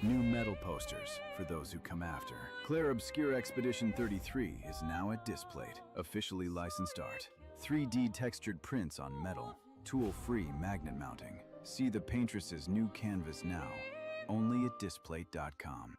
New metal posters for those who come after. Claire Obscure Expedition 33 is now at Displate, officially licensed art. 3D textured prints on metal, tool-free magnet mounting. See the paintress's new canvas now, only at Displate.com.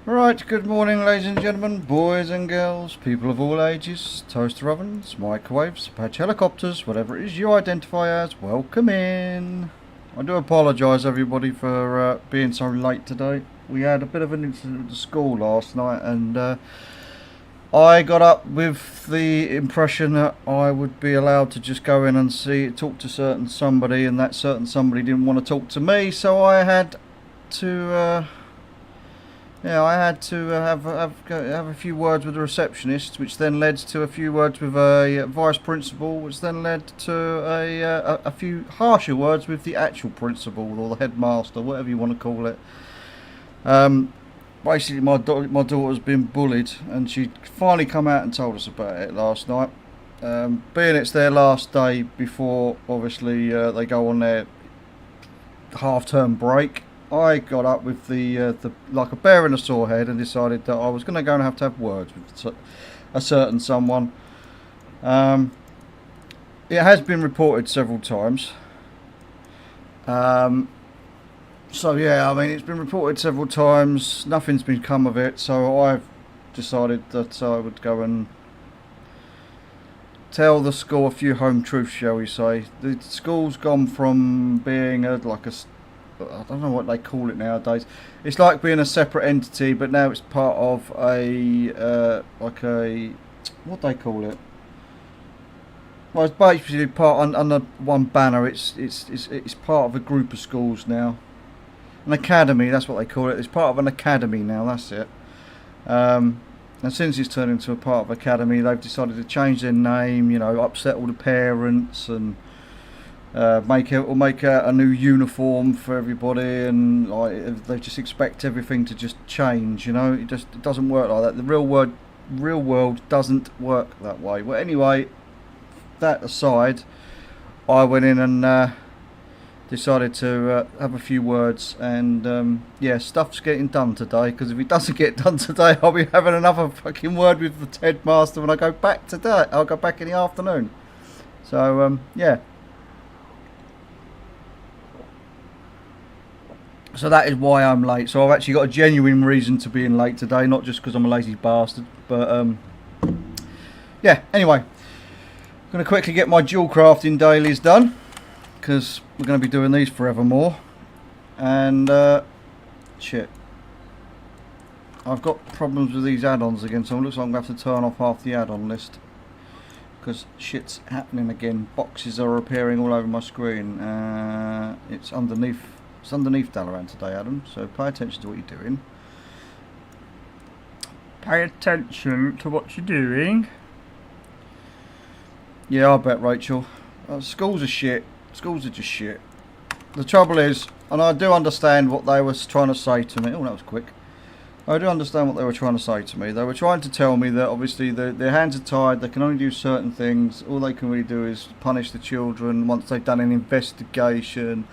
Right, good morning ladies and gentlemen, boys and girls, people of all ages, toaster ovens, microwaves, Apache helicopters, whatever it is you identify as, welcome in. I do apologise everybody for being so late today. We had a bit of an incident at the school last night and I got up with the impression that I would be allowed to just go in and talk to certain somebody, and that certain somebody didn't want to talk to me, so I had to have a few words with the receptionist, which then led to a few words with a vice principal, which then led to a few harsher words with the actual principal or the headmaster, whatever you want to call it. Basically, my daughter's been bullied, and she finally come out and told us about it last night. Being it's their last day before, obviously, they go on their half-term break, I got up with the like a bear in a sore head and decided that I was going to go and have words with a certain someone. It has been reported several times. So yeah, I mean, it's been reported several times. Nothing's been come of it. So I've decided that I would go and tell the school a few home truths, shall we say. The school's gone from being I don't know what they call it nowadays. It's like being a separate entity, but now it's part of what they call it. Well, it's basically part under one banner. It's part of a group of schools now. An academy, that's what they call it. It's part of an academy now. That's it. And since it's turned into a part of academy, they've decided to change their name. You know, upset all the parents and make out a new uniform for everybody, and like, they just expect everything to just change. You know, it doesn't work like that. The real world doesn't work that way. Well, anyway, that aside, I went in and decided to have a few words, and yeah, stuff's getting done today, because if it doesn't get done today, I'll be having another fucking word with the headmaster when I go back today. I'll go back in the afternoon. So yeah, so that is why I'm late. So I've actually got a genuine reason to being late today, not just because I'm a lazy bastard, but yeah, anyway, I'm going to quickly get my dual crafting dailies done, because we're going to be doing these forevermore. And shit, I've got problems with these add-ons again, so it looks like I'm going to have to turn off half the add-on list, because shit's happening again. Boxes are appearing all over my screen. It's underneath Dalaran today, Adam, so pay attention to what you're doing. Pay attention to what you're doing. Yeah, I bet, Rachel. Schools are shit. Schools are just shit. The trouble is, and I do understand what they were trying to say to me. Oh, that was quick. I do understand what they were trying to say to me. They were trying to tell me that obviously their hands are tied. They can only do certain things. All they can really do is punish the children once they've done an investigation.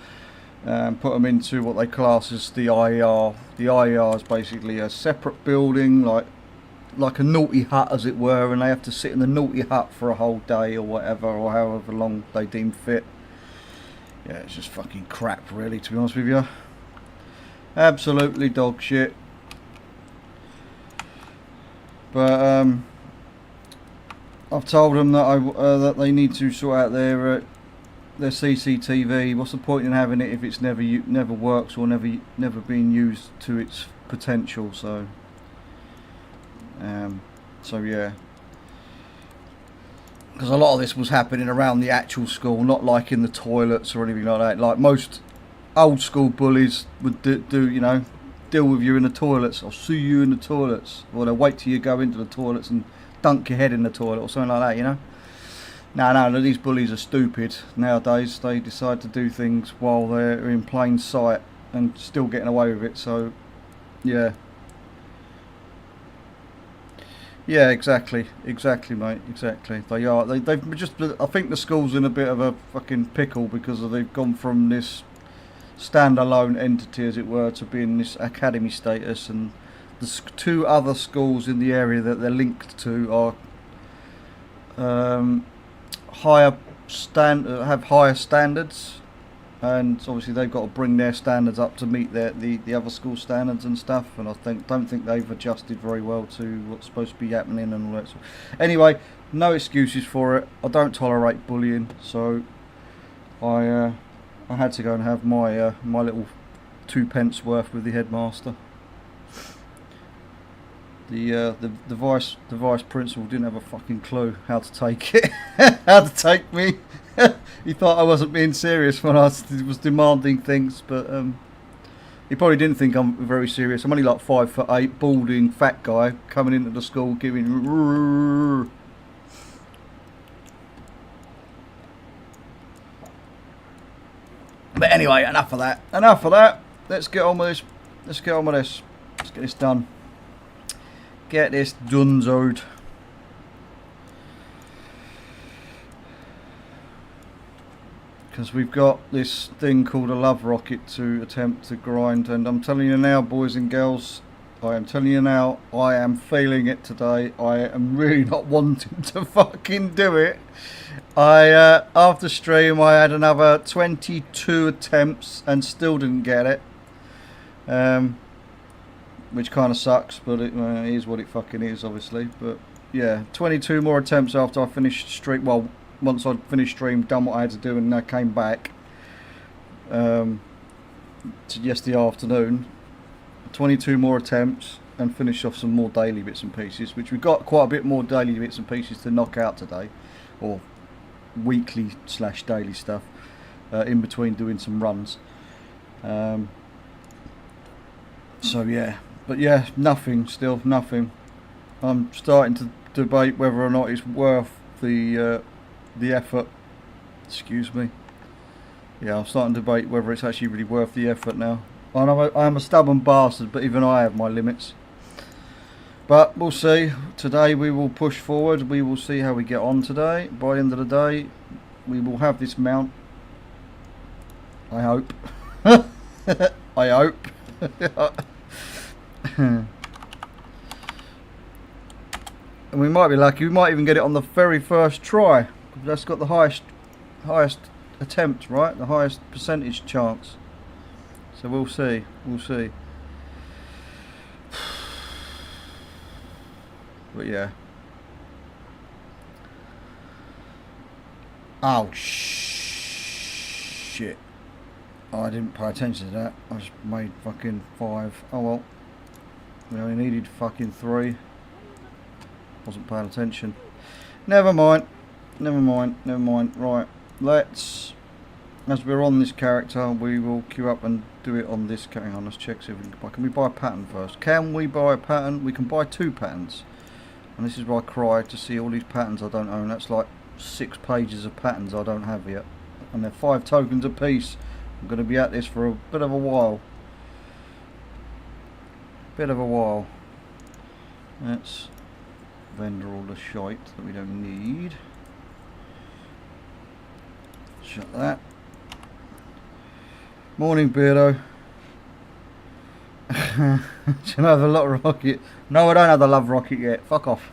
Put them into what they class as the IER. The IER is basically a separate building, like a naughty hut, as it were, and they have to sit in the naughty hut for a whole day or whatever, or however long they deem fit. Yeah, it's just fucking crap, really, to be honest with you. Absolutely dog shit. But I've told them that that they need to sort out their CCTV. What's the point in having it if it's never works or never being used to its potential? So yeah, because a lot of this was happening around the actual school, not like in the toilets or anything like that. Like most old school bullies would do, you know, deal with you in the toilets. I'll see you in the toilets, or they'll wait till you go into the toilets and dunk your head in the toilet or something like that, you know. No, these bullies are stupid nowadays. They decide to do things while they're in plain sight and still getting away with it. So yeah. Yeah, exactly, mate, exactly. They are. They've just. I think the school's in a bit of a fucking pickle because they've gone from this standalone entity, as it were, to being this academy status, and the two other schools in the area that they're linked to are have higher standards, and obviously they've got to bring their standards up to meet the other school standards and stuff, and I don't think they've adjusted very well to what's supposed to be happening and all that. Anyway, no excuses for it. I don't tolerate bullying, so I had to go and have my my little 2 pence worth with the headmaster. The vice principal didn't have a fucking clue how to take it, how to take me. He thought I wasn't being serious when I was demanding things, but he probably didn't think I'm very serious. I'm only like 5'8", balding, fat guy coming into the school giving. But anyway, enough of that. Let's get on with this. Let's get this done. Get this donezoed. Because we've got this thing called a love rocket to attempt to grind, and I'm telling you now, boys and girls, I am telling you now, I am failing it today. I am really not wanting to fucking do it. After stream I had another 22 attempts and still didn't get it. Which kind of sucks, but it is what it fucking is, obviously. But yeah, 22 more attempts after I finished stream. Well, once I'd finished stream, done what I had to do, and I came back to yesterday afternoon. 22 more attempts and finish off some more daily bits and pieces, which we've got quite a bit more daily bits and pieces to knock out today, or weekly / daily stuff, in between doing some runs. So yeah. But yeah, still nothing. I'm starting to debate whether or not it's worth the effort. Excuse me. Yeah, I'm starting to debate whether it's actually really worth the effort now. I know I am a stubborn bastard, but even I have my limits. But we'll see. Today we will push forward. We will see how we get on today. By the end of the day, we will have this mount. I hope. I hope. And we might be lucky. We might even get it on the very first try. That's got the highest attempt, right? The highest percentage chance. So we'll see. We'll see. But yeah. Oh shit! Oh, I didn't pay attention to that. I just made fucking 5. Oh well. We only needed fucking 3. Wasn't paying attention. Never mind. Never mind. Never mind. Right. Let's. As we're on this character, we will queue up and do it on this. Hang on. Let's check see if we can buy. Can we buy a pattern first? Can we buy a pattern? We can buy 2 patterns. And this is why I cry to see all these patterns I don't own. That's like 6 pages of patterns I don't have yet. And they're 5 tokens a piece. I'm going to be at this for a bit of a while. Let's vendor all the shite that we don't need. Shut that. Morning, Beardo. Do you have a lot of rocket? No, I don't have the love rocket yet. Fuck off.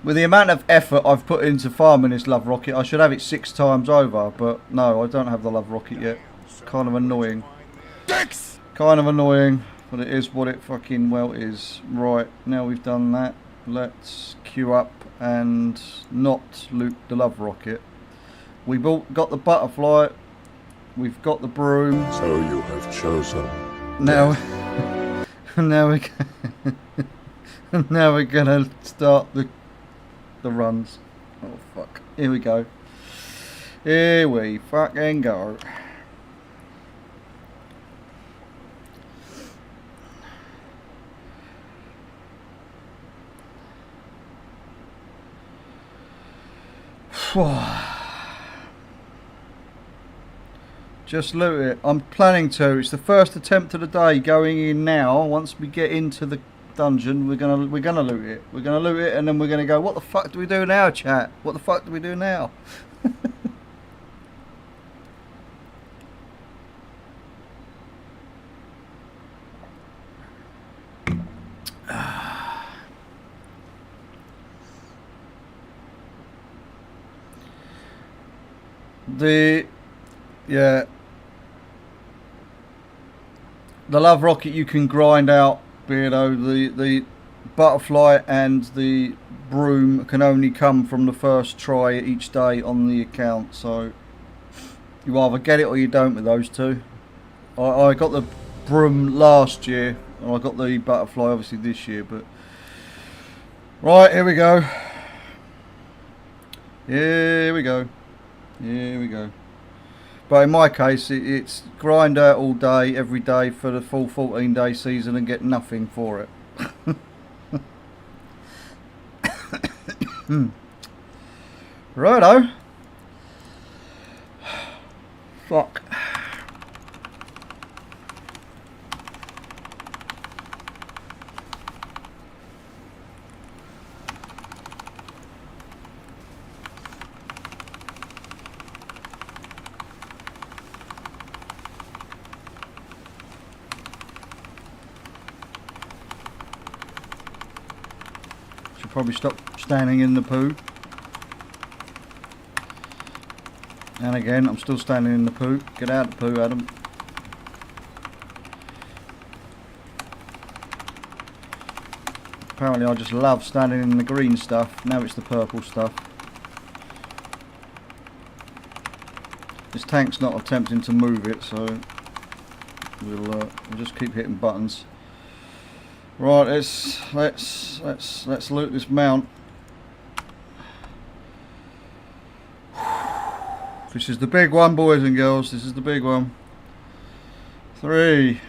With the amount of effort I've put into farming this love rocket, I should have it 6 times over. But no, I don't have the love rocket yet. It's kind of annoying. Kind of annoying, but it is what it fucking well is. Right, now we've done that, let's queue up and not loot the love rocket. We got the butterfly. We've got the broom. So you have chosen. Now, now we're gonna start the runs. Oh fuck! Here we go. Here we fucking go. Just loot it. I'm planning to. It's the first attempt of the day going in now. Once we get into the dungeon, we're gonna loot it. We're gonna loot it and then we're gonna go, what the fuck do we do now, chat? What the fuck do we do now? The love rocket you can grind out, Beardo. The butterfly and the broom can only come from the first try each day on the account, so you either get it or you don't with those 2. I got the broom last year and I got the butterfly obviously this year, but right, here we go. Here we go. Here we go. But in my case, it's grind out all day, every day for the full 14-day season and get nothing for it. Righto. Fuck. Probably stop standing in the poo. And again, I'm still standing in the poo. Get out of the poo, Adam. Apparently I just love standing in the green stuff. Now it's the purple stuff. This tank's not attempting to move it, so we'll just keep hitting buttons. Right, let's loot this mount. This is the big one, boys and girls. This is the big one. 3,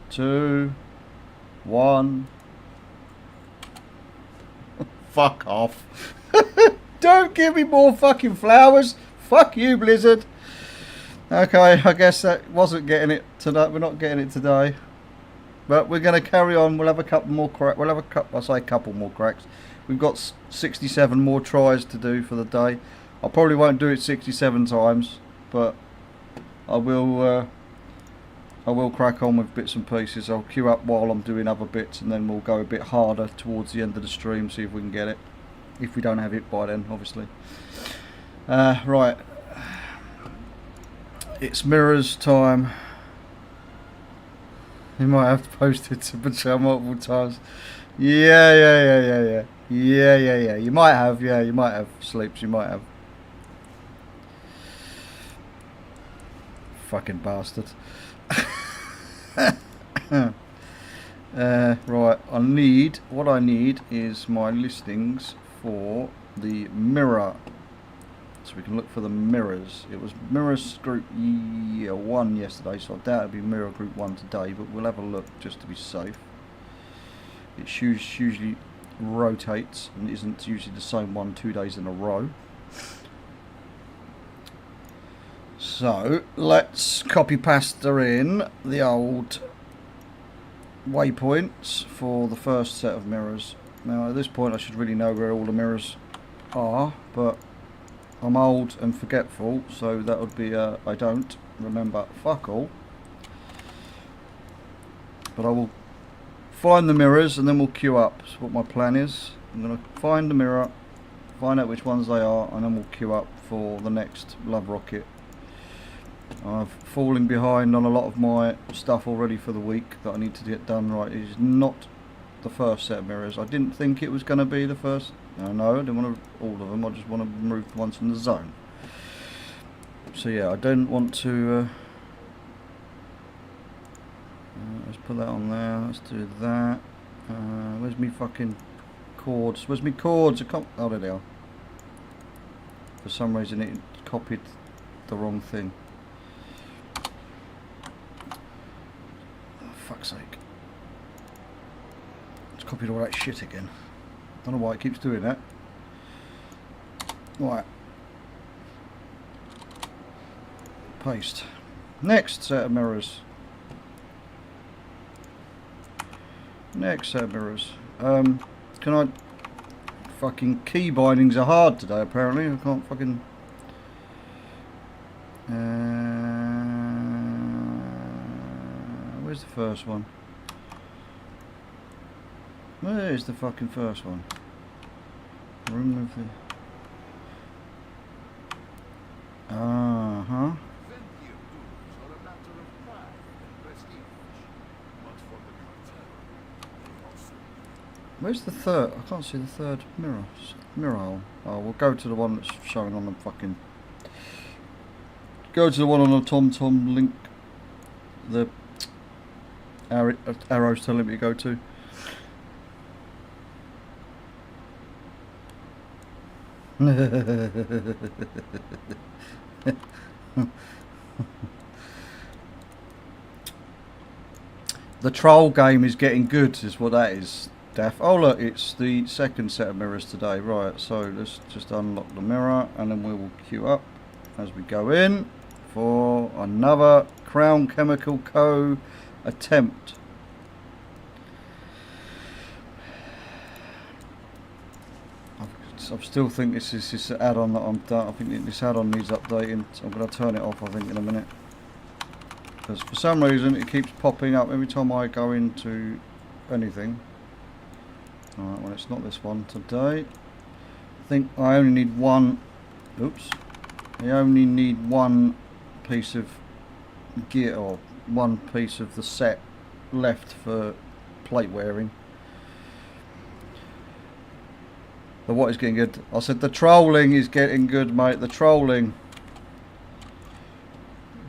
2, 1. Fuck off. Don't give me more fucking flowers. Fuck you, Blizzard. Okay, I guess that wasn't getting it tonight. We're not getting it today. But we're going to carry on. We'll have a couple more cracks. We'll have a couple more cracks. We've got 67 more tries to do for the day. I probably won't do it 67 times, but I will crack on with bits and pieces. I'll queue up while I'm doing other bits, and then we'll go a bit harder towards the end of the stream, see if we can get it. If we don't have it by then, obviously. Right. It's mirrors time. You might have to post it to Patel multiple times. Yeah. You might have, you might have. Sleeps, you might have. Fucking bastard. Right, what I need is my listings for the mirror. So we can look for the mirrors. It was mirrors group 1 yesterday, so I doubt it'll be mirror group 1 today, but we'll have a look just to be safe. It usually rotates and isn't usually the same one 2 days in a row. So let's copy paste in the old waypoints for the first set of mirrors. Now at this point I should really know where all the mirrors are, but I'm old and forgetful, so that would be I don't remember fuck all. But I will find the mirrors and then we'll queue up. That's what my plan is. I'm going to find the mirror, find out which ones they are, and then we'll queue up for the next Love Rocket. I've fallen behind on a lot of my stuff already for the week that I need to get done right. It is not the first set of mirrors. I didn't think it was going to be the first. No, I didn't want all of them. I just want to remove the ones from the zone. So yeah, I don't want to... let's put that on there. Let's do that. Where's me fucking chords? Where's me chords? I can't... Oh, there they are. For some reason it copied the wrong thing. Fuck's sake. It's copied all that shit again. Don't know why it keeps doing that. Right. Paste. Next set of mirrors. Next set of mirrors. Can I... Fucking key bindings are hard today apparently. I can't fucking... where's the first one? Where is the fucking first one? Remove the... Uh-huh. Where's the third? I can't see the third mirror. Mirror hole. Oh, we'll go to the one that's showing on the fucking... Go to the one on the TomTom link. The arrows telling me to go to. The troll game is getting good, is what that is, Daff. Oh look, it's the second set of mirrors today. Right, so let's just unlock the mirror and then we will queue up as we go in for another Crown Chemical Co. attempt. I still think this is this add-on that I'm done. I think this add-on needs updating. So I'm going to turn it off, I think, in a minute. Because for some reason it keeps popping up every time I go into anything. Alright, well it's not this one today. I think I only need one... Oops. I only need one piece of gear, or one piece of the set left for plate wearing. But what is getting good? I said the trolling is getting good, mate. The trolling.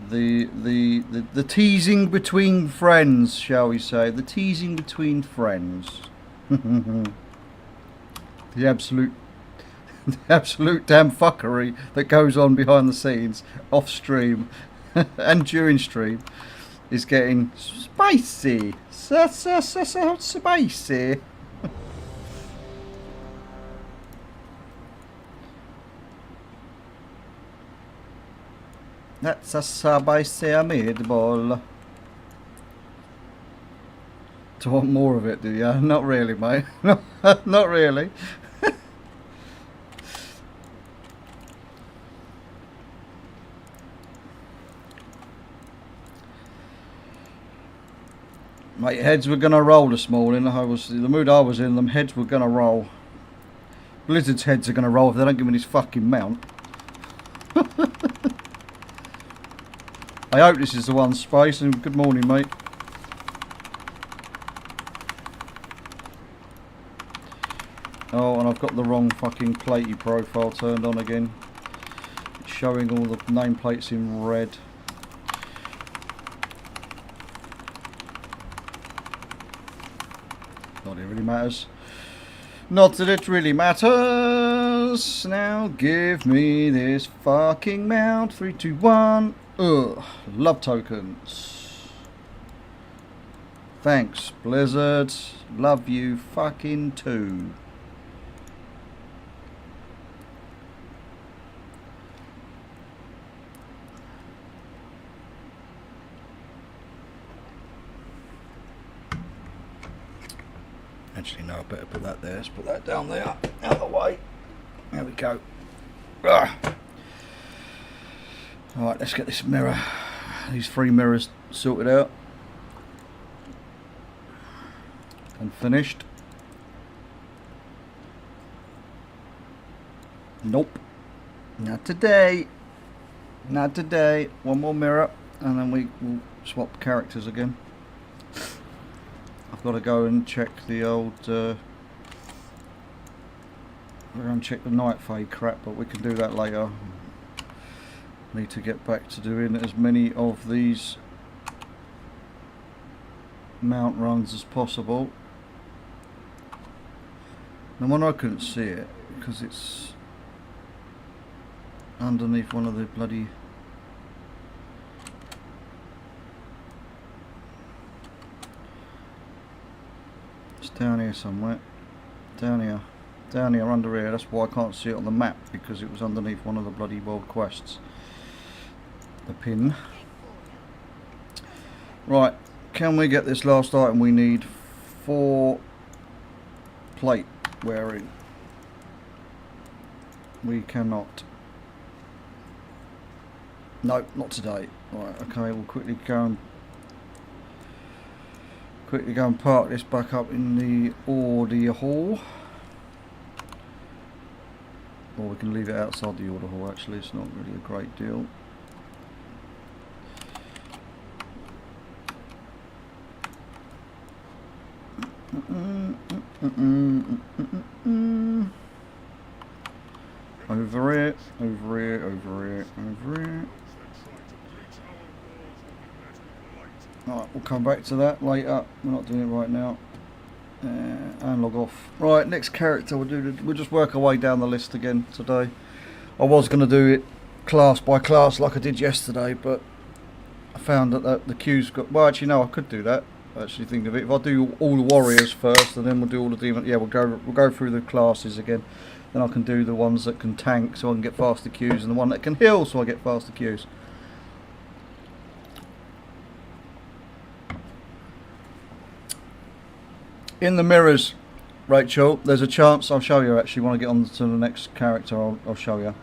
The teasing between friends, shall we say. The teasing between friends. The absolute damn fuckery that goes on behind the scenes, off stream and during stream, is getting spicy. So spicy. That's a spicy meatball. Do you want more of it, do you? Not really, mate. Not really. Mate, heads were gonna roll this morning. The mood I was in, them heads were gonna roll. Blizzard's heads are gonna roll if they don't give me this fucking mount. I hope this is the one, Space, and good morning, mate. Oh, and I've got the wrong fucking platey profile turned on again. It's showing all the nameplates in red. Not that it really matters. Not that it really matters. Now give me this fucking mount. 3, 2, 1. Ugh. Love tokens. Thanks, Blizzard. Love you fucking too. Actually, no, I better put that there. Let's put that down there. Out of the way. There we go. Alright, let's get this mirror. These 3 mirrors sorted out. And finished. Nope. Not today. Not today. One more mirror. And then we will swap characters again. I've got to go and check the old we're going to check the night fade crap, but we can do that later. Need to get back to doing as many of these mount runs as possible. No wonder I couldn't see it, because it's underneath one of the bloody... Down here somewhere. Down here. Down here, under here. That's why I can't see it on the map, because it was underneath one of the bloody world quests. The pin. Right. Can we get this last item? We need 4 plate wearing. We cannot. No, not today. Right, okay, we'll quickly go and park this back up in the order hall. Or we can leave it outside the order hall, actually. It's not really a great deal. Over it, over it, over it, over it. Alright, we'll come back to that later. We're not doing it right now. And log off. Right, next character we'll just work our way down the list again today. I was going to do it class by class like I did yesterday, but I found that the queue's got... Well, actually, no, I could do that. Actually, think of it. If I do all the warriors first, and then we'll do all the demons. Yeah, we'll go through the classes again. Then I can do the ones that can tank, so I can get faster queues, and the one that can heal, so I get faster queues. In the mirrors, Rachel, there's a chance. I'll show you. Actually, when I get on to the next character, I'll show you.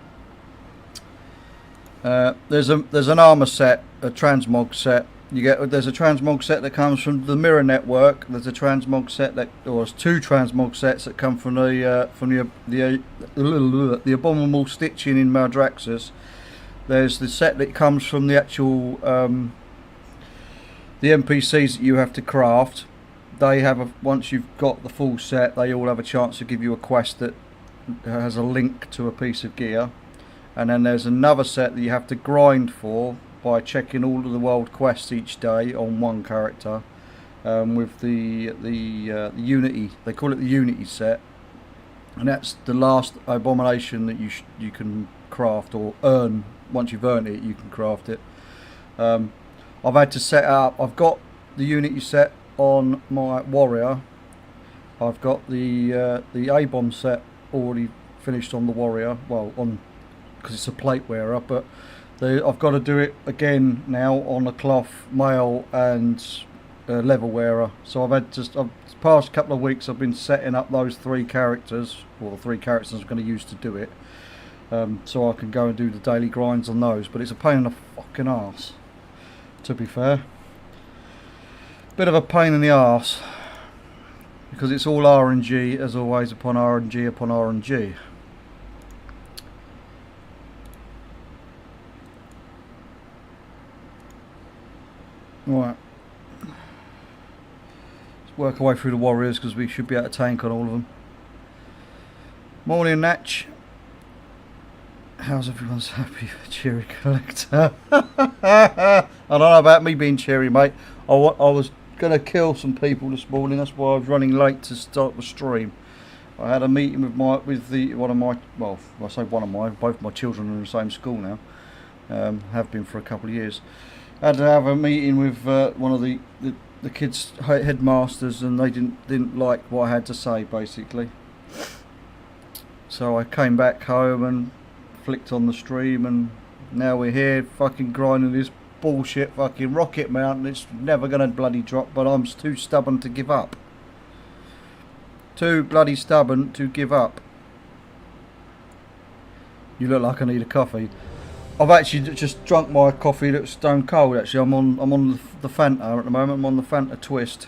There's an armor set, a transmog set. There's a transmog set that comes from the Mirror Network. There's a transmog set there's 2 transmog sets that come from the abominable stitching in Maldraxxus. There's the set that comes from the actual the NPCs that you have to craft. They have once you've got the full set, they all have a chance to give you a quest that has a link to a piece of gear. And then there's another set that you have to grind for by checking all of the world quests each day on one character, with the Unity. They call it the Unity set, and that's the last abomination that you can craft or earn. Once you've earned it, you can craft it. I've had to set up. I've got the Unity set on my warrior. I've got the A-bomb set already finished on the warrior. Well, on because it's a plate wearer, but I've got to do it again now on a cloth, male and level wearer. So the past couple of weeks I've been setting up those 3 characters, or the 3 characters I'm going to use to do it, so I can go and do the daily grinds on those. But it's a pain in the fucking arse, to be fair. Bit of a pain in the arse, because it's all RNG as always upon RNG upon RNG. Right. Let's work our way through the warriors, because we should be able to tank on all of them. Morning, Natch. How's everyone's happy for cheery collector? I don't know about me being cheery, mate. I was going to kill some people this morning. That's why I was running late to start the stream. I had a meeting with both my children are in the same school now. Have been for a couple of years. I had to have a meeting with one of the kids' headmasters, and they didn't like what I had to say, basically. So I came back home and flicked on the stream, and now we're here fucking grinding this bullshit fucking rocket mount, and it's never gonna bloody drop, but I'm too stubborn to give up. Too bloody stubborn to give up. You look like I need a coffee. I've actually just drunk my coffee that's stone cold. Actually, I'm on the Fanta at the moment. I'm on the Fanta Twist,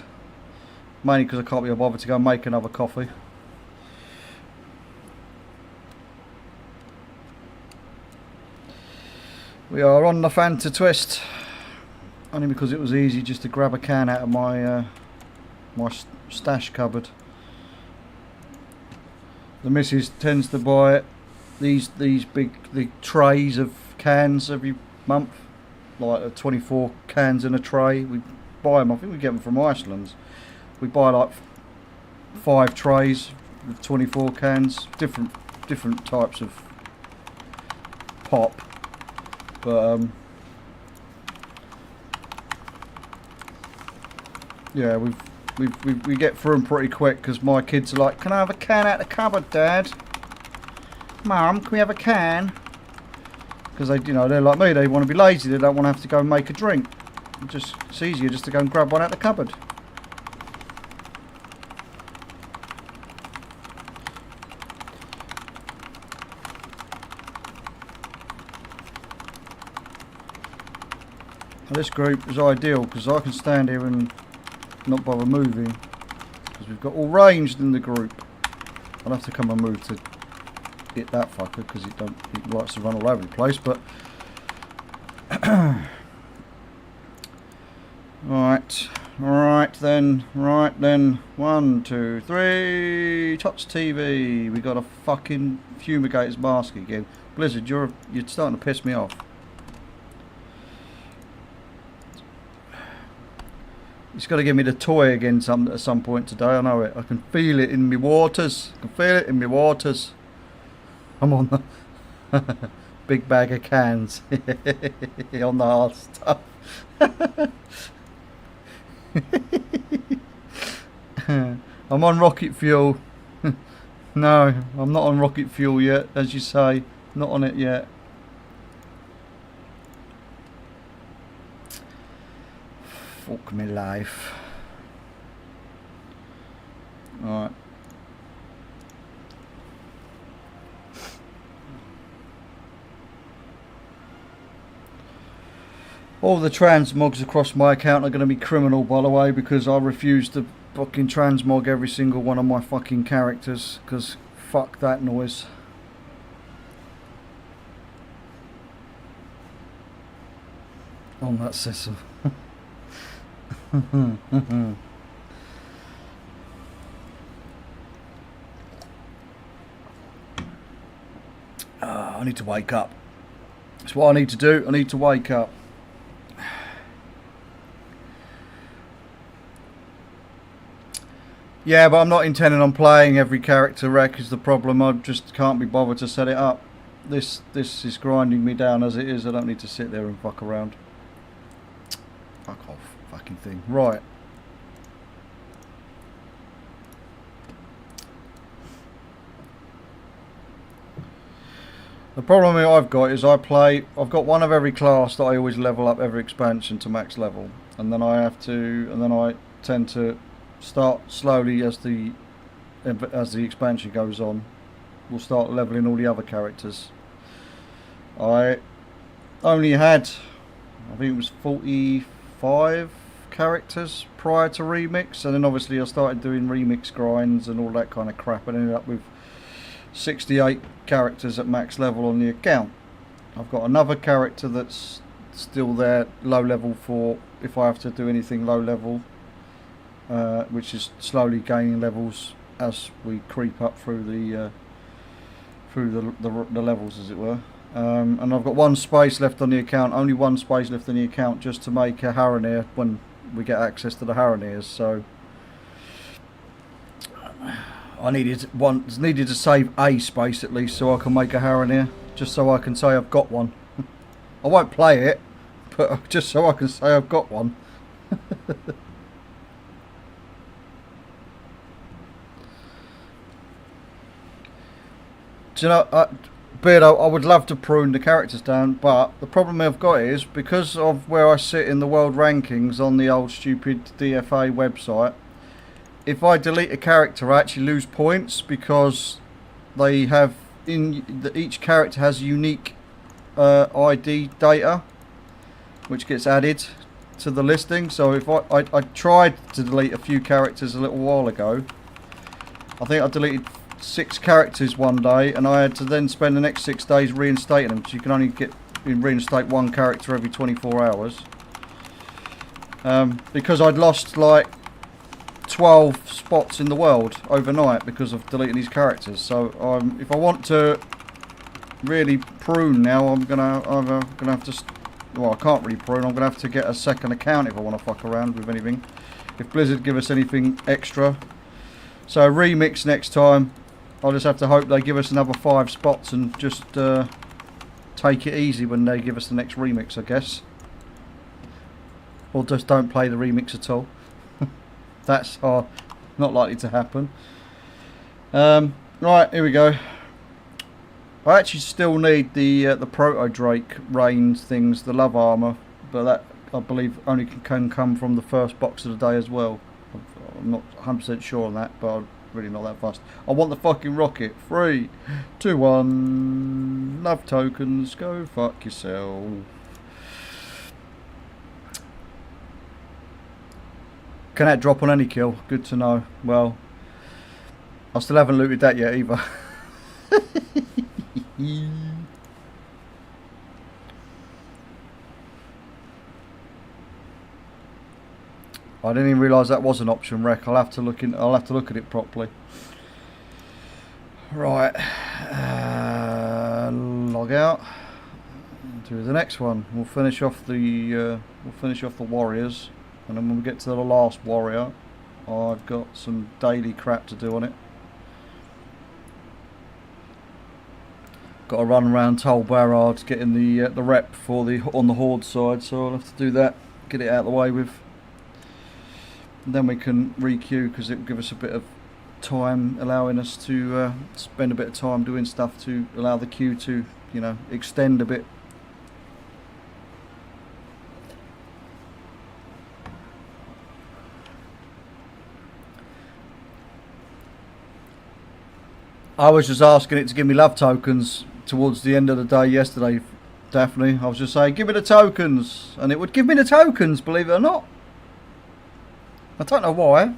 mainly because I can't be bothered to go and make another coffee. We are on the Fanta Twist, only because it was easy just to grab a can out of my my stash cupboard. The missus tends to buy these big trays of cans every month, like 24 cans in a tray. We buy them. I think we get them from Iceland. We buy like 5 trays with 24 cans, different types of pop. But yeah, we get through them pretty quick, because my kids are like, "Can I have a can out of the cupboard, Dad? Mum, can we have a can?" Because they're like me. They want to be lazy. They don't want to have to go and make a drink. It's easier just to go and grab one out the cupboard. This group is ideal, because I can stand here and not bother moving, because we've got all ranged in the group. I'll have to come and move to hit that fucker, because it likes to run all over the place. But right then, 1, 2, 3. Touch TV. We got a fucking fumigator's mask again. Blizzard, you're starting to piss me off. It's got to give me the toy again at some point today. I know it. I can feel it in my waters. I'm on the big bag of cans on the hard stuff. I'm on rocket fuel. No, I'm not on rocket fuel yet, as you say. Not on it yet. Fuck me life. Alright. All the transmogs across my account are going to be criminal, by the way, because I refuse to fucking transmog every single one of my fucking characters, because fuck that noise. On that system. I need to wake up. That's what I need to do. I need to wake up. Yeah, but I'm not intending on playing every character wreck is the problem. I just can't be bothered to set it up. This is grinding me down as it is. I don't need to sit there and fuck around. Fuck off, fucking thing. Right. The problem I've got is I've got one of every class that I always level up every expansion to max level, and then I tend to start slowly as the expansion goes on. We'll start leveling all the other characters. I only had, I think it was 45 characters prior to remix, and then obviously I started doing remix grinds and all that kind of crap, and ended up with 68 characters at max level on the account. I've got another character that's still there, low level, for if I have to do anything low level, which is slowly gaining levels as we creep up through the levels, as it were. And I've got one space left on the account, only one space left on the account, just to make a Harroneer when we get access to the Harroneers. So I needed to save a space at least so I can make a Harroneer, just so I can say I've got one. I won't play it, but just so I can say I've got one. Do you know, Beardo, I would love to prune the characters down, but the problem I've got is, because of where I sit in the world rankings on the old stupid DFA website, if I delete a character I actually lose points, because they have, each character has unique ID data which gets added to the listing. So if I tried to delete a few characters a little while ago, I think I deleted 6 characters one day, and I had to then spend the next 6 days reinstating them, because you can only reinstate one character every 24 hours. Because I'd lost like 12 spots in the world overnight because of deleting these characters. So if I want to really prune now, I'm gonna have to. Well, I can't really prune. I'm gonna have to get a second account if I want to fuck around with anything. If Blizzard give us anything extra. So remix next time. I'll just have to hope they give us another 5 spots and just take it easy when they give us the next remix, I guess. Or just don't play the remix at all. That's not likely to happen. Right, here we go. I actually still need the Proto Drake range things, the love armor, but that I believe only can come from the first box of the day as well. I'm not 100% sure on that, but I'm really not that fast. I want the fucking rocket. 3, 2, 1. Love tokens. Go fuck yourself. Can that drop on any kill? Good to know. Well, I still haven't looted that yet either. I didn't even realise that was an option, Rec. I'll have to look at it properly. Right, log out. Do the next one. We'll finish off the warriors, and then when we get to the last warrior, I've got some daily crap to do on it. Got to run around Tol Barrard getting the rep on the horde side, so I'll have to do that. Get it out of the way with. And then we can re-queue, because it will give us a bit of time, allowing us to spend a bit of time doing stuff to allow the queue to, you know, extend a bit. I was just asking it to give me love tokens towards the end of the day yesterday, Daphne. I was just saying, give me the tokens, and it would give me the tokens, believe it or not. I don't know why.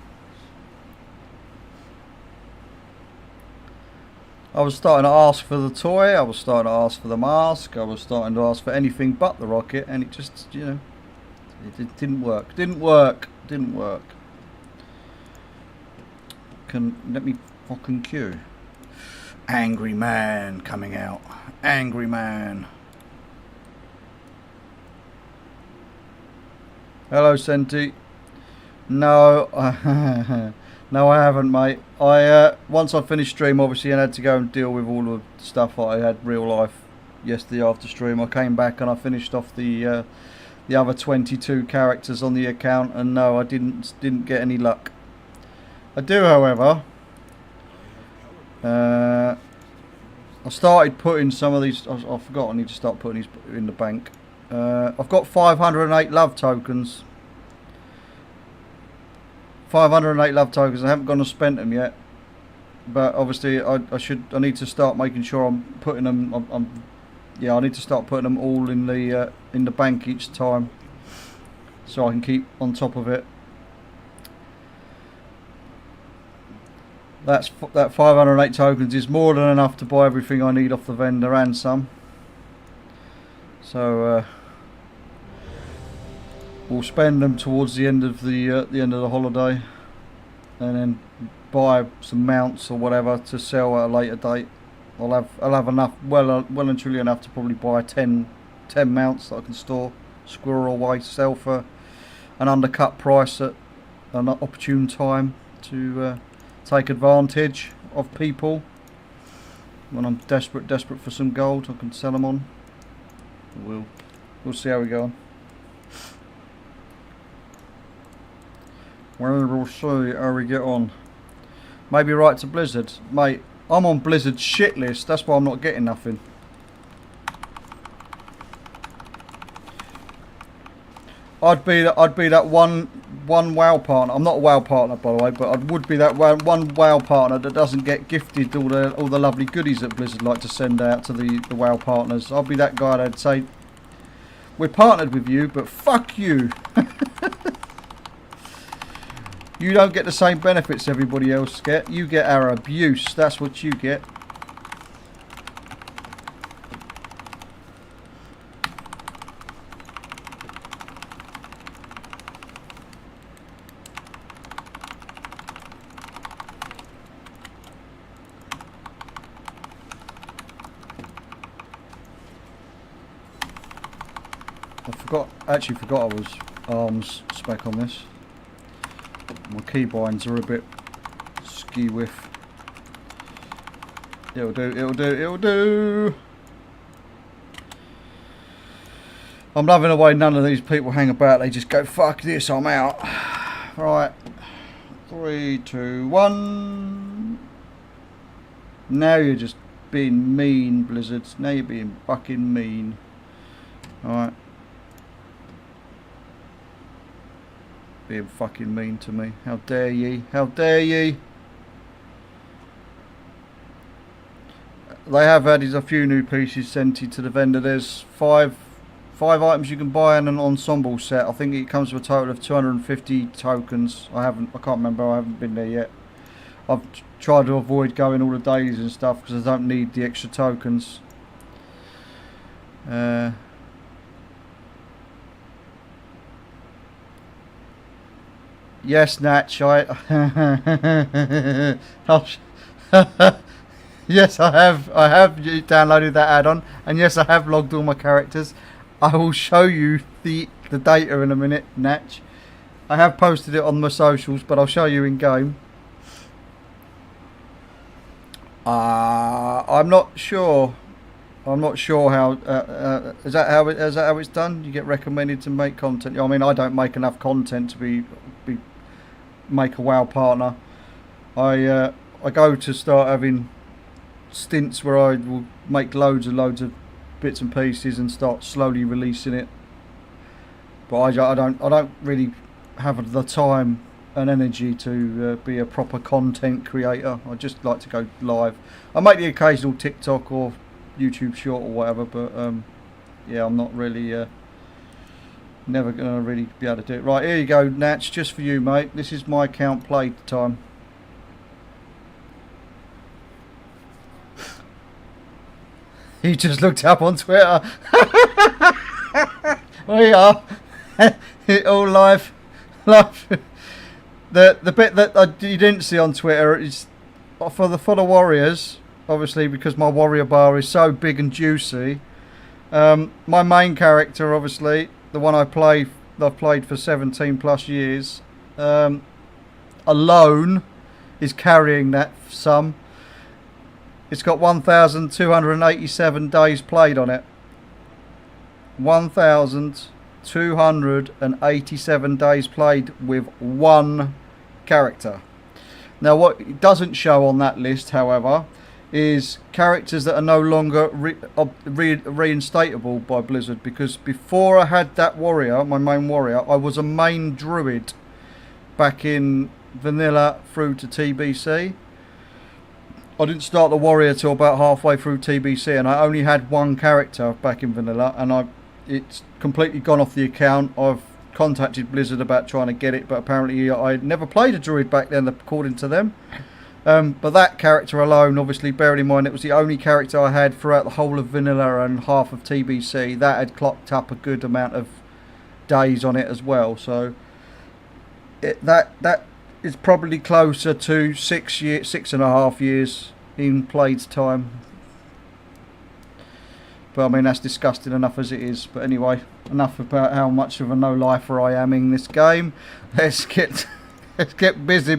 I was starting to ask for the toy, I was starting to ask for the mask, I was starting to ask for anything but the rocket, and it just, you know, it didn't work. Didn't work. Let me fucking queue. Angry man coming out. Angry man. Hello, Senti. No, no, I haven't, mate. Once I finished stream, obviously, I had to go and deal with all the stuff that I had real life yesterday after stream. I came back and I finished off the other 22 characters on the account, and no, I didn't get any luck. I do, however. I started putting some of these. I forgot I need to start putting these in the bank. I've got 508 love tokens. 508 love tokens. I haven't gone and spent them yet. But obviously, I need to start making sure I'm putting them. Yeah, I need to start putting them all in the bank each time, so I can keep on top of it. That 508 tokens is more than enough to buy everything I need off the vendor and some. So we'll spend them towards the end of the holiday, and then buy some mounts or whatever to sell at a later date. I'll have enough, well and truly enough to probably buy 10 mounts that I can squirrel away, sell for an undercut price at an opportune time to take advantage of people when I'm desperate for some gold. I can sell them on. We'll see how we go on. We'll see how we get on. Maybe write to Blizzard, mate. I'm on Blizzard's shit list. That's why I'm not getting nothing. I'd be that one WoW partner. I'm not a WoW partner, by the way, but I would be that one WoW partner that doesn't get gifted all the lovely goodies that Blizzard like to send out to the WoW partners. I'll be that guy that'd say, we're partnered with you, but fuck you. You don't get the same benefits everybody else get. You get our abuse. That's what you get. Actually forgot I was arms spec on this. My keybinds are a bit ski-whiff. It'll do. I'm loving the way none of these people hang about. They just go, fuck this, I'm out. Right. 3, 2, 1. Now you're just being mean, Blizzards. Now you're being fucking mean. Alright. Being fucking mean to me. How dare ye? How dare ye? They have added a few new pieces sent to the vendor. There's five items you can buy in an ensemble set. I think it comes with a total of 250 tokens. I can't remember. I haven't been there yet. I've tried to avoid going all the days and stuff because I don't need the extra tokens. Yes, Natch, yes, I have downloaded that add-on, and yes, I have logged all my characters. I will show you the data in a minute, Natch. I have posted it on my socials, but I'll show you in game. I'm not sure how is that how it's done? You get recommended to make content. I mean, I don't make enough content to make a WoW partner. I go to start having stints where I will make loads of bits and pieces and start slowly releasing it. But I don't really have the time and energy to be a proper content creator. I just like to go live. I make the occasional TikTok or YouTube short or whatever, but yeah, I'm not really never gonna really be able to do it. Right, here you go, Natch, just for you, mate. This is my account played time. He just looked up on Twitter. We are all live. The bit that you didn't see on Twitter is for the Warriors, obviously, because my warrior bar is so big and juicy. My main character, obviously, the one I've played for 17 plus years, alone is carrying that sum. It's got 1,287 days played on it. 1,287 days played with one character. Now, what it doesn't show on that list, however, is characters that are no longer reinstatable by Blizzard, because before I had that warrior, my main warrior, I was a main druid back in vanilla through to TBC. I didn't start the warrior till about halfway through TBC, and I only had one character back in vanilla, and it's completely gone off the account. I've contacted Blizzard about trying to get it, but apparently I never played a druid back then, according to them. But that character alone, obviously bearing in mind it was the only character I had throughout the whole of vanilla and half of TBC, that had clocked up a good amount of days on it as well. So that is probably closer to 6.5 years in played time. But I mean, that's disgusting enough as it is. But anyway, enough about how much of a no-lifer I am in this game. Let's get busy.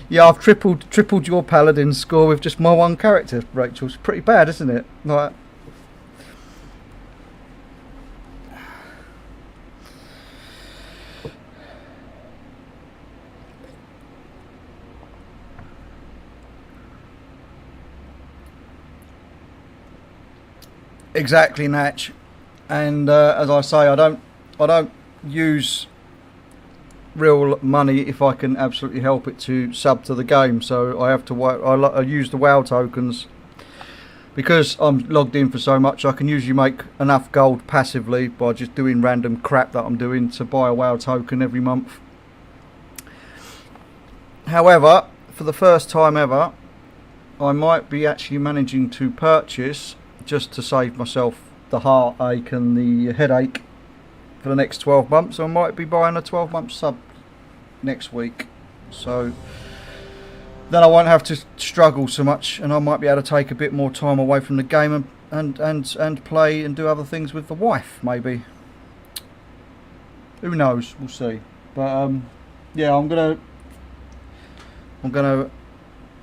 Yeah, I've tripled your paladin score with just my one character, Rachel. It's pretty bad, isn't it? Like, exactly, Natch. And as I say, I don't use real money if I can absolutely help it to sub to the game. So I have to I use the WoW tokens because I'm logged in for so much. I can usually make enough gold passively by just doing random crap that I'm doing to buy a WoW token every month. However, for the first time ever, I might be actually managing to purchase, just to save myself the heartache and the headache for the next 12 months. I might be buying a 12-month sub next week, so then I won't have to struggle so much, and I might be able to take a bit more time away from the game and play and do other things with the wife, maybe. Who knows? We'll see. But yeah, I'm gonna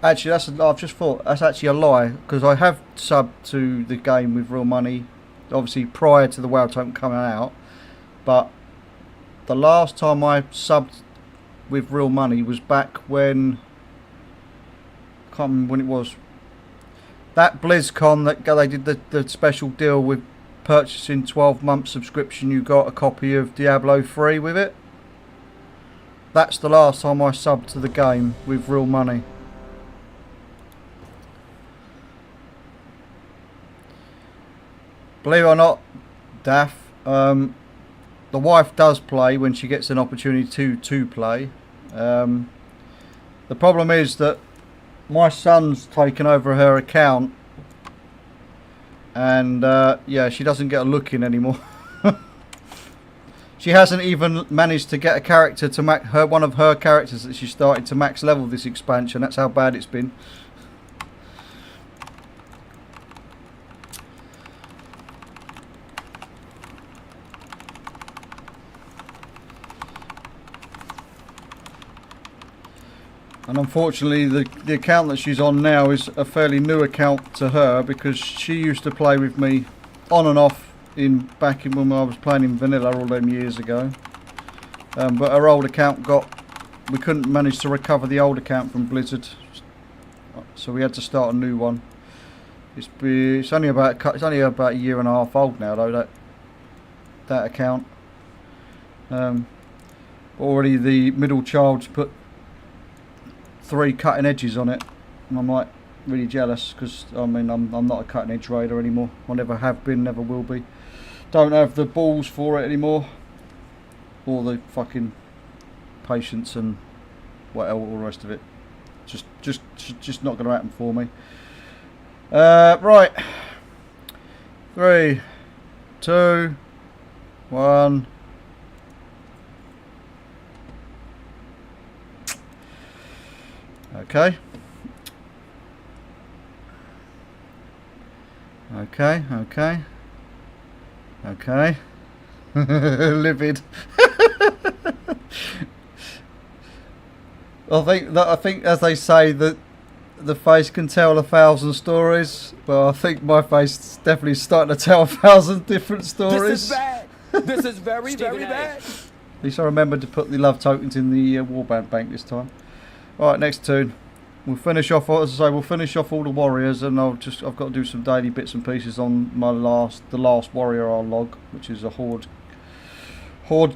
actually, I've just thought that's actually a lie, because I have subbed to the game with real money, obviously prior to the WoW token coming out. But the last time I subbed with real money was back when, I can't remember when it was, that BlizzCon that they did the special deal with purchasing 12-month subscription, you got a copy of Diablo 3 with it. That's the last time I subbed to the game with real money. Believe it or not, Daff, the wife does play when she gets an opportunity to play. The problem is that my son's taken over her account, and yeah, she doesn't get a look in anymore. She hasn't even managed to get a character to one of her characters that she started to max level this expansion. That's how bad it's been. And unfortunately, the account that she's on now is a fairly new account to her, because she used to play with me on and off back in when I was playing in vanilla all them years ago. But her old account we couldn't manage to recover the old account from Blizzard, so we had to start a new one. It's only about a year and a half old now, though, that account. Already the middle child's put 3 cutting edges on it, and I'm like really jealous, because I mean I'm not a cutting edge raider anymore. I never have been, never will be. Don't have the balls for it anymore, or the fucking patience and all the rest of it. Just not going to happen for me. Right, 3, 2, 1. Okay. Livid. I think as they say that the face can tell 1,000 stories. Well, I think my face is definitely starting to tell 1,000 different stories. This is bad. This is very, very bad. At least I remembered to put the love tokens in the warband bank this time. Alright, next turn. We'll finish off, as I say, we'll finish off all the warriors, and I've got to do some daily bits and pieces on the last warrior I'll log, which is a horde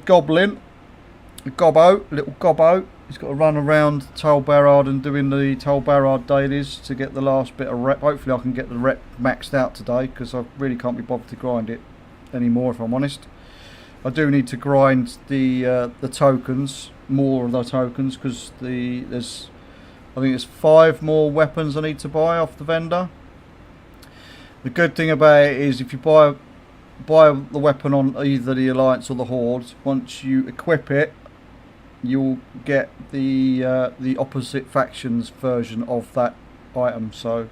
goblin, a little gobbo. He's got to run around Tol Barad and doing the Tol Barad dailies to get the last bit of rep. Hopefully I can get the rep maxed out today, because I really can't be bothered to grind it anymore, if I'm honest. I do need to grind the tokens, more of the tokens, because I think there's 5 more weapons I need to buy off the vendor. The good thing about it is if you buy the weapon on either the Alliance or the Horde, once you equip it, you'll get the opposite faction's version of that item. So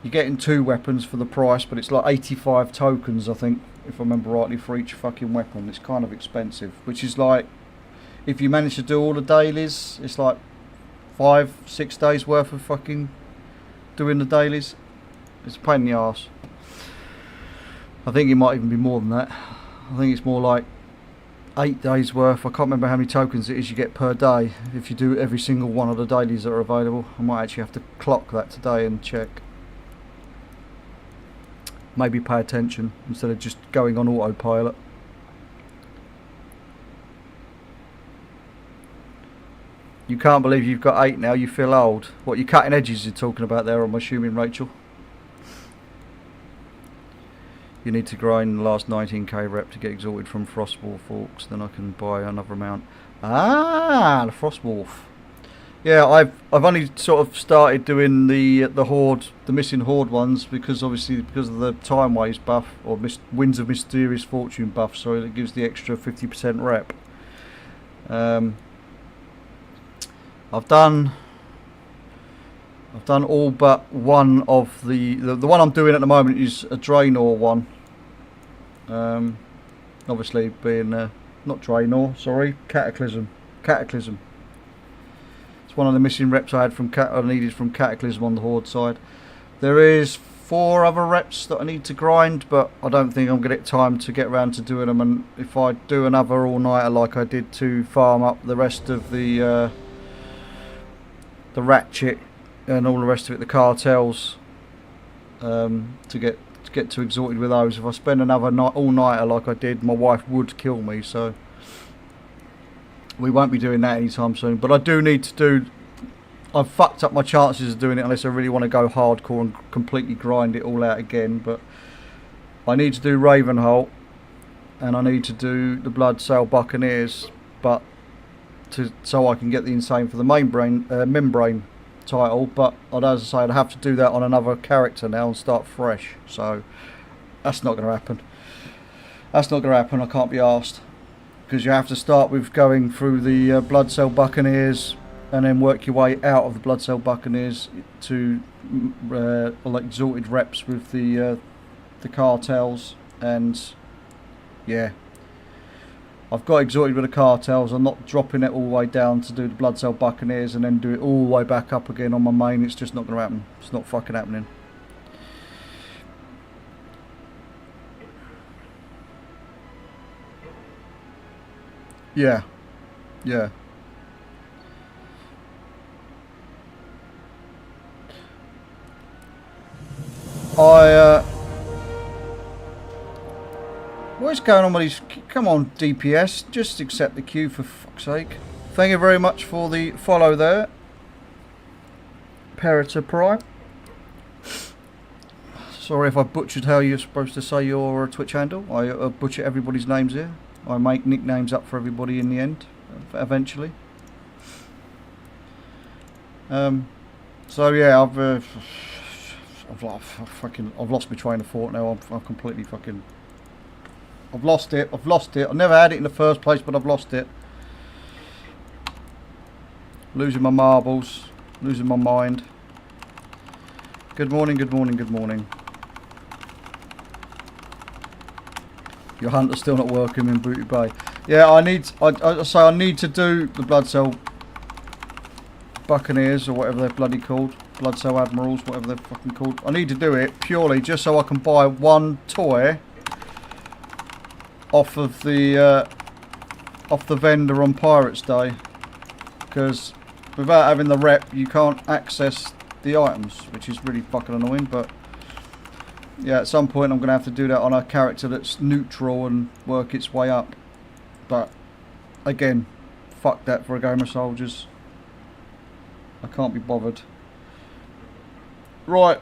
you're getting 2 weapons for the price, but it's like 85 tokens, I think, if I remember rightly, for each fucking weapon. It's kind of expensive, which is like, if you manage to do all the dailies, it's like 5-6 days worth of fucking doing the dailies. It's a pain in the arse. I think it might even be more than that. I think it's more like 8 days worth. I can't remember how many tokens it is you get per day if you do every single one of the dailies that are available. I might actually have to clock that today and check. Maybe pay attention instead of just going on autopilot. You can't believe you've got 8 now, you feel old. What, you cutting edges you're talking about there, I'm assuming, Rachel? You need to grind the last 19k rep to get exalted from Frostwolf Orcs, then I can buy another amount. Ah, the Frostwolf. Yeah, I've only sort of started doing the Horde, the missing Horde ones, because obviously because of the Time Waves buff, or Winds of Mysterious Fortune buff, so it gives the extra 50% rep. I've done all but one of the one I'm doing at the moment is a Draenor one. Obviously being not Draenor, sorry, Cataclysm. It's one of the missing reps I needed from Cataclysm on the Horde side. There is 4 other reps that I need to grind, but I don't think I'm going to get time to get around to doing them. And if I do another all-nighter like I did to farm up the rest of the ratchet and all the rest of it, the cartels, to get to exalted with those. If I spend another all-nighter like I did, my wife would kill me, so we won't be doing that anytime soon. But I do need to do, I've fucked up my chances of doing it unless I really want to go hardcore and completely grind it all out again. But I need to do Ravenholt and I need to do the Bloodsail Buccaneers, but so I can get the Insane for the membrane title. But as I say, I'd have to do that on another character now and start fresh, so that's not going to happen. I can't be arsed, because you have to start with going through the Bloodsail Buccaneers and then work your way out of the Bloodsail Buccaneers to like exalted reps with the cartels. And yeah, I've got exalted with the cartels. I'm not dropping it all the way down to do the Bloodsail Buccaneers and then do it all the way back up again on my main. It's just not going to happen. It's not fucking happening. Yeah. What's going on with these? Come on, DPS, just accept the queue for fuck's sake. Thank you very much for the follow there, Perita Prime. Sorry if I butchered how you're supposed to say your Twitch handle. I butcher everybody's names here. I make nicknames up for everybody in the end, eventually. So yeah, I've lost my train of thought now. I'm completely fucking. I've lost it. I never had it in the first place, but I've lost it. Losing my marbles, losing my mind. Good morning. Your hunter's still not working in Booty Bay. Yeah, I need to do the Bloodsail Buccaneers, or whatever they're bloody called. Bloodsail Admirals, whatever they're fucking called. I need to do it purely just so I can buy one toy off of the off the vendor on Pirates Day, because without having the rep you can't access the items, which is really fucking annoying. But yeah, at some point I'm going to have to do that on a character that's neutral and work its way up. But again, fuck that for a game of soldiers. I can't be bothered. Right,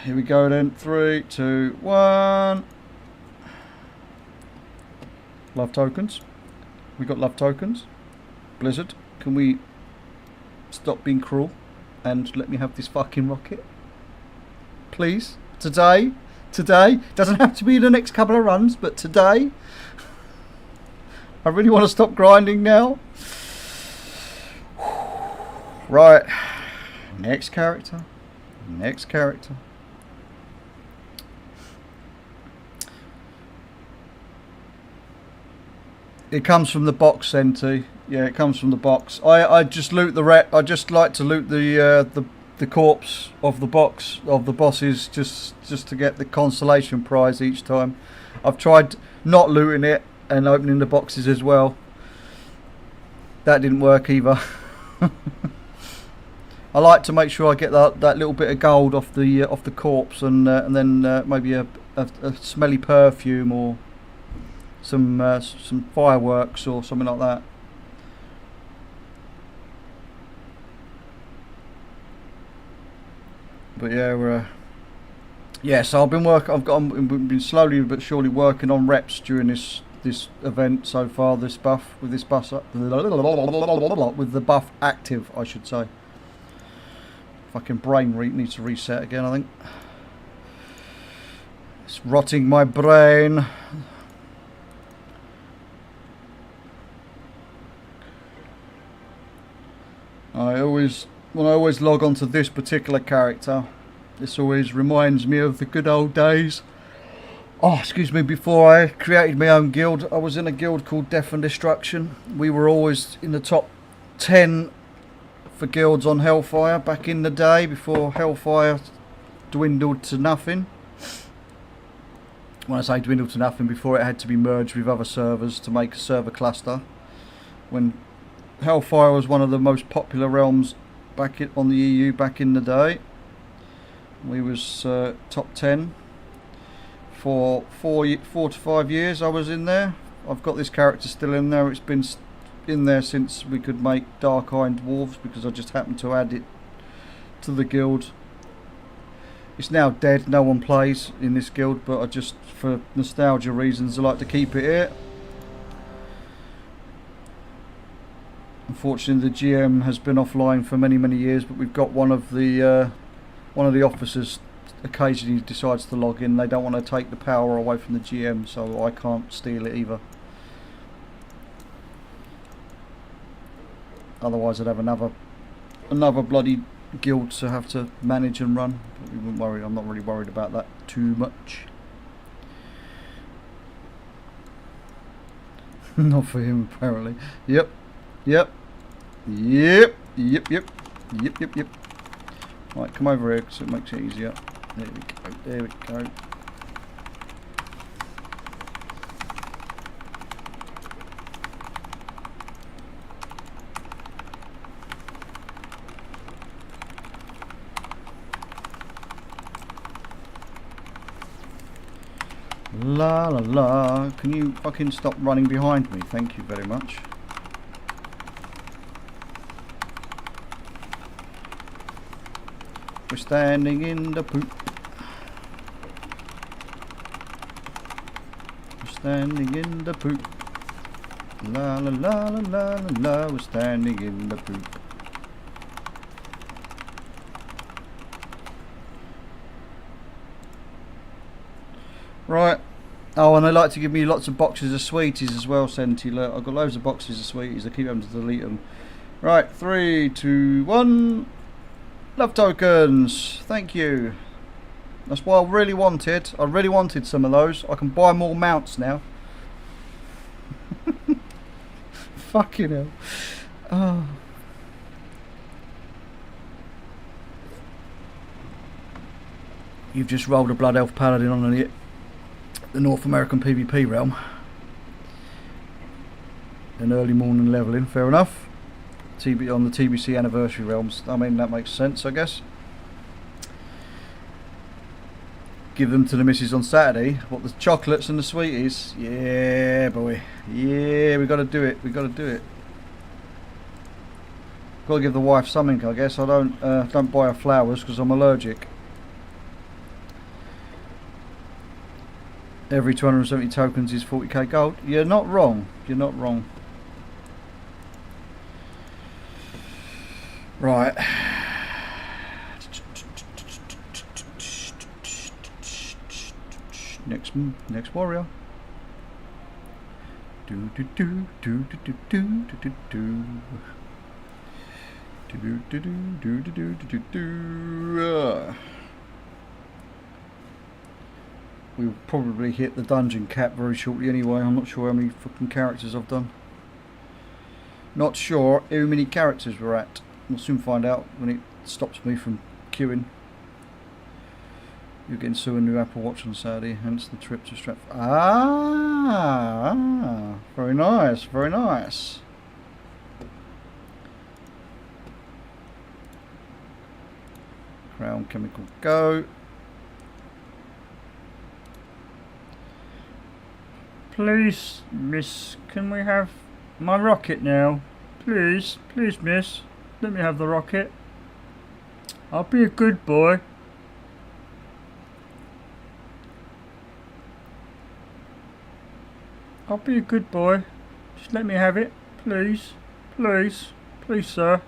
here we go then. 3, 2, 1. Love tokens. We got love tokens. Blizzard, can we stop being cruel and let me have this fucking rocket? Please? Today? Today? Doesn't have to be the next couple of runs, but today? I really want to stop grinding now. Right. Next character. Next character. It comes from the box, Senti. Yeah, it comes from the box. I just loot the ret. I just like to loot the corpse of the box of the bosses just to get the consolation prize each time. I've tried not looting it and opening the boxes as well. That didn't work either. I like to make sure I get that little bit of gold off the corpse and then maybe a smelly perfume or some fireworks or something like that. But yeah, so I've been slowly but surely working on reps during this event so far. This buff with the buff active, I should say. Fucking brain needs to reset again, I think. It's rotting my brain. When I always log on to this particular character, this always reminds me of the good old days. Oh, excuse me, before I created my own guild, I was in a guild called Death and Destruction. We were always in the top 10 for guilds on Hellfire back in the day, before Hellfire dwindled to nothing. When I say dwindled to nothing, before it had to be merged with other servers to make a server cluster. When Hellfire was one of the most popular realms on the EU back in the day. We was top 10 for 4 to 5 years. I was in there. I've got this character still in there. It's been in there since we could make Dark-Eyed Dwarves, because I just happened to add it to the guild. It's now dead. No one plays in this guild, but I just, for nostalgia reasons, I like to keep it here. Unfortunately, the GM has been offline for many years, but we've got one of the officers occasionally decides to log in. They don't want to take the power away from the GM, so I can't steal it either. Otherwise, I'd have another bloody guild to have to manage and run. But we wouldn't worry. I'm not really worried about that too much. Not for him, apparently. Yep. Right, come over here because it makes it easier. There we go. La la la. Can you fucking stop running behind me? Thank you very much. We're standing in the poop. We're standing in the poop. La la la la la la la. We're standing in the poop. Right. Oh, and they like to give me lots of boxes of sweeties as well, Senti. Look, I've got loads of boxes of sweeties. I keep having to delete them. Right, 3, 2, 1. Love tokens. Thank you. That's what I really wanted. I really wanted some of those. I can buy more mounts now. Fucking hell. Oh. You've just rolled a Blood Elf Paladin on the North American PvP realm. An early morning leveling, fair enough. On the TBC anniversary realms, I mean, that makes sense, I guess. Give them to the missus on Saturday. What, the chocolates and the sweeties? Yeah, boy. Yeah, we got to do it. We got to do it. Got to give the wife something, I guess. I don't buy her flowers because I'm allergic. Every 270 tokens is 40k gold. You're not wrong. You're not wrong. Right. Next warrior. Do do do do do do do do do. Do do do do do do do do. We'll probably hit the dungeon cap very shortly anyway. I'm not sure how many fucking characters I've done. Not sure how many characters we're at. We'll soon find out when it stops me from queuing. You're getting Sue a new Apple Watch on Saturday, hence the trip to Stratford. Ah, very nice, very nice. Crown Chemical go. Please, miss, can we have my rocket now? Please, please, miss, let me have the rocket. I'll be a good boy. I'll be a good boy. Just let me have it, please. Please. Please, sir.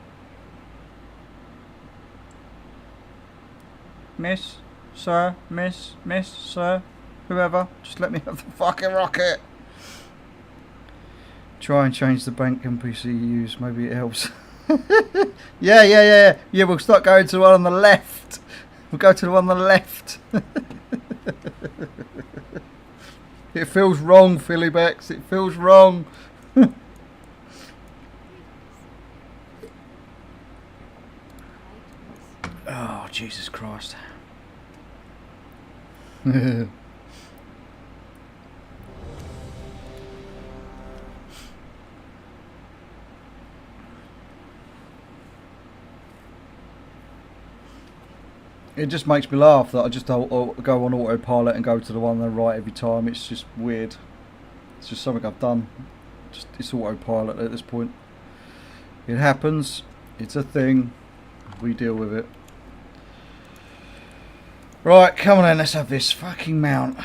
Miss, sir, miss, sir, whoever. Just let me have the fucking rocket. Try and change the bank NPC you use. Maybe it helps. Yeah, we'll start going to the one on the left. We'll go to the one on the left. It feels wrong, Philly Bex. It feels wrong. Oh, Jesus Christ. It just makes me laugh that I just go on autopilot and go to the one on the right every time. It's just weird. It's just something I've done. It's autopilot at this point. It happens. It's a thing. We deal with it. Right, come on then, let's have this fucking mount.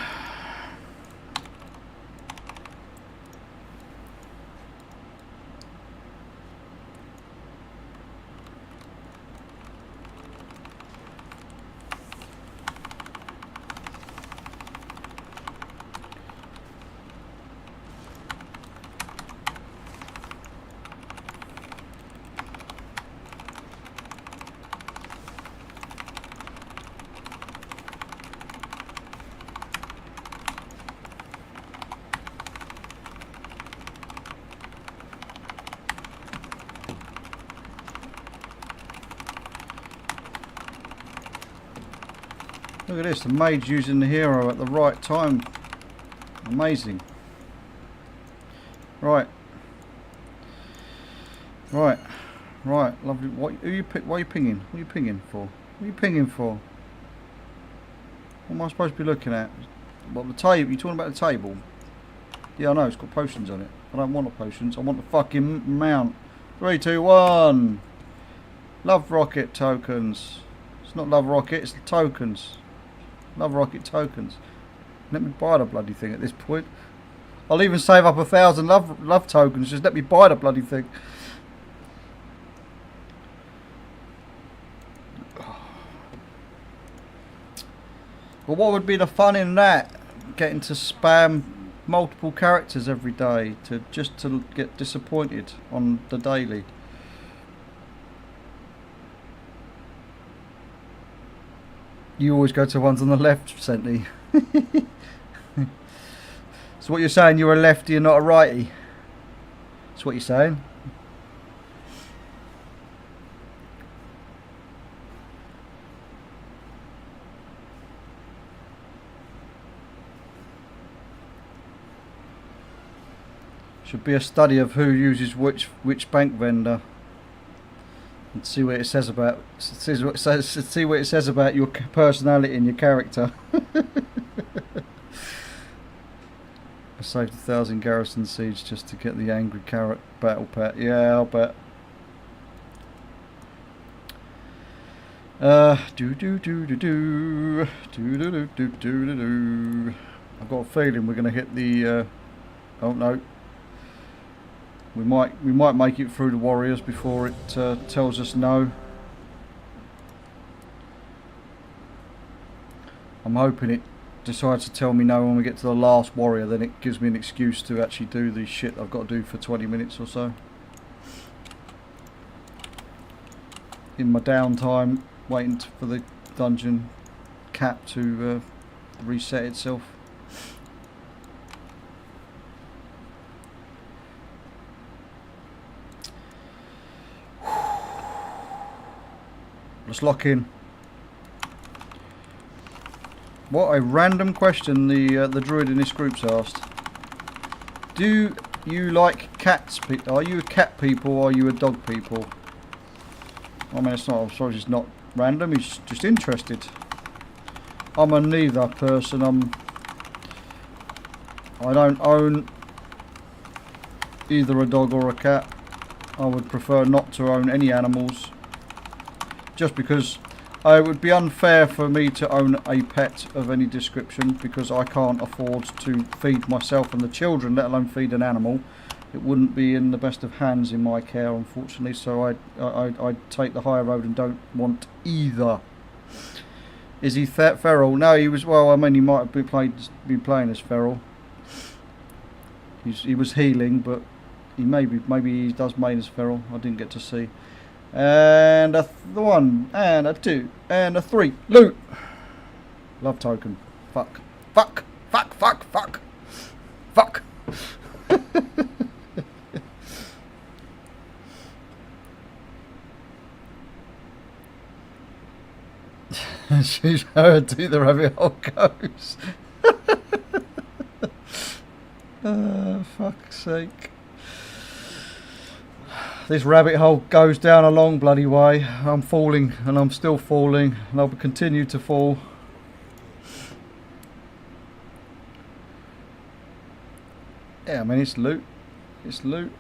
Look at this, the maid's using the hero at the right time. Amazing. Right. Lovely. Why are you pinging? What are you pinging for? What are you pinging for? What am I supposed to be looking at? What, the table? You talking about the table? Yeah, I know, it's got potions on it. I don't want the potions, I want the fucking mount. 3, 2, 1. Love rocket tokens. It's not love rocket, it's the tokens. Love rocket tokens. Let me buy the bloody thing at this point. I'll even save up 1,000 love tokens. Just let me buy the bloody thing. But what would be the fun in that? Getting to spam multiple characters every day to get disappointed on the daily. You always go to ones on the left, Senty. So what you're saying, you're a lefty, you're not a righty? That's what you're saying? Should be a study of who uses which bank vendor, and see what it says about see what it says about your personality and your character. I saved 1,000 garrison siege just to get the angry carrot battle pet. Yeah, I'll bet. I've got a feeling we're going to hit the. Oh no. We might make it through the warriors before it tells us no. I'm hoping it decides to tell me no when we get to the last warrior, then it gives me an excuse to actually do the shit I've got to do for 20 minutes or so. In my downtime, waiting for the dungeon cap to reset itself. Let's lock in. What a random question the druid in this group's asked. Do you like cats? Are you a cat people or are you a dog people? I mean, it's not. I'm sorry, it's not random. He's just interested. I'm a neither person. I don't own either a dog or a cat. I would prefer not to own any animals, just because it would be unfair for me to own a pet of any description, because I can't afford to feed myself and the children, let alone feed an animal. It wouldn't be in the best of hands in my care, unfortunately, so I'd take the higher road and don't want either. Is he feral? No, he was, well, I mean, he might have been playing as feral. He was healing, but he maybe he does main as feral. I didn't get to see. And a 1, and a 2, and a 3. Loot! Love token. Fuck. Fuck! Fuck! Fuck! Fuck! Fuck! She's heard to the rabbit hole goes. Fuck's sake. This rabbit hole goes down a long bloody way. I'm falling, and I'm still falling, and I'll continue to fall. Yeah, I mean, it's loot. It's loot.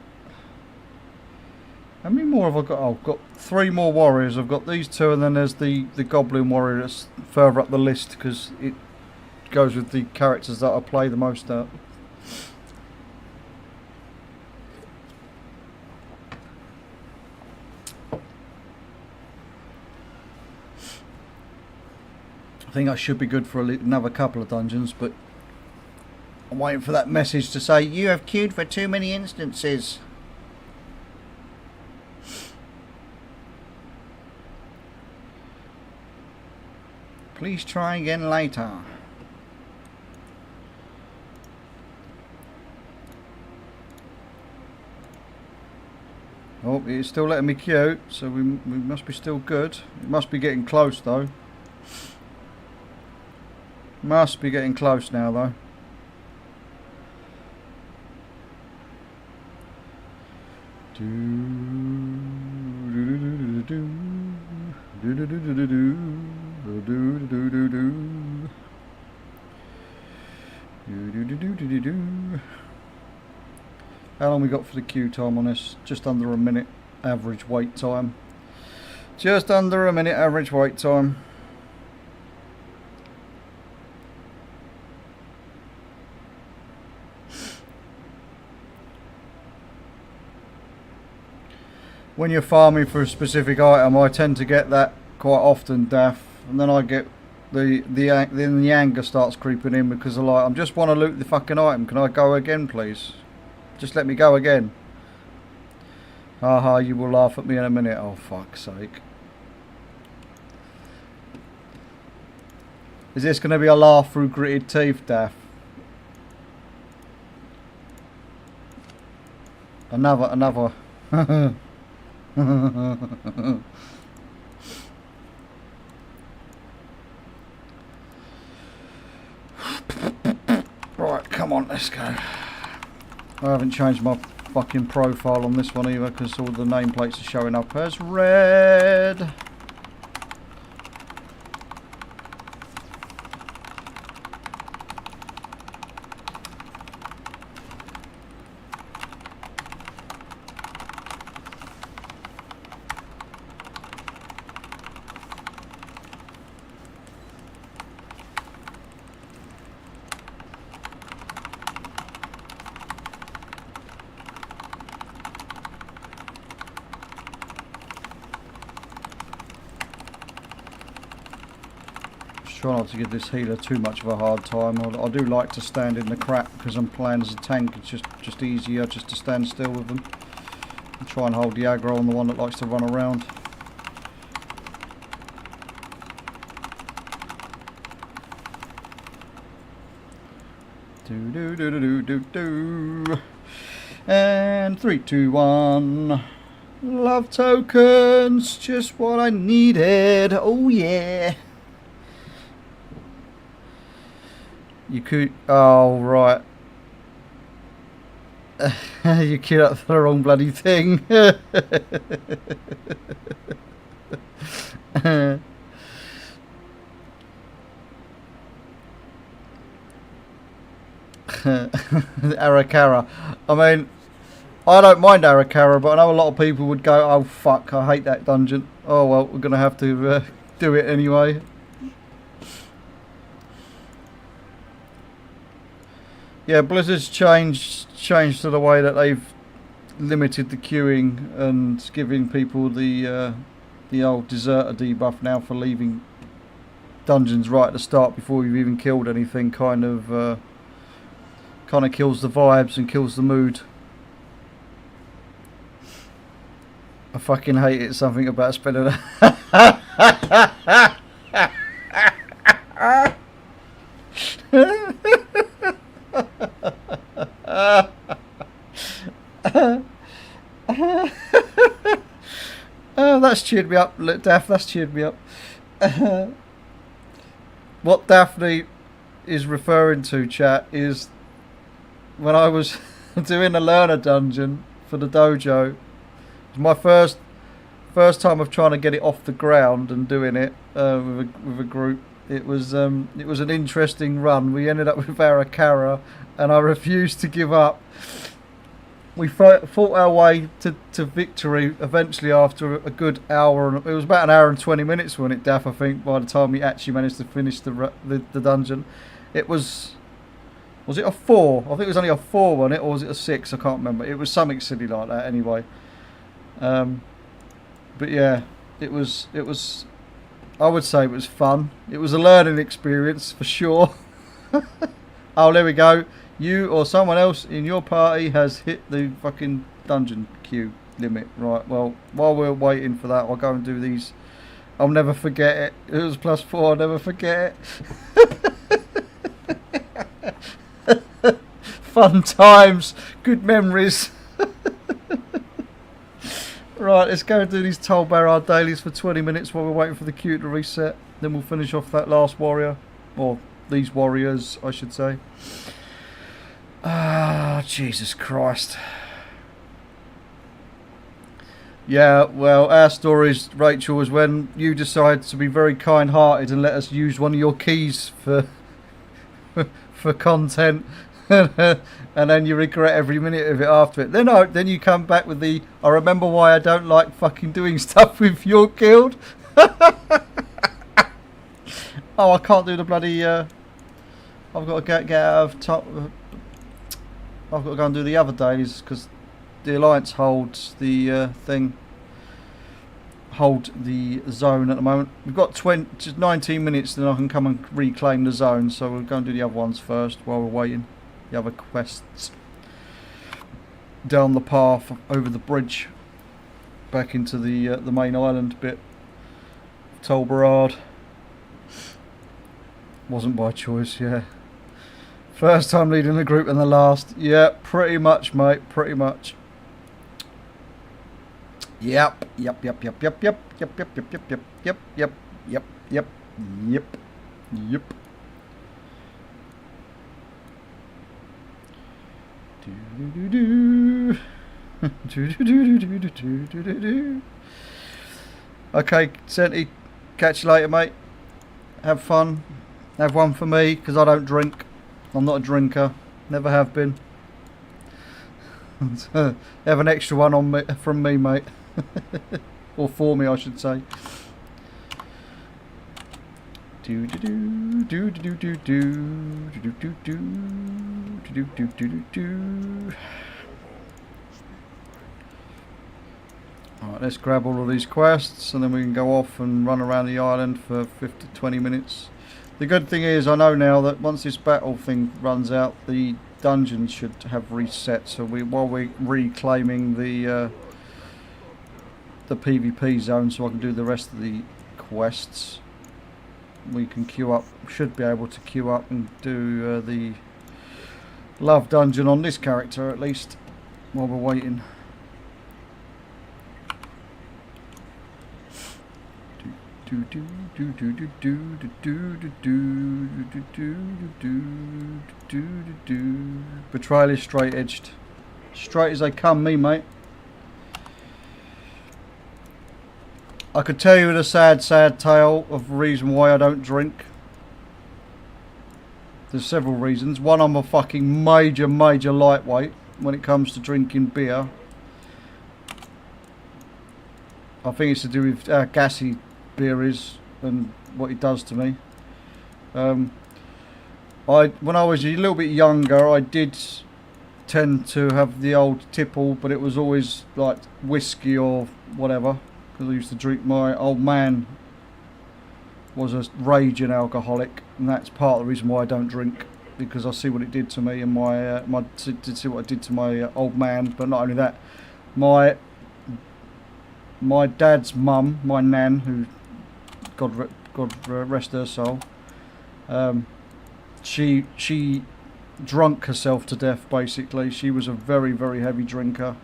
How many more have I got? Oh, I've got 3 more warriors. I've got these 2, and then there's the goblin warrior that's further up the list, because it goes with the characters that I play the most at. I think I should be good for another couple of dungeons, but I'm waiting for that message to say, you have queued for too many instances. Please try again later. Oh, it's still letting me queue, so we must be still good. It must be getting close though. Must be getting close now though. How long we got for the queue time on this? Just under a minute average wait time. Just under a minute average wait time. When you're farming for a specific item, I tend to get that quite often, Daff, and then I get then the anger starts creeping in, because I'm like, I just want to loot the fucking item. Can I go again, please? Just let me go again. Haha, you will laugh at me in a minute. Oh, fuck's sake. Is this going to be a laugh through gritted teeth, Daff? Another. Right, come on, let's go. I haven't changed my fucking profile on this one either because all the nameplates are showing up as red. Try not to give this healer too much of a hard time. I do like to stand in the crap because I'm playing as a tank. It's just easier just to stand still with them and try and hold the aggro on the one that likes to run around. Do do do do do do do. And 3, 2, 1. Love tokens, just what I needed. Oh yeah. You could, oh right. You queued up for the wrong bloody thing. Arakara. I mean, I don't mind Arakara, but I know a lot of people would go, oh fuck, I hate that dungeon. Oh well, we're going to have to do it anyway. Yeah, Blizzard's changed to the way that they've limited the queuing and giving people the old deserter debuff now for leaving dungeons right at the start before you've even killed anything. Kind of kills the vibes and kills the mood. I fucking hate it. Something about spelling. Oh, that's cheered me up, Daff. That's cheered me up. What Daphne is referring to, chat, is when I was doing a learner dungeon for the dojo. It was my first time of trying to get it off the ground and doing it with a group. It was an interesting run. We ended up with Arakara, and I refused to give up. We fought our way to victory eventually after a good hour. It was about an hour and 20 minutes, wasn't it, Daff? I think by the time we actually managed to finish the dungeon, it was it a 4? I think it was only a 4, wasn't it, or was it a 6? I can't remember. It was something silly like that, anyway. But yeah, it was. I would say it was fun. It was a learning experience for sure. Oh, there we go. You or someone else in your party has hit the fucking dungeon queue limit. Right, well, while we're waiting for that, I'll go and do these. I'll never forget it. It was +4, I'll never forget it. Fun times. Good memories. Right, let's go and do these Toll Barrow dailies for 20 minutes while we're waiting for the queue to reset. Then we'll finish off that last warrior. Or these warriors, I should say. Ah, Jesus Christ. Yeah, well, our stories, Rachel, was when you decided to be very kind-hearted and let us use one of your keys for content. And then you regret every minute of it after it. Then you come back with the, I remember why I don't like fucking doing stuff with your guild. Oh, I can't do the bloody, I've got to get out of top. I've got to go and do the other days because the Alliance holds the hold the zone at the moment. We've got just 19 minutes, then I can come and reclaim the zone. So we'll go and do the other ones first while we're waiting. The other quests down the path over the bridge back into the main island bit. Tol Barad. Wasn't by choice, yeah. First time leading the group and the last. Yeah, pretty much, mate. Pretty much. Yep. Yep. Yep. Yep. Yep. Yep. Yep. Yep. Yep. Yep. Yep. Yep. Yep. Yep. Yep. Yep. Yep. Okay, Senti, catch you later, mate. Have fun. Have one for me, because I don't drink. I'm not a drinker. Never have been. Have an extra one on me, from me, mate. Or for me, I should say. Do do do do do do do do do do do do do do. Alright, let's grab all of these quests and then we can go off and run around the island for 50 to 20 minutes. The good thing is I know now that once this battle thing runs out, the dungeons should have reset, so while we're reclaiming the PvP zone so I can do the rest of the quests, we can queue up, should be able to queue up and do the love dungeon on this character at least while we're waiting. Betrayal is straight edged. Straight as they come, me mate. I could tell you the sad tale of the reason why I don't drink. There's several reasons. One, I'm a fucking major lightweight when it comes to drinking beer. I think it's to do with how gassy beer is and what it does to me. When I was a little bit younger, I did tend to have the old tipple, but it was always like whiskey or whatever, because I used to drink. My old man was a raging alcoholic, and that's part of the reason why I don't drink, because I see what it did to me, and did see what it did to my old man. But not only that, my dad's mum, my nan, who God rest her soul, she drunk herself to death. Basically, she was a very heavy drinker.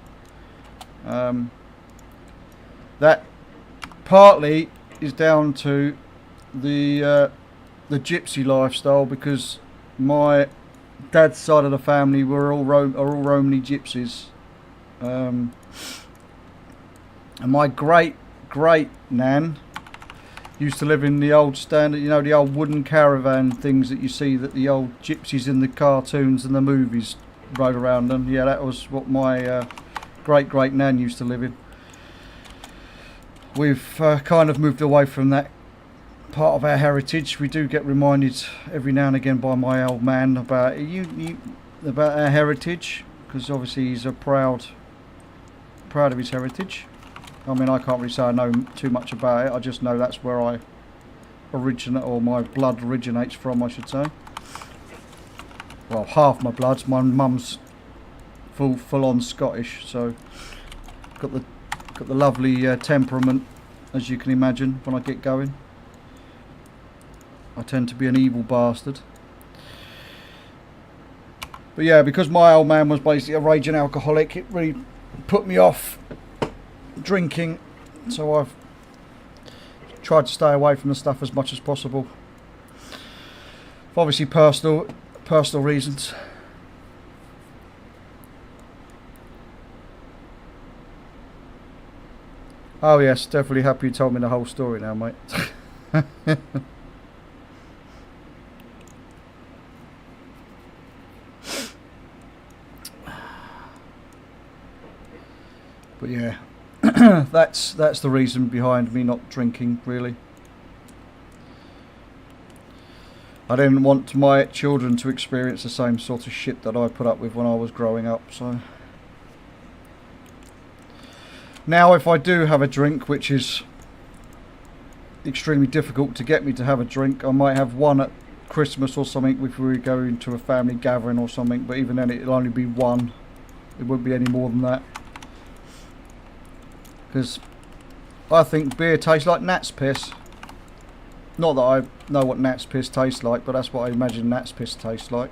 That partly is down to the gypsy lifestyle, because my dad's side of the family are all Romany gypsies, and my great nan used to live in the old standard, you know, the old wooden caravan things that you see that the old gypsies in the cartoons and the movies rode around in. Yeah, that was what my great nan used to live in. We've kind of moved away from that part of our heritage. We do get reminded every now and again by my old man about about our heritage, because obviously he's proud of his heritage. I mean, I can't really say I know too much about it. I just know that's where I originate, or my blood originates from, I should say. Well, half my blood's, my mum's full on Scottish, so got the lovely temperament, as you can imagine. When I get going, I tend to be an evil bastard. But yeah, because my old man was basically a raging alcoholic, it really put me off drinking, so I've tried to stay away from the stuff as much as possible, for obviously personal reasons. Oh yes, definitely happy you told me the whole story now, mate. But yeah, that's the reason behind me not drinking, really. I didn't want my children to experience the same sort of shit that I put up with when I was growing up, so. Now if I do have a drink, which is extremely difficult to get me to have a drink, I might have one at Christmas or something if we go into a family gathering or something, but even then it'll only be one. It won't be any more than that. Because I think beer tastes like gnat's piss. Not that I know what gnat's piss tastes like, but that's what I imagine gnat's piss tastes like.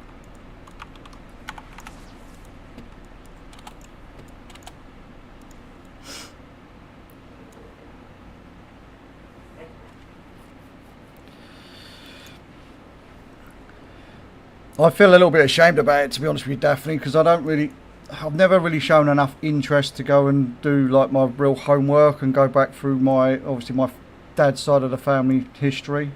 I feel a little bit ashamed about it, to be honest with you, Daphne, because I don't really I've never really shown enough interest to go and do like my real homework and go back through obviously my dad's side of the family history.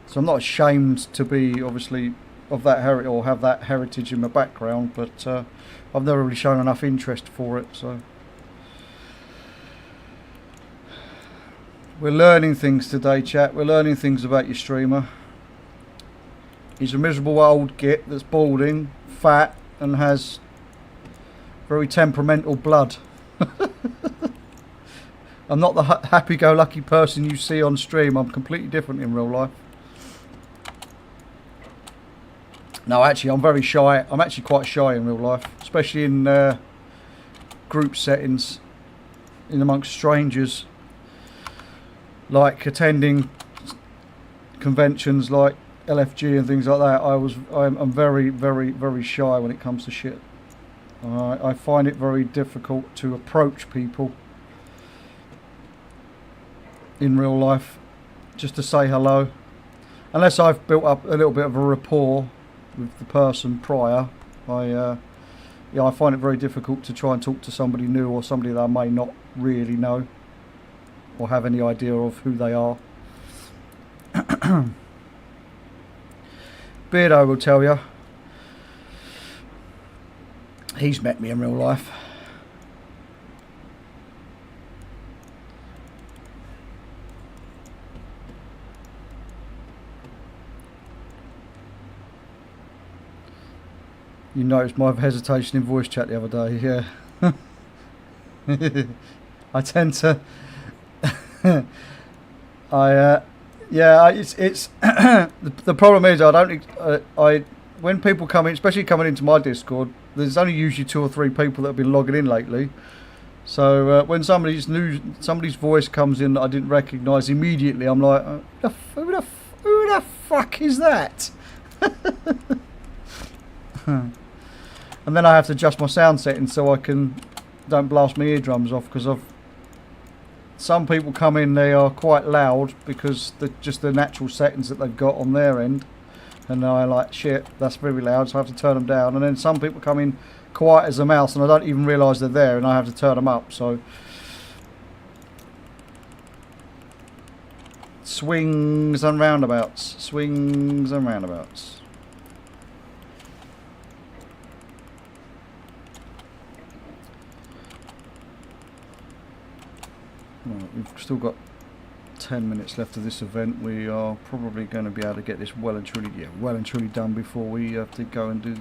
So I'm not ashamed to be obviously of that heritage or have that heritage in my background, but I've never really shown enough interest for it. So we're learning things today, chat. We're learning things about your streamer. He's a miserable old git that's balding, fat, and has very temperamental blood. I'm not the happy-go-lucky person you see on stream. I'm completely different in real life. No, actually, I'm very shy. I'm actually quite shy in real life, especially in group settings, in amongst strangers, like attending conventions like LFG and things like that. I'm very, very, very shy when it comes to shit. I find it very difficult to approach people in real life, just to say hello, unless I've built up a little bit of a rapport with the person prior. I find it very difficult to try and talk to somebody new or somebody that I may not really know or have any idea of who they are. Beardo will tell you. He's met me in real life. You noticed my hesitation in voice chat the other day, yeah. I tend to... it's the problem is when people come in, especially coming into my Discord, there's only usually 2 or 3 people that have been logging in lately. So when somebody's voice comes in that I didn't recognise immediately, I'm like, who the fuck is that? And then I have to adjust my sound settings so I don't blast my eardrums off, because some people come in, they are quite loud because just the natural settings that they've got on their end, and I like, shit, that's very loud, so I have to turn them down. And then some people come in quiet as a mouse and I don't even realise they're there, and I have to turn them up. So swings and roundabouts, swings and roundabouts. Right, we've still got 10 minutes left of this event. We are probably going to be able to get this well and truly done before we have to go and do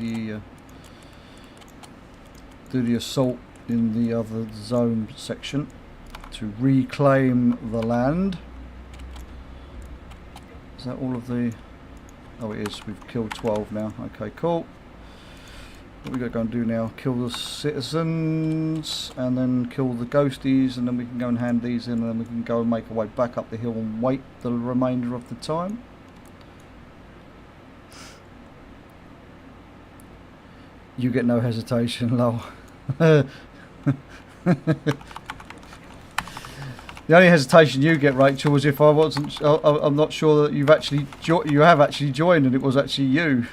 the assault in the other zone section to reclaim the land. Is that all of the... Oh, it is. We've killed 12 now. Okay, cool. What we got to go and do now? Kill the citizens and then kill the ghosties, and then we can go and hand these in, and then we can go and make our way back up the hill and wait the remainder of the time. You get no hesitation, lol. The only hesitation you get, Rachel, was if I wasn't. I'm not sure that you have actually joined, and it was actually you.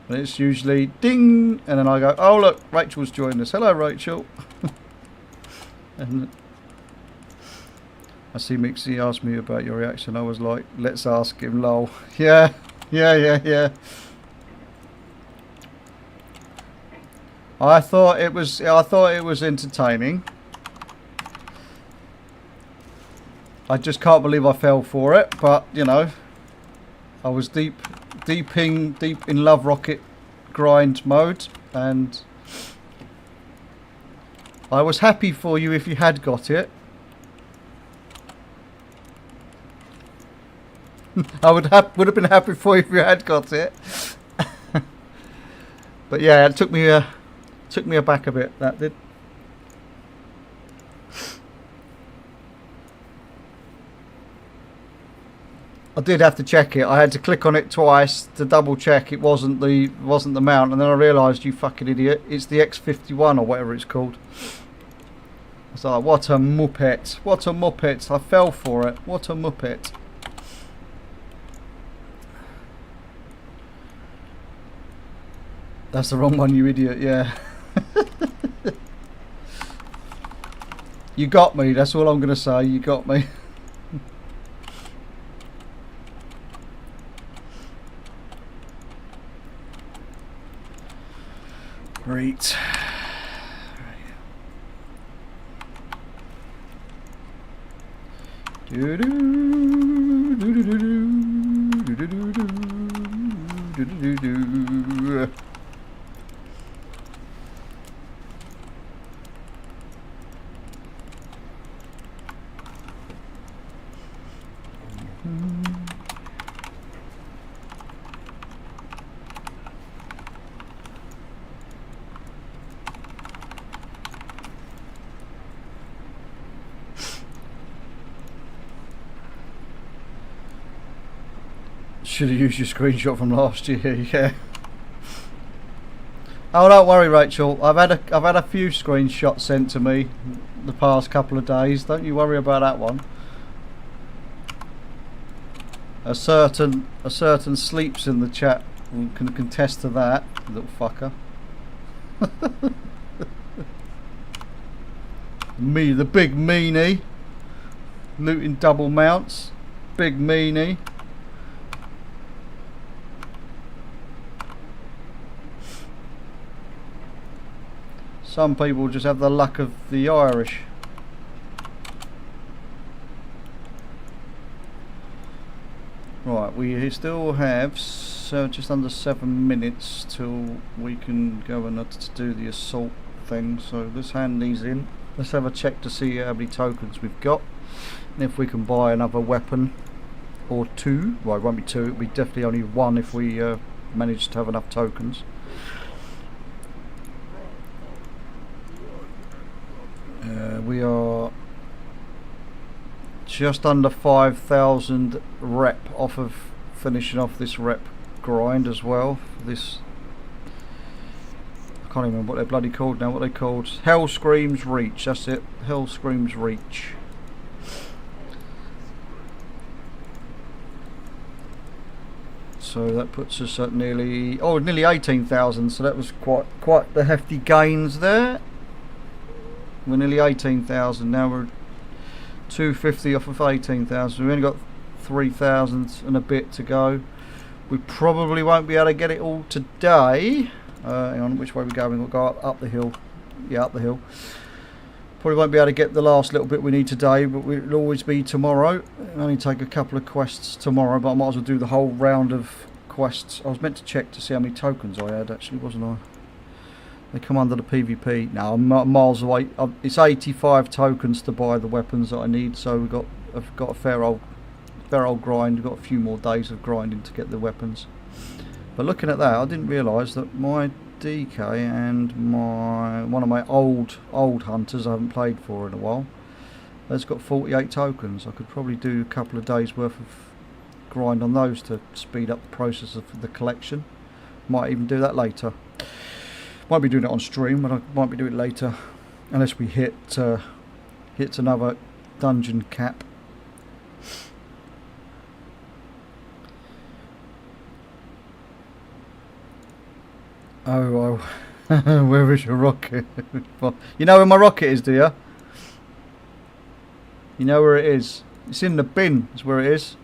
And it's usually ding, and then I go, oh look, Rachel's joined us. Hello, Rachel. And I see Mixie asked me about your reaction. I was like, let's ask him, lol. Yeah. I thought it was entertaining. I just can't believe I fell for it, but you know, I was deep in Love Rocket grind mode, and I was happy for you if you had got it. I would have been happy for you if you had got it. But yeah, it took me aback a bit, that did. I did have to check it. I had to click on it twice to double check it wasn't the mount, and then I realised, you fucking idiot, it's the X51 or whatever it's called. I was like, what a muppet! What a muppet! I fell for it. What a muppet! That's the wrong one, you idiot, yeah. You got me, that's all I'm going to say, you got me. Great. Should have used your screenshot from last year, yeah. Oh, don't worry, Rachel. I've had a few screenshots sent to me the past couple of days. Don't you worry about that one. A certain sleeps in the chat can contest to that, little fucker. Me, the big meanie, looting double mounts, big meanie. Some people just have the luck of the Irish. Right, we still have just under 7 minutes till we can go and do the assault thing. So let's hand these in. Let's have a check to see how many tokens we've got, and if we can buy another weapon or two. Well, it won't be two. It'll be definitely only one if we manage to have enough tokens. We are just under 5,000 rep off of finishing off this rep grind as well. This, I can't even remember what they're bloody called now. What they called? Hell Screams Reach. That's it. Hell Screams Reach. So that puts us at nearly 18,000. So that was quite the hefty gains there. We're nearly 18,000 now. We're 250 off of 18,000. We've only got 3,000 and a bit to go. We probably won't be able to get it all today. Hang on, which way we're going? We'll go up the hill. Yeah, up the hill. Probably won't be able to get the last little bit we need today, but it'll always be tomorrow. It'll only take a couple of quests tomorrow, but I might as well do the whole round of quests. I was meant to check to see how many tokens I had, actually, wasn't I? They come under the PvP. Now I'm miles away. It's 85 tokens to buy the weapons that I need, so I've got a fair old grind. We've got a few more days of grinding to get the weapons. But looking at that, I didn't realise that my DK and one of my old hunters I haven't played for in a while has got 48 tokens. I could probably do a couple of days worth of grind on those to speed up the process of the collection. Might even do that later. Might be doing it on stream, but I might be doing it later, unless we hit another dungeon cap. Oh, well, where is your rocket? You know where my rocket is, do you? You know where it is? It's in the bin. That's where it is.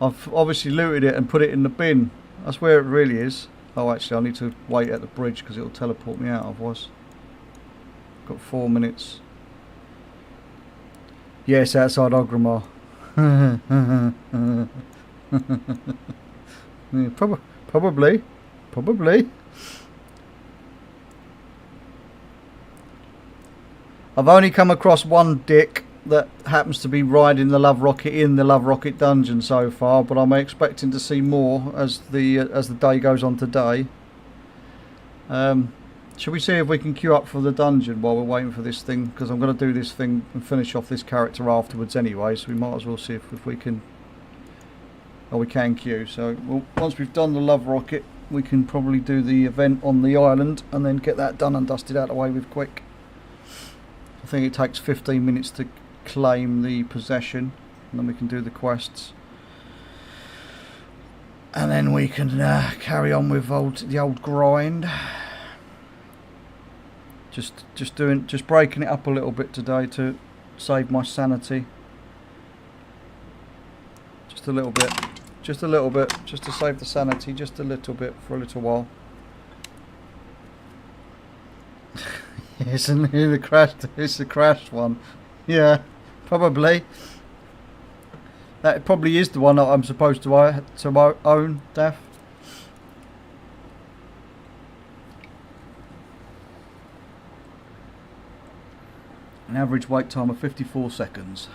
I've obviously looted it and put it in the bin. That's where it really is. Oh, actually, I need to wait at the bridge because it'll teleport me out otherwise. Got 4 minutes. Yes, outside Ogrimmar. Yeah, probably. I've only come across one dick that happens to be riding the Love Rocket in the Love Rocket dungeon so far, but I'm expecting to see more as the day goes on today. Shall we see if we can queue up for the dungeon while we're waiting for this thing? Because I'm going to do this thing and finish off this character afterwards anyway, so we might as well see if we can... Oh, we can queue. So once we've done the Love Rocket, we can probably do the event on the island and then get that done and dusted out of the way with quick. I think it takes 15 minutes to claim the possession, and then we can do the quests. and then we can carry on with the old grind. Just breaking it up a little bit today to save my sanity. Just a little bit, just to save the sanity, just a little bit for a little while. Isn't it the crash? It's the crashed one. Yeah, probably. That probably is the one that I'm supposed to own, Daff. An average wait time of 54 seconds.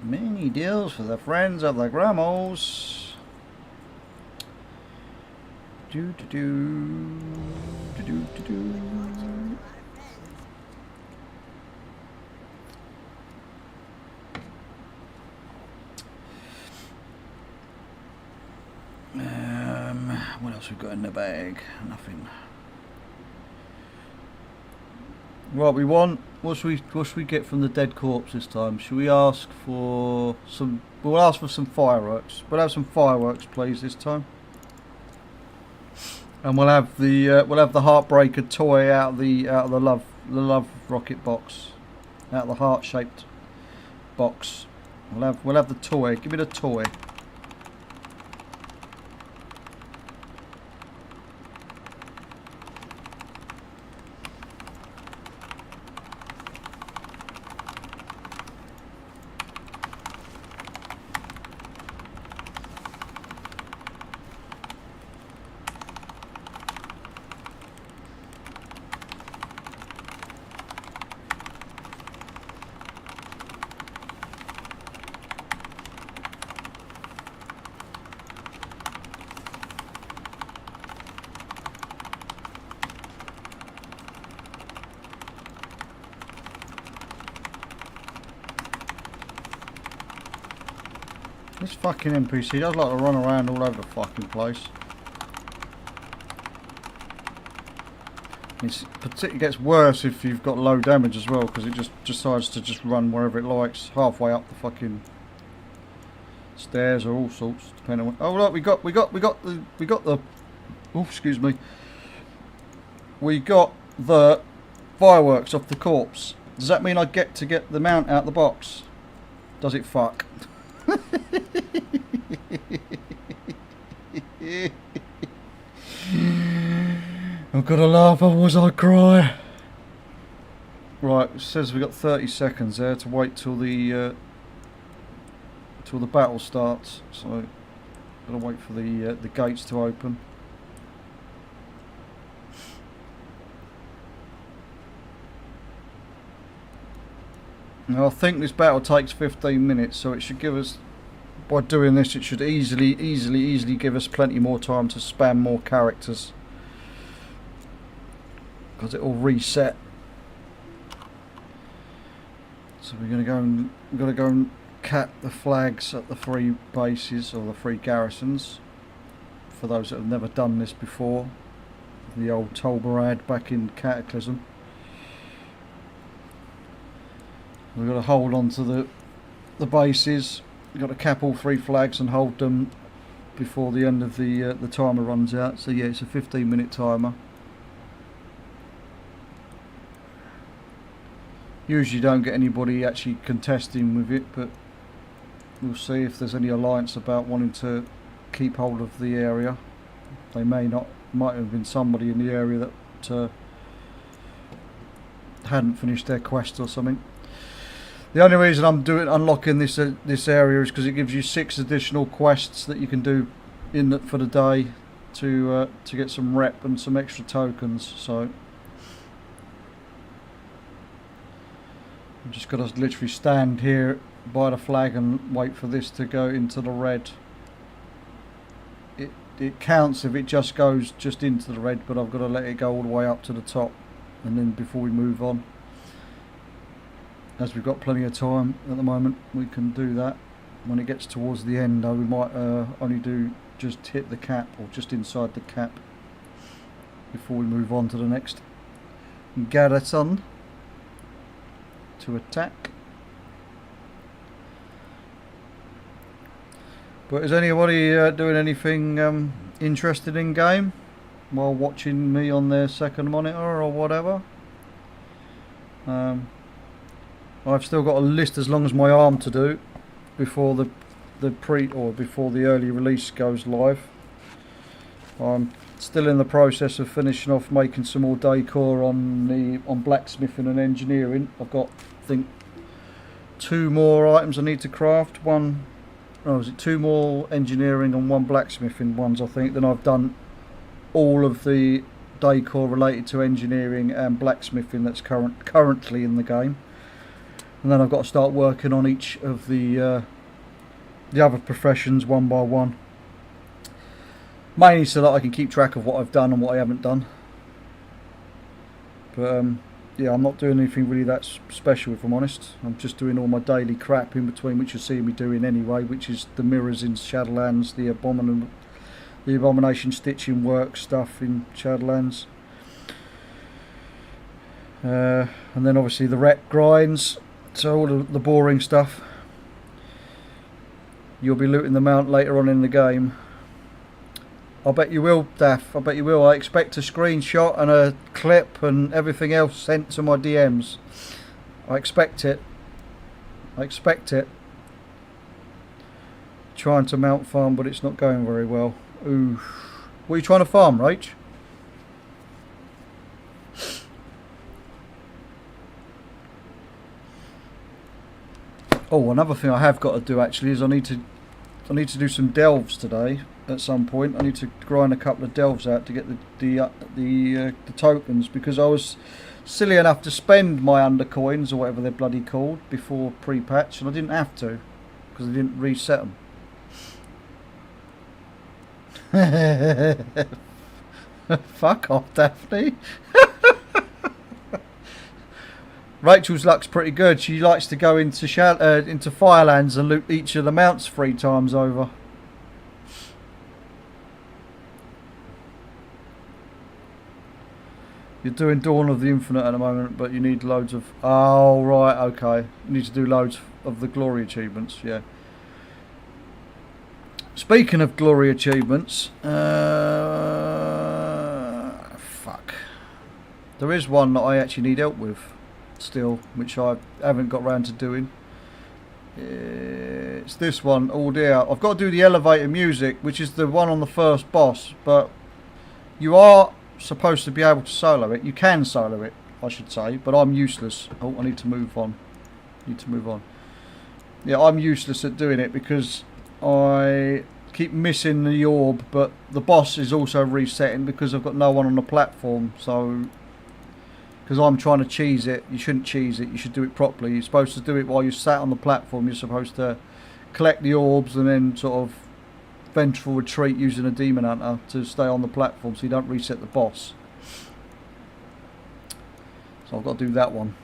Many deals for the friends of the Grammos. Do do do do do do do. What else we've got in the bag? Nothing. Right, we want. What should we get from the dead corpse this time? Should we ask for some? We'll ask for some fireworks. We'll have some fireworks, please, this time. And we'll have the heartbreaker toy out of the love rocket box, out of the heart-shaped box. We'll have the toy. Give me the toy. This fucking NPC does like to run around all over the fucking place. It gets worse if you've got low damage as well, because it just decides to just run wherever it likes, halfway up the fucking stairs or all sorts, depending on. Oh look, we got the. Oh, excuse me. We got the fireworks off the corpse. Does that mean I get to get the mount out the box? Does it fuck? I'm gonna laugh, otherwise I cry. Right, it says we got 30 seconds there to wait till the battle starts. So gotta wait for the gates to open. Now I think this battle takes 15 minutes, so it should give us, by doing this, it should easily give us plenty more time to spam more characters, because it will reset. So we're gonna go and cap the flags at the 3 bases, or the 3 garrisons, for those that have never done this before. The old Tolbarad back in Cataclysm. We've got to hold on to the bases. We've got to cap all 3 flags and hold them before the end of the timer runs out. So yeah, it's a 15-minute timer. Usually don't get anybody actually contesting with it, but we'll see if there's any alliance about wanting to keep hold of the area. They may not. Might have been somebody in the area that hadn't finished their quest or something. The only reason I'm unlocking this area is because it gives you 6 additional quests that you can do for the day to get some rep and some extra tokens. So I'm just got to literally stand here by the flag and wait for this to go into the red. It counts if it just goes just into the red, but I've got to let it go all the way up to the top, and then before we move on. As we've got plenty of time at the moment, we can do that. when it gets towards the end, we might only do just hit the cap or just inside the cap before we move on to the next garrison to attack. But is anybody doing anything interested in game while watching me on their second monitor or whatever? I've still got a list as long as my arm to do before the before the early release goes live. I'm still in the process of finishing off making some more decor on blacksmithing and engineering. I've got, I think, 2 more items I need to craft. Is it 2 more engineering and 1 blacksmithing ones, I think. Then I've done all of the decor related to engineering and blacksmithing that's currently in the game. And then I've got to start working on each of the other professions one by one. Mainly so that I can keep track of what I've done and what I haven't done. But yeah, I'm not doing anything really that special, if I'm honest. I'm just doing all my daily crap in between, which you'll see me doing anyway, which is the mirrors in Shadowlands, the abomination stitching work stuff in Shadowlands. And then obviously the rep grinds, so all the boring stuff. You'll be looting the mount later on in the game. I bet you will, Daff. I bet you will. I expect a screenshot and a clip and everything else sent to my DMs. I expect it. I expect it. Trying to mount farm, but it's not going very well. Ooh. What are you trying to farm, Rach? Oh, another thing I have got to do actually is I need to do some delves today. At some point, I need to grind a couple of delves out to get the tokens, because I was silly enough to spend my undercoins or whatever they're bloody called before pre-patch, and I didn't have to because I didn't reset them. Fuck off, Daphne. Rachel's luck's pretty good. She likes to go into Firelands and loot each of the mounts 3 times over. You're doing Dawn of the Infinite at the moment, but you need loads of... Oh, right, okay. You need to do loads of the glory achievements, yeah. Speaking of glory achievements... fuck. There is one that I actually need help with, still, which I haven't got round to doing. It's this one. Oh dear. I've got to do the elevator music, which is the one on the first boss, but you are supposed to be able to solo it. You can solo it, I should say, but I'm useless. Oh, I need to move on. Yeah, I'm useless at doing it because I keep missing the orb, but the boss is also resetting because I've got no one on the platform. So, because I'm trying to cheese it, you shouldn't cheese it. You should do it properly. You're supposed to do it while you're sat on the platform. You're supposed to collect the orbs and then sort of vengeful retreat using a demon hunter to stay on the platform so you don't reset the boss. So I've got to do that one.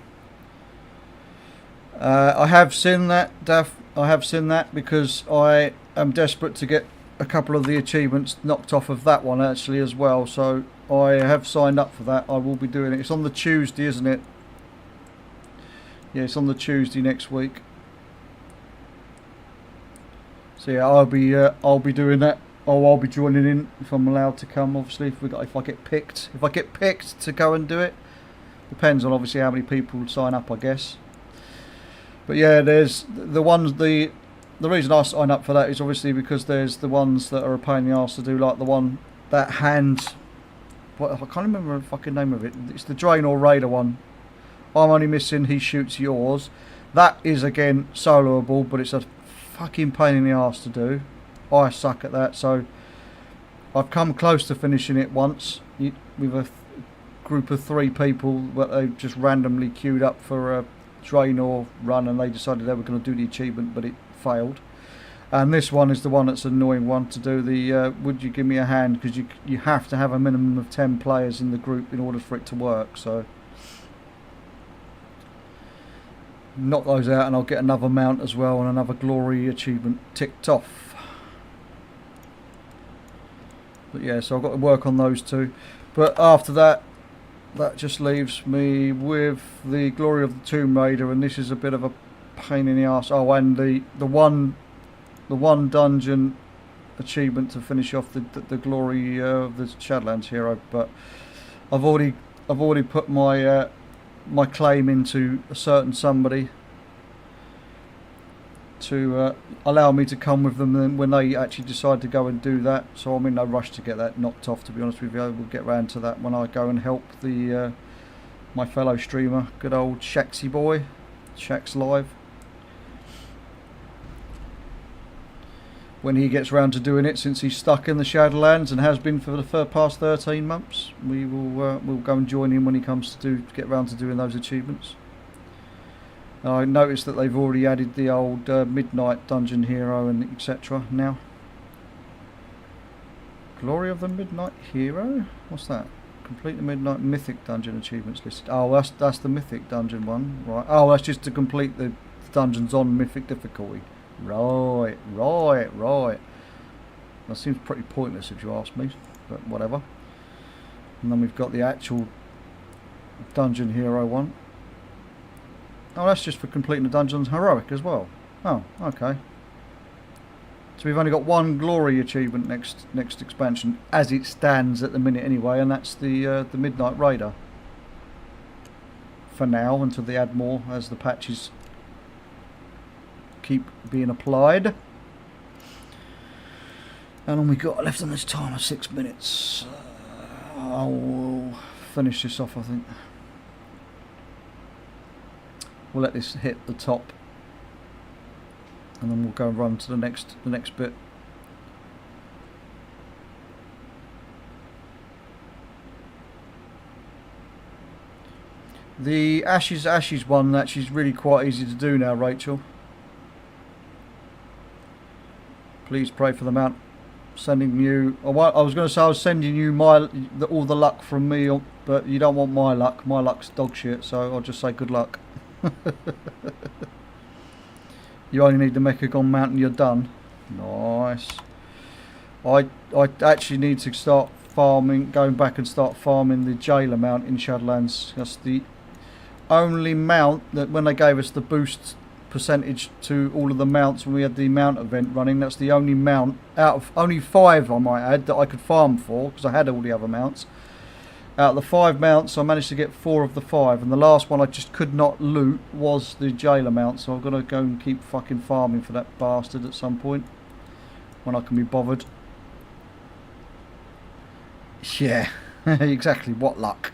I have seen that, Daff. I have seen that because I am desperate to get a couple of the achievements knocked off of that one actually as well. So I have signed up for that. I will be doing it. It's on the Tuesday, isn't it? Yeah, it's on the Tuesday next week. So yeah, I'll be doing that. Oh, I'll be joining in if I'm allowed to come. Obviously, if I get picked to go and do it. Depends on obviously how many people sign up, I guess. But yeah, there's the ones. The reason I sign up for that is obviously because there's the ones that are a pain in the arse to do, like the one that hand. What, I can't remember the fucking name of it. It's the Drain or Raider one. I'm only missing He Shoots Yours. That is again soloable, but it's a fucking pain in the arse to do. I suck at that, so I've come close to finishing it once with a group of 3 people, but they just randomly queued up for a train or run, and they decided they were going to do the achievement, but it failed. And this one is the one that's an annoying one to do. The would you give me a hand, because you have to have a minimum of 10 players in the group in order for it to work. So knock those out and I'll get another mount as well and another glory achievement ticked off. But yeah, so I've got to work on those two. But after that, that just leaves me with the Glory of the Tomb Raider, and this is a bit of a pain in the arse. Oh, and the one dungeon achievement to finish off the Glory of the Shadowlands hero. But I've already put my my claim into a certain somebody to allow me to come with them when they actually decide to go and do that. So I'm in no rush to get that knocked off, to be honest with you. We'll get round to that when I go and help the my fellow streamer, good old Shaxy boy, Shax Live. When he gets round to doing it, since he's stuck in the Shadowlands and has been for the past 13 months, we will we'll go and join him when he comes to get round to doing those achievements. I noticed that they've already added the old Midnight Dungeon Hero and etc. now. Glory of the Midnight Hero? What's that? Complete the Midnight Mythic Dungeon achievements listed. Oh, that's the Mythic Dungeon one, right? Oh, that's just to complete the dungeons on Mythic difficulty. Right. That seems pretty pointless if you ask me, but whatever. And then we've got the actual Dungeon Hero one. Oh, that's just for completing the dungeons heroic as well. Oh, okay. So we've only got one glory achievement next expansion, as it stands at the minute anyway, and that's the Midnight Raider. For now, until they add more as the patches keep being applied. And then we got left on this time of 6 minutes. I'll finish this off, I think. We'll let this hit the top, and then we'll go and run to the next bit. The Ashes one actually is really quite easy to do now, Rachel. Please pray for the mount. Sending you. I was going to say I was sending you all the luck from me, but you don't want my luck. My luck's dog shit, so I'll just say good luck. You only need the Mechagon mount and you're done. Nice. I actually need to start going back and start farming the Jailer mount in Shadowlands. That's the only mount that when they gave us the boost percentage to all of the mounts when we had the mount event running, that's the only mount out of only 5, I might add, that I could farm for, because I had all the other mounts. Out of the 5 mounts, I managed to get 4 of the 5, and the last one I just could not loot was the Jailer mount, so I've got to go and keep fucking farming for that bastard at some point, when I can be bothered. Yeah, exactly, what luck.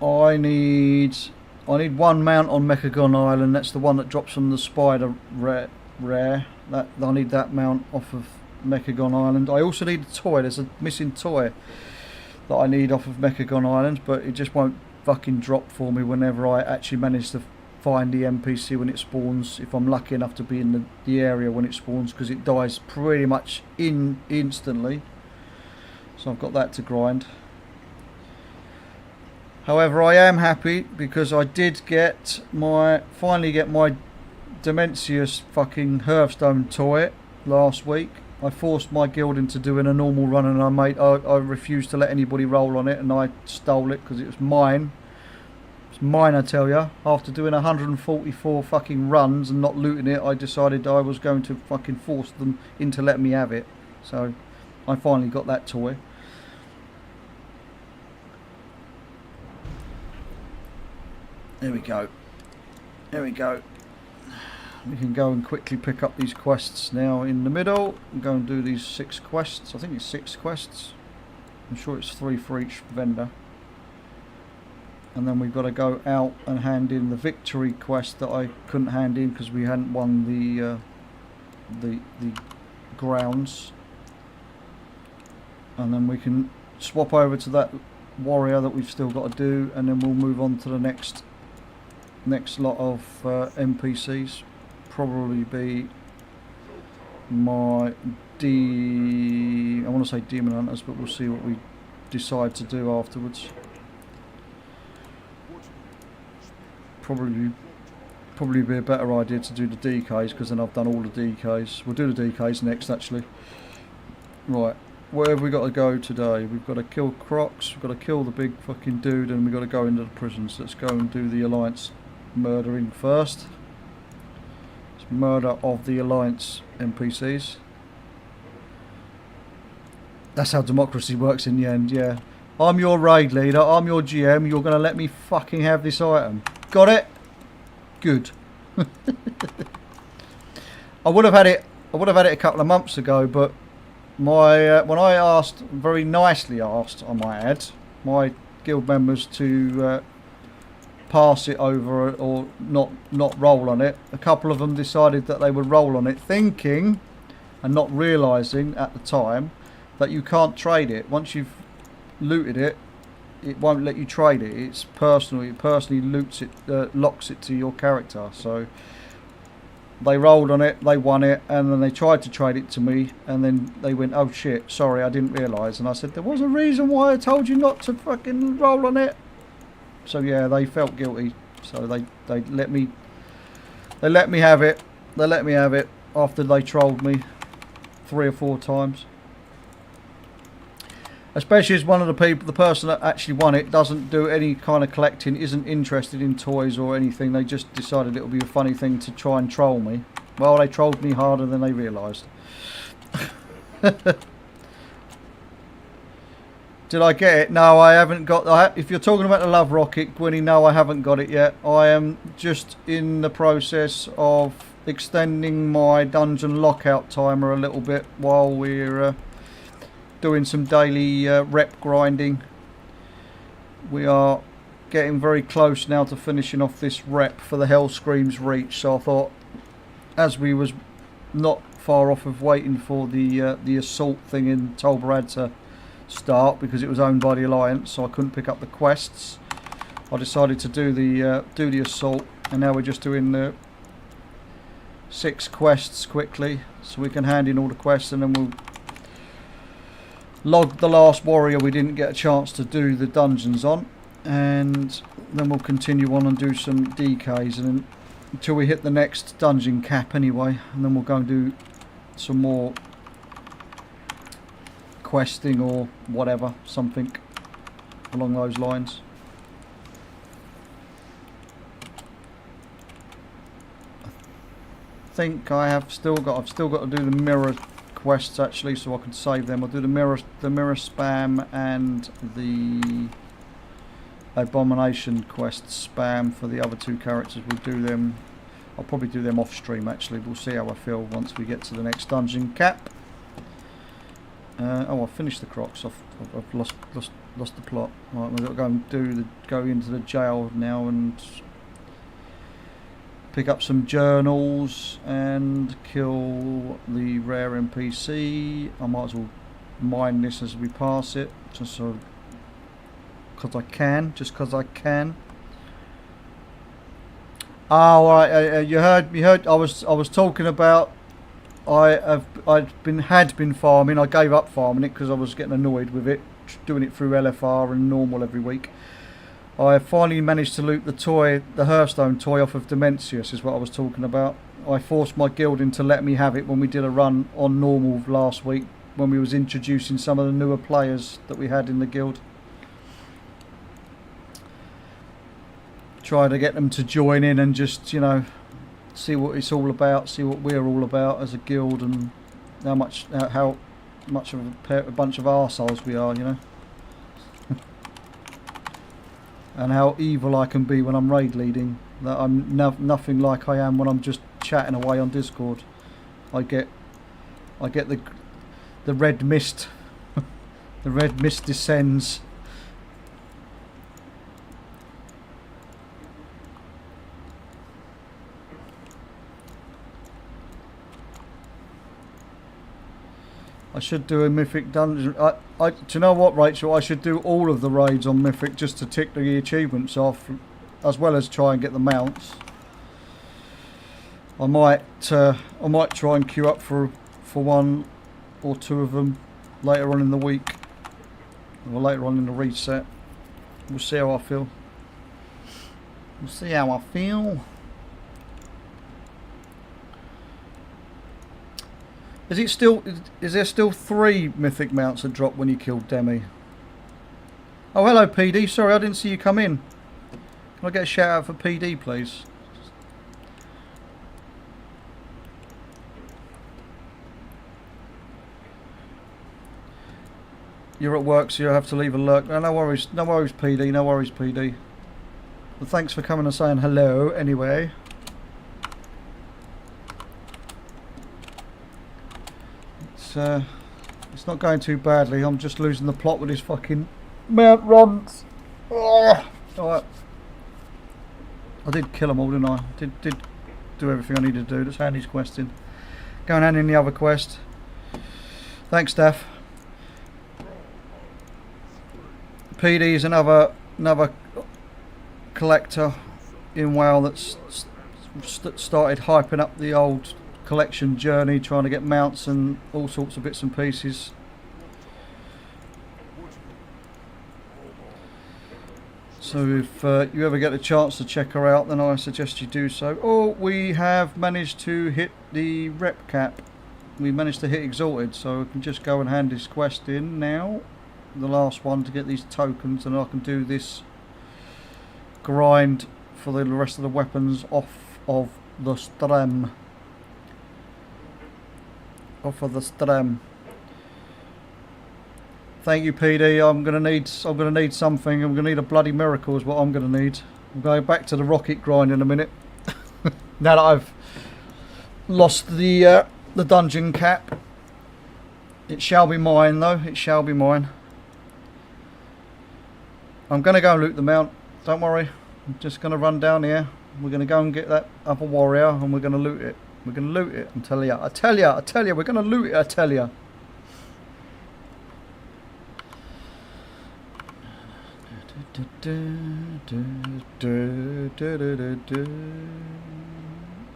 I need one mount on Mechagon Island. That's the one that drops from the spider rare. That I need that mount off of Mechagon Island. I also need a toy. There's a missing toy that I need off of Mechagon Island, but it just won't fucking drop for me whenever I actually manage to find the NPC when it spawns. If I'm lucky enough to be in the area when it spawns, because it dies pretty much instantly. So I've got that to grind. However, I am happy because I did finally get my Dementius fucking Hearthstone toy last week. I forced my guild into doing a normal run, and I refused to let anybody roll on it, and I stole it because it was mine. It's mine, I tell you. After doing 144 fucking runs and not looting it, I decided I was going to fucking force them into letting me have it. So I finally got that toy. There we go. There we go. We can go and quickly pick up these quests now in the middle and go and do these 6 quests. I think it's 6 quests. I'm sure it's 3 for each vendor. And then we've got to go out and hand in the victory quest that I couldn't hand in because we hadn't won the grounds. And then we can swap over to that warrior that we've still got to do, and then we'll move on to the next lot of NPCs. Probably be my I want to say Demon Hunters, but we'll see what we decide to do afterwards. Probably be a better idea to do the DKs, because then I've done all the DKs. We'll do the DKs next, actually. Right, where have we got to go today? We've got to kill Crocs, we've got to kill the big fucking dude, and we've got to go into the prisons. Let's go and do the Alliance murdering first. It's murder of the Alliance NPCs. That's how democracy works in the end, yeah. I'm your raid leader, I'm your GM, you're going to let me fucking have this item. Got it? Good. I would have had it a couple of months ago, but my when I asked, very nicely asked, I might add, my guild members to pass it over or not roll on it, a couple of them decided that they would roll on it, thinking and not realising at the time that you can't trade it. Once you've looted it, it won't let you trade it. It's personal. It personally loots it, locks it to your character. So they rolled on it, they won it, and then they tried to trade it to me, and then they went, "Oh shit, sorry, I didn't realise." And I said, "There was a reason why I told you not to fucking roll on it." So yeah, they felt guilty. So they let me have it. They let me have it after they trolled me 3 or 4 times. Especially as one of the person that actually won it doesn't do any kind of collecting, isn't interested in toys or anything. They just decided it would be a funny thing to try and troll me. Well, they trolled me harder than they realised. Did I get it? No, I haven't got... if you're talking about the Love Rocket, Gwynny, no, I haven't got it yet. I am just in the process of extending my dungeon lockout timer a little bit while we're... doing some daily rep grinding. We are getting very close now to finishing off this rep for the Hell Screams Reach, so I thought, as we was not far off of waiting for the assault thing in Tolbarad to start, because it was owned by the Alliance, so I couldn't pick up the quests, I decided to do the assault, and now we're just doing the 6 quests quickly, so we can hand in all the quests, and then we'll log the last warrior we didn't get a chance to do the dungeons on, and then we'll continue on and do some DKs and until we hit the next dungeon cap anyway, and then we'll go and do some more questing or whatever, something along those lines. I think I've still got to do the mirror quests actually, so I can save them. I'll do the mirror spam and the abomination quest spam for the other 2 characters. We'll do them. I'll probably do them off stream actually. We'll see how I feel once we get to the next dungeon cap. Oh, I finished the Crocs. I've lost the plot. Right, we've got to go and go into the jail now and pick up some journals and kill the rare NPC. I might as well mine this as we pass it, just so, because I can. Oh, right, you heard. I was talking about. Had been farming. I gave up farming it because I was getting annoyed with it, doing it through LFR and normal every week. I finally managed to loot the Hearthstone toy off of Dementius, is what I was talking about. I forced my guild in to let me have it when we did a run on normal last week, when we was introducing some of the newer players that we had in the guild. Try to get them to join in and just, you know, see what it's all about, see what we're all about as a guild, and how much of a bunch of arseholes we are, you know. And how evil I can be when I'm raid leading. That I'm nothing like I am when I'm just chatting away on Discord. I get the red mist. The red mist descends. I should do a Mythic dungeon. Do you know what, Rachel? I should do all of the raids on Mythic just to tick the achievements off, as well as try and get the mounts. I might try and queue up for one or 2 of them later on in the week, or later on in the reset. We'll see how I feel. We'll see how I feel. Is there still 3 mythic mounts that drop when you kill Demi? Oh, hello PD, sorry I didn't see you come in. Can I get a shout out for PD please? You're at work so you'll have to leave a lurk. No worries PD, no worries PD. Well, thanks for coming and saying hello anyway. It's not going too badly. I'm just losing the plot with this fucking mount runs. Oh, alright. I did kill them all, didn't I? Did do everything I needed to do. Let's hand his quest in. Go and hand in the other quest. Thanks, Steph. PD is another collector in WoW that's started hyping up the old collection journey, trying to get mounts and all sorts of bits and pieces. So if you ever get a chance to check her out, then I suggest you do so. Oh, we have managed to hit the rep cap. We managed to hit Exalted, so I can just go and hand this quest in now. The last one to get these tokens, and I can do this grind for the rest of the weapons off of the stream. Off of the stream. Thank you, PD. I'm gonna need something. I'm gonna need a bloody miracle is what I'm gonna need. I'm going back to the rocket grind in a minute. Now that I've lost the dungeon cap. It shall be mine though, it shall be mine. I'm gonna go and loot the mount, don't worry. I'm just gonna run down here. We're gonna go and get that other warrior and we're gonna loot it. We're gonna loot it, I tell ya, we're gonna loot it, I tell ya.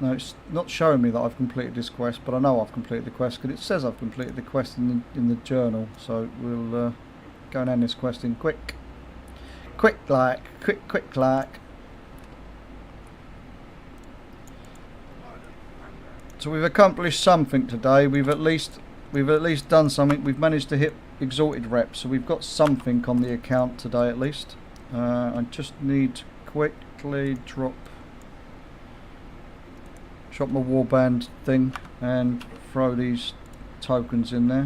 No, it's not showing me that I've completed this quest, but I know I've completed the quest because it says I've completed the quest in the journal. So we'll go and end this quest in quick like. So we've accomplished something today. We've at least done something. We've managed to hit Exalted reps, so we've got something on the account today at least. I just need to quickly drop my warband thing and throw these tokens in there.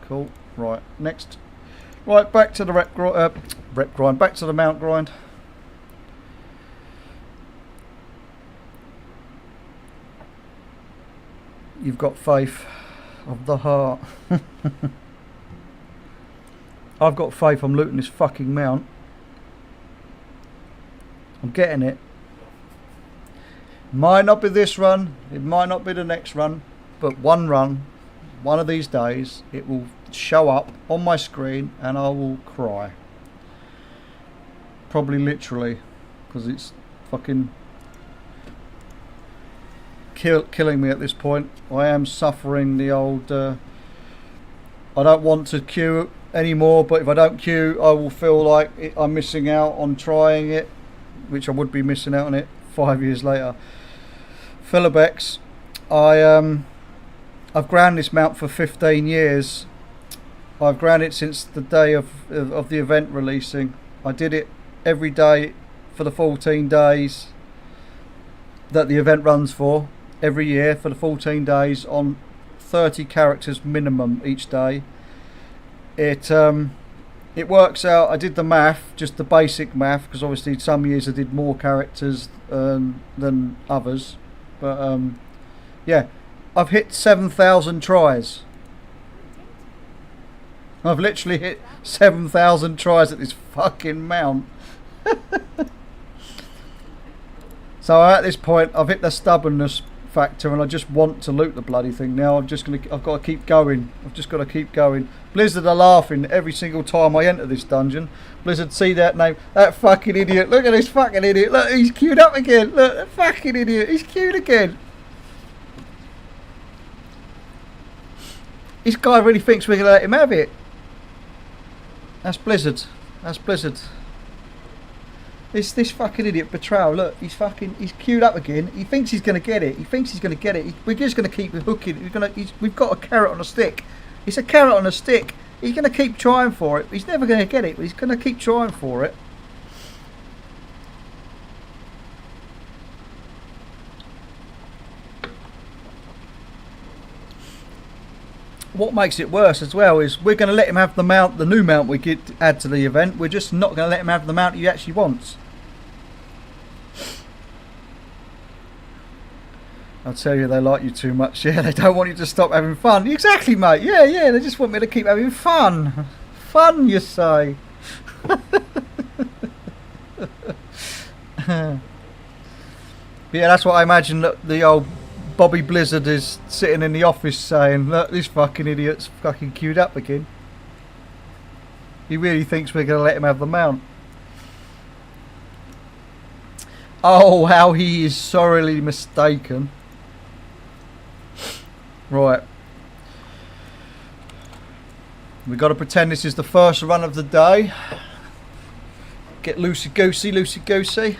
Cool. Right, next. Right, back to the rep grind. Back to the mount grind. You've got faith of the heart. I've got faith I'm looting this fucking mount. I'm getting it. Might not be this run, it might not be the next run, but one of these days, it will show up on my screen and I will cry. Probably literally, because it's fucking killing me at this point. I am suffering the old I don't want to queue anymore, but if I don't queue I will feel like I'm missing out on trying it, which I would be missing out on it 5 years later. Philobex, I've ground this mount for 15 years. I've ground it since the day of the event releasing. I did it every day for the 14 days that the event runs for, every year for the 14 days on 30 characters minimum each day. It works out. I did the math, just the basic math, because obviously some years I did more characters than others. But yeah, I've hit 7,000 tries. I've literally hit 7,000 tries at this fucking mount. So at this point, I've hit the stubbornness factor, and I just want to loot the bloody thing now. I've got to keep going. I've just got to keep going. Blizzard are laughing every single time I enter this dungeon. Blizzard see that name, that fucking idiot. Look at this fucking idiot. Look, he's queued up again. Look, that fucking idiot. He's queued again. This guy really thinks we're going to let him have it. That's Blizzard. That's Blizzard. This fucking idiot Betrayal. Look, he's queued up again. He thinks he's going to get it. We're just going to keep hooking. We've got a carrot on a stick. It's a carrot on a stick. He's going to keep trying for it. He's never going to get it, but he's going to keep trying for it. What makes it worse as well is we're going to let him have the new mount we could add to the event. We're just not going to let him have the mount he actually wants. I'll tell you, they like you too much. Yeah, they don't want you to stop having fun. Exactly, mate. Yeah, they just want me to keep having fun. Fun, you say. Yeah, that's what I imagine that the old Bobby Blizzard is sitting in the office saying, look, this fucking idiot's fucking queued up again. He really thinks we're going to let him have the mount. Oh, how he is sorely mistaken. Right. We've got to pretend this is the first run of the day. Get loosey-goosey, loosey-goosey.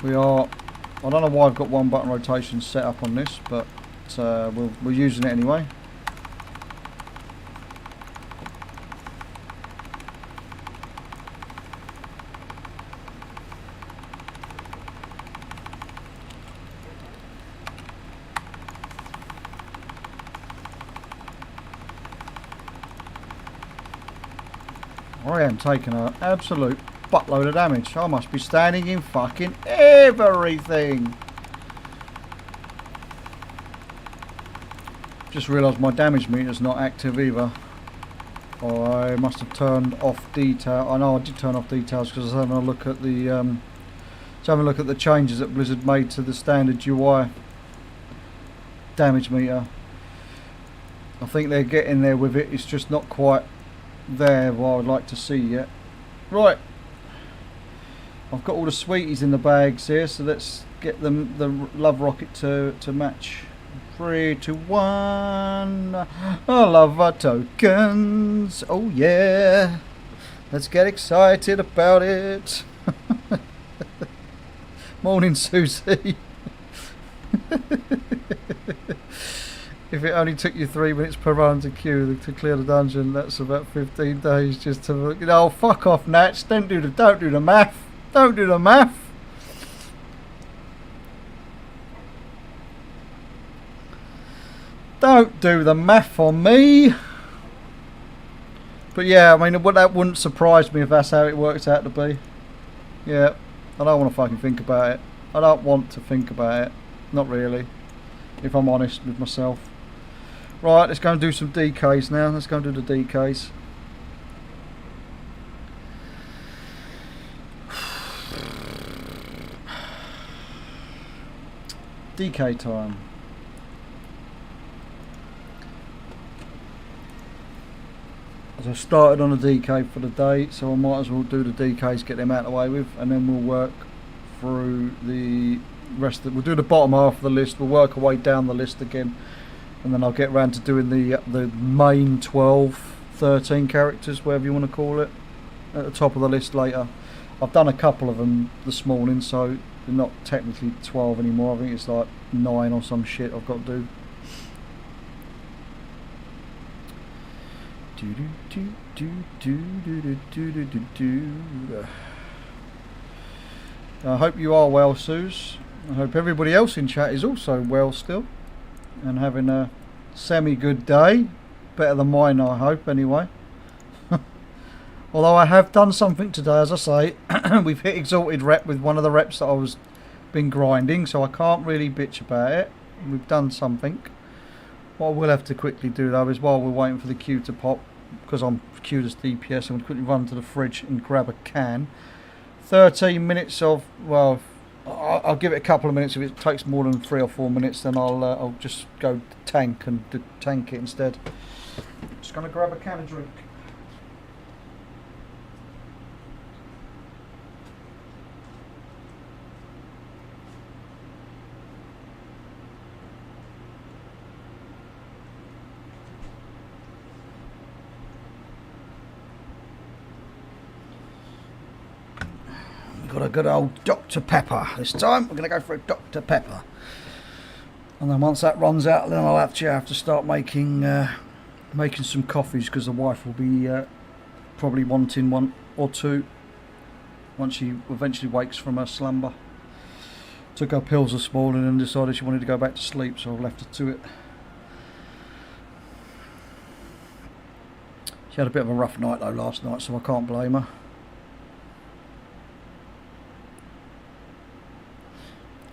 We are... I don't know why I've got one button rotation set up on this, but we're using it anyway. I am taking an absolute buttload of damage. I must be standing in fucking everything. Just realised my damage meter's not active either. I must have turned off detail. I know I did turn off details because I was having a look at the changes that Blizzard made to the standard UI damage meter. I think they're getting there with it. It's just not quite there what I would like to see yet. Right, I've got all the sweeties in the bags here, so let's get them the love rocket to match. 3, 2, 1. I love our tokens. Oh yeah, let's get excited about it. Morning, Susie. If it only took you 3 minutes per run to queue to clear the dungeon, that's about 15 days just to, you know, fuck off, Nats. Don't do the math. Don't do the math. Don't do the math on me. But yeah, I mean, that wouldn't surprise me if that's how it works out to be. Yeah, I don't want to fucking think about it. I don't want to think about it. Not really, if I'm honest with myself. Right, let's go and do some DKs now. Let's go and do the DKs. DK time. As I started on a DK for the day, so I might as well do the DKs, get them out of the way with, and then we'll work through the rest of we'll do the bottom half of the list. We'll work our way down the list again, and then I'll get around to doing the main 12, 13 characters, whatever you want to call it, at the top of the list later. I've done a couple of them this morning, so they're not technically 12 anymore. I think it's like 9 or some shit I've got to do. I hope you are well, Suze. I hope everybody else in chat is also well still and having a semi-good day. Better than mine, I hope, anyway. Although I have done something today, as I say. We've hit Exalted Rep with one of the reps that I was been grinding, so I can't really bitch about it. We've done something. What I will have to quickly do, though, is while we're waiting for the queue to pop, because I'm queued as DPS, I'm going to quickly run to the fridge and grab a can. 13 minutes of, well, I'll give it a couple of minutes. If it takes more than 3 or 4 minutes, then I'll just go tank and tank it instead. Just going to grab a can of drink. got a good old Dr. Pepper. This time we're going to go for a Dr. Pepper. And then once that runs out, then I'll actually have to start making some coffees, because the wife will be probably wanting one or two once she eventually wakes from her slumber. Took her pills this morning and decided she wanted to go back to sleep, so I've left her to it. She had a bit of a rough night though last night, so I can't blame her.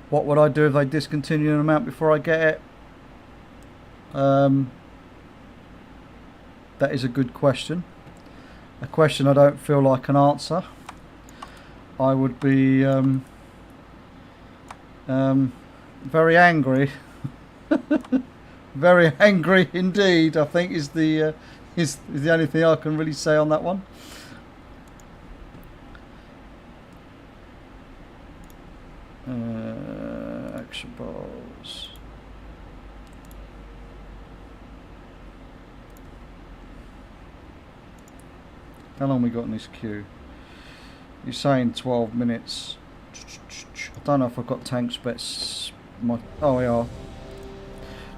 What would I do if they discontinue an amount before I get it? That is a good question. A question I don't feel like I can answer. I would be very angry. Very angry indeed, I think is the only thing I can really say on that one. Action bars. How long we got in this queue? You're saying 12 minutes. I don't know if I've got tank specs. Oh, we are.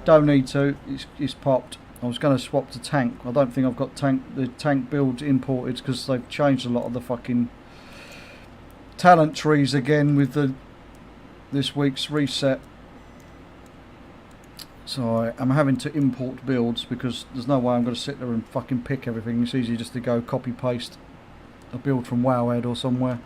Don't need to. It's popped. I was going to swap to tank. I don't think I've got the tank build imported, because they've changed a lot of the fucking talent trees again with this week's reset. So I'm having to import builds, because there's no way I'm going to sit there and fucking pick everything. It's easy just to go copy paste a build from Wowhead or somewhere.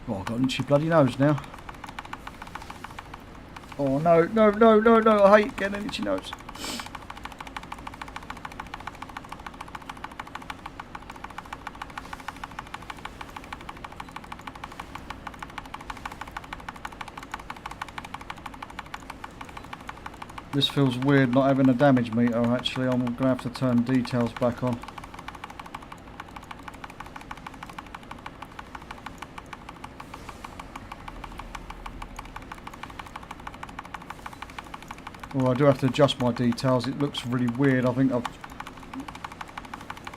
Oh, I've got an itchy bloody nose now. Oh no, no, no, no, no, I hate getting an itchy nose. This feels weird not having a damage meter. Actually, I'm going to have to turn details back on. Well, I do have to adjust my details. It looks really weird. I think I've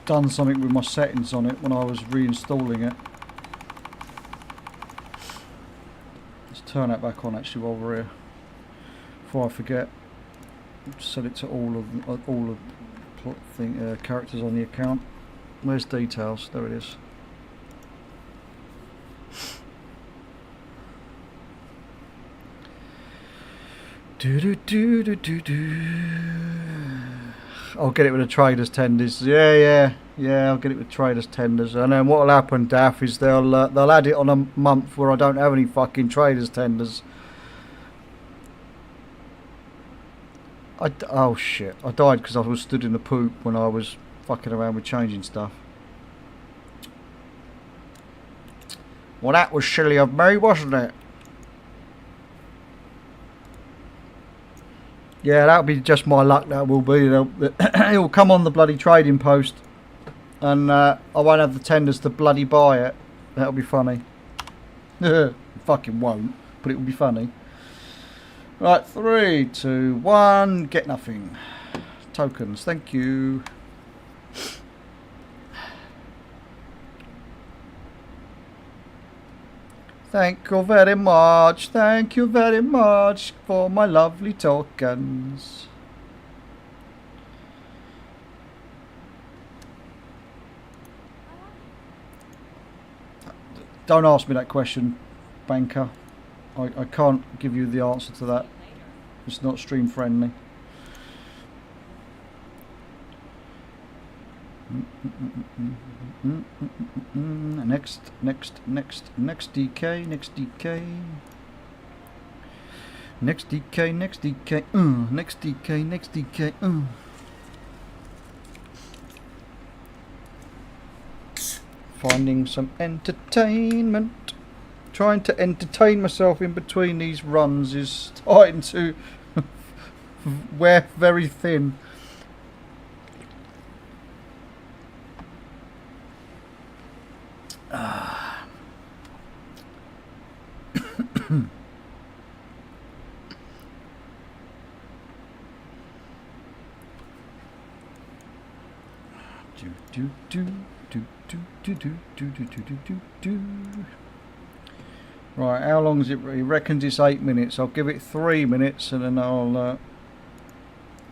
done something with my settings on it when I was reinstalling it. Let's turn that back on actually while we're here, before I forget. Set it to all of characters on the account. Where's details? There it is. I'll get it with the traders tenders. Yeah. I'll get it with traders tenders. And then what'll happen, Daff, is they'll add it on a month where I don't have any fucking traders tenders. Oh shit! I died because I was stood in the poop when I was fucking around with changing stuff. Well, that was silly of me, wasn't it? Yeah, that'll be just my luck. That will be. It'll come on the bloody trading post, and I won't have the tenders to bloody buy it. That'll be funny. Fucking won't, but it will be funny. Right, 3, 2, 1. Get nothing. Tokens. Thank you. Thank you very much. Thank you very much for my lovely tokens. Don't ask me that question, banker. I can't give you the answer to that. It's not stream friendly. Next DK, next DK. Next DK, next DK, next DK, next DK, Finding some entertainment. Trying to entertain myself in between these runs is starting to wear very thin. Right, how long is it? He reckons it's 8 minutes. I'll give it 3 minutes and then I'll...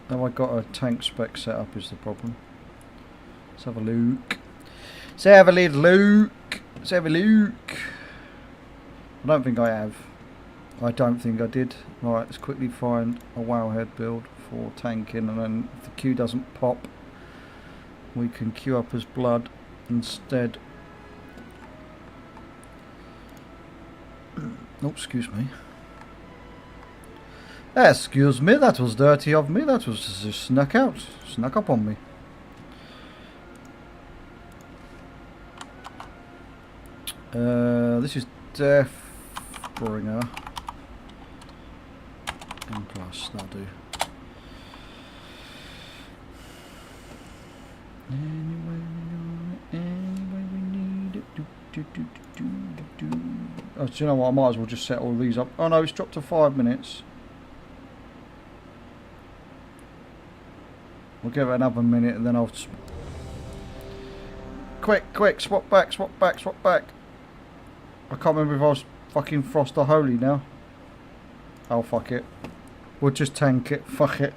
have I got a tank spec set up is the problem. Let's have a look. Let's have a little look. Let's have a look. I don't think I have. I don't think I did. Right, let's quickly find a wowhead build for tanking, and then if the queue doesn't pop, we can queue up as blood instead. Oh, excuse me. Excuse me, that was dirty of me. That was just snuck up on me. This is Deathbringer. M plus, that'll do. Anyway we need it. Oh, do you know what? I might as well just set all these up. Oh no, it's dropped to 5 minutes. We'll give it another minute and then I'll... Quick, swap back. I can't remember if I was fucking Frost or Holy now. Oh, fuck it. We'll just tank it. Fuck it.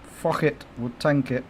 Fuck it. We'll tank it.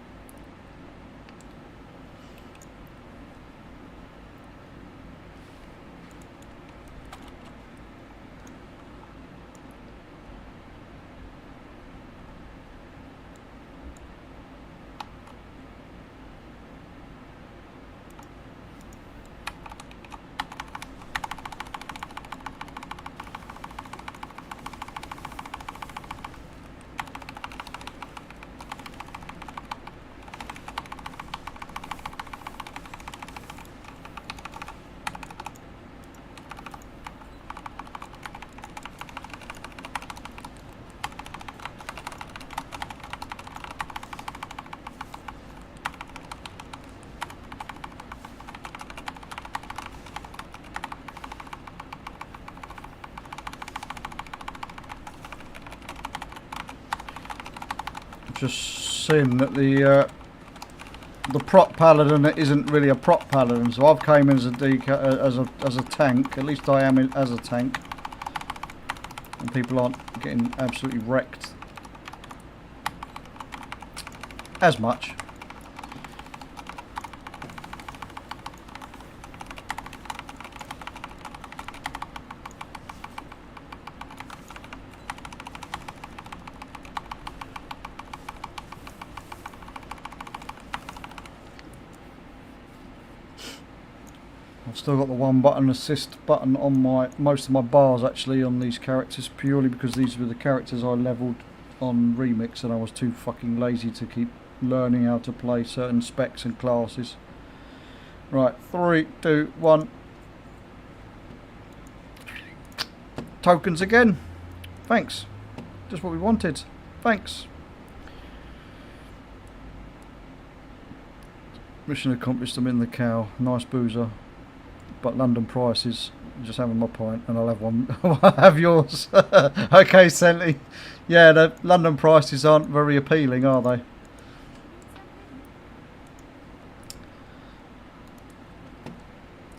Just seeing that the prop paladin isn't really a prop paladin, so I've came in as a tank. At least I am as a tank, and people aren't getting absolutely wrecked as much. I've still got the one button assist button on most of my bars actually on these characters, purely because these were the characters I levelled on Remix and I was too fucking lazy to keep learning how to play certain specs and classes. Right, 3, 2, 1. Tokens again. Thanks. Just what we wanted. Thanks. Mission accomplished. I'm in the cow. Nice boozer. But London prices, just having my pint, and I'll have one. I'll have yours. Okay, Sentley. Yeah, the London prices aren't very appealing, are they?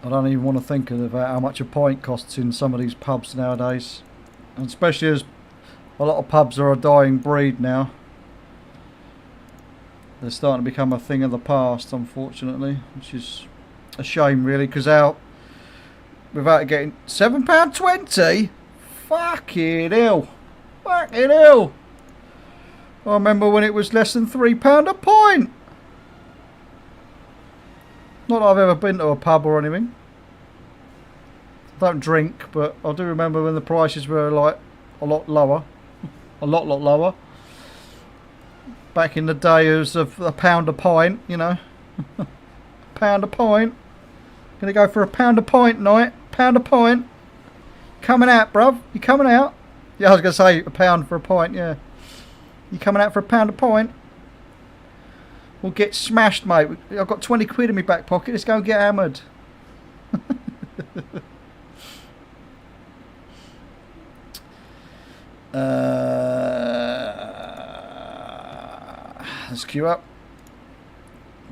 I don't even want to think about how much a pint costs in some of these pubs nowadays, and especially as a lot of pubs are a dying breed now. They're starting to become a thing of the past, unfortunately, which is a shame, really, because without it getting £7.20, fucking hell, fucking hell. I remember when it was less than £3 a pint. Not that I've ever been to a pub or anything. I don't drink, but I do remember when the prices were like a lot lower, a lot lower. Back in the days of £1 a pint, you know. £1 a pint. Gonna go for £1 a pint night. £1 a pint. Coming out, bruv. You coming out? Yeah, I was going to say £1 for a pint, yeah. You coming out for £1 a pint? We'll get smashed, mate. I've got 20 quid in my back pocket. Let's go and get hammered. Let's queue up.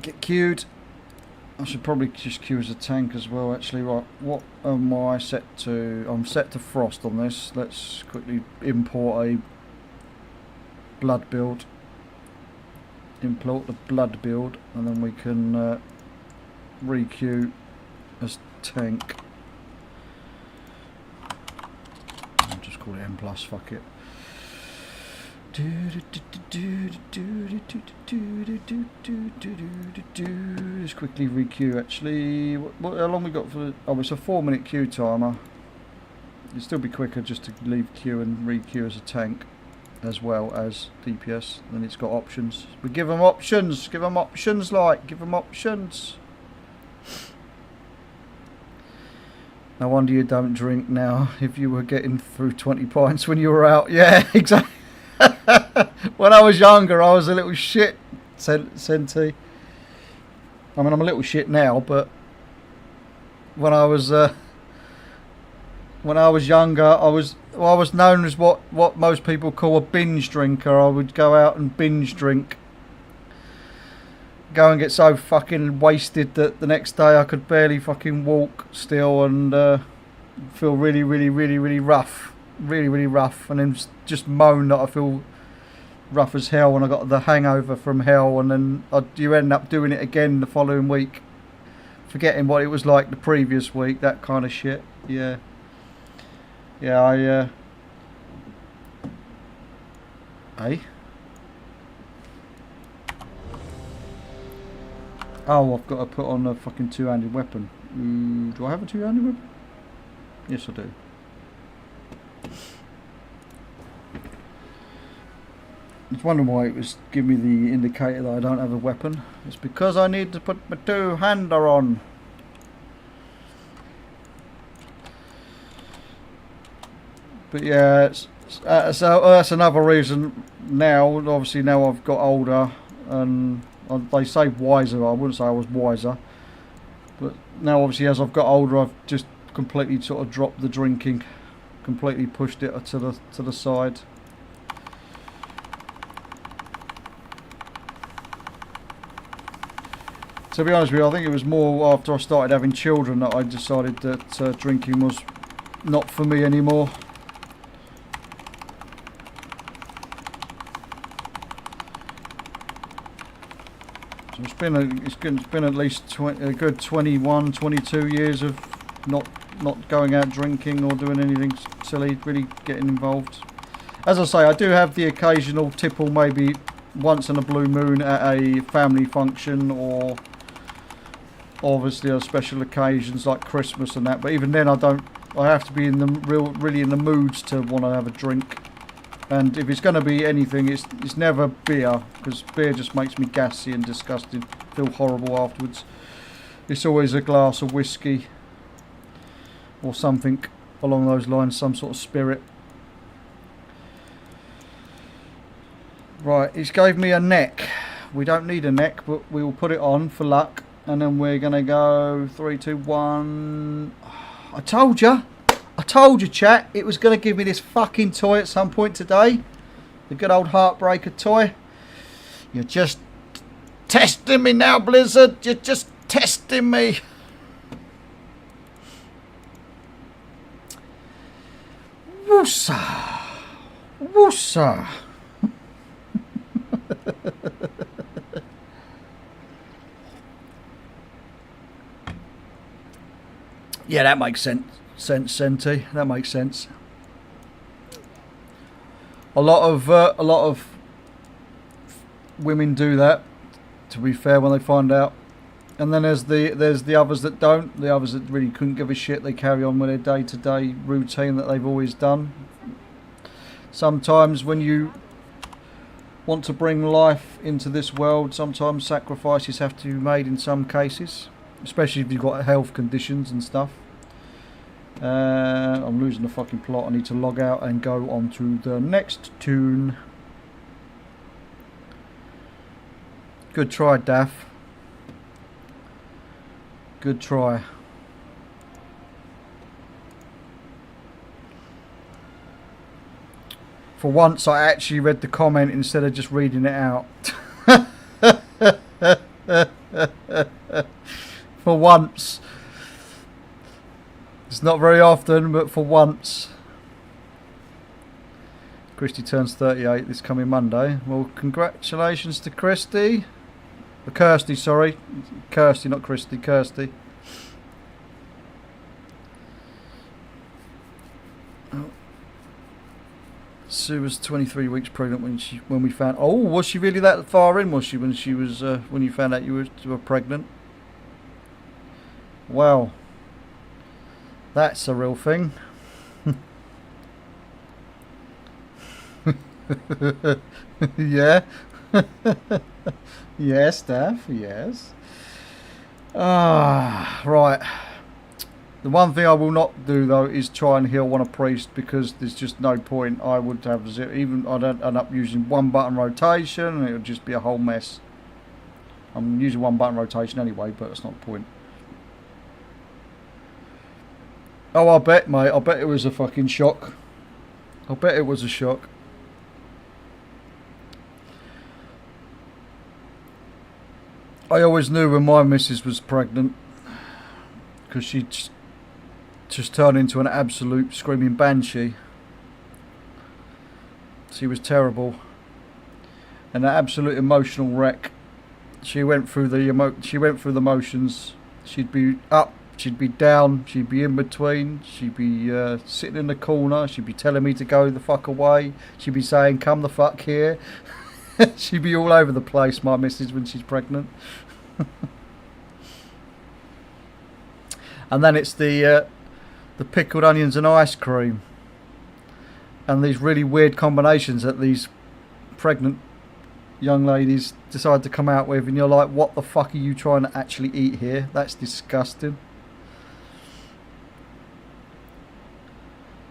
Get queued. I should probably just queue as a tank as well, actually. Right, what am I set to? I'm set to frost on this. Let's quickly import a blood build. Import the blood build, and then we can re-queue as tank. I'll just call it M+, fuck it. Just quickly re-queue actually. How long we got for the, oh, it's a 4-minute queue timer. It'd still be quicker just to leave queue and re-queue as a tank as well as DPS. Then it's got options. We give them options, give them options, give them options. No wonder you don't drink now if you were getting through 20 pints when you were out. Yeah, exactly. When I was younger, I was a little shit, Senti. I mean, I'm a little shit now, but when I was younger, I was known as what most people call a binge drinker. I would go out and binge drink, go and get so fucking wasted that the next day I could barely fucking walk still, and feel really rough, really rough, and then just moan that I feel rough as hell when I got the hangover from hell, and then you end up doing it again the following week, forgetting what it was like the previous week, that kind of shit. Yeah, Hey? Oh, I've got to put on a fucking two-handed weapon. Do I have a two-handed weapon? Yes, I do. I was wondering why it was giving me the indicator that I don't have a weapon. It's because I need to put my two-hander on. But yeah, so that's another reason now. Obviously, now I've got older, and they say wiser. I wouldn't say I was wiser, but now obviously as I've got older, I've just completely sort of dropped the drinking, completely pushed it to the side. To be honest with you, I think it was more after I started having children that I decided that drinking was not for me anymore. So it's been at least a good 21, 22 years of not going out drinking or doing anything silly, really getting involved. As I say, I do have the occasional tipple, maybe once in a blue moon at a family function, or obviously on special occasions like Christmas and that. But even then, I have to be in the really in the moods to want to have a drink. And if it's going to be anything, it's never beer, because beer just makes me gassy and disgusted, feel horrible afterwards. It's always a glass of whiskey or something along those lines, some sort of spirit. Right, he's gave me a neck. We don't need a neck, but we will put it on for luck. And then we're going to go 3, 2, 1. I told you, chat, it was going to give me this fucking toy at some point today. The good old Heartbreaker toy. You're just testing me now, Blizzard. You're just testing me. Woosa. Woosa. Yeah, that makes sense, Senti. That makes sense. A lot of women do that, to be fair, when they find out. And then there's the others that don't. The others that really couldn't give a shit. They carry on with their day-to-day routine that they've always done. Sometimes when you want to bring life into this world, sometimes sacrifices have to be made in some cases, especially if you've got health conditions and stuff. I'm losing the fucking plot. I need to log out and go on to the next tune. Good try, Daff. Good try. For once, I actually read the comment instead of just reading it out. For once. It's not very often, but for once. Christy turns 38 this coming Monday. Well, congratulations to Christy. Kirsty, sorry. Kirsty, not Christy. Kirsty. Sue was 23 weeks pregnant when we found. Oh, was she really that far in? Was she when you found out you were pregnant? Wow, that's a real thing. Yeah. Yes, Steph. Yes. Right. The one thing I will not do though is try and heal one a priest, because there's just no point. I would have even I'd end up using one button rotation and it would just be a whole mess. I'm using one button rotation anyway, but that's not the point. Oh, I bet, mate. I bet it was a fucking shock. I bet it was a shock. I always knew when my missus was pregnant, because she just turned into an absolute screaming banshee. She was terrible, and an absolute emotional wreck. She went through the motions. She'd be up, she'd be down, she'd be in between. She'd be sitting in the corner. She'd be telling me to go the fuck away. She'd be saying, "Come the fuck here." She'd be all over the place, my missus, when she's pregnant. And then it's the pickled onions and ice cream, and these really weird combinations that these pregnant young ladies decide to come out with, and you're like, what the fuck are you trying to actually eat here? That's disgusting.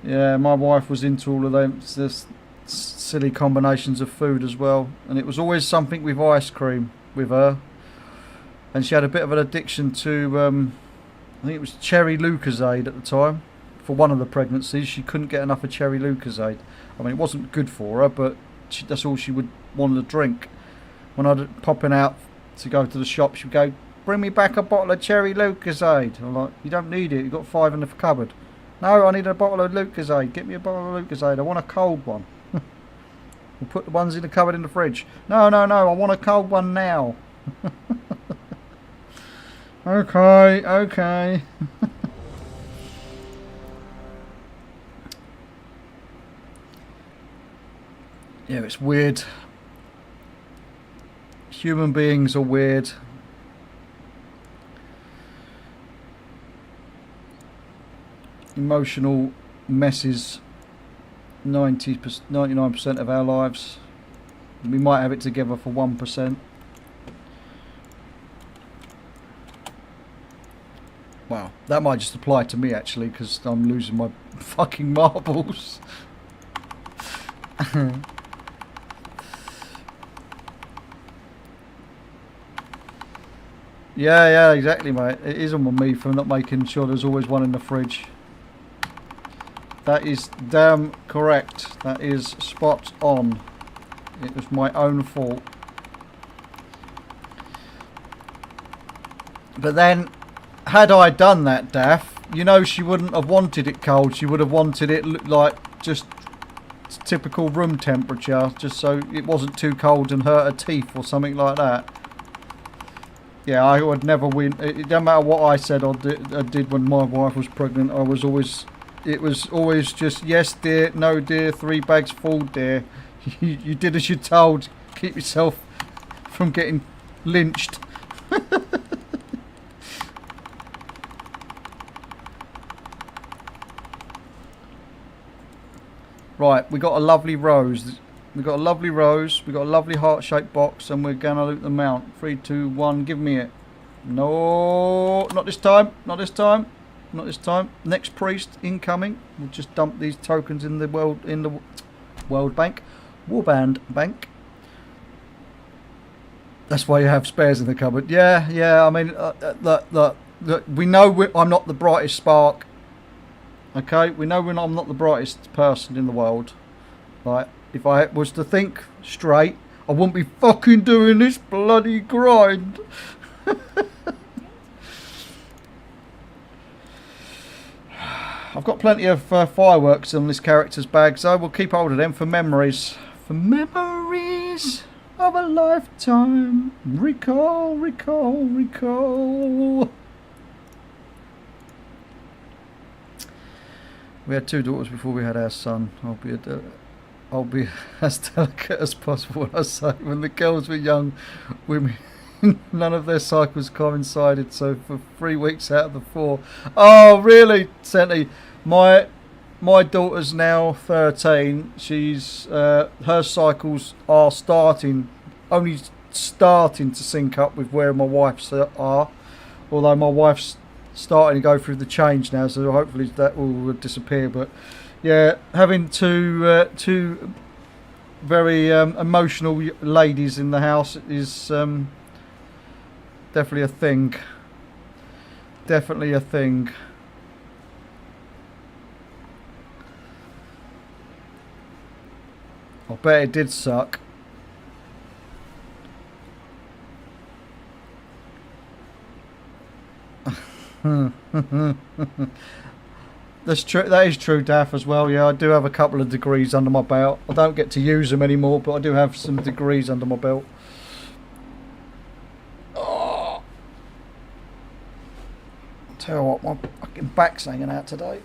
Yeah, my wife was into all of them this silly combinations of food as well, and it was always something with ice cream with her. And she had a bit of an addiction to I think it was cherry Lucozade at the time. For one of the pregnancies, she couldn't get enough of cherry Lucozade. I mean, it wasn't good for her, but that's all she would want to drink. When I'd popping out to go to the shop, she'd go, "Bring me back a bottle of cherry Lucozade." I'm like, "You don't need it. You've got 5 in the cupboard." "No, I need a bottle of Lucozade. Get me a bottle of Lucozade. I want a cold one." "We'll put the ones in the cupboard in the fridge." No, I want a cold one now." Okay. Yeah, it's weird. Human beings are weird. Emotional messes. 99% of our lives. We might have it together for 1%. Wow, that might just apply to me actually, because I'm losing my fucking marbles. Yeah, exactly, mate. It is on me for not making sure there's always one in the fridge. That is damn correct. That is spot on. It was my own fault. But then, had I done that, Daff, you know, she wouldn't have wanted it cold. She would have wanted it like just typical room temperature, just so it wasn't too cold and hurt her teeth or something like that. Yeah, I would never win. It don't matter what I said or did when my wife was pregnant. It was always just, yes dear, no dear, 3 bags full dear. You did as you're told. Keep yourself from getting lynched. Right, we got a lovely rose. We got a lovely rose. We got a lovely heart-shaped box, and we're gonna loot them out. 3, 2, 1. Give me it. No, not this time. Not this time. not this time. Next priest incoming. We'll just dump these tokens in the world bank, warband bank. That's why you have spares in the cupboard. Yeah. I mean, look, we know I'm not the brightest spark. Okay, we know I'm not the brightest person in the world. Like, if I was to think straight, I wouldn't be fucking doing this bloody grind. I've got plenty of fireworks on this character's bag, so we'll keep hold of them for memories. For memories of a lifetime. Recall. We had 2 daughters before we had our son. I'll be as delicate as possible when I say when the girls were young, women, none of their cycles coincided, so for 3 weeks out of the 4. Oh, really, Senti? My daughter's now 13. She's her cycles are only starting to sync up with where my wife's are. Although my wife's starting to go through the change now, so hopefully that will disappear. But yeah, having two very emotional ladies in the house is definitely a thing. Definitely a thing. I bet it did suck. That's true. That is true, Daff, as well. Yeah, I do have a couple of degrees under my belt. I don't get to use them anymore, but I do have some degrees under my belt. Oh. I'll tell you what, my fucking back's hanging out today.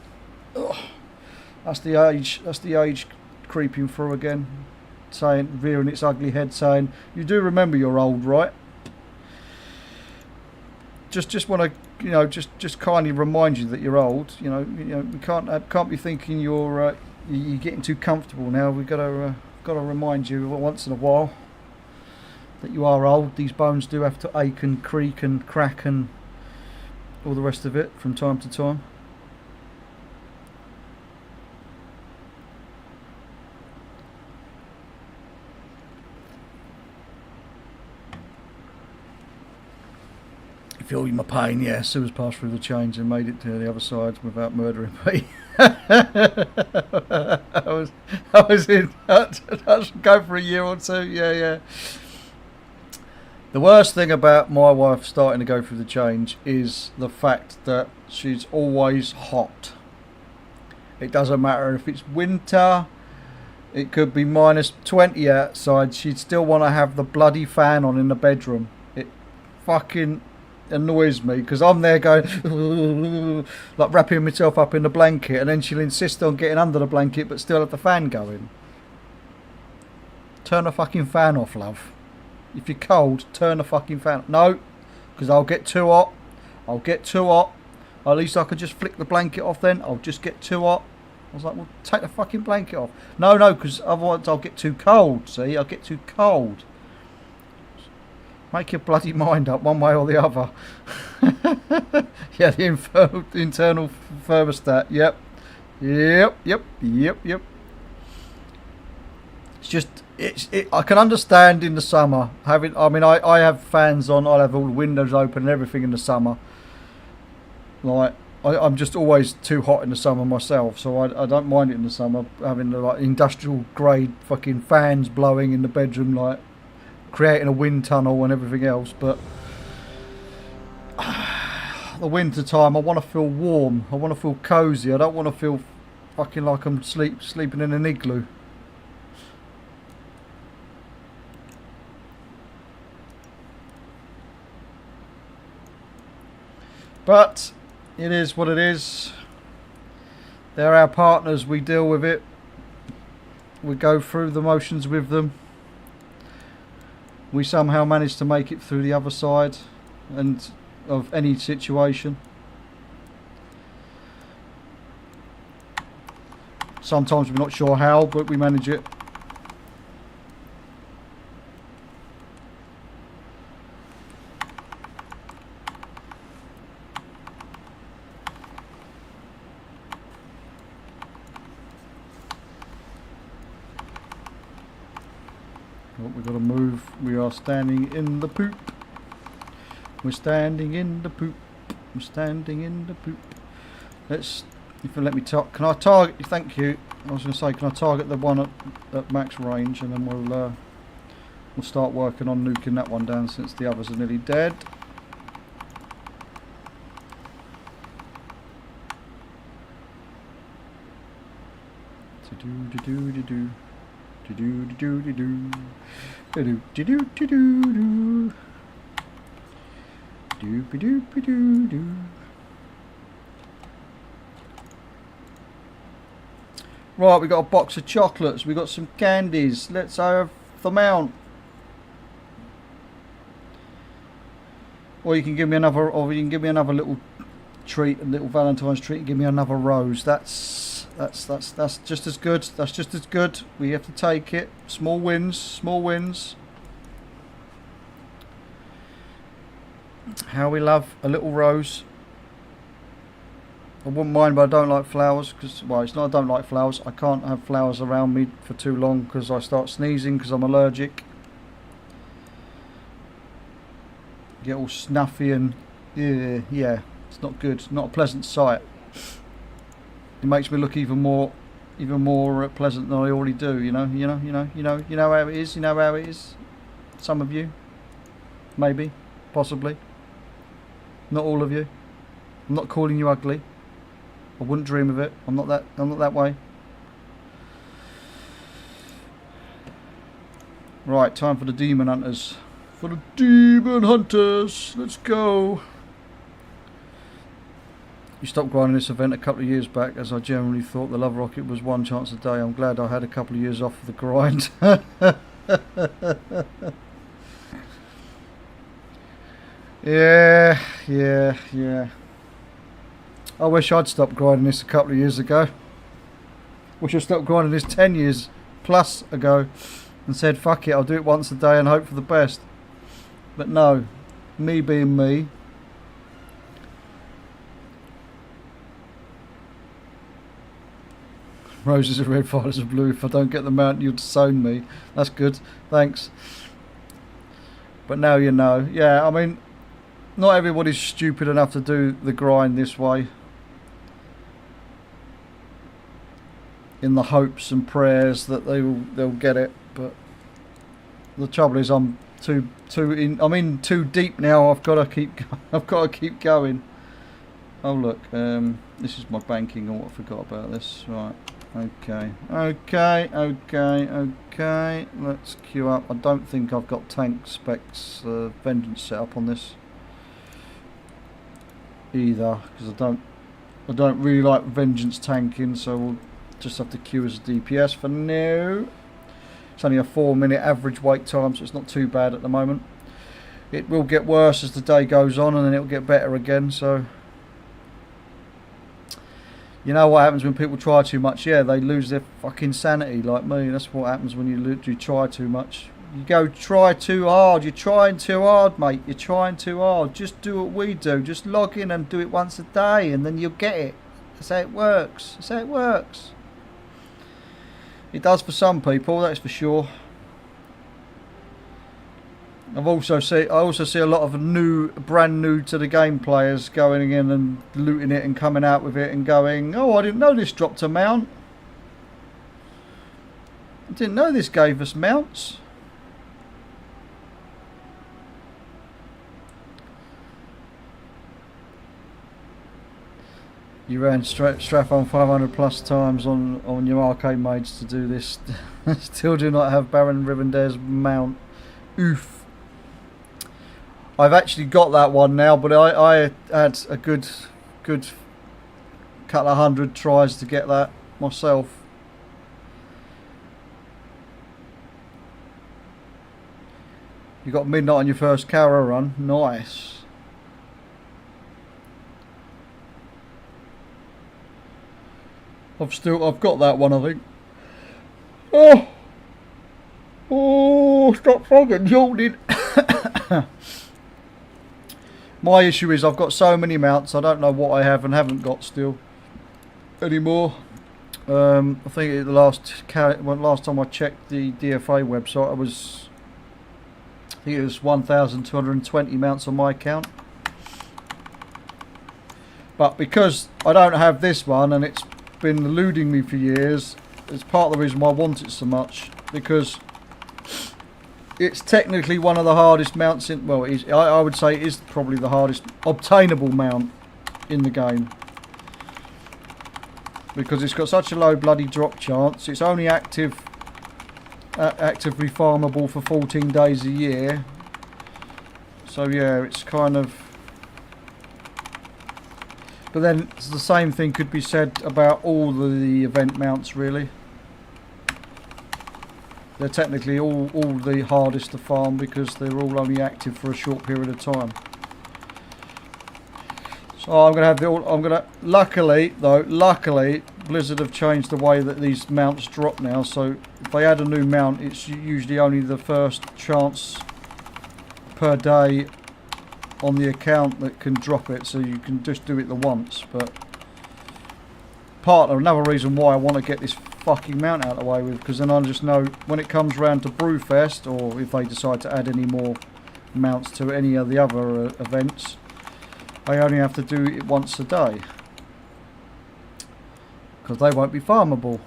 Oh. That's the age. That's the age creeping through again, rearing its ugly head, saying, "You do remember you're old, right?" Just want to, just kindly remind you that you're old. We can't be thinking you're getting too comfortable now. We've got to remind you once in a while that you are old. These bones do have to ache and creak and crack and all the rest of it from time to time. Feel my pain, yeah. Sue's passed through the change and made it to the other side without murdering me. I was in. I should go for a year or 2. Yeah. The worst thing about my wife starting to go through the change is the fact that she's always hot. It doesn't matter if it's winter. It could be -20 outside. She'd still want to have the bloody fan on in the bedroom. It fucking annoys me because I'm there going like wrapping myself up in the blanket, and then she'll insist on getting under the blanket but still have the fan going. Turn the fucking fan off, love. If you're cold, turn the fucking fan. No, because I'll get too hot. At least I could just flick the blanket off then. I'll just get too hot. I was like, well, take the fucking blanket off. No, because otherwise I'll get too cold. See, I'll get too cold. Make your bloody mind up one way or the other. Yeah, the internal thermostat. Yep. It's just, I can understand in the summer I have fans on. I'll have all the windows open and everything in the summer. Like, I'm just always too hot in the summer myself, so I don't mind it in the summer having the like industrial grade fucking fans blowing in the bedroom, like creating a wind tunnel and everything else. But the winter time, I want to feel warm. I want to feel cosy. I don't want to feel fucking like I'm sleeping in an igloo. But it is what it is. They're our partners. We deal with it. We go through the motions with them. We somehow manage to make it through the other side and of any situation. Sometimes we're not sure how, but we manage it. Oh, we've got to move. We are standing in the poop. We're standing in the poop. We're standing in the poop. Let's, if you let me talk, can I target, thank you. I was going to say, can I target the one at max range, and then we'll start working on nuking that one down since the others are nearly dead. Do-do-do-do-do. Do-do-do-do-do. Do-do-do-do-do-do. Do-be-do-be-do-do. Right, we got a box of chocolates. We got some candies. Let's have them out. Or you can give me another. Or you can give me another little treat, a little Valentine's treat, and give me another rose. That's just as good. That's just as good. We have to take it. Small wins. Small wins. How we love a little rose. I wouldn't mind, but I don't like flowers. Because, well, it's not I don't like flowers. I can't have flowers around me for too long because I start sneezing because I'm allergic. Get all snuffy and yeah, it's not good. It's not a pleasant sight. It makes me look even more pleasant than I already do. You know how it is. You know how it is. Some of you, maybe, possibly. Not all of you. I'm not calling you ugly. I wouldn't dream of it. I'm not that way. Right, time for the demon hunters. For the demon hunters, let's go. You stopped grinding this event a couple of years back, as I generally thought the love rocket was one chance a day. I'm glad I had a couple of years off of the grind. Yeah. I wish I'd stopped grinding this a couple of years ago. Wish I stopped grinding this 10 years plus ago and said, fuck it, I'll do it once a day and hope for the best. But no, me being me. Roses are red, violets are blue. If I don't get the mountain, you'll disown me. That's good, thanks. But now you know. Yeah, I mean, not everybody's stupid enough to do the grind this way. In the hopes and prayers that they'll get it, but the trouble is I'm in too deep now. I've got to keep going. Oh look, this is my banking. Oh, I forgot about this. Right. Okay. Let's queue up. I don't think I've got tank specs vengeance set up on this either, because I don't really like vengeance tanking, so we'll just have to queue as a DPS for now. It's only a 4-minute average wait time, so it's not too bad at the moment. It will get worse as the day goes on, and then it'll get better again. So you know what happens when people try too much? Yeah, they lose their fucking sanity, like me. That's what happens when you try too much. You go try too hard. You're trying too hard, mate. You're trying too hard. Just do what we do. Just log in and do it once a day, and then you'll get it. That's how it works. That's how it works. It does for some people, that's for sure. I also see a lot of brand new to the game players going in and looting it and coming out with it and going, oh, I didn't know this dropped a mount. I didn't know this gave us mounts. You ran strap on 500 plus times on your arcade maids to do this. Still do not have Baron Rivendare's mount. Oof. I've actually got that one now, but I had a good couple of hundred tries to get that myself. You got midnight on your first Kara run. Nice. I've got that one, I think. Oh, stop fucking yawning. My issue is I've got so many mounts, I don't know what I have and haven't got still anymore. I think the last time I checked the DFA website, I was think it was 1,220 mounts on my account. But because I don't have this one and it's been eluding me for years, it's part of the reason why I want it so much, because it's technically one of the hardest mounts in, well, I would say it is probably the hardest obtainable mount in the game, because it's got such a low bloody drop chance. It's only actively farmable for 14 days a year, so yeah, it's kind of, but then it's the same thing could be said about all the event mounts really. They're technically all the hardest to farm because they're all only active for a short period of time. So I'm gonna have luckily Blizzard have changed the way that these mounts drop now, so if they add a new mount, it's usually only the first chance per day on the account that can drop it, so you can just do it the once. But another reason why I want to get this fucking mount out of the way with, because then I just know when it comes round to Brewfest, or if they decide to add any more mounts to any of the other events, I only have to do it once a day, because they won't be farmable.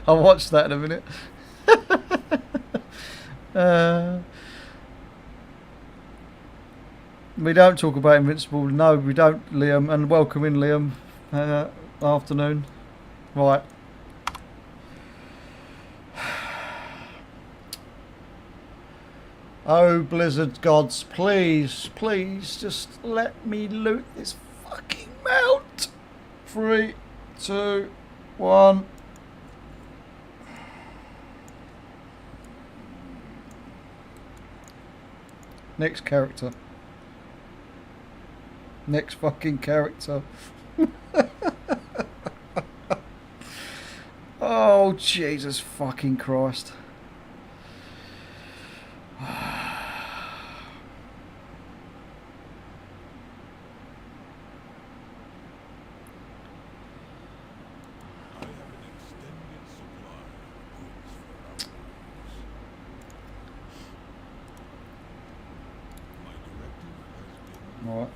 I'll watch that in a minute. We don't talk about Invincible. No, we don't, Liam. And welcome in, Liam. Afternoon. Right. Oh, Blizzard gods, please, please, just let me loot this fucking mount. 3, 2, 1. Next character. Next fucking character. Oh, Jesus fucking Christ. Right,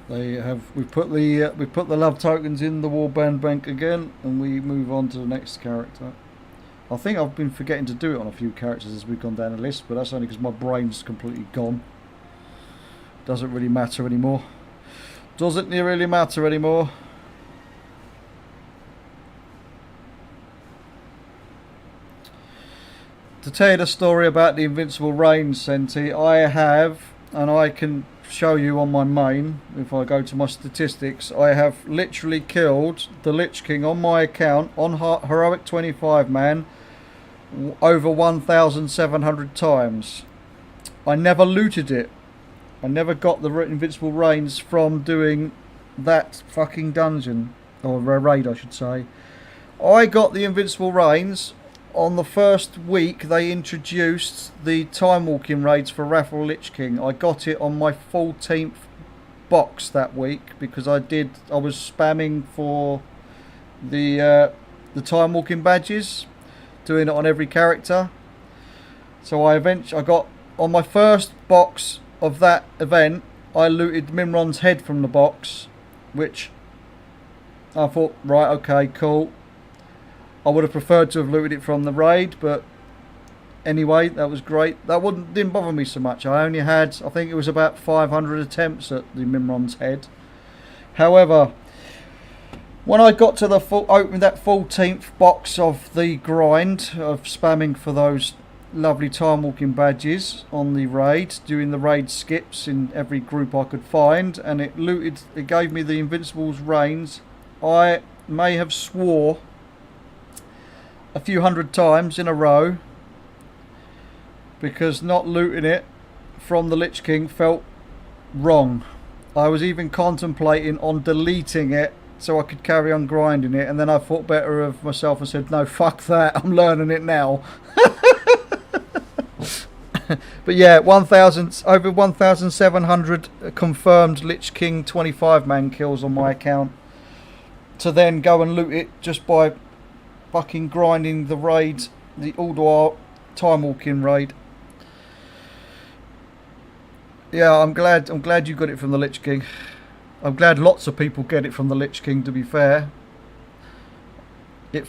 we've put the love tokens in the warband bank again, and we move on to the next character. I think I've been forgetting to do it on a few characters as we've gone down the list, but that's only because my brain's completely gone. Doesn't really matter anymore. Doesn't really matter anymore. To tell you the story about the Invincible Range, Senti, I have, and I can show you on my main, if I go to my statistics, I have literally killed the Lich King on my account, on Heroic 25 man, over 1,700 times. I never looted it. I never got the Invincible Reigns from doing that fucking dungeon, or raid I should say. I got the Invincible Reigns on the first week they introduced the time walking raids for Raffle Lich King. I got it on my 14th box that week because I was spamming for the time walking badges, doing it on every character. So I got on my first box of that event, I looted Mimron's head from the box, which I thought, right, okay, cool. I would have preferred to have looted it from the raid, but anyway, that was great. That didn't bother me so much. I only had, I think it was about 500 attempts at the Mimron's head. However, when I got to opening that 14th box of the grind of spamming for those lovely time walking badges on the raid, doing the raid skips in every group I could find, and it gave me the Invincible's reigns, I may have swore a few hundred times in a row because not looting it from the Lich King felt wrong. I was even contemplating on deleting it so I could carry on grinding it, and then I thought better of myself and said, no, fuck that, I'm learning it now. But yeah, over 1,700 confirmed Lich King 25 man kills on my account. to then go and loot it just by fucking grinding the raids, the Ulduar time walking raid. Yeah, I'm glad you got it from the Lich King. I'm glad lots of people get it from the Lich King, to be fair. It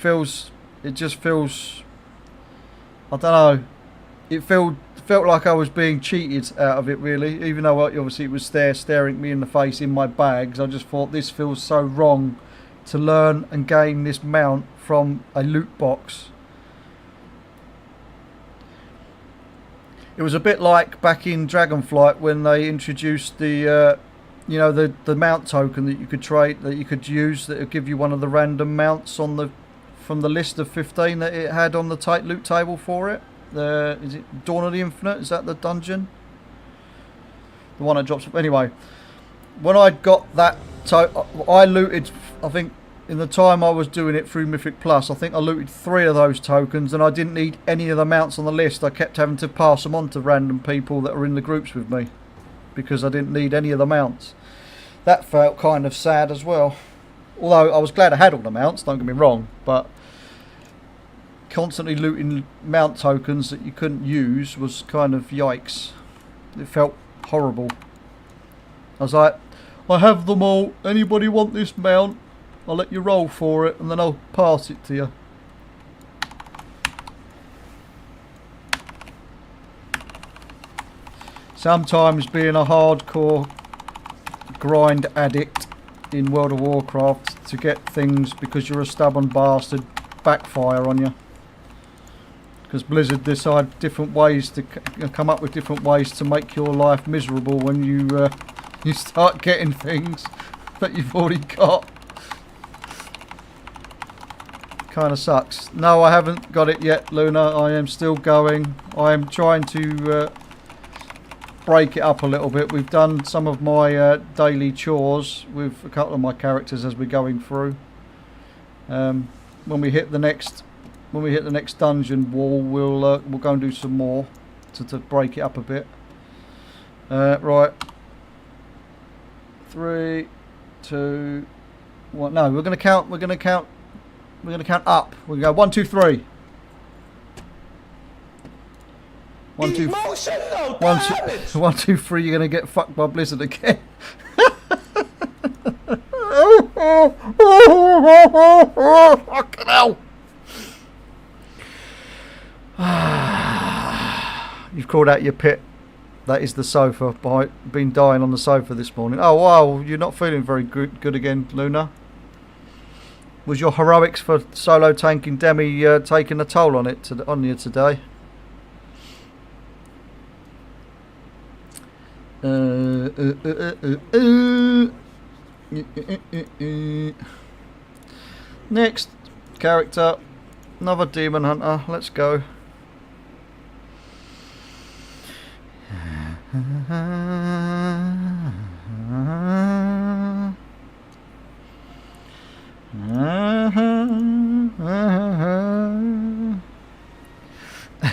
just feels, I don't know, it felt like I was being cheated out of it, really, even though obviously it was there staring me in the face in my bags. I just thought this feels so wrong to learn and gain this mount from a loot box. It was a bit like back in Dragonflight when they introduced the you know, the mount token that you could trade, that you could use, that would give you one of the random mounts on the from the list of 15 that it had on the loot table for it. Is it Dawn of the Infinite? Is that the dungeon? The one that drops. Anyway, when I got that, I looted. I think in the time I was doing it through Mythic Plus, I think I looted 3 of those tokens, and I didn't need any of the mounts on the list. I kept having to pass them on to random people that were in the groups with me because I didn't need any of the mounts. That felt kind of sad as well. Although I was glad I had all the mounts, don't get me wrong, but constantly looting mount tokens that you couldn't use was kind of yikes. It felt horrible. I was like, I have them all. Anybody want this mount? I'll let you roll for it and then I'll pass it to you. Sometimes being a hardcore grind addict in World of Warcraft to get things because you're a stubborn bastard backfire on you. Because Blizzard decide different ways to come up with different ways to make your life miserable when you you start getting things that you've already got. Kind of sucks. No, I haven't got it yet, Luna. I am still going. I am trying to break it up a little bit. We've done some of my daily chores with a couple of my characters as we're going through. When we hit the next dungeon wall, we'll go and do some more to break it up a bit. Right. 3, 2, 1. No, we're gonna count. We're gonna count up. We're gonna go 1, 2, 3. 1, 2, 1, 2, 3. You're gonna get fucked by Blizzard again. Fucking hell! You've crawled out your pit. That is the sofa. Been dying on the sofa this morning. Oh wow, you're not feeling very good again, Luna. Was your heroics for solo tanking Demi taking a toll on you today? Next character, another demon hunter. Let's go.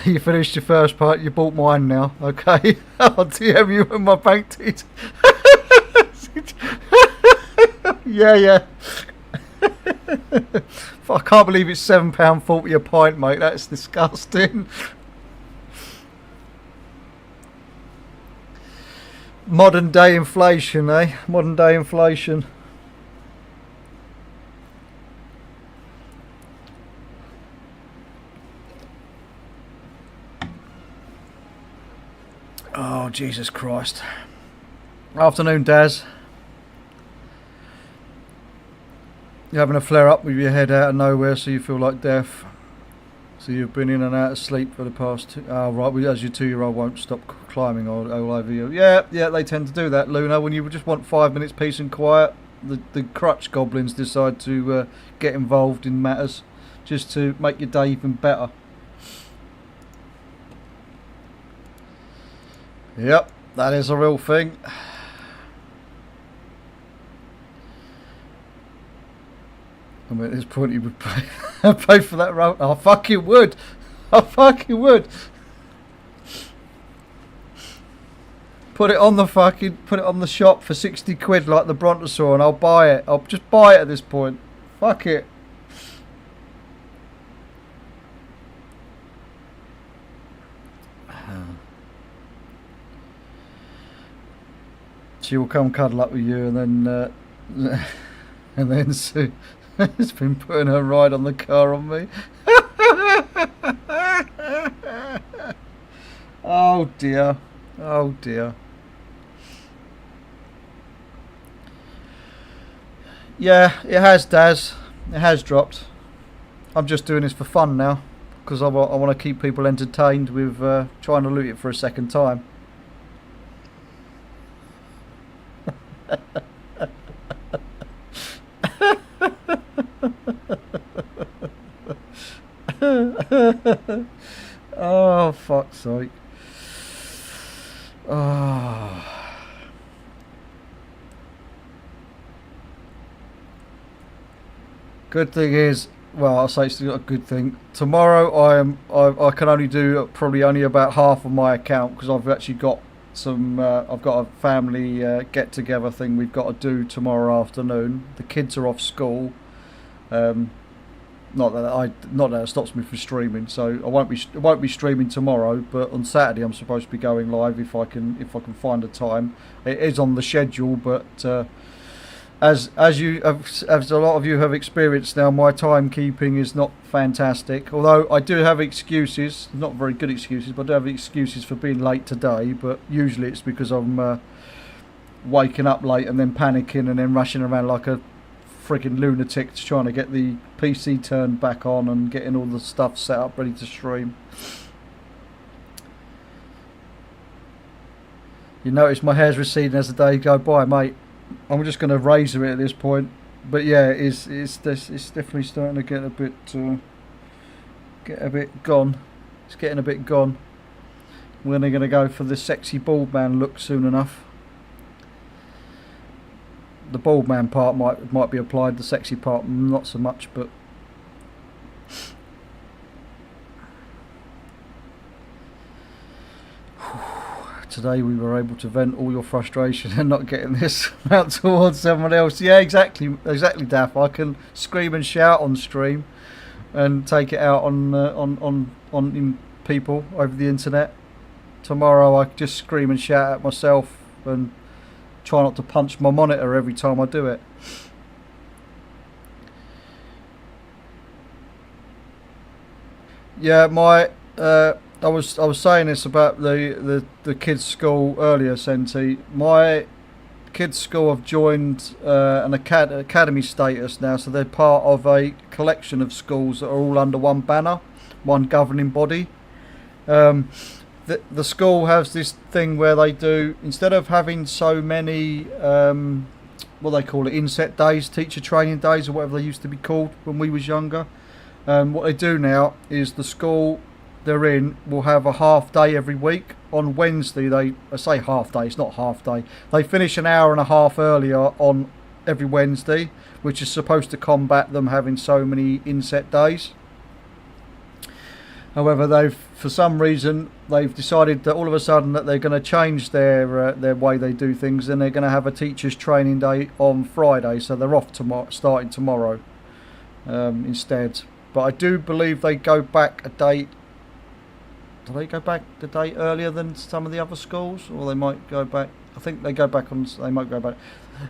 You finished your first part, you bought mine now. Okay, I'll DM you with my bank details. Yeah. I can't believe it's £7.40 a pint, mate. That's disgusting. Modern day inflation, eh? Modern day inflation. Oh, Jesus Christ. Afternoon, Daz. You're having a flare up with your head out of nowhere, so you feel like death. So you've been in and out of sleep for the past 2... Oh, right, well, as your 2-year-old won't stop climbing all over you. Yeah, they tend to do that, Luna. When you just want 5 minutes peace and quiet, the crutch goblins decide to get involved in matters just to make your day even better. Yep, that is a real thing. I mean, at this point, you would pay for that road. I fucking would. Put it on the shop for 60 quid like the Brontosaur, and I'll buy it. I'll just buy it at this point. Fuck it. She will come cuddle up with you, and then and then Sue has been putting her ride on the car on me. Oh dear. Oh dear. Yeah, it has, Daz. It has dropped. I'm just doing this for fun now, because I want to keep people entertained with trying to loot it for a second time. Oh, fuck's sake. Oh. Good thing is, well, I'll say it's not a good thing. Tomorrow I can only do probably only about half of my account, because I've actually got some I've got a family get together thing we've got to do tomorrow afternoon. The kids are off school. Not that it stops me from streaming, so I won't be streaming tomorrow. But on Saturday I'm supposed to be going live if I can find a time. It is on the schedule, but as a lot of you have experienced now, my timekeeping is not fantastic. Although I do have excuses, not very good excuses, but I do have excuses for being late today. But usually it's because I'm waking up late and then panicking and then rushing around like a freaking lunatic trying to get the PC turned back on and getting all the stuff set up ready to stream. You notice my hair's receding as the day go by, mate. I'm just going to razor it at this point, but yeah, it's definitely starting to get a bit gone. It's getting a bit gone. We're going to go for the sexy bald man look soon enough. The bald man part might be applied, the sexy part not so much, but today we were able to vent all your frustration and not getting this out towards someone else. Yeah, exactly, Daff. I can scream and shout on stream and take it out on people over the internet. Tomorrow I just scream and shout at myself and try not to punch my monitor every time I do it. Yeah, I was saying this about the kids' school earlier, Senti. My kids' school have joined an academy status now, so they're part of a collection of schools that are all under one banner, one governing body. The school has this thing where they do, instead of having so many, what they call it, inset days, teacher training days, or whatever they used to be called when we was younger. What they do now is the school they're in will have a half day every week. On Wednesday, I say half day, it's not half day. They finish an hour and a half earlier on every Wednesday, which is supposed to combat them having so many inset days. However, for some reason, they've decided that all of a sudden that they're going to change their way they do things, and they're going to have a teachers' training day on Friday. So they're off starting tomorrow instead. But I do believe they go back a day. Do they go back the day earlier than some of the other schools, or they might go back? I think they go back on. They might go back.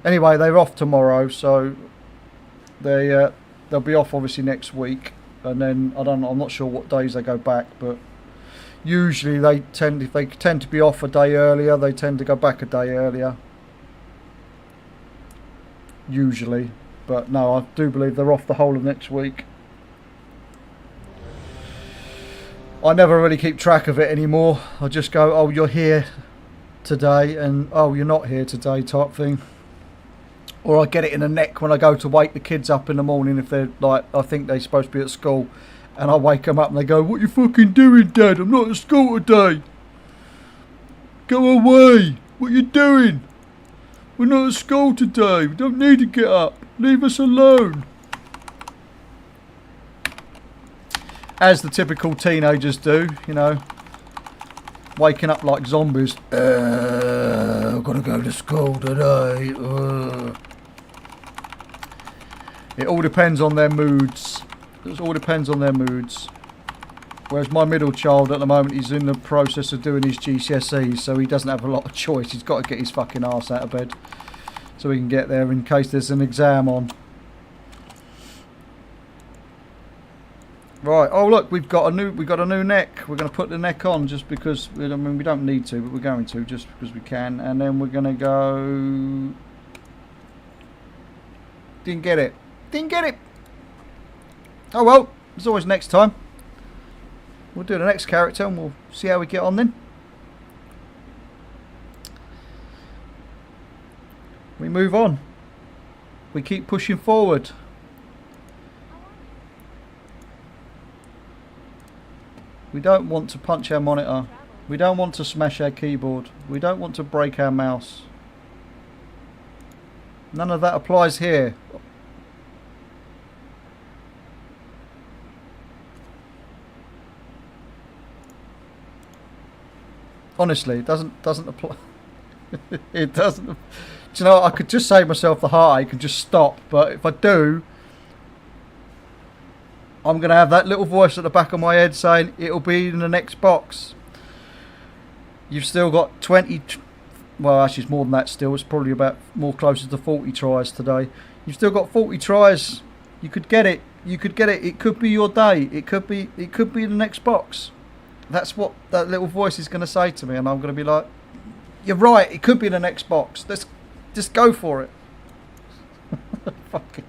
Anyway, they're off tomorrow, so they'll be off obviously next week. And then I don't know, I'm not sure what days they go back, but usually if they tend to be off a day earlier, they tend to go back a day earlier. Usually, but no, I do believe they're off the whole of next week. I never really keep track of it anymore. I just go, oh, you're here today, and oh, you're not here today, type thing. Or I get it in the neck when I go to wake the kids up in the morning if they're like, I think they're supposed to be at school, and I wake them up and they go, what you fucking doing, Dad? I'm not at school today. Go away. What you doing? We're not at school today. We don't need to get up. Leave us alone. As the typical teenagers do, you know, waking up like zombies. I've got to go to school today. It all depends on their moods. It all depends on their moods. Whereas my middle child at the moment, he's in the process of doing his GCSEs, so he doesn't have a lot of choice. He's got to get his fucking arse out of bed so he can get there in case there's an exam on. Right. Oh look, we've got a new neck. We're going to put the neck on just because. I mean, we don't need to, but we're going to just because we can. And then we're going to go. Didn't get it. Didn't get it. Oh well. There's always next time. We'll do the next character and we'll see how we get on then. We move on. We keep pushing forward. We don't want to punch our monitor. We don't want to smash our keyboard. We don't want to break our mouse. None of that applies here. Honestly, it doesn't apply. It doesn't. Do you know, I could just save myself the heartache and just stop, but if I do, I'm going to have that little voice at the back of my head saying it'll be in the next box. You've still got 20, well actually it's more than that still, it's probably about more closer to 40 tries today. You've still got 40 tries. You could get it. You could get it. It could be your day. It could be in the next box. That's what that little voice is going to say to me, and I'm going to be like, you're right, it could be in the next box. Let's just go for it. Fucking.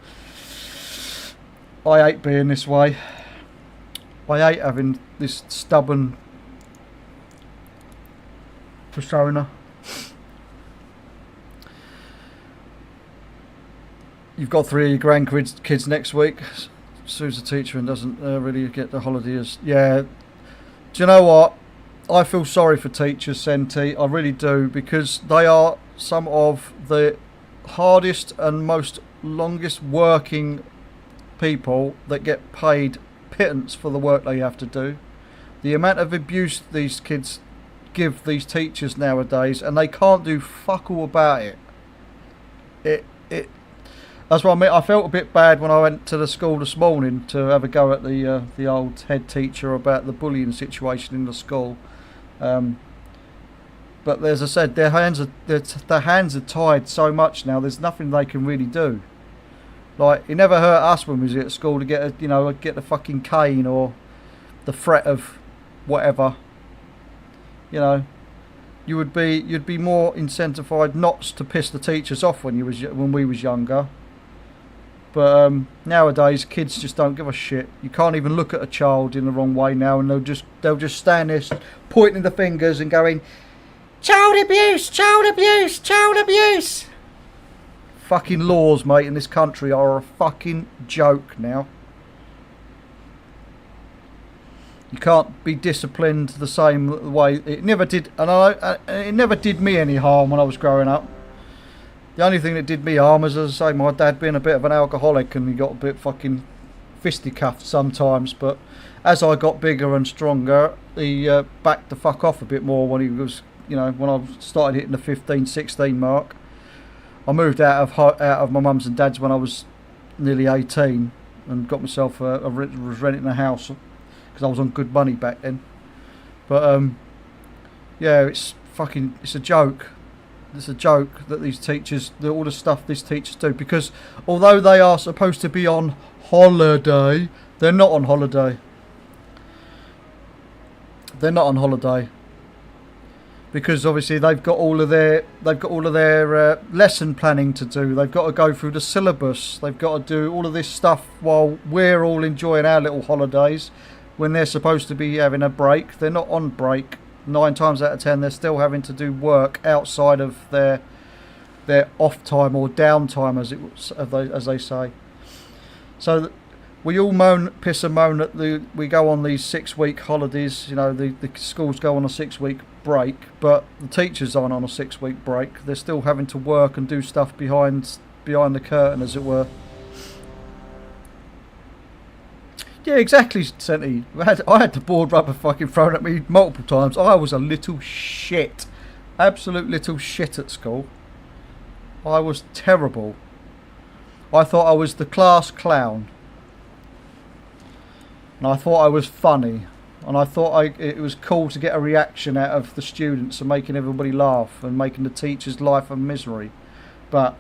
I hate being this way. I hate having this stubborn persona. You've got 3 of your grandkids next week. Sue's a teacher and doesn't really get the holidays. Yeah. Do you know what? I feel sorry for teachers, Senti. I really do, because they are some of the hardest and most longest working people that get paid pittance for the work they have to do. The amount of abuse these kids give these teachers nowadays, and they can't do fuck all about it. That's what I mean. I felt a bit bad when I went to the school this morning to have a go at the old head teacher about the bullying situation in the school. But as I said, their hands are tied so much now. There's nothing they can really do. Like, it never hurt us when we was at school to get the fucking cane or the threat of whatever. You know, you'd be more incentivized not to piss the teachers off when we was younger. But nowadays, kids just don't give a shit. You can't even look at a child in the wrong way now, and they'll just stand there pointing the fingers and going, "Child abuse, child abuse, child abuse." Fucking laws, mate, in this country are a fucking joke now. You can't be disciplined the same way. It never did, and it never did me any harm when I was growing up. The only thing that did me harm was, as I say, my dad being a bit of an alcoholic, and he got a bit fucking fisticuffed sometimes. But as I got bigger and stronger, he backed the fuck off a bit more when he was, when I started hitting the 15, 16 mark. I moved out of my mum's and dad's when I was nearly 18, and got myself was renting a house because I was on good money back then. But yeah, it's a joke. It's a joke that these teachers, all the stuff these teachers do, because although they are supposed to be on holiday, they're not on holiday. They're not on holiday because obviously they've got all of their lesson planning to do. They've got to go through the syllabus. They've got to do all of this stuff while we're all enjoying our little holidays. When they're supposed to be having a break, they're not on break. 9 times out of 10, they're still having to do work outside of their off time or down time, as they say. So we all piss and moan that we go on these 6-week holidays. The schools go on a 6-week break, but the teachers aren't on a 6-week break. They're still having to work and do stuff behind the curtain, as it were. Yeah, exactly, Senti. I had the board rubber fucking thrown at me multiple times. I was a little shit. Absolute little shit at school. I was terrible. I thought I was the class clown. And I thought I was funny. And I thought it was cool to get a reaction out of the students and making everybody laugh and making the teacher's life a misery. But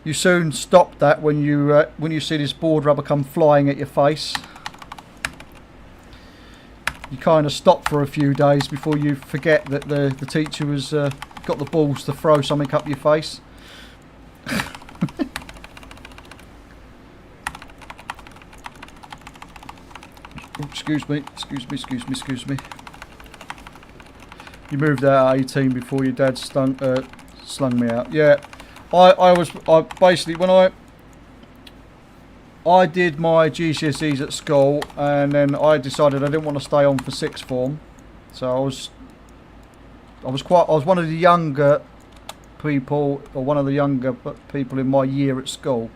you soon stop that when you see this board rubber come flying at your face. You kind of stop for a few days before you forget that the teacher has got the balls to throw something up your face. Excuse me. You moved out at 18 before your dad slung me out. Yeah, I basically, when I did my GCSEs at school, and then I decided I didn't want to stay on for sixth form, so I was one of the younger people, or one of the younger people in my year at school.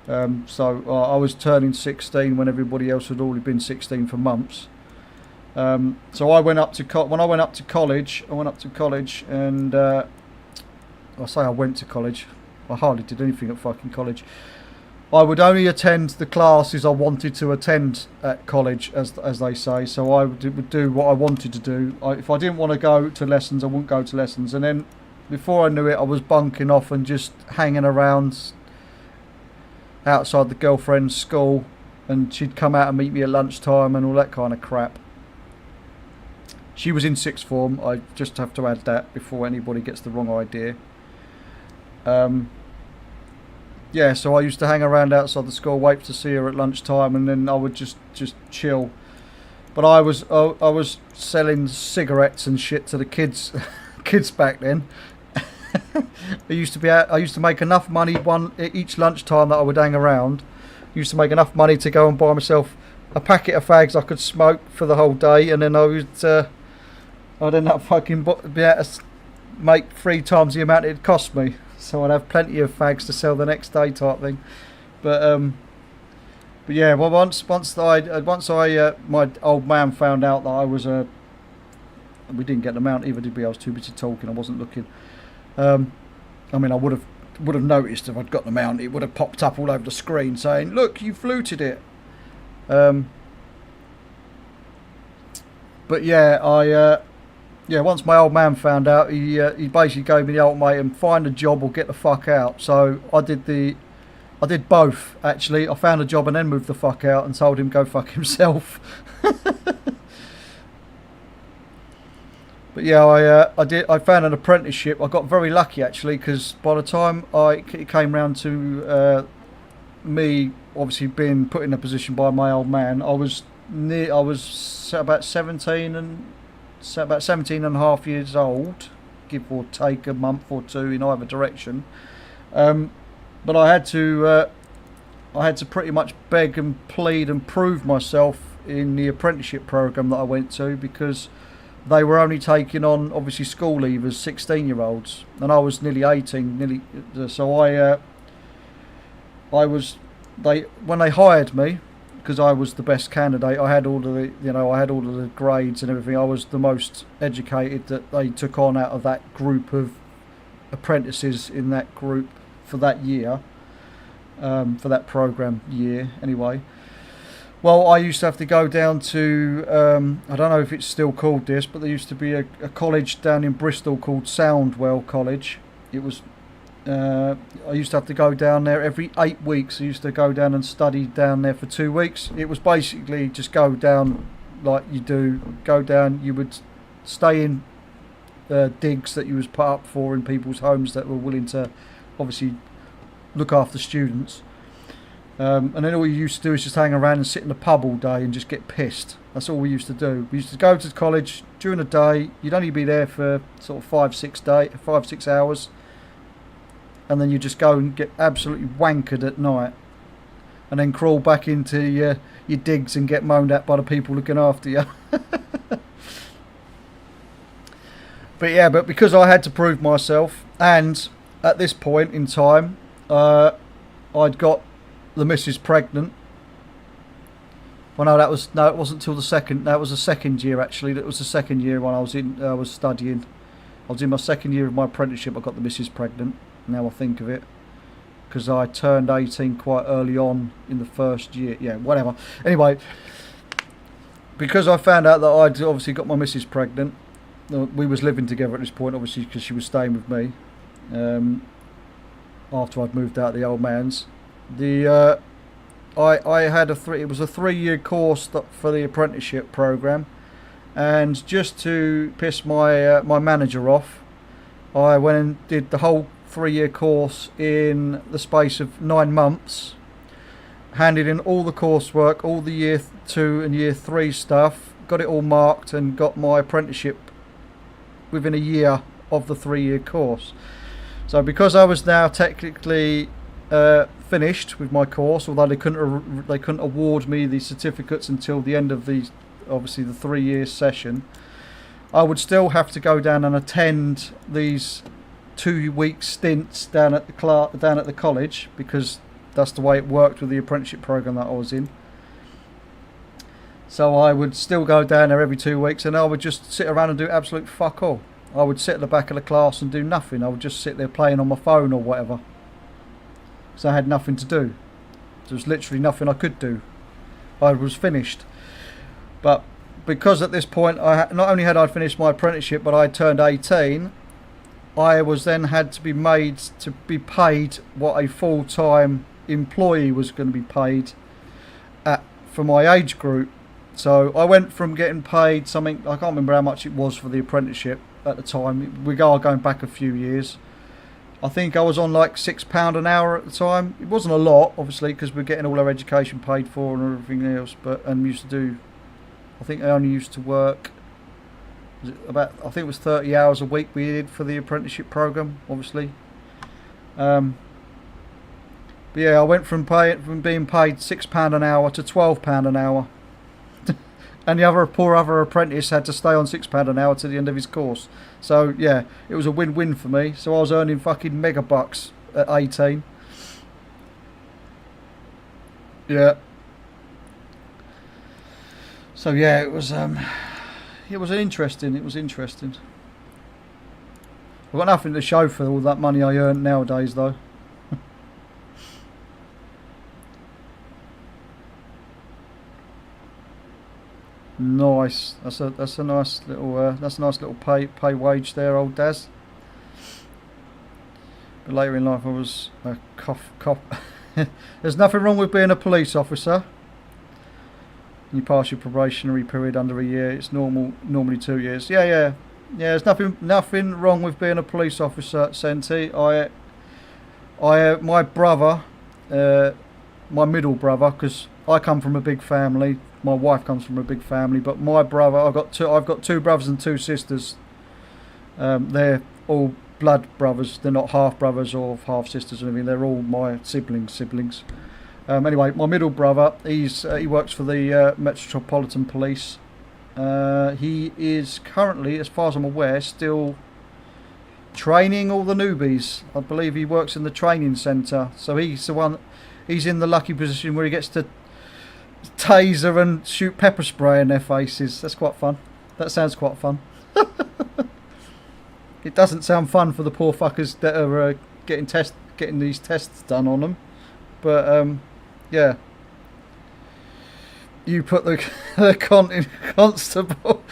So I was turning 16 when everybody else had already been 16 for months. So I went up to when I went up to college, and I say I went to college. I hardly did anything at fucking college. I would only attend the classes I wanted to attend at college, as they say. So I would do what I wanted to do. If I didn't want to go to lessons, I wouldn't go to lessons. And then before I knew it, I was bunking off and just hanging around outside the girlfriend's school, and she'd come out and meet me at lunchtime and all that kind of crap. She was in sixth form. I just have to add that before anybody gets the wrong idea. Yeah, so I used to hang around outside the school, wait to see her at lunchtime, and then I would just chill. But I was selling cigarettes and shit to the kids back then. I used to make enough money each lunchtime that I would hang around. I used to make enough money to go and buy myself a packet of fags I could smoke for the whole day, and then I'd end up fucking be able to make 3 times the amount it'd cost me. So I'd have plenty of fags to sell the next day, type thing. But yeah, well, once my old man found out that I was we didn't get the mount either, did we? I was too busy talking. I wasn't looking. I mean, I would have noticed if I'd got the mount. It would have popped up all over the screen saying, "Look, you fluted it." But yeah, once my old man found out, he basically gave me the ultimatum: find a job or get the fuck out. So I did both, actually. I found a job and then moved the fuck out and told him go fuck himself. But yeah, I found an apprenticeship. I got very lucky, actually, because by the time it came round to me obviously being put in a position by my old man, I was about 17 and a half years old, give or take a month or two in either direction. But I had to pretty much beg and plead and prove myself in the apprenticeship program that I went to, because they were only taking on, obviously, school leavers, 16-year-olds, and I was nearly 18. So when they hired me, because I was the best candidate, I had all of the grades and everything. I was the most educated that they took on out of that group of apprentices in that group for that year, for that program year, anyway. Well, I used to have to go down to, I don't know if it's still called this, but there used to be a college down in Bristol called Soundwell College. It was, I used to have to go down there every 8 weeks. I used to go down and study down there for 2 weeks. It was basically just go down like you do. Go down, you would stay in digs that you was put up for in people's homes that were willing to obviously look after students. And then all you used to do is just hang around and sit in the pub all day and just get pissed. That's all we used to do. We used to go to college during the day. You'd only be there for sort of 5-6 hours, and then you just go and get absolutely wankered at night, and then crawl back into your digs and get moaned at by the people looking after you. But because I had to prove myself, and at this point in time, I'd got the missus pregnant. Well, no, it wasn't till the second. That was the second year, actually. That was the second year when I was studying. I was in my second year of my apprenticeship. I got the missus pregnant. Now I think of it, because I turned 18 quite early on in the first year. Yeah, whatever. Anyway, because I found out that I'd obviously got my missus pregnant, we was living together at this point, obviously, because she was staying with me after I'd moved out of the old man's. I had it was a 3-year course for the apprenticeship program, and just to piss my my manager off, I went and did the whole 3-year course in the space of 9 months. Handed in all the coursework, all the year 2 and year 3 stuff, got it all marked, and got my apprenticeship within a year of the 3-year course. So because I was now technically finished with my course, although they couldn't award me the certificates until the end of the 3-year session, I would still have to go down and attend these 2-week stints down at the college, because that's the way it worked with the apprenticeship program that I was in. So I would still go down there every 2 weeks, and I would just sit around and do absolute fuck all. I would sit at the back of the class and do nothing. I would just sit there playing on my phone or whatever. So I had nothing to do. There was literally nothing I could do. I was finished. But because at this point, not only had I finished my apprenticeship, but I had turned 18, I was then had to be made to be paid what a full-time employee was going to be paid for my age group. So I went from getting paid something, I can't remember how much it was for the apprenticeship at the time. We are going back a few years. I think I was on like £6 an hour at the time. It wasn't a lot, obviously, because we're getting all our education paid for and everything else. I think I only used to work I think it was 30 hours a week we did for the apprenticeship program, obviously. But yeah, I went from being paid £6 an hour to £12 an hour. And the poor other apprentice had to stay on £6 an hour to the end of his course. So yeah, it was a win-win for me. So I was earning fucking mega bucks at 18. Yeah. So yeah, it was interesting. It was interesting. I've got nothing to show for all that money I earn nowadays, though. Nice. That's a nice little pay wage there, old Daz. But later in life, I was a cop. There's nothing wrong with being a police officer. You pass your probationary period under a year. It's normally 2 years. Yeah. There's nothing wrong with being a police officer, Senti. My brother, my middle brother, because I come from a big family. My wife comes from a big family, but my brother, I've got two brothers and 2 sisters. They're all blood brothers. They're not half brothers or half sisters or anything. They're all my siblings. Anyway, my middle brother, he works for the Metropolitan Police. He is currently, as far as I'm aware, still training all the newbies. I believe he works in the training centre. So he's the one. He's in the lucky position where he gets to taser and shoot pepper spray in their faces. That's quite fun. That sounds quite fun. It doesn't sound fun for the poor fuckers that are getting these tests done on them. But yeah, you put the constable.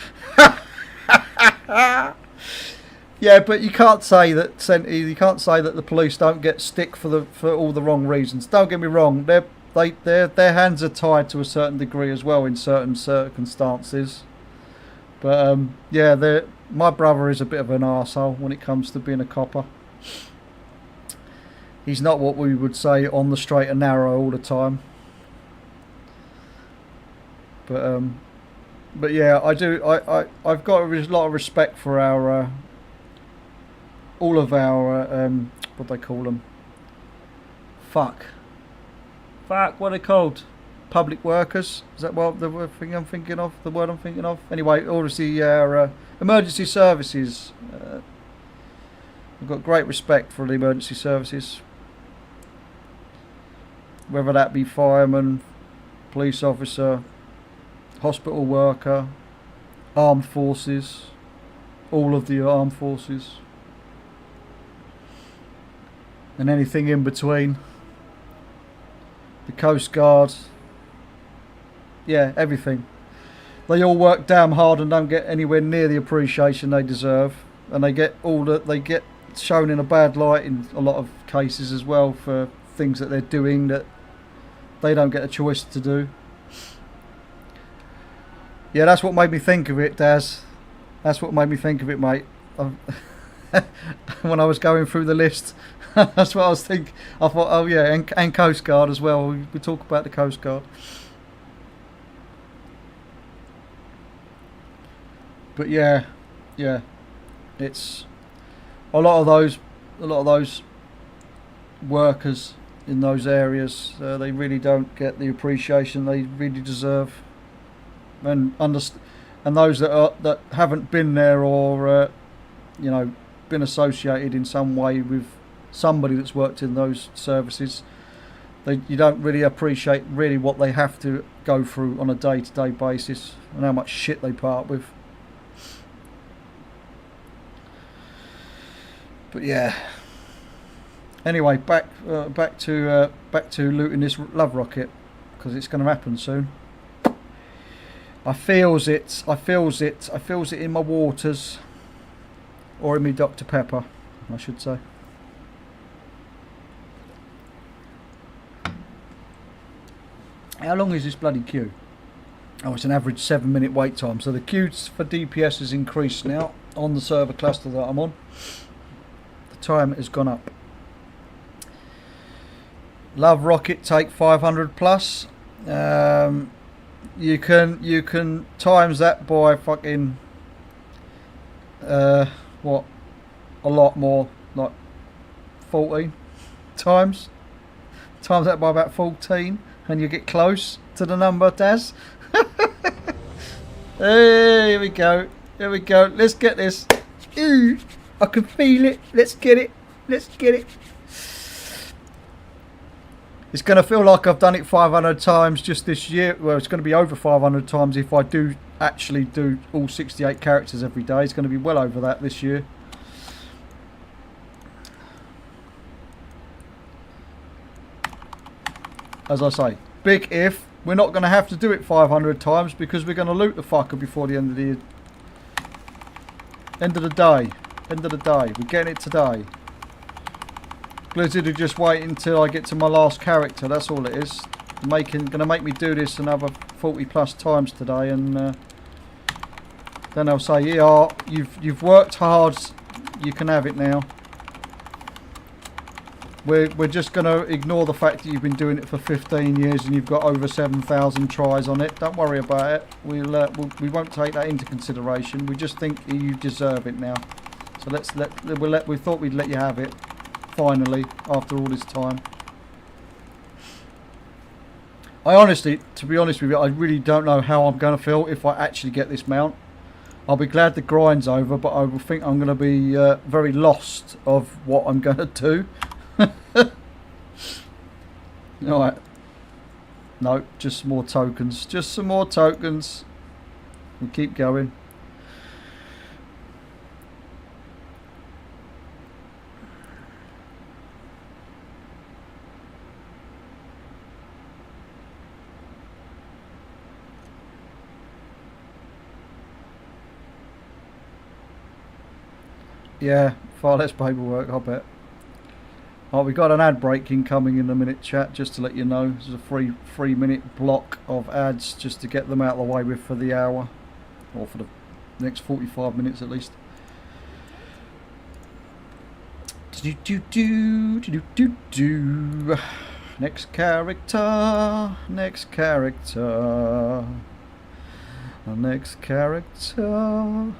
Yeah, but you can't say that the police don't get stick for all the wrong reasons. Don't get me wrong. Their hands are tied to a certain degree as well in certain circumstances. But yeah, my brother is a bit of an arsehole when it comes to being a copper. He's not what we would say on the straight and narrow all the time. But yeah, I've got a lot of respect for all of our what they call them. Fuck, what are they called? Public workers. Is that what the word I'm thinking of? The word I'm thinking of. Anyway, obviously our emergency services. I've got great respect for the emergency services. Whether that be fireman, police officer, hospital worker, armed forces, all of the armed forces. and anything in between. The Coast Guard, yeah, everything. They all work damn hard and don't get anywhere near the appreciation they deserve, and they get shown in a bad light in a lot of cases as well for things that they're doing that they don't get a choice to do. Yeah, that's what made me think of it, Daz. That's what made me think of it, mate. When I was going through the list, that's what I was thinking. I thought, oh yeah, and Coast Guard as well. We talk about the Coast Guard. But yeah, it's a lot of those workers in those areas. They really don't get the appreciation they really deserve, and those that haven't been there or been associated in some way with somebody that's worked in those services. You don't really appreciate really what they have to go through on a day-to-day basis and how much shit they put up with. But yeah. Anyway, back to looting this love rocket, because it's going to happen soon. I feels it in my waters, or in me Dr. Pepper, I should say. How long is this bloody queue? Oh, it's an average 7-minute wait time. So the queues for DPS has increased now on the server cluster that I'm on. The time has gone up. Love rocket take 500 plus. You can times that by fucking what? A lot more, like 14 times. Times that by about 14, and you get close to the number, Daz. Hey, here we go. Here we go. Let's get this. Ooh, I can feel it. Let's get it. Let's get it. It's going to feel like I've done it 500 times just this year. Well, it's going to be over 500 times if I do actually do all 68 characters every day. It's going to be well over that this year. As I say, big if. We're not going to have to do it 500 times because we're going to loot the fucker before the end of the year. End of the day. End of the day. We're getting it today. Blizzard are just waiting until I get to my last character. That's all it is. Going to make me do this another 40 plus times today, and then they'll say, "Yeah, you've worked hard. You can have it now." We're just going to ignore the fact that you've been doing it for 15 years and you've got over 7,000 tries on it. Don't worry about it. We won't take that into consideration. We just think you deserve it now. So we thought we'd let you have it. Finally, after all this time. To be honest with you, I really don't know how I'm going to feel if I actually get this mount. I'll be glad the grind's over, but I will think I'm going to be very lost of what I'm going to do. Alright. No, just some more tokens. Just some more tokens. We'll keep going. Yeah, far less paperwork, I bet. Oh, we got an ad break incoming in a minute, chat, just to let you know. This is a 3-minute block of ads just to get them out of the way with for the hour. Or for the next 45 minutes at least. Next character. Next character. Next character.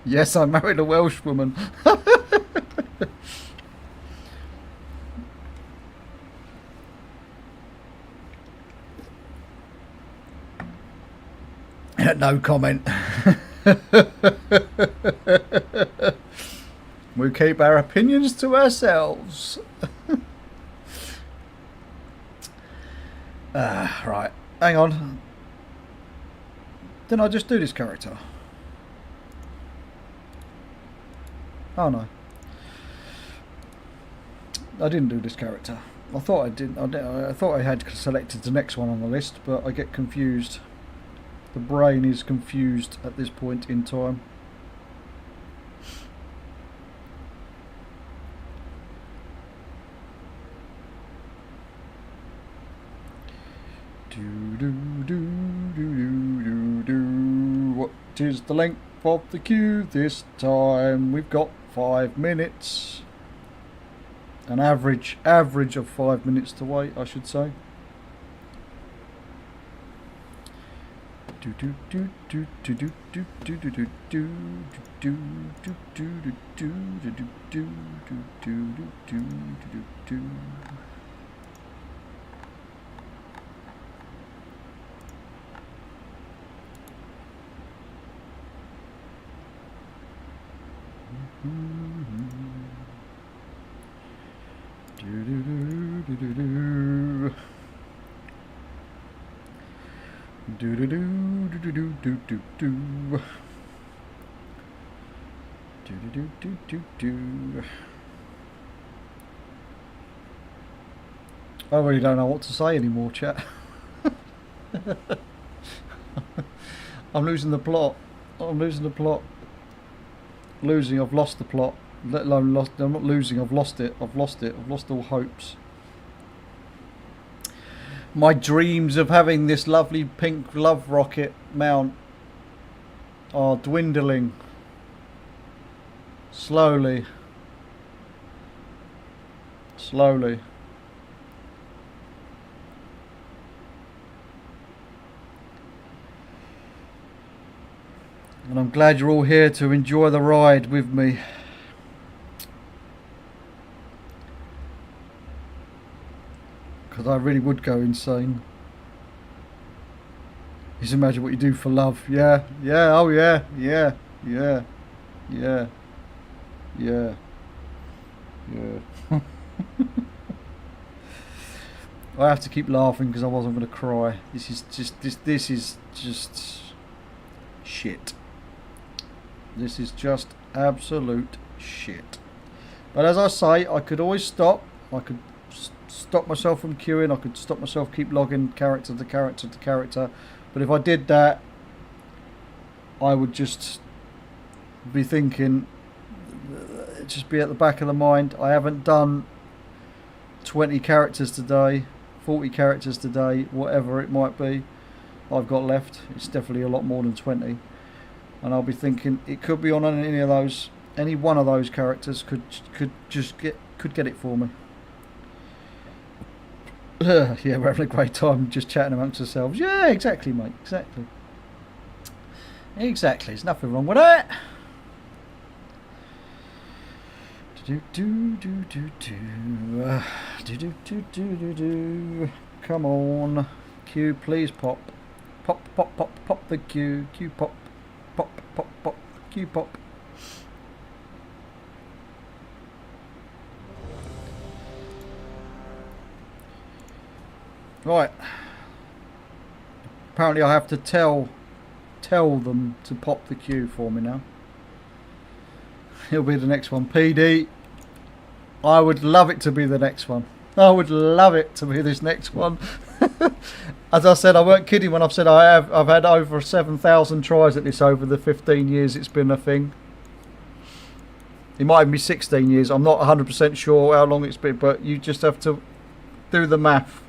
Yes, I married a Welsh woman. No comment. We keep our opinions to ourselves. Right. Hang on. Didn't I just do this character? Oh no. I didn't do this character. I thought I did. I thought I had selected the next one on the list, but I get confused. The brain is confused at this point in time. What is the length of the queue this time? We've got 5 minutes. An average of 5 minutes to wait, I should say. I really don't know what to say anymore, chat. I'm losing the plot. I'm losing the plot. Losing, I've lost the plot. Let alone lost. I'm not losing, I've lost it. I've lost it. I've lost all hopes. My dreams of having this lovely pink love rocket mount are dwindling. Slowly. Slowly. And I'm glad you're all here to enjoy the ride with me. Because I really would go insane. Just imagine what you do for love. Yeah, yeah, oh yeah, yeah, yeah, yeah, yeah, yeah. I have to keep laughing because I wasn't going to cry. This is just shit. This is just absolute shit. But as I say, I could always stop. I could stop myself from queuing. I could stop myself keep logging character to character to character. But if I did that, I would just be thinking, just be at the back of the mind, I haven't done 20 characters today, 40 characters today, whatever it might be I've got left. It's definitely a lot more than 20. And I'll be thinking it could be on any of those, any one of those characters could get it for me. Yeah, we're having a great time just chatting amongst ourselves. Yeah, exactly, mate. Exactly. Exactly. There's nothing wrong with that. Come on, Q, please pop, pop, pop, pop, pop the Q, Q pop, pop, pop, pop, Q pop. Right. Apparently I have to tell them to pop the queue for me now. It'll be the next one. PD. I would love it to be the next one. I would love it to be this next one. As I said, I weren't kidding when I've said I've had over 7,000 tries at this over the 15 years it's been a thing. It might even be 16 years. I'm not 100% sure how long it's been, but you just have to do the math.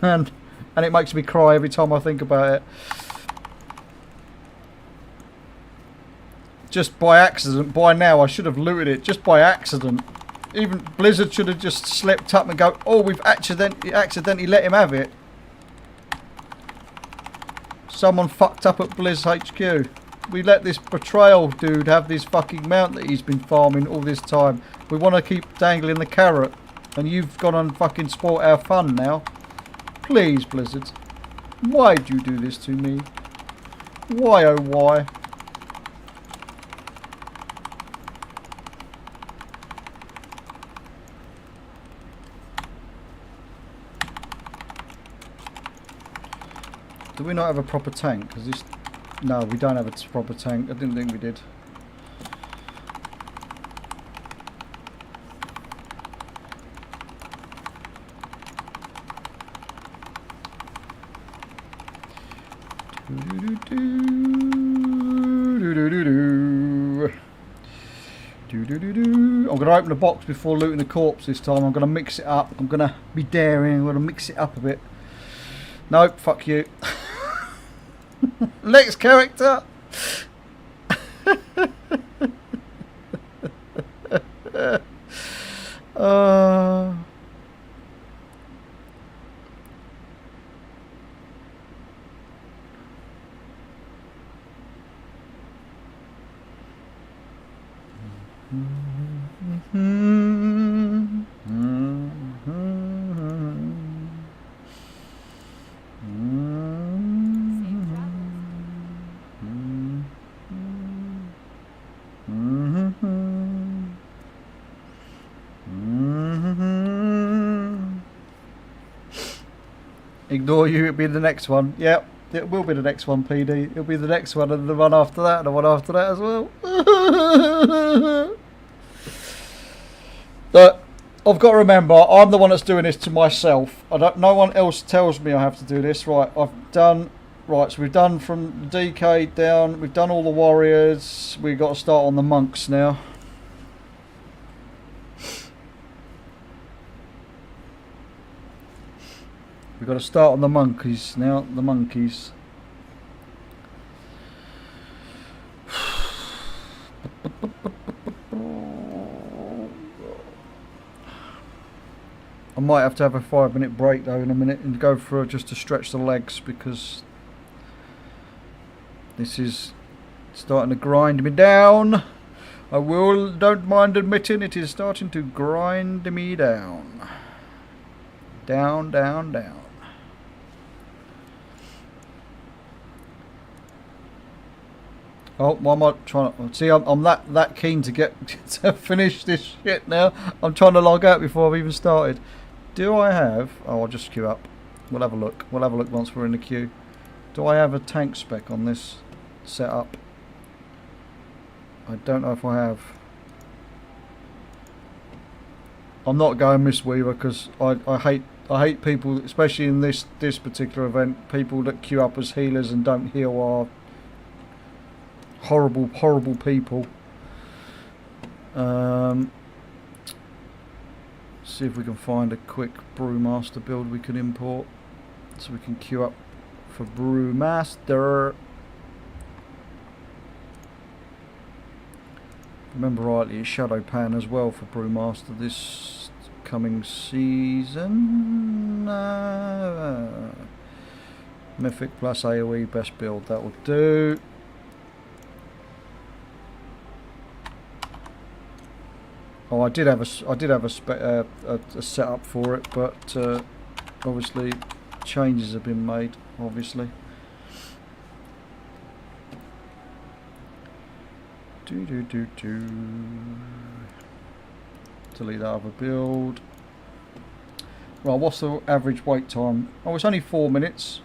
And it makes me cry every time I think about it. Just by accident. By now I should have looted it. Just by accident. Even Blizzard should have just slipped up and go, oh, we've accidentally let him have it. Someone fucked up at Blizz HQ. We let this betrayal dude have this fucking mount that he's been farming all this time. We want to keep dangling the carrot. And you've gone and fucking spoilt our fun now. Please, Blizzard. Why'd you do this to me? Why, oh why? Do we not have a proper tank? Cause this... No, we don't have a proper tank. I didn't think we did. I'm going to open the box before looting the corpse this time. I'm going to mix it up. I'm going to be daring. I'm going to mix it up a bit. Nope, fuck you. Next character. Ignore you, it'll be the next one. Yep, it will be the next one, PD. It'll be the next one and the one after that and the one after that as well. But I've got to remember, I'm the one that's doing this to myself. No one else tells me I have to do this. Right, so we've done from the DK down, we've done all the warriors, we've got to start on the monks now. We've got to start on the monkeys now, the monkeys. I might have to have a 5-minute break though in a minute and go for just to stretch the legs because this is starting to grind me down. Don't mind admitting it is starting to grind me down. Down, down, down. Oh, why am I trying to... See, I'm that keen to get to finish this shit now. I'm trying to log out before I've even started. Do I have... Oh, I'll just queue up. We'll have a look. We'll have a look once we're in the queue. Do I have a tank spec on this setup? I don't know if I have. I'm not going Miss Weaver because I hate people, especially in this particular event, people that queue up as healers and don't heal are horrible people. See if we can find a quick Brewmaster build we can import so we can queue up for Brewmaster. Remember rightly, it's Shadow Pan as well for Brewmaster this coming season. Mythic plus AoE best build, that will do. Oh, I did have a setup for it, but obviously changes have been made. Obviously. Delete that other build. Right, what's the average wait time? Oh, it's only 4 minutes.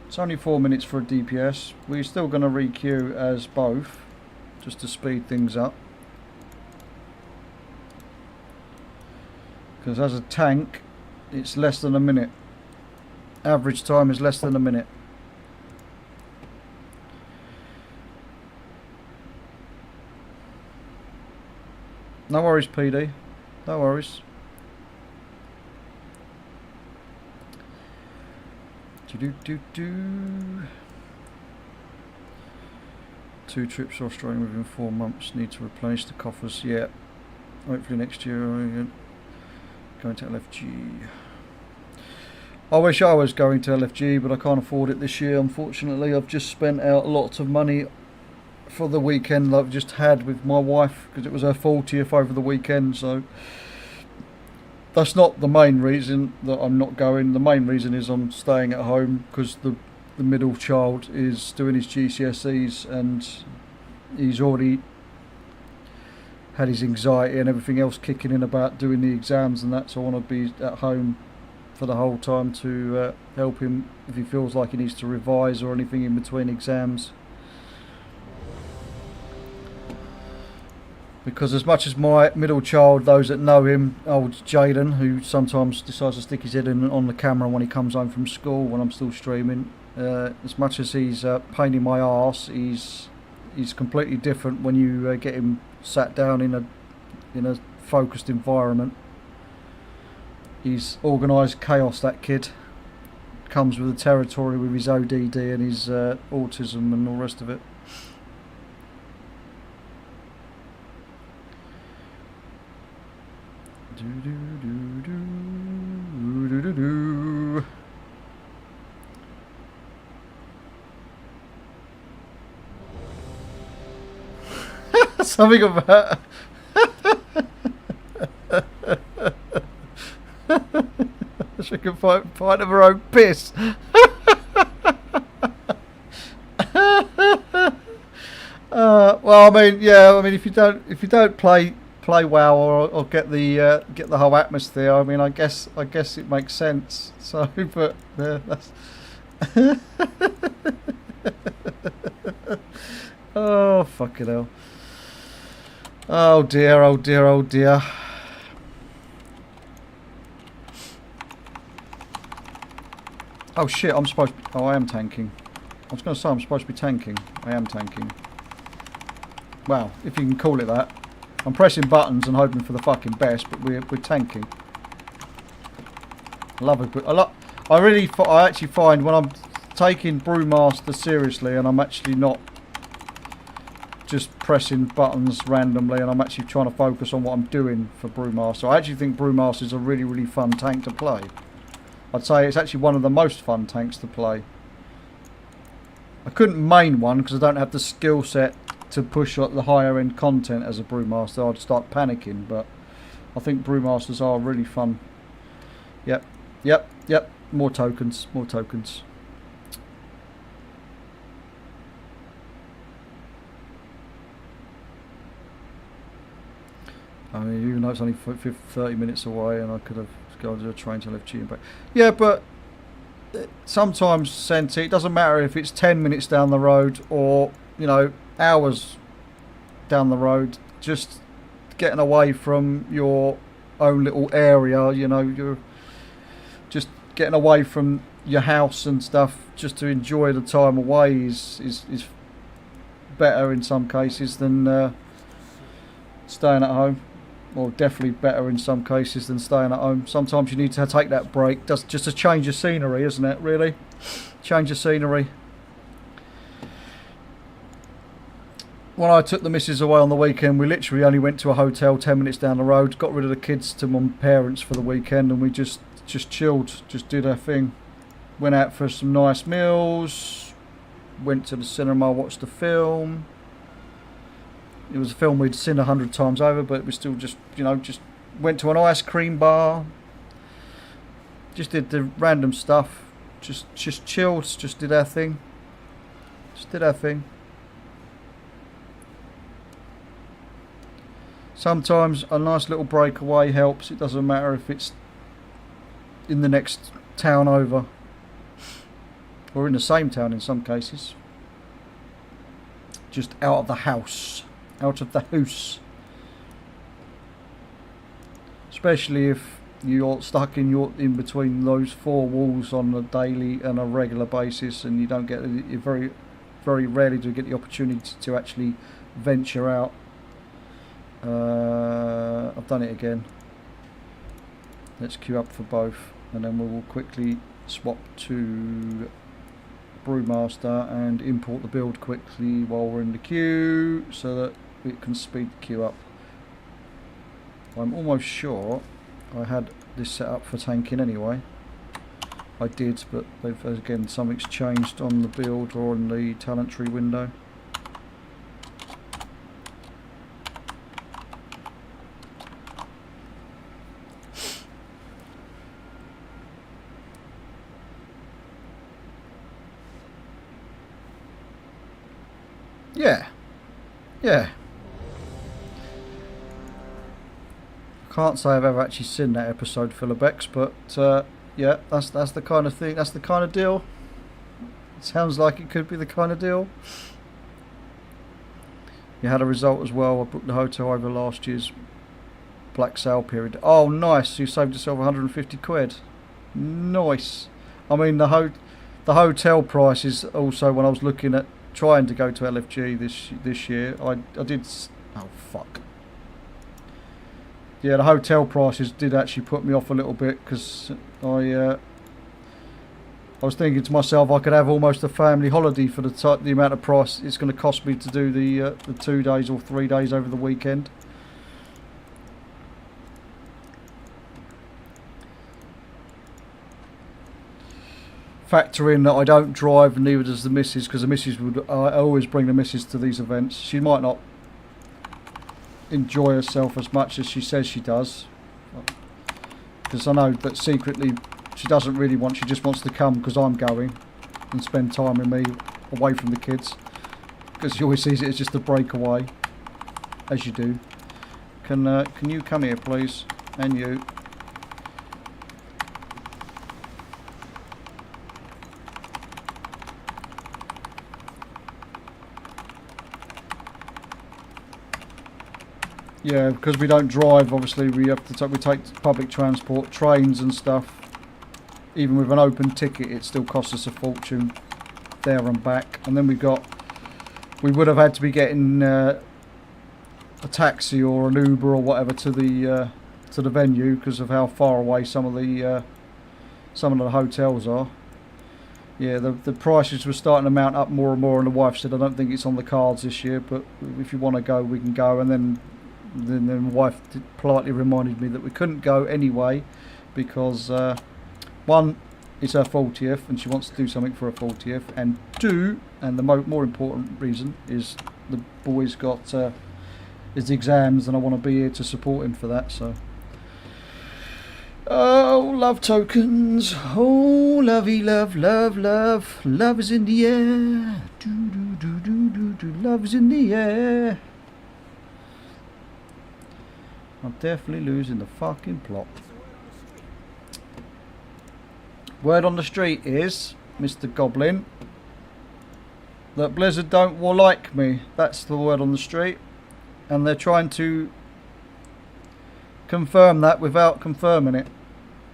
It's only 4 minutes for a DPS. We're still going to requeue as both, just to speed things up. Because as a tank, it's less than a minute. Average time is less than a minute. No worries, PD. No worries. Two trips to Australia within 4 months. Need to replenish the coffers. Yeah. Hopefully next year. Going to LFG. I wish I was going to LFG, but I can't afford it this year. Unfortunately, I've just spent out lots of money for the weekend that I've just had with my wife because it was her 40th over the weekend. So that's not the main reason that I'm not going. The main reason is I'm staying at home because the middle child is doing his GCSEs and he's already had his anxiety and everything else kicking in about doing the exams and that, so I want to be at home for the whole time to help him if he feels like he needs to revise or anything in between exams. Because as much as my middle child, those that know him, old Jaden, who sometimes decides to stick his head in on the camera when he comes home from school when I'm still streaming, as much as he's pain in my arse, he's completely different when you get him sat down in a focused environment. He's organised chaos, that kid. Comes with the territory with his ODD and his autism and all the rest of it. Do do do do do do do. Something about she can fight of her own piss. Well, I mean, yeah, I mean, if you don't play WoW or get the whole atmosphere, I mean, I guess it makes sense. So, but that's. Oh fucking hell! Oh dear! Oh dear! Oh dear! Oh shit! I'm supposed to be, oh, I am tanking. I was going to say I'm supposed to be tanking. I am tanking. Well, if you can call it that. I'm pressing buttons and hoping for the fucking best, but we're tanking. I love it. I actually find when I'm taking Brewmaster seriously and I'm actually not just pressing buttons randomly and I'm actually trying to focus on what I'm doing for Brewmaster. I actually think Brewmaster is a really, really fun tank to play. I'd say it's actually one of the most fun tanks to play. I couldn't main one because I don't have the skill set to push the higher end content as a Brewmaster. I'd start panicking, but I think Brewmasters are really fun. Yep, yep, yep. More tokens, more tokens. I mean, even though it's only 30 minutes away and I could have gone to a train to left cheating back. Yeah, but sometimes, Senti, it doesn't matter if it's 10 minutes down the road or, you know, hours down the road. Just getting away from your own little area, you know, you're just getting away from your house and stuff just to enjoy the time away is better in some cases than staying at home. Or definitely better in some cases than staying at home. Sometimes you need to take that break, just to change your scenery, isn't it, really? Change your scenery. When I took the missus away on the weekend, we literally only went to a hotel 10 minutes down the road, got rid of the kids to my parents for the weekend, and we just chilled, just did our thing. Went out for some nice meals, went to the cinema, watched the film. It was a film we'd seen 100 times over, but it was still just, you know, just went to an ice cream bar. Just did the random stuff. Just chilled, just did our thing. Just did our thing. Sometimes a nice little breakaway helps. It doesn't matter if it's in the next town over. Or in the same town in some cases. Just out of the house. Out of the house. Especially if you're stuck in between those four walls on a daily and a regular basis, and you don't get very rarely do you get the opportunity to actually venture out. I've done it again. Let's queue up for both, and then we will quickly swap to Brewmaster and import the build quickly while we're in the queue so that it can speed the queue up. I'm almost sure I had this set up for tanking anyway. I did, but they've, again, something's changed on the build or on the talent tree window. Yeah. Can't say I've ever actually seen that episode, Philobex, but Yeah, that's the kind of thing. That's the kind of deal. It sounds like it could be the kind of deal. You had a result as well. I booked the hotel over last year's black sale period. Oh, nice! You saved yourself 150 quid. Nice. I mean, the hotel prices also. When I was looking at trying to go to LFG this year, I did. Oh fuck. Yeah, the hotel prices did actually put me off a little bit because I was thinking to myself I could have almost a family holiday for the amount of price it's going to cost me to do the 2 days or 3 days over the weekend. Factor in that I don't drive and neither does the missus, because the missus would I always bring the missus to these events. She might not enjoy herself as much as she says she does, because I know that secretly she doesn't really want, she just wants to come because I'm going and spend time with me away from the kids, because she always sees it as just a breakaway, as you do. Can you come here please? And you. Yeah, because we don't drive, obviously we have to we take public transport, trains and stuff. Even with an open ticket, it still costs us a fortune there and back. And then we would have had to be getting a taxi or an Uber or whatever to the venue because of how far away some of the hotels are. Yeah, the prices were starting to mount up more and more, and the wife said, "I don't think it's on the cards this year, but if you want to go, we can go." And then my wife politely reminded me that we couldn't go anyway because one, it's her 40th and she wants to do something for her 40th, and two, and the more important reason is the boy's got his exams and I want to be here to support him for that. So oh, love tokens, oh lovey love, love, love, love is in the air, do do do do do do, love is in the air. I'm definitely losing the fucking plot. Word on the street is, Mr. Goblin, that Blizzard don't like me. That's the word on the street. And they're trying to confirm that without confirming it.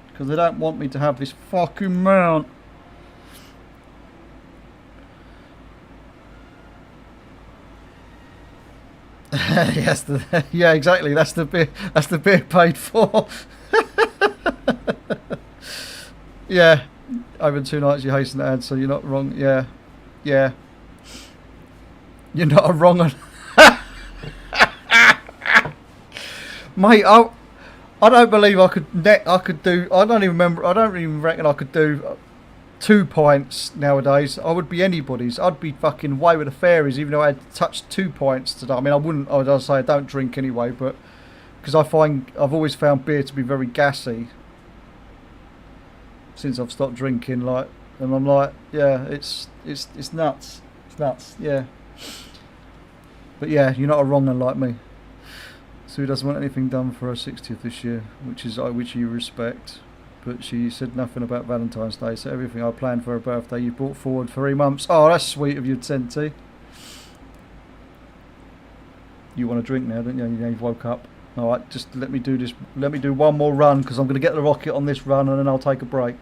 Because they don't want me to have this fucking mount. Yes, yeah, exactly. That's the bit paid for. Yeah, over 2 nights you hasten to add, so you're not wrong. Yeah, yeah, you're not a wrong one. Mate, I don't believe I could do. I don't even reckon I could do 2 pints nowadays. I would be anybody's. I'd be fucking way with the fairies, even though I had touched 2 pints today. I mean, I wouldn't. I'd say I don't drink anyway, but because I've always found beer to be very gassy since I've stopped drinking. Like, and I'm like, yeah, it's nuts. It's nuts. Yeah. But yeah, you're not a wrong one like me. Sue doesn't want anything done for her 60th this year, which you respect. But she said nothing about Valentine's Day, so everything I planned for her birthday you brought forward 3 months. Oh, that's sweet of you, Tenti. You want a drink now, don't you? You've woke up. Alright, just let me do this. Let me do one more run, because I'm going to get the rocket on this run, and then I'll take a break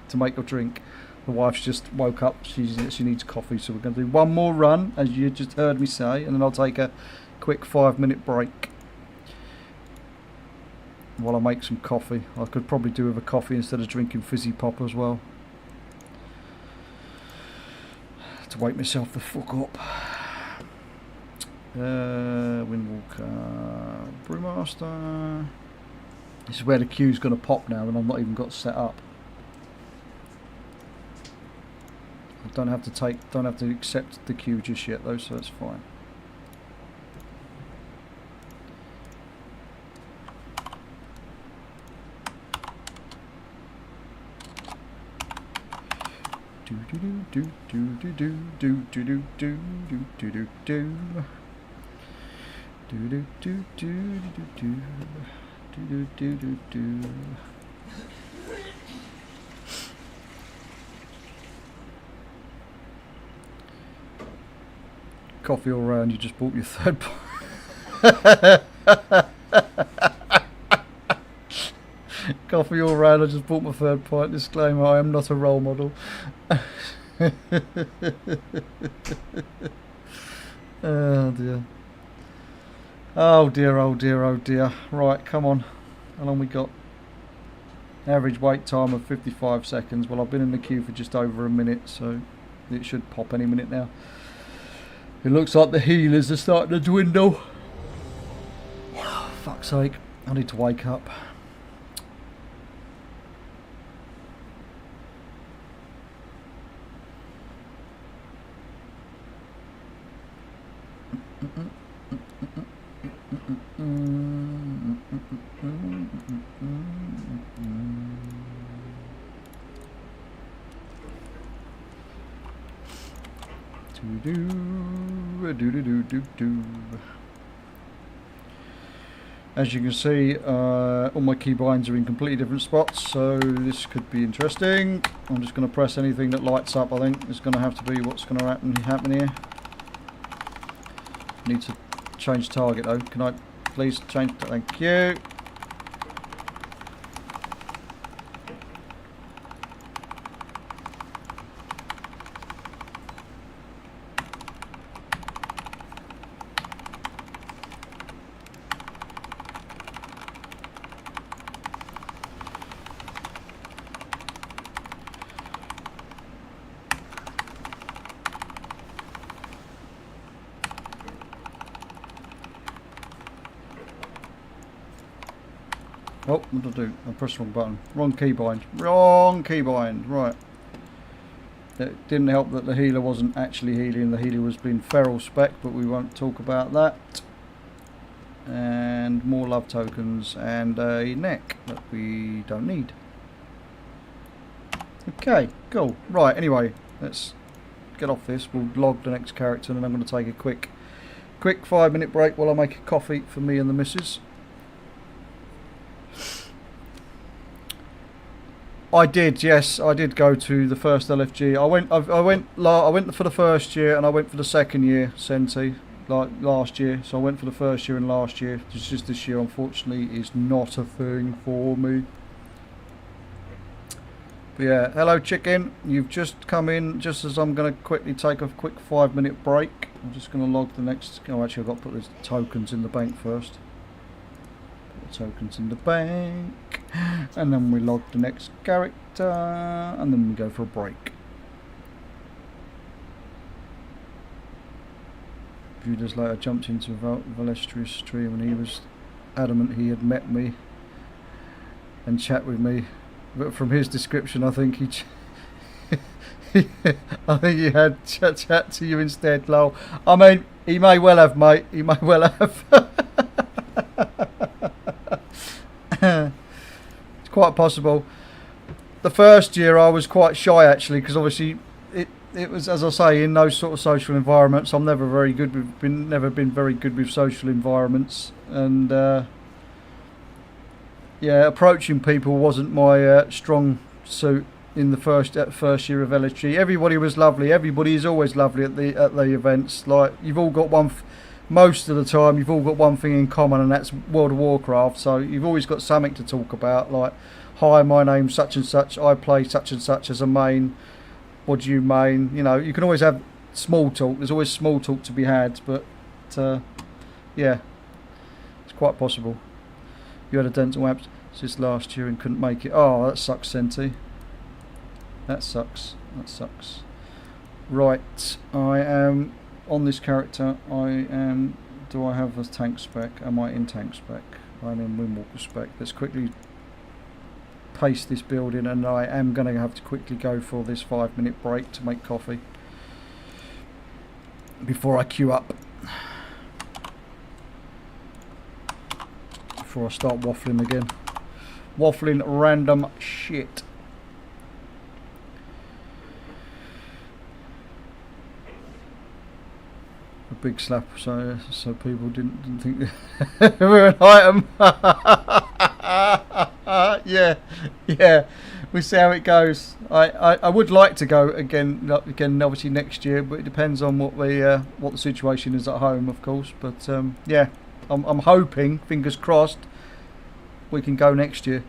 to make your drink. The wife's just woke up. She needs coffee, so we're going to do one more run, as you just heard me say, and then I'll take a quick 5-minute break while I make some coffee. I could probably do with a coffee instead of drinking fizzy pop as well, to wake myself the fuck up. Windwalker, Brewmaster. This is where the queue's going to pop now, and I've not even got set up. I don't have to accept the queue just yet though, so that's fine. Do do do do do do do do do do do do do. Do do do do do do do do do do. Coffee all round, you just bought your third pint. Coffee all round, I just bought my third pint. Disclaimer, I am not a role model. Oh dear. Oh dear, oh dear, oh dear. Right, come on. How long we got? Average wait time of 55 seconds. Well, I've been in the queue for just over a minute, so it should pop any minute now. It looks like the healers are starting to dwindle. Fuck's sake, I need to wake up. As you can see, all my keybinds are in completely different spots, so this could be interesting. I'm just going to press anything that lights up. I think it's going to have to be what's going to happen here. Need to change target though. Can I please change? Thank you. Oh, what did I do? I pressed the wrong button. Wrong keybind. Wrong keybind. Right. It didn't help that the healer wasn't actually healing. The healer was being feral spec, but we won't talk about that. And more love tokens and a neck that we don't need. Okay, cool. Right, anyway, let's get off this. We'll log the next character, and I'm going to take a quick 5-minute break while I make a coffee for me and the missus. I did, yes. I did go to the first LFG. I went for the first year and I went for the second year, Senti, like last year. So I went for the first year and last year. It's just this year, unfortunately, is not a thing for me. But yeah, hello chicken. You've just come in just as I'm going to quickly take a quick 5-minute break. I'm just going to log the next. Oh, actually, I've got to put the tokens in the bank first. Put the tokens in the bank. And then we log the next character, and then we go for a break. A few days later, I jumped into Valestria's stream, and he was adamant he had met me and chat with me. But from his description, I think I think he had chat to you instead, lol. I mean, he may well have, mate. He may well have. Quite possible. The first year I was quite shy actually, because obviously it was, as I say, in those sort of social environments. I'm never very good with never been very good with social environments, and yeah, approaching people wasn't my strong suit in the first year of LSG. Everybody was lovely. Everybody is always lovely at the events. Like, you've all got most of the time you've all got one thing in common, and that's World of Warcraft. So you've always got something to talk about, like, hi, my name's such and such, I play such and such as a main, what do you main? You know, you can always have small talk. There's always small talk to be had, but yeah, it's quite possible. You had a dental abscess last year and couldn't make it. Oh, that sucks, Senti. That sucks. That sucks. Right, I am on this character. Do I have a tank spec? Am I in tank spec? I'm in Windwalker spec. Let's quickly paste this build in, and I am going to have to quickly go for this 5-minute break to make coffee before I queue up. Before I start waffling again. Waffling random shit. A big slap so people didn't think we were an item. Yeah. we'll see how it goes. I would like to go again, obviously next year, but it depends on what the situation is at home, of course. But yeah, I'm hoping, fingers crossed, we can go next year.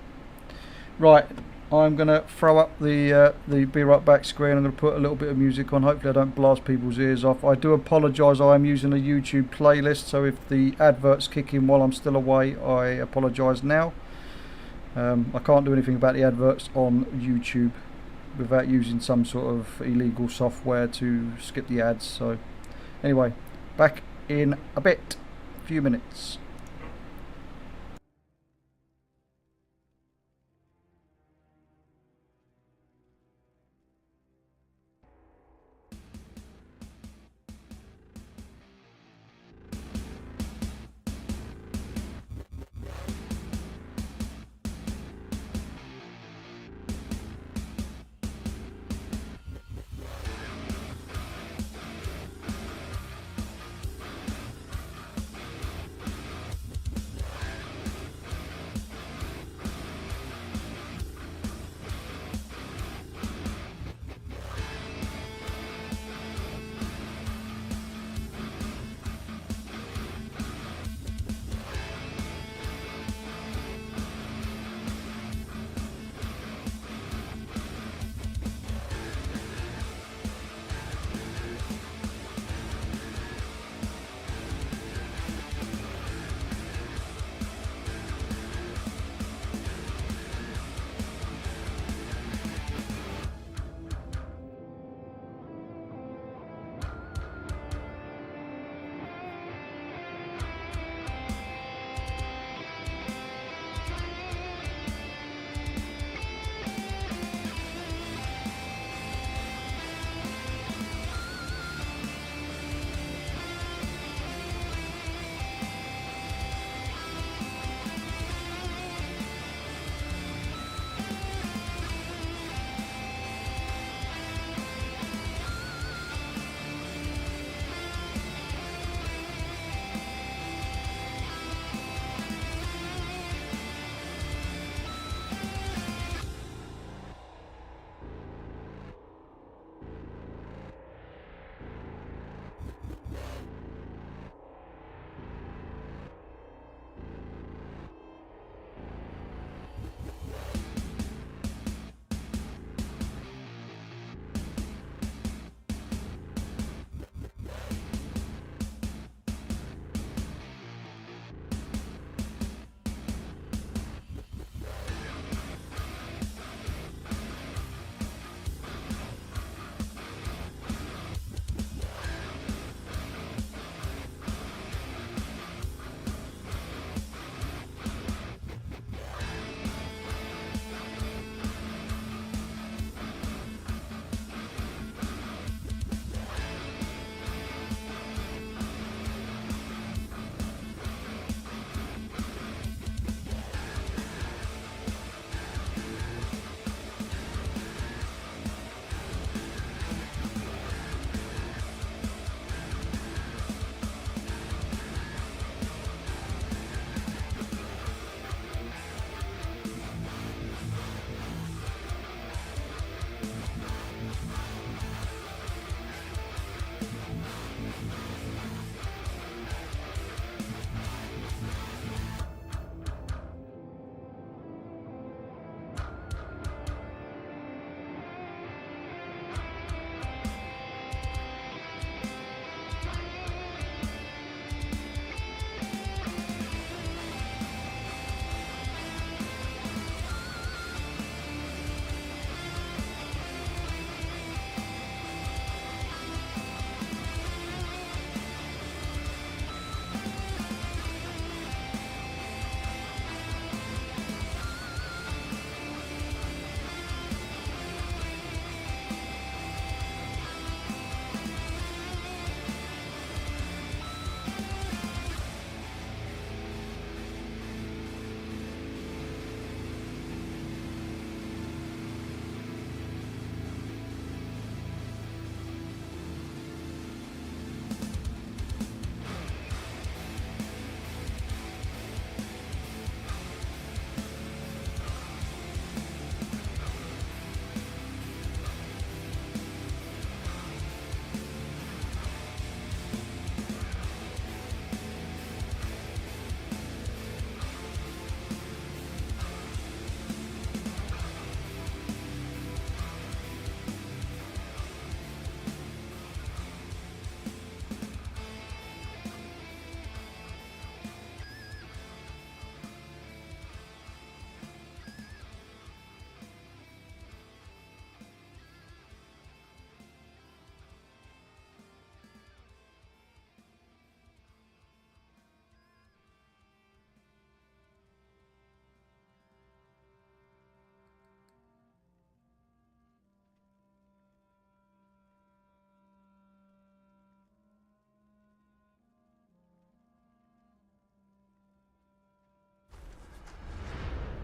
Right, I'm gonna throw up the Be Right Back screen. I'm gonna put a little bit of music on. Hopefully, I don't blast people's ears off. I do apologise. I am using a YouTube playlist, so if the adverts kick in while I'm still away, I apologise now. I can't do anything about the adverts on YouTube without using some sort of illegal software to skip the ads. So anyway, back in a bit, a few minutes.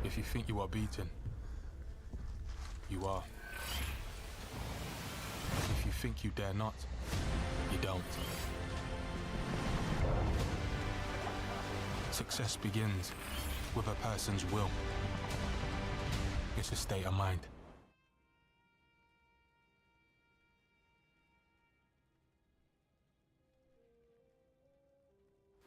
If you think you are beaten, you are. If you think you dare not, you don't. Success begins with a person's will. It's a state of mind.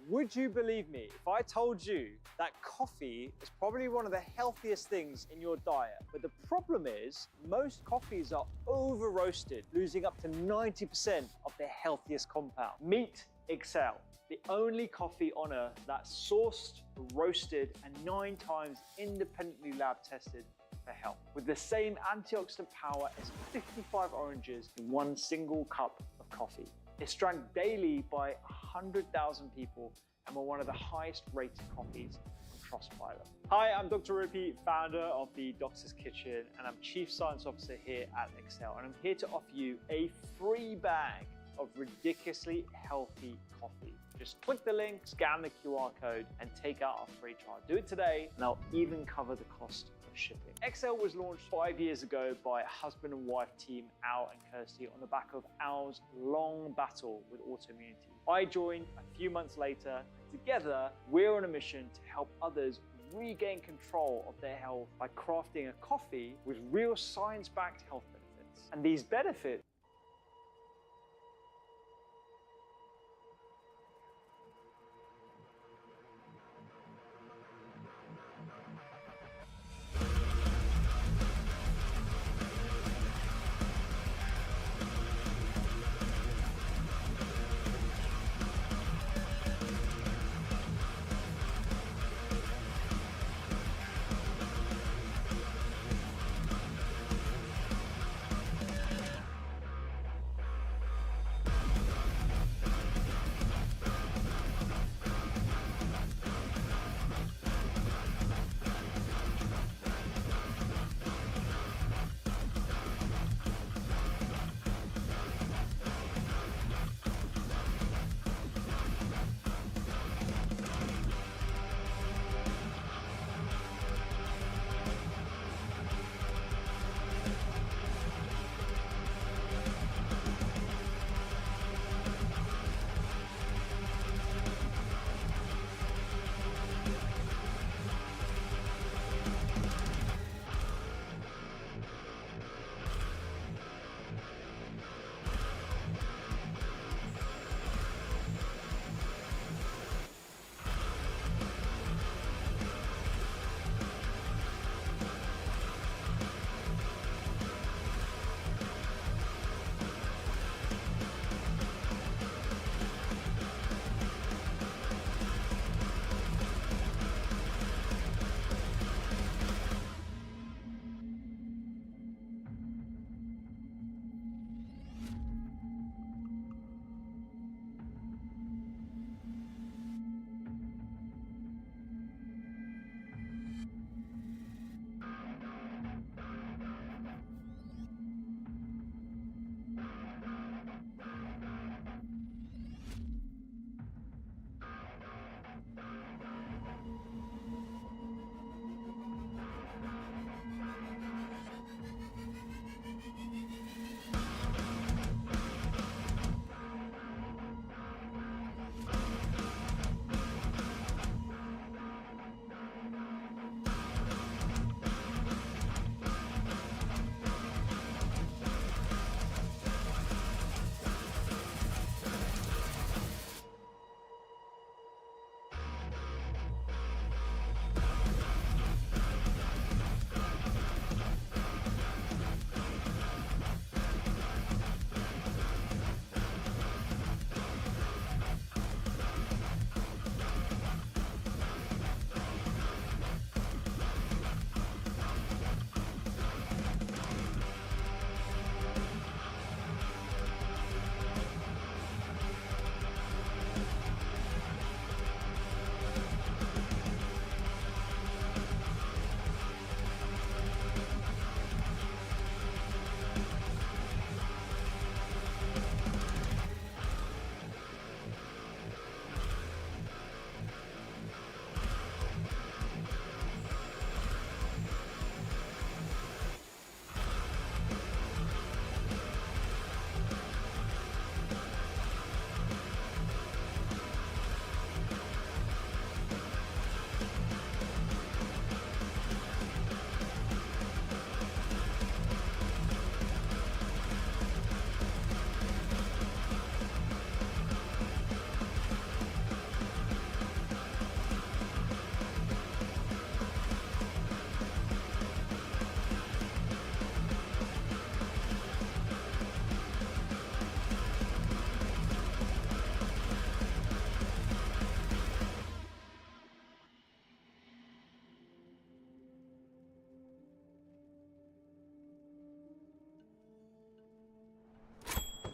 Would you believe me if I told you that coffee is probably one of the healthiest things in your diet? But the problem is most coffees are over roasted, losing up to 90% of their healthiest compound. Meet Excel, the only coffee on earth that's sourced, roasted, and 9 times independently lab tested for health, with the same antioxidant power as 55 oranges in one single cup of coffee. It's drank daily by 100,000 people and we're one of the highest rated coffees on Trustpilot. Hi, I'm Dr. Rupi, founder of the Doctor's Kitchen, and I'm Chief Science Officer here at Excel. And I'm here to offer you a free bag of ridiculously healthy coffee. Just click the link, scan the QR code, and take out our free trial. Do it today, and I'll even cover the cost of shipping. Excel was launched 5 years ago by a husband and wife team, Al and Kirsty, on the back of Al's long battle with autoimmunity. I joined a few months later, and together, we're on a mission to help others regain control of their health by crafting a coffee with real science-backed health benefits. And these benefits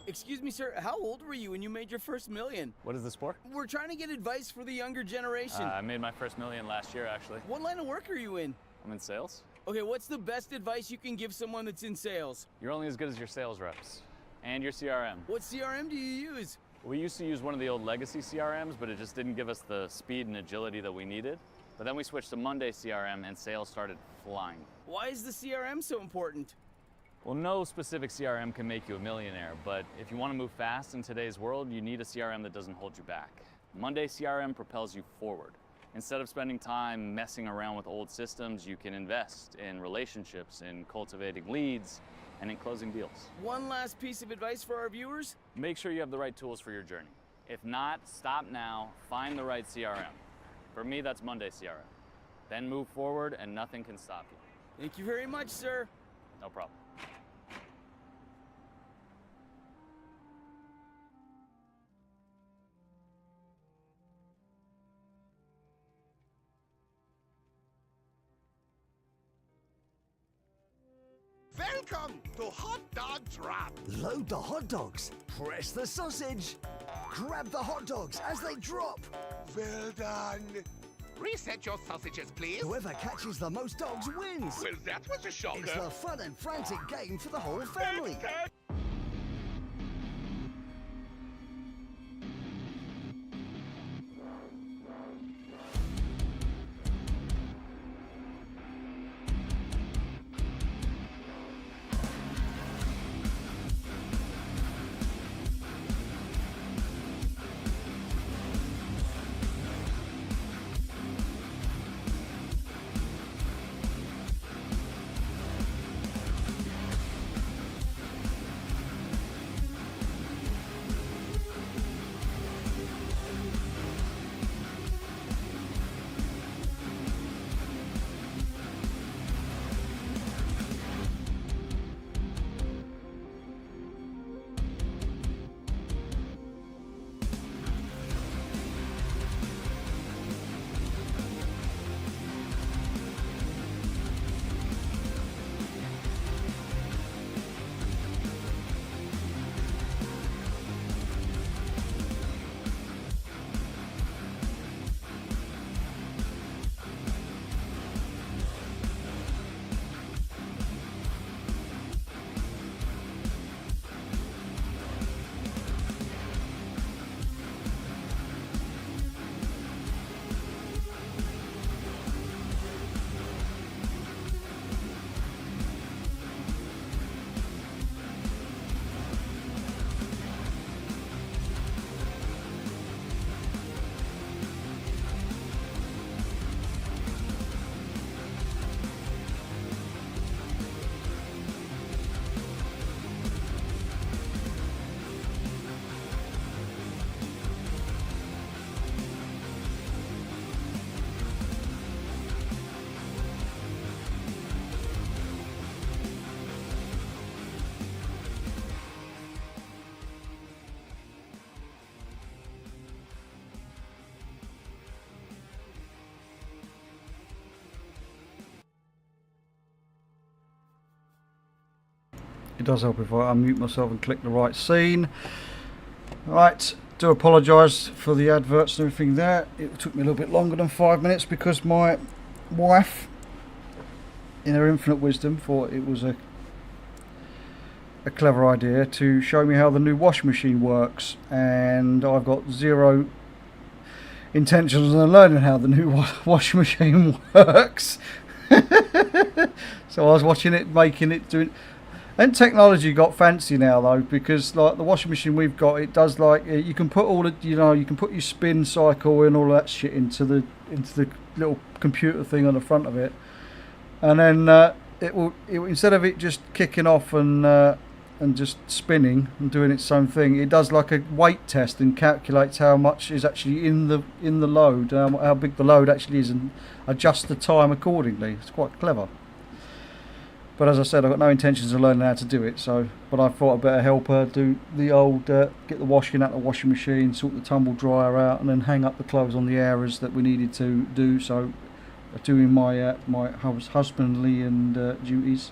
Excuse me, sir, how old were you when you made your first million? What is this for? We're trying to get advice for the younger generation. I made my first million last year, actually. What line of work are you in? I'm in sales. Okay, what's the best advice you can give someone that's in sales? You're only as good as your sales reps and your CRM. What CRM do you use? We used to use one of the old legacy CRMs, but it just didn't give us the speed and agility that we needed. But then we switched to Monday CRM and sales started flying. Why is the CRM so important? Well, no specific CRM can make you a millionaire, but if you want to move fast in today's world, you need a CRM that doesn't hold you back. Monday CRM propels you forward. Instead of spending time messing around with old systems, you can invest in relationships, in cultivating leads, and in closing deals. One last piece of advice for our viewers. Make sure you have the right tools for your journey. If not, stop now, find the right CRM. For me, that's Monday CRM. Then move forward and nothing can stop you. Thank you very much, sir. No problem. Welcome to Hot Dog Drop. Load the hot dogs, press the sausage, grab the hot dogs as they drop. Well done. Reset your sausages, please. Whoever catches the most dogs wins. Well, that was a shocker. It's a fun and frantic game for the whole family. It does help if I unmute myself and click the right scene. Right, do apologise for the adverts and everything there. It took me a little bit longer than 5 minutes because my wife, in her infinite wisdom, thought it was a clever idea to show me how the new washing machine works, and I've got zero intentions on learning how the new washing machine works. So I was watching it, making it, doing. And technology got fancy now though, because like the washing machine we've got, it does like you can put all the, you know, you can put your spin cycle and all that shit into the little computer thing on the front of it, and then it will instead of it just kicking off and just spinning and doing its own thing, it does like a weight test and calculates how much is actually in the load, how big the load actually is, and adjusts the time accordingly. It's quite clever. But as I said, I've got no intentions of learning how to do it. But I thought I'd better help her do the old, get the washing out of the washing machine, sort the tumble dryer out, and then hang up the clothes on the areas that we needed to do. So, doing my husbandly and duties.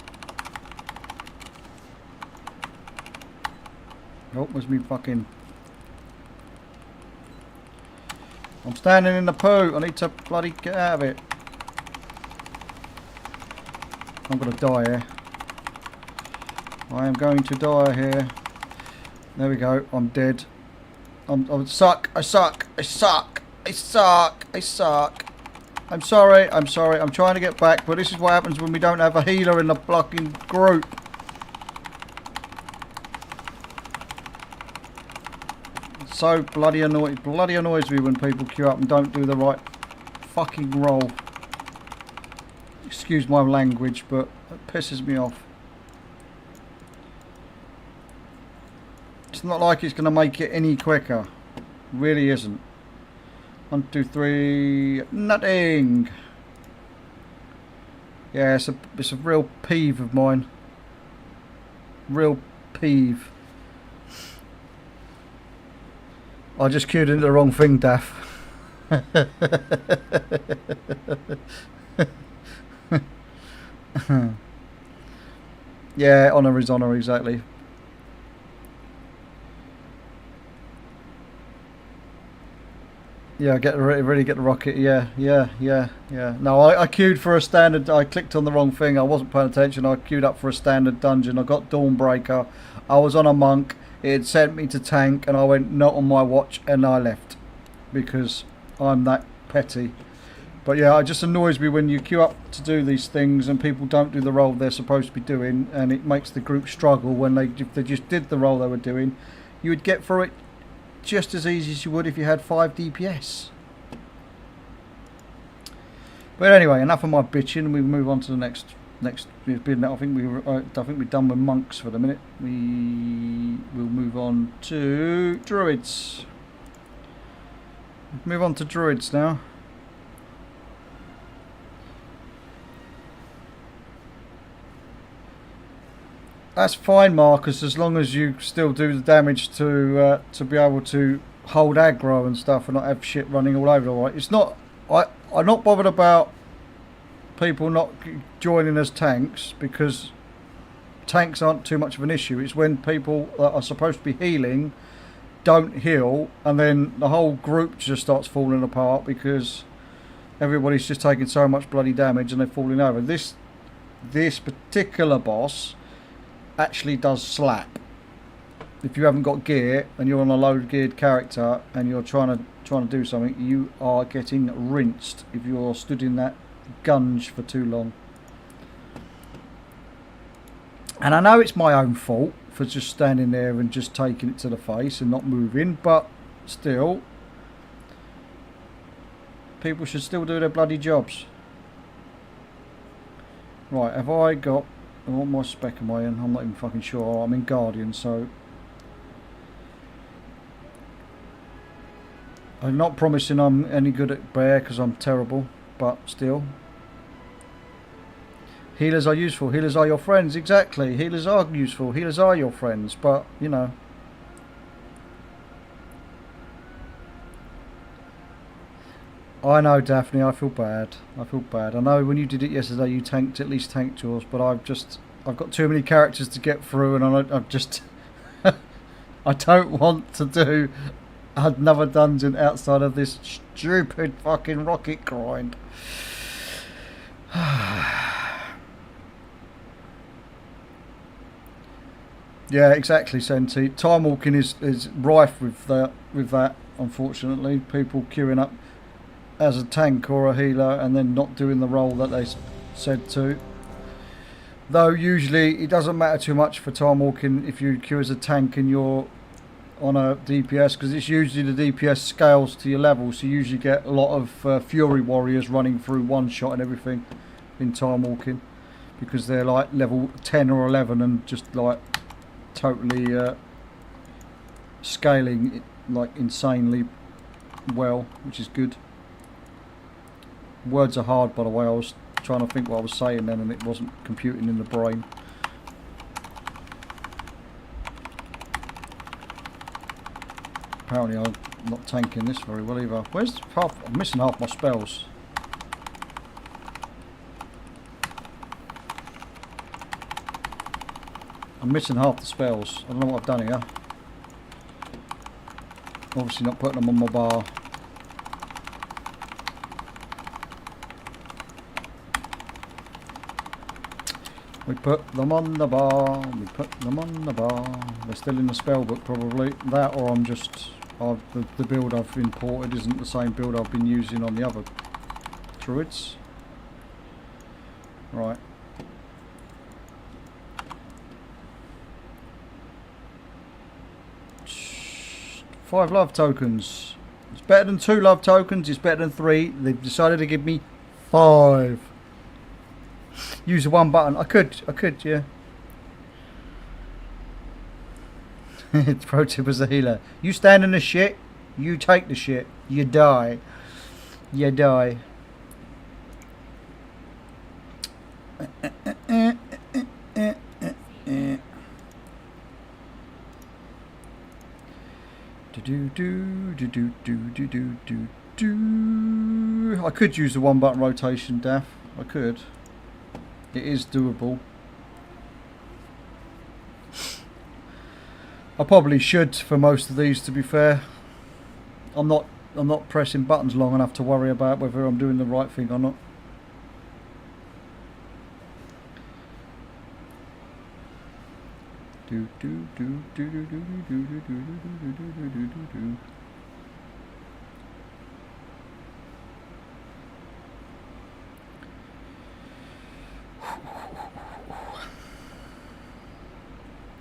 Oh, where's me fucking... I'm standing in the poo. I need to bloody get out of it. I'm gonna die here. I am going to die here. There we go. I'm dead. I suck. I suck. I suck. I suck. I suck. I'm sorry. I'm sorry. I'm trying to get back, but this is what happens when we don't have a healer in the fucking group. It's so bloody annoying. It bloody annoys me when people queue up and don't do the right fucking roll. Excuse my language, but it pisses me off. It's not like it's going to make it any quicker. It really isn't. 1, 2, 3, nothing. Yeah, it's a real peeve of mine. Real peeve. I just queued into the wrong thing, Daff. Yeah, honour is honour, exactly. Yeah, really get the rocket. Yeah. No, I queued for a standard. I clicked on the wrong thing. I wasn't paying attention. I queued up for a standard dungeon. I got Dawnbreaker. I was on a monk. It had sent me to tank, and I went not on my watch, and I left because I'm that petty. But yeah, it just annoys me when you queue up to do these things and people don't do the role they're supposed to be doing, and it makes the group struggle when if they just did the role they were doing, you would get through it just as easy as you would if you had 5 DPS. But anyway, enough of my bitching. We move on to the next. I think we're done with monks for the minute. We will move on to druids. Move on to druids now. That's fine, Marcus, as long as you still do the damage to be able to hold aggro and stuff and not have shit running all over the right. It's not. I'm not bothered about people not joining as tanks, because tanks aren't too much of an issue. It's when people that are supposed to be healing don't heal, and then the whole group just starts falling apart because everybody's just taking so much bloody damage and they're falling over. This particular boss actually does slap. If you haven't got gear and you're on a low geared character and you're trying to do something, you are getting rinsed if you're stood in that gunge for too long. And I know it's my own fault for just standing there and just taking it to the face and not moving, but still, people should still do their bloody jobs. Right, have I got... what my spec am I in? I'm not even fucking sure. I'm in Guardian, so... I'm not promising I'm any good at Bear because I'm terrible, but still. Healers are useful. Healers are your friends. Exactly. Healers are useful. Healers are your friends, but, you know. I know, Daphne, I feel bad. I feel bad. I know when you did it yesterday you at least tanked yours, but I've got too many characters to get through, and I'm just... I don't want to do another dungeon outside of this stupid fucking rocket grind. Yeah, exactly, Senti. Time walking is rife with that, unfortunately. People queuing up as a tank or a healer and then not doing the role that they said to. Though usually it doesn't matter too much for time walking if you queue as a tank and you're on a DPS, because it's usually the DPS scales to your level, so you usually get a lot of Fury Warriors running through one shot and everything in time walking, because they're like level 10 or 11 and just like totally scaling like insanely well, which is good. Words are hard, by the way. I was trying to think what I was saying then and it wasn't computing in the brain. Apparently I'm not tanking this very well either. Where's half? I'm missing half my spells. I'm missing half the spells. I don't know what I've done here. Obviously not putting them on my bar. We put them on the bar, we put them on the bar. They're still in the spell book probably. That or I'm just, the build I've imported isn't the same build I've been using on the other druids. Right. Five love tokens. It's better than 2 love tokens, it's better than 3. They've decided to give me 5. Use the one button. I could, yeah. It's pro tip as a healer. You stand in the shit, you take the shit, you die. You die. I could use the one button rotation, Daff. I could. It is doable. I probably should for most of these, to be fair. I'm not pressing buttons long enough to worry about whether I'm doing the right thing or not.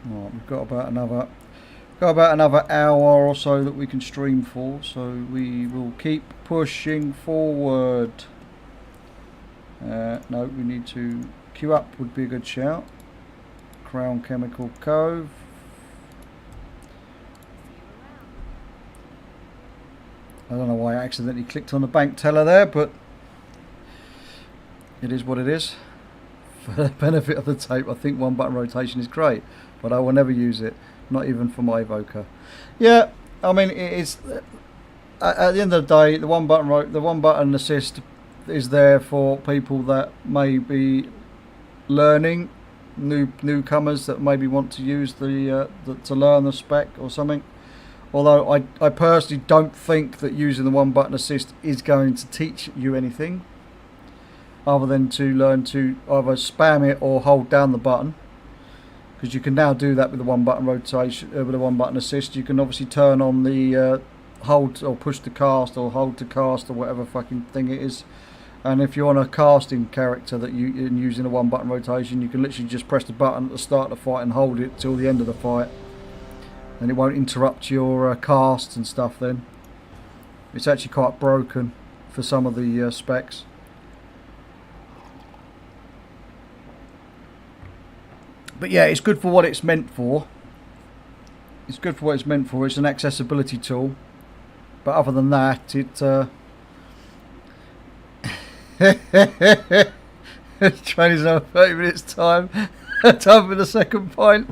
Right, we've got about another hour or so that we can stream for, so we will keep pushing forward. No, we need to queue up would be a good shout. Crown Chemical Cove. I don't know why I accidentally clicked on the bank teller there, but it is what it is. For the benefit of the tape, I think one button rotation is great, but I will never use it, not even for my evoker. Yeah, I mean, it is at the end of the day, the one button assist is there for people that may be learning, newcomers that maybe want to use to learn the spec or something. Although I personally don't think that using the one button assist is going to teach you anything other than to learn to either spam it or hold down the button, because you can now do that with the one button rotation, with the one button assist. You can obviously turn on the hold or push to cast or hold to cast or whatever fucking thing it is. And if you're on a casting character that using a one button rotation, you can literally just press the button at the start of the fight and hold it till the end of the fight, and it won't interrupt your cast and stuff. Then it's actually quite broken for some of the specs. But yeah, it's good for what it's meant for. It's good for what it's meant for. It's an accessibility tool. But other than that, it training's another 30 minutes time. Time for the second pint.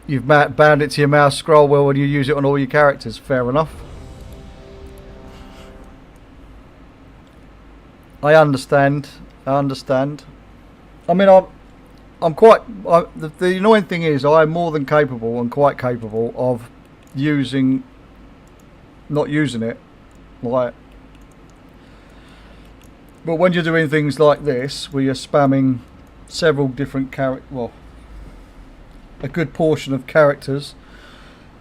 You've bound it to your mouse scroll wheel when you use it on all your characters. Fair enough. I understand. I mean, I'm quite. The annoying thing is, I'm more than capable and quite capable of not using it, like. But when you're doing things like this, where you're spamming several different a good portion of characters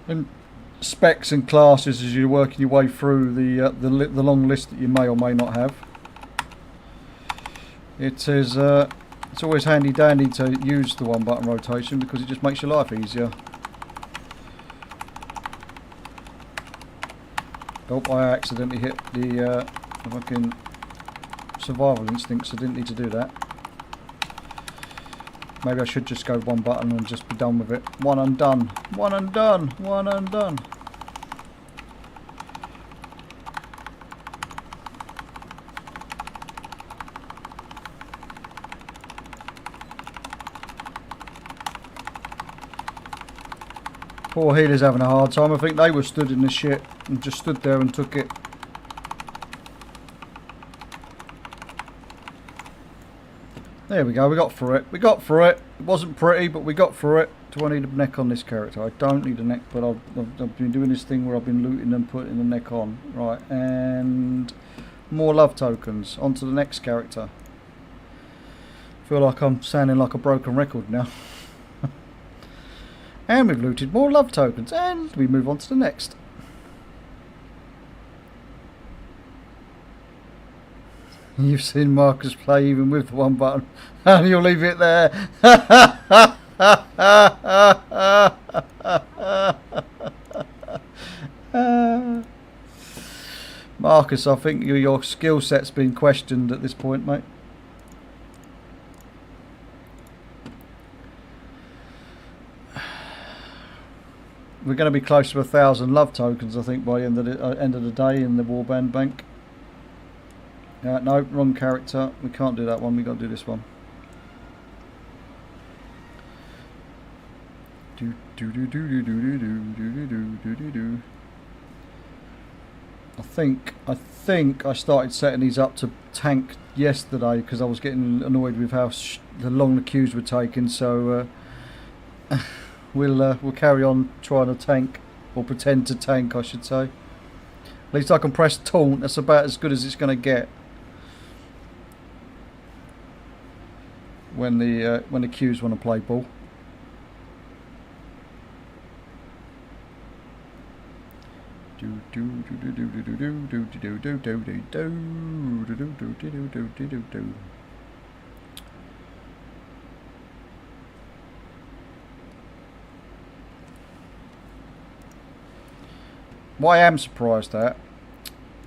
and specs and classes as you're working your way through the long list that you may or may not have, it is it's always handy dandy to use the one button rotation because it just makes your life easier. Oh, I accidentally hit the fucking survival instincts. I didn't need to do that. Maybe I should just go one button and just be done with it. One and done. One and done. One and done. Poor healers having a hard time. I think they were stood in the shit and just stood there and took it. There we go, we got through it. We got through it. It wasn't pretty, but we got through it. Do I need a neck on this character? I don't need a neck, but I've been doing this thing where I've been looting and putting the neck on. Right, and more love tokens. On to the next character. Feel like I'm sounding like a broken record now. And we've looted more love tokens, and we move on to the next. You've seen Marcus play even with the one button, and you'll leave it there. Marcus, I think your skill set's been questioned at this point, mate. We're going to be close to 1,000 love tokens, I think, by the end of the day in the Warband Bank. No, wrong character. We can't do that one. We got to do this one. I think I started setting these up to tank yesterday because I was getting annoyed with how long the queues were taking. So we'll carry on trying to tank, or pretend to tank, I should say. At least I can press taunt. That's about as good as it's going to get. When the queues want to play ball. What I am surprised at,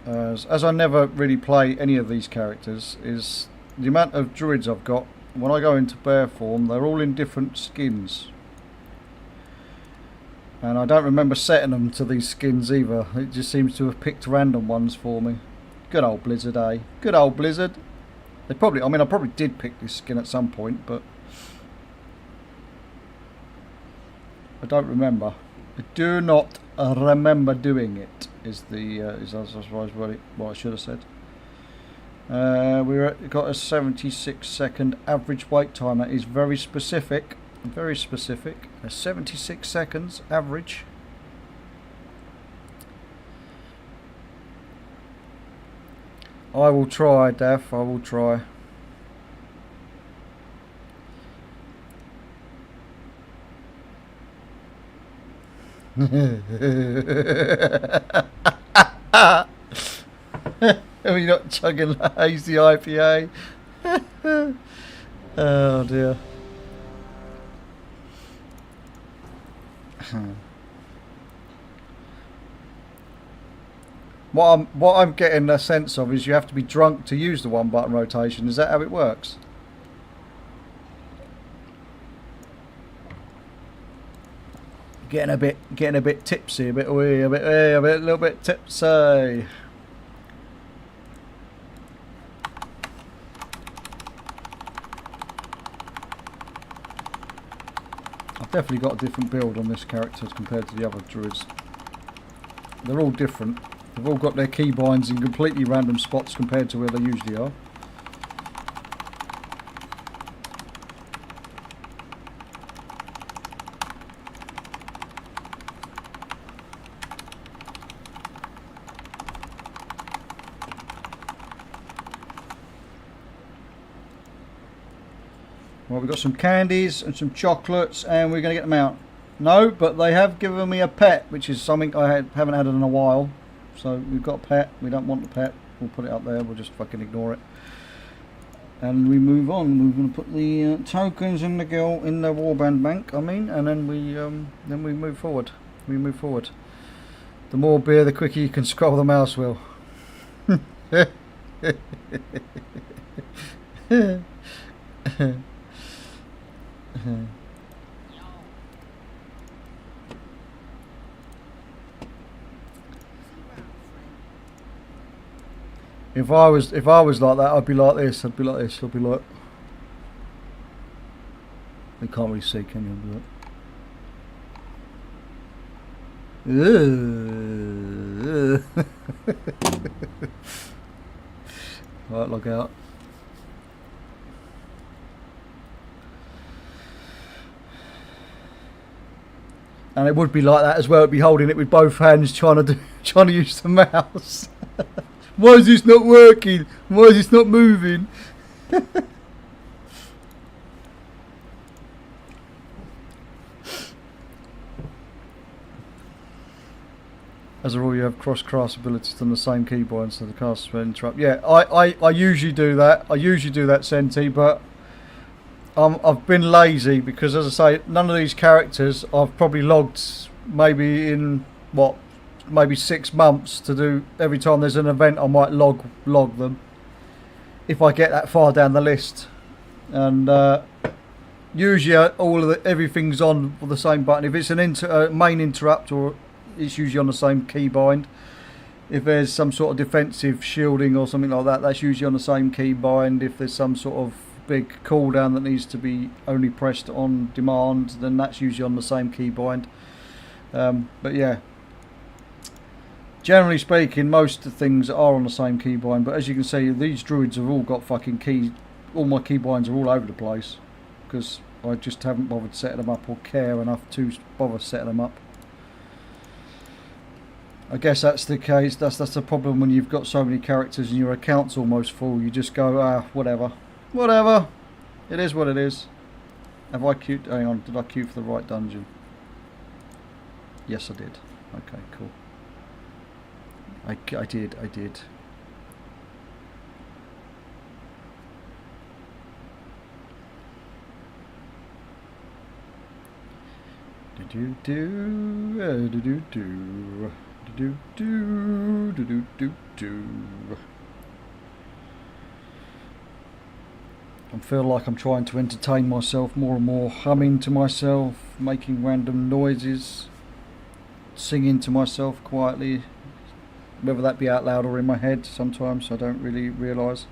as I never really play any of these characters, is the amount of druids I've got. When I go into bear form, they're all in different skins. And I don't remember setting them to these skins either. It just seems to have picked random ones for me. Good old Blizzard, eh? Good old Blizzard. I probably did pick this skin at some point, but I don't remember. I do not remember doing it. Is what I should have said. We've got a 76-second average wait time. That is very specific. Very specific. 76 seconds average. I will try, Daff. I will try. Are you not chugging hazy IPA? Oh dear. What I'm getting a sense of is you have to be drunk to use the one button rotation. Is that how it works? Getting a bit tipsy, a little bit tipsy. I've definitely got a different build on this character as compared to the other druids. They're all different. They've all got their keybinds in completely random spots compared to where they usually are. Well, we've got some candies and some chocolates, and we're going to get them out. No, but they have given me a pet, which is something I haven't had in a while. So we've got a pet. We don't want the pet. We'll put it up there. We'll just fucking ignore it. And we move on. We're going to put the tokens in the warband bank. I mean, and then we move forward. We move forward. The more beer, the quicker you can scroll the mouse wheel. If I was like that, I'd be like this. I'd be like this. I'd be like. You can't really see, can you? Right, log out. And it would be like that as well. It'd be holding it with both hands, trying to use the mouse. Why is this not working? Why is this not moving? As a rule, you have cross-class abilities on the same keyboard, so the cast will interrupt. Yeah, I usually do that. I usually do that, Senti, but I've been lazy because, as I say, none of these characters I've probably logged maybe in maybe 6 months to do. Every time there's an event, I might log them if I get that far down the list. And usually everything's on the same button. If it's an main interrupt, or it's usually on the same keybind. If there's some sort of defensive shielding or something like that, that's usually on the same keybind. If there's some sort of big cooldown that needs to be only pressed on demand, then that's usually on the same keybind. But yeah, generally speaking, most of the things are on the same keybind. But as you can see, these druids have all got fucking keys. All my keybinds are all over the place because I just haven't bothered setting them up or care enough to bother setting them up. I guess that's the case. That's the problem when you've got so many characters and your account's almost full. You just go, whatever. It is what it is. Have I queued? Hang on, did I queue for the right dungeon? Yes, I did. Okay, cool. I did. I feel like I'm trying to entertain myself more and more, humming to myself, making random noises, singing to myself quietly, whether that be out loud or in my head sometimes, I don't really realise.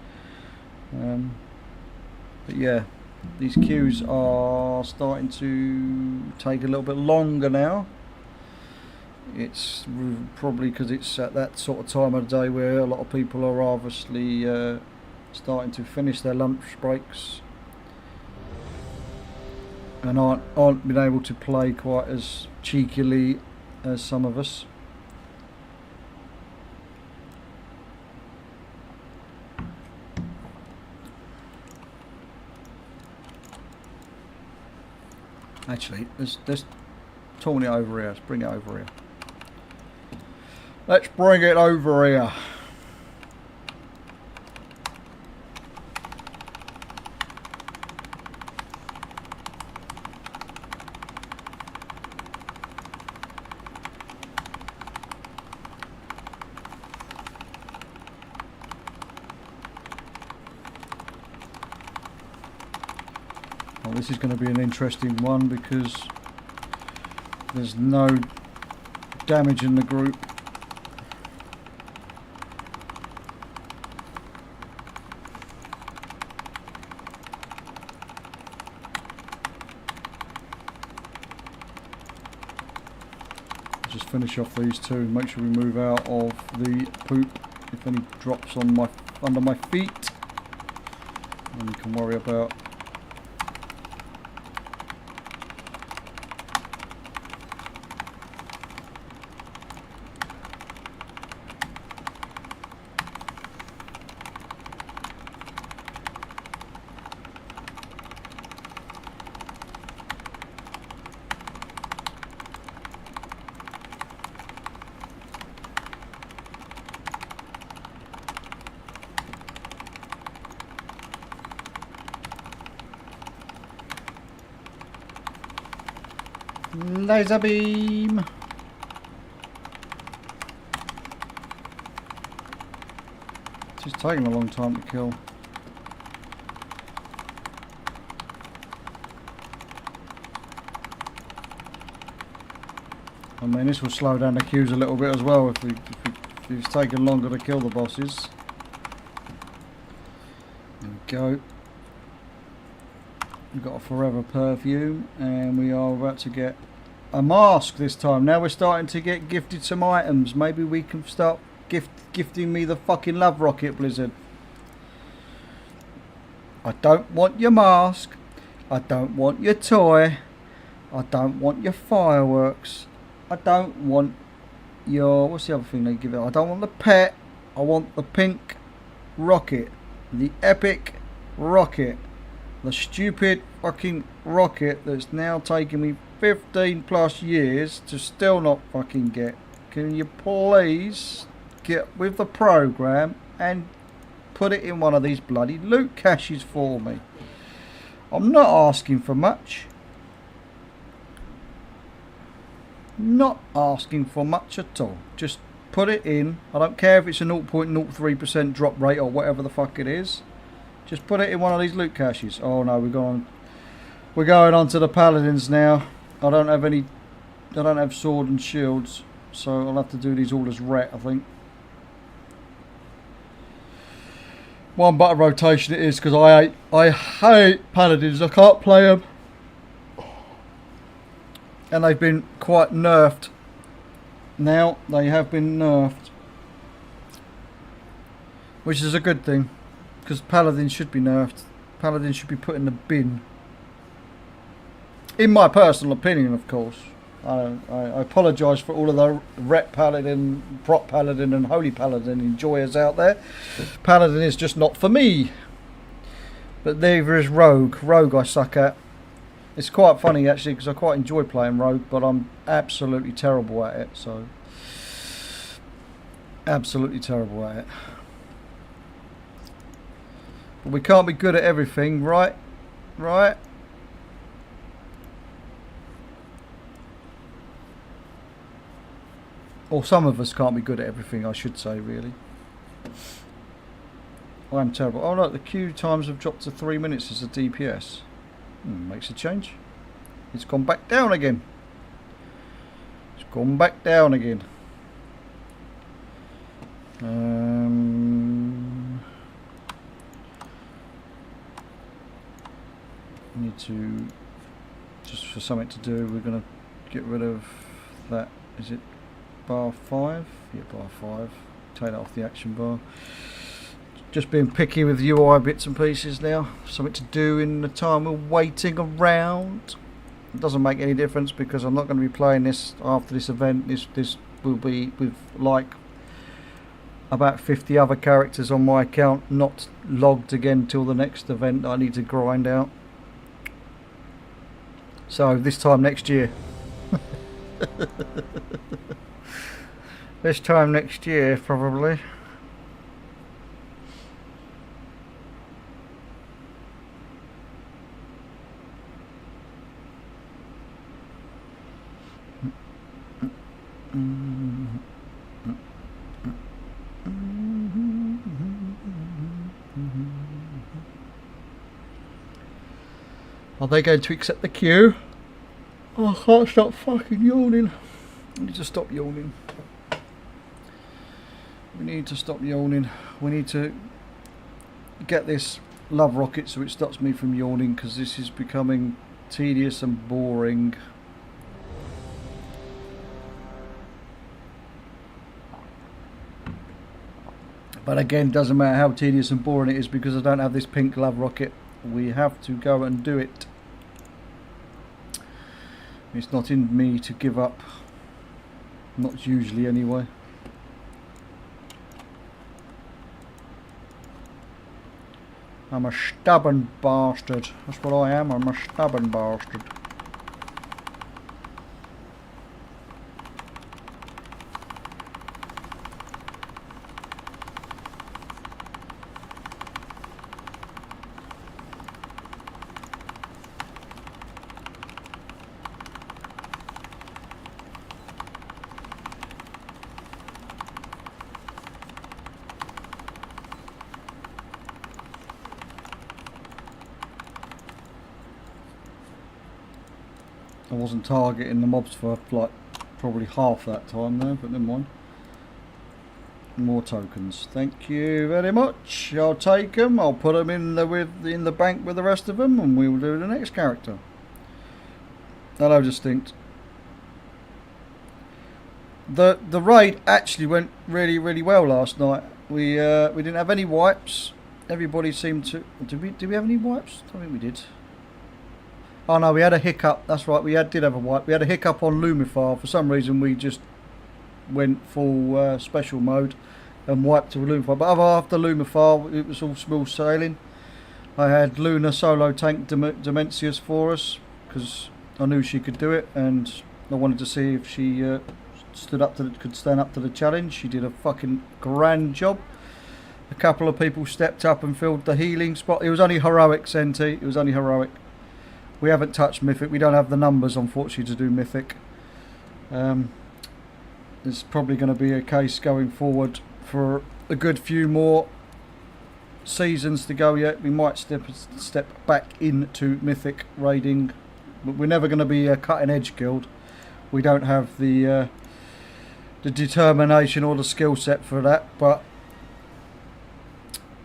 But yeah, these queues are starting to take a little bit longer now. It's probably because it's at that sort of time of the day where a lot of people are obviously starting to finish their lunch breaks and aren't been able to play quite as cheekily as some of us. Actually, let's turn it over here. Let's bring it over here. Let's bring it over here. Well, this is going to be an interesting one because there's no damage in the group. Just finish off these two and make sure we move out of the poop if any drops on under my feet, and we can worry about laser beam. It's just taking a long time to kill. I mean, this will slow down the queues a little bit as well if it's taking longer to kill the bosses. There we go. We've got a forever perfume, and we are about to get a mask this time. Now we're starting to get gifted some items. Maybe we can start gifting me the fucking love rocket, Blizzard. I don't want your mask. I don't want your toy. I don't want your fireworks. I don't want your... What's the other thing they give it? I don't want the pet. I want the pink rocket. The epic rocket. The stupid fucking rocket that's now taken me 15 plus years to still not fucking get. Can you please get with the program and put it in one of these bloody loot caches for me? I'm not asking for much. Not asking for much at all. Just put it in. I don't care if it's a 0.03% drop rate or whatever the fuck it is. Just put it in one of these loot caches. Oh no, we're going on to the paladins now. I don't have sword and shields, so I'll have to do these all as ret, I think. One button rotation it is, because I hate paladins. I can't play them. And they've been quite nerfed. Now they have been nerfed, which is a good thing, because paladins should be nerfed. Paladins should be put in the bin. In my personal opinion, of course. I apologise for all of the rep paladin, prop paladin and holy paladin enjoyers out there. Paladin is just not for me. But there is rogue. Rogue I suck at. It's quite funny actually, because I quite enjoy playing rogue, but I'm absolutely terrible at it. So absolutely terrible at it. But we can't be good at everything, right? Right? Or some of us can't be good at everything, I should say, really. I am terrible. Oh look, the queue times have dropped to 3 minutes as a DPS. Makes a change. It's gone back down again. It's gone back down again. We need to, just for something to do, we're going to get rid of that. Is it bar 5? Yeah, bar 5. Take that off the action bar. Just being picky with UI bits and pieces now. Something to do in the time we're waiting around. It doesn't make any difference because I'm not going to be playing this after this event. This will be with like about 50 other characters on my account, not logged again till the next event that I need to grind out. So this time next year. This time next year probably. Are they going to accept the queue? Oh, I can't stop fucking yawning. I need to stop yawning. We need to stop yawning. We need to get this love rocket so it stops me from yawning, because this is becoming tedious and boring. But again, doesn't matter how tedious and boring it is because I don't have this pink love rocket. We have to go and do it. It's not in me to give up. Not usually anyway. I'm a stubborn bastard. That's what I am. I'm a stubborn bastard. I wasn't targeting the mobs for like probably half that time there, but never mind. More tokens. Thank you very much. I'll take them. I'll put them in the bank with the rest of them, and we will do the next character. Hello, Distinct. The raid actually went really well last night. We didn't have any wipes. Everybody seemed to. Did we have any wipes? I think we did. Oh no, we had a hiccup. That's right. Did have a wipe. We had a hiccup on Lumifar. For some reason, we just went full special mode and wiped to Lumifar. But after Lumifar, it was all smooth sailing. I had Luna solo tank Demencius for us because I knew she could do it, and I wanted to see if she could stand up to the challenge. She did a fucking grand job. A couple of people stepped up and filled the healing spot. It was only heroic, Senti. It was only heroic. We haven't touched Mythic. We don't have the numbers, unfortunately, to do Mythic. There's probably going to be a case going forward for a good few more seasons to go yet. We might step back into Mythic raiding. But we're never going to be a cutting-edge guild. We don't have the determination or the skill set for that. But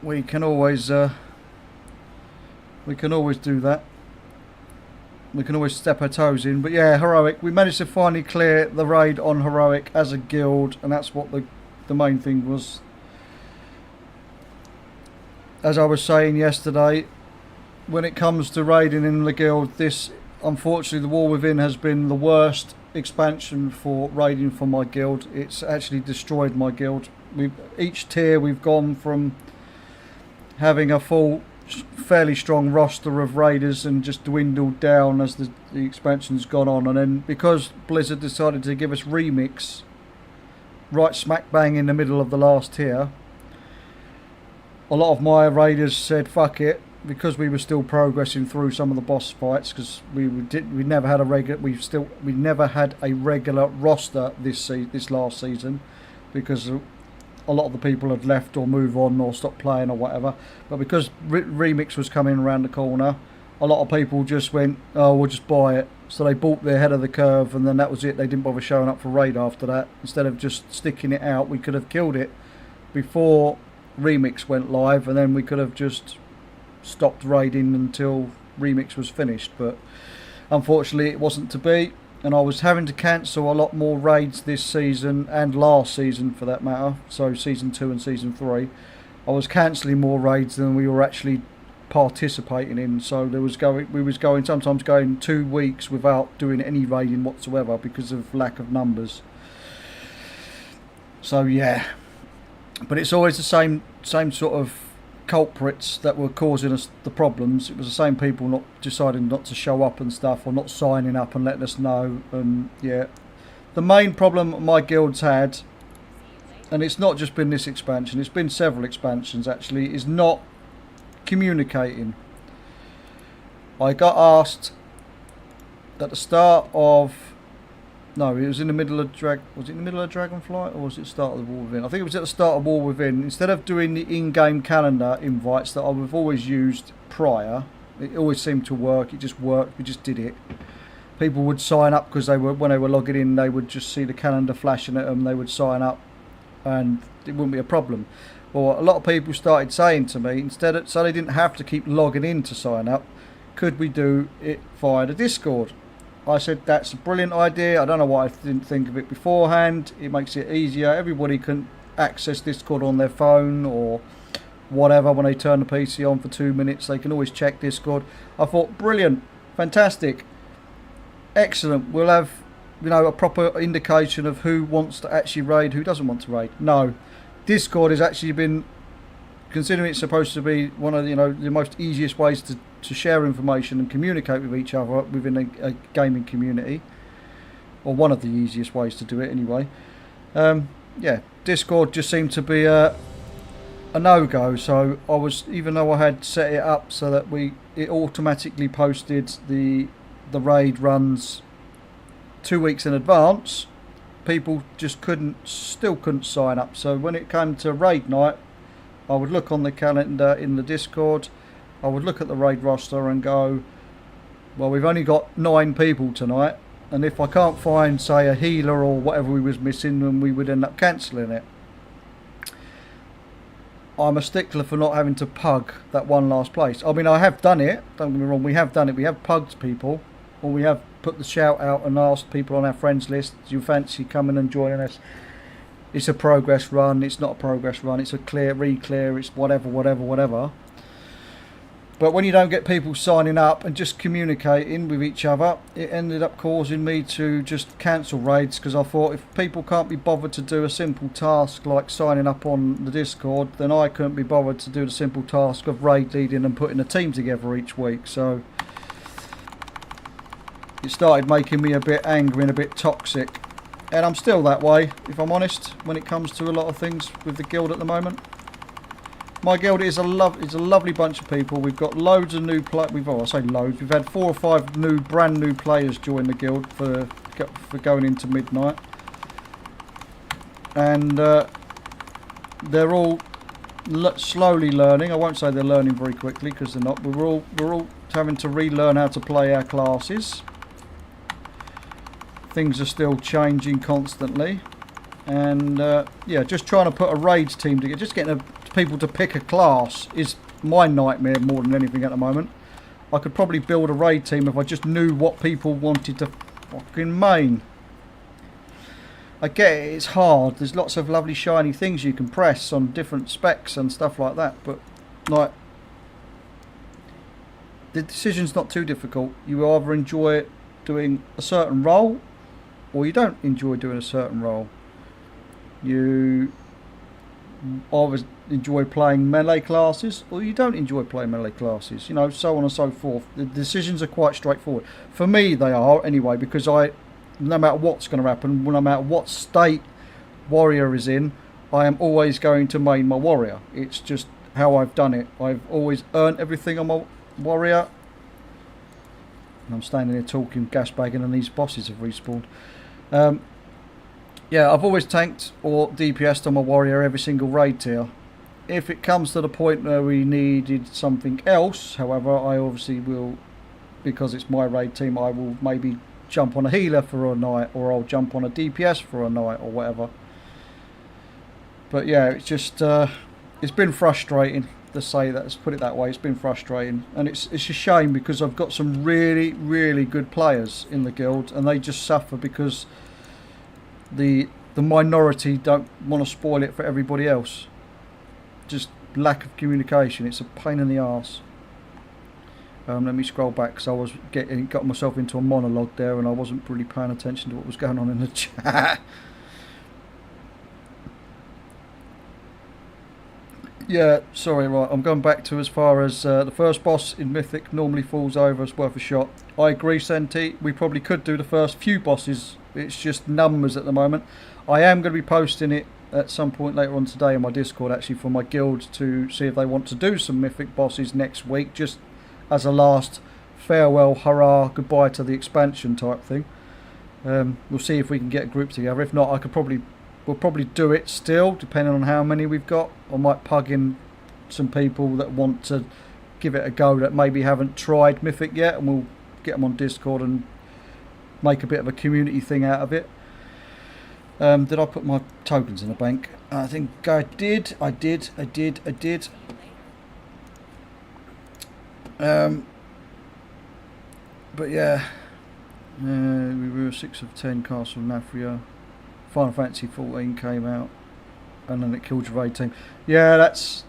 we can always do that. We can always step our toes in. But yeah, heroic. We managed to finally clear the raid on heroic as a guild, and that's what the main thing was. As I was saying yesterday, when it comes to raiding in the guild, this, unfortunately, the War Within has been the worst expansion for raiding for my guild. It's actually destroyed my guild. Each tier we've gone from having a full, fairly strong roster of raiders and just dwindled down as the expansion's gone on. And then because Blizzard decided to give us Remix right smack bang in the middle of the last tier, a lot of my raiders said fuck it, because we were still progressing through some of the boss fights, because we never had a regular roster this last season, because a lot of the people had left or moved on or stopped playing or whatever. But because Remix was coming around the corner, a lot of people just went, oh, we'll just buy it. So they bought their head of the curve, and then that was it. They didn't bother showing up for raid after that. Instead of just sticking it out, we could have killed it before Remix went live, and then we could have just stopped raiding until Remix was finished. But unfortunately it wasn't to be, and I was having to cancel a lot more raids this season and last season for that matter, so season 2 and season 3. I was cancelling more raids than we were actually participating in, so we was sometimes going 2 weeks without doing any raiding whatsoever because of lack of numbers. So yeah, but it's always the same sort of culprits that were causing us the problems. It was the same people not deciding not to show up and stuff, or not signing up and letting us know. And yeah, the main problem my guild's had, and it's not just been this expansion, it's been several expansions actually, is not communicating. I got asked at the start of, no, it was in the middle of was it in the middle of Dragonflight, or was it the start of the War Within? I think it was at the start of War Within. Instead of doing the in-game calendar invites that I've always used prior, it always seemed to work. It just worked. We just did it. People would sign up because when they were logging in, they would just see the calendar flashing at them. They would sign up, and it wouldn't be a problem. Well, a lot of people started saying to me, so they didn't have to keep logging in to sign up, could we do it via the Discord? I said that's a brilliant idea. I don't know why I didn't think of it beforehand. It makes it easier. Everybody can access Discord on their phone or whatever. When they turn the PC on for 2 minutes, they can always check Discord. I thought, brilliant, fantastic, excellent. We'll have, a proper indication of who wants to actually raid, who doesn't want to raid. No, Discord has actually been, considering it's supposed to be one of the most easiest ways to share information and communicate with each other within a gaming community, or one of the easiest ways to do it anyway. Yeah, Discord just seemed to be a no-go. So I was, even though I had set it up so that it automatically posted the raid runs 2 weeks in advance, people just still couldn't sign up. So when it came to raid night, I would look on the calendar in the Discord, I would look at the raid roster and go, well, we've only got 9 people tonight, and if I can't find, say, a healer or whatever we was missing, then we would end up cancelling it. I'm a stickler for not having to pug that one last place. I mean, I have done it, don't get me wrong, we have done it, we have pugged people, or we have put the shout out and asked people on our friends list, do you fancy coming and joining us? It's a progress run, it's not a progress run, it's a re-clear, it's whatever. But when you don't get people signing up and just communicating with each other, it ended up causing me to just cancel raids, because I thought if people can't be bothered to do a simple task like signing up on the Discord, then I couldn't be bothered to do the simple task of raid leading and putting a team together each week. So it started making me a bit angry and a bit toxic. And I'm still that way, if I'm honest, when it comes to a lot of things with the guild at the moment. My guild is a lovely bunch of people. We've got loads of new I say loads. We've had 4 or 5 brand new players join the guild for going into midnight, and they're all slowly learning. I won't say they're learning very quickly, because they're not. But we're all having to relearn how to play our classes. Things are still changing constantly, and yeah, just trying to put a raids team together, just getting people to pick a class is my nightmare more than anything at the moment. I could probably build a raid team if I just knew what people wanted to fucking main. I get it, it's hard. There's lots of lovely shiny things you can press on different specs and stuff like that, but like, the decision's not too difficult. You either enjoy doing a certain role, or you don't enjoy doing a certain role. You always enjoy playing melee classes, or you don't enjoy playing melee classes, you know, so on and so forth. The decisions are quite straightforward. For me, they are anyway, because no matter what's going to happen, no matter what state warrior is in, I am always going to main my warrior. It's just how I've done it. I've always earned everything on my warrior. And I'm standing here talking, gas bagging, and these bosses have respawned. Yeah, I've always tanked or DPS'd on my warrior every single raid tier. If it comes to the point where we needed something else, however, I obviously will, because it's my raid team, I will maybe jump on a healer for a night, or I'll jump on a DPS for a night, or whatever. But yeah, it's just, it's been frustrating, let's put it that way. It's been frustrating, and it's a shame, because I've got some really, really good players in the guild, and they just suffer because the minority don't want to spoil it for everybody else. Just lack of communication. It's a pain in the arse. Let me scroll back, because I was got myself into a monologue there, and I wasn't really paying attention to what was going on in the chat. Yeah, sorry, right, I'm going back to as far as the first boss in Mythic normally falls over, it's worth a shot. I agree, Senti, we probably could do the first few bosses. It's just numbers at the moment. I am going to be posting it at some point later on today on my Discord, actually, for my guild, to see if they want to do some Mythic bosses next week, just as a last farewell, hurrah, goodbye to the expansion type thing. We'll see if we can get a group together. If not, we'll probably do it still, depending on how many we've got. I might plug in some people that want to give it a go that maybe haven't tried Mythic yet, and we'll get them on Discord and make a bit of a community thing out of it. Did I put my tokens in the bank? I think I did. I did. But yeah, we were 6 of 10 Castle Nafria. Final Fantasy 14 came out, and then it killed your raid team. Yeah, that's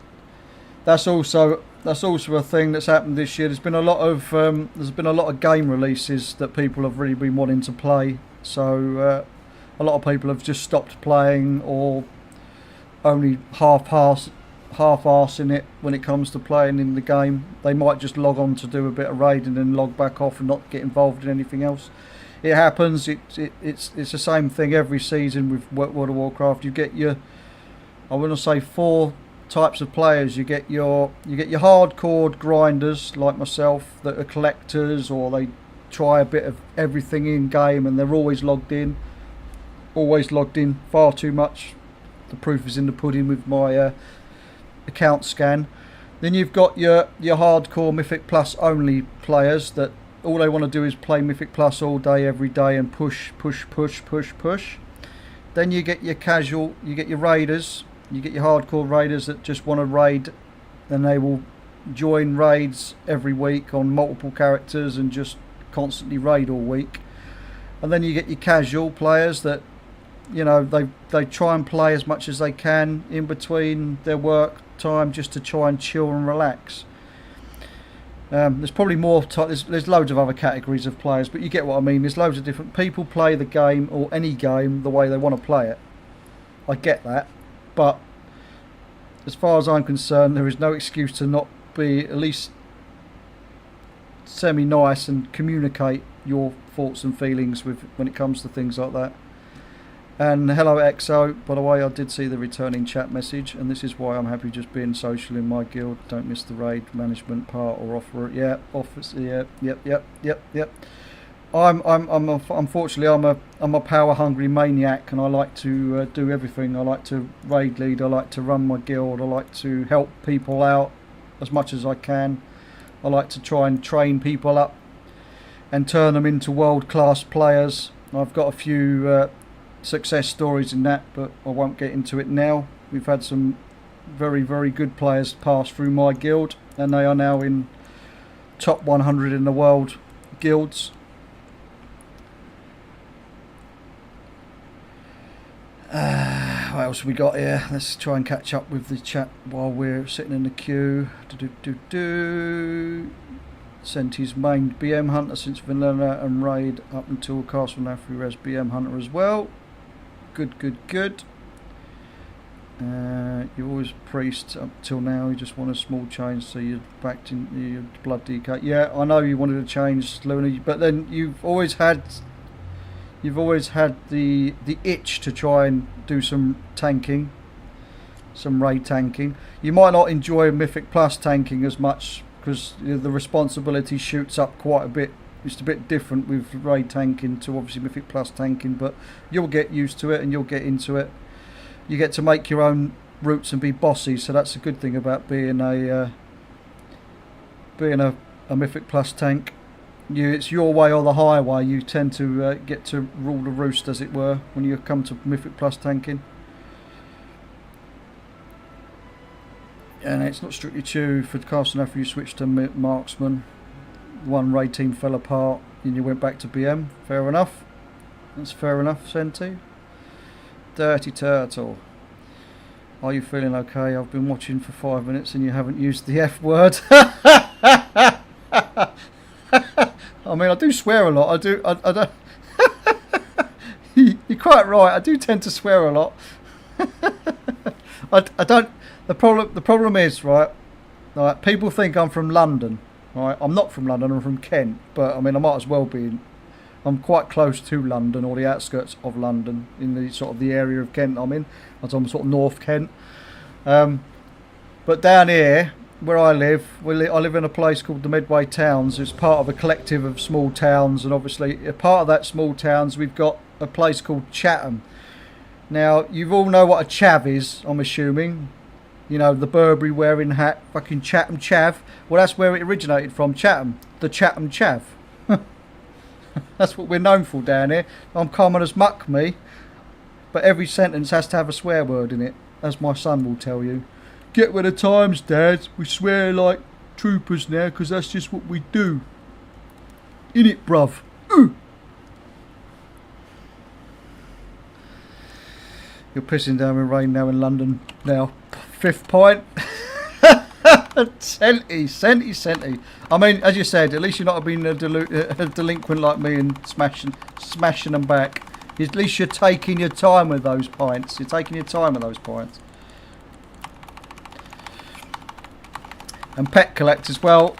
also a thing that's happened this year. There's been a lot of game releases that people have really been wanting to play. So a lot of people have just stopped playing, or only half-arsing it when it comes to playing in the game. They might just log on to do a bit of raid and then log back off and not get involved in anything else. It happens. It's the same thing every season with World of Warcraft. You get your, I want to say, 4 types of players. You get your hardcore grinders like myself that are collectors, or they try a bit of everything in game and they're always logged in far too much. The proof is in the pudding with my account scan. Then you've got your hardcore Mythic Plus only players that all they want to do is play Mythic Plus all day, every day, and push. Then you get your casual, you get your raiders, you get your hardcore raiders that just want to raid, and they will join raids every week on multiple characters and just constantly raid all week. And then you get your casual players that, you know, they try and play as much as they can in between their work time, just to try and chill and relax. There's probably more. There's loads of other categories of players, but you get what I mean. There's loads of different people play the game or any game the way they want to play it. I get that, but as far as I'm concerned, there is no excuse to not be at least semi-nice and communicate your thoughts and feelings with when it comes to things like that. And hello EXO, by the way, I did see the returning chat message, and this is why I'm happy just being social in my guild. Don't miss the raid management part or offer it. Yeah, office. Yeah, yep. Unfortunately I'm a power hungry maniac, and I like to do everything. I like to raid lead. I like to run my guild. I like to help people out as much as I can. I like to try and train people up and turn them into world-class players. I've got a few success stories in that, but I won't get into it now. We've had some very, very good players pass through my guild, and they are now in top 100 in the world guilds. What else have we got here? Let's try and catch up with the chat while we're sitting in the queue. Senti's main BM hunter since Vanilla and Raid up until Castle Nafri Res BM hunter as well. Good. You're always priest up till now. You just want a small change, so you're backed in your blood DK. Yeah, I know you wanted to change, Luna, but then you've always had the itch to try and do some tanking, some raid tanking. You might not enjoy Mythic Plus tanking as much because the responsibility shoots up quite a bit. It's a bit different with raid tanking to obviously Mythic Plus tanking, but you'll get used to it and you'll get into it. You get to make your own routes and be bossy, so that's a good thing about being a Mythic Plus tank. It's your way or the highway. You tend to get to rule the roost, as it were, when you come to Mythic Plus tanking. And it's not strictly true for Castle after you switched to marksman. One raid team fell apart and you went back to BM. Fair enough. That's fair enough, Senti. Dirty Turtle. Are you feeling okay? I've been watching for 5 minutes and you haven't used the F word. I mean, I do swear a lot. I don't. You're quite right. I do tend to swear a lot. I don't. The problem is, right. People think I'm from London. Right. I'm not from London. I'm from Kent. But I mean, I might as well be. I'm quite close to London, or the outskirts of London, in the sort of the area of Kent I'm in. I'm sort of North Kent. But down here, where I live, I live in a place called the Medway Towns. It's part of a collective of small towns, and obviously a part of that small towns we've got a place called Chatham. Now, you all know what a chav is, I'm assuming. You know, the Burberry wearing hat, fucking Chatham chav. Well, that's where it originated from, Chatham. The Chatham chav. That's what we're known for down here. I'm common as muck, me. But every sentence has to have a swear word in it, as my son will tell you. Get with the times, Dad. We swear like troopers now, because that's just what we do. Innit, bruv? Ooh. You're pissing down with rain now in London. Now, 5th point. Senti. I mean, as you said, at least you're not being a delinquent like me and smashing them back. At least you're taking your time with those points. And pet collectors, well,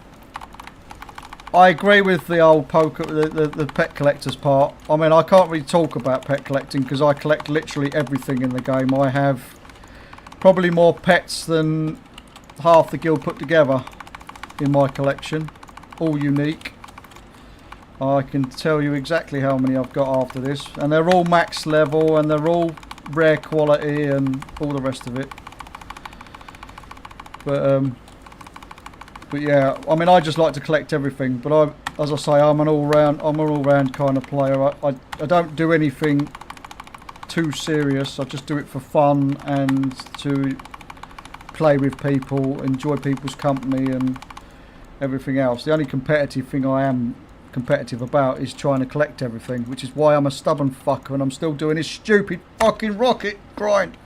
I agree with the old poker, the pet collectors part. I mean, I can't really talk about pet collecting because I collect literally everything in the game. I have probably more pets than half the guild put together in my collection, all unique. I can tell you exactly how many I've got after this, and they're all max level and they're all rare quality and all the rest of it. But yeah, I mean, I just like to collect everything. But as I say, I'm an all-round kind of player. I don't do anything too serious. I just do it for fun and to play with people, enjoy people's company, and everything else. The only competitive thing I am competitive about is trying to collect everything, which is why I'm a stubborn fucker and I'm still doing this stupid fucking rocket grind.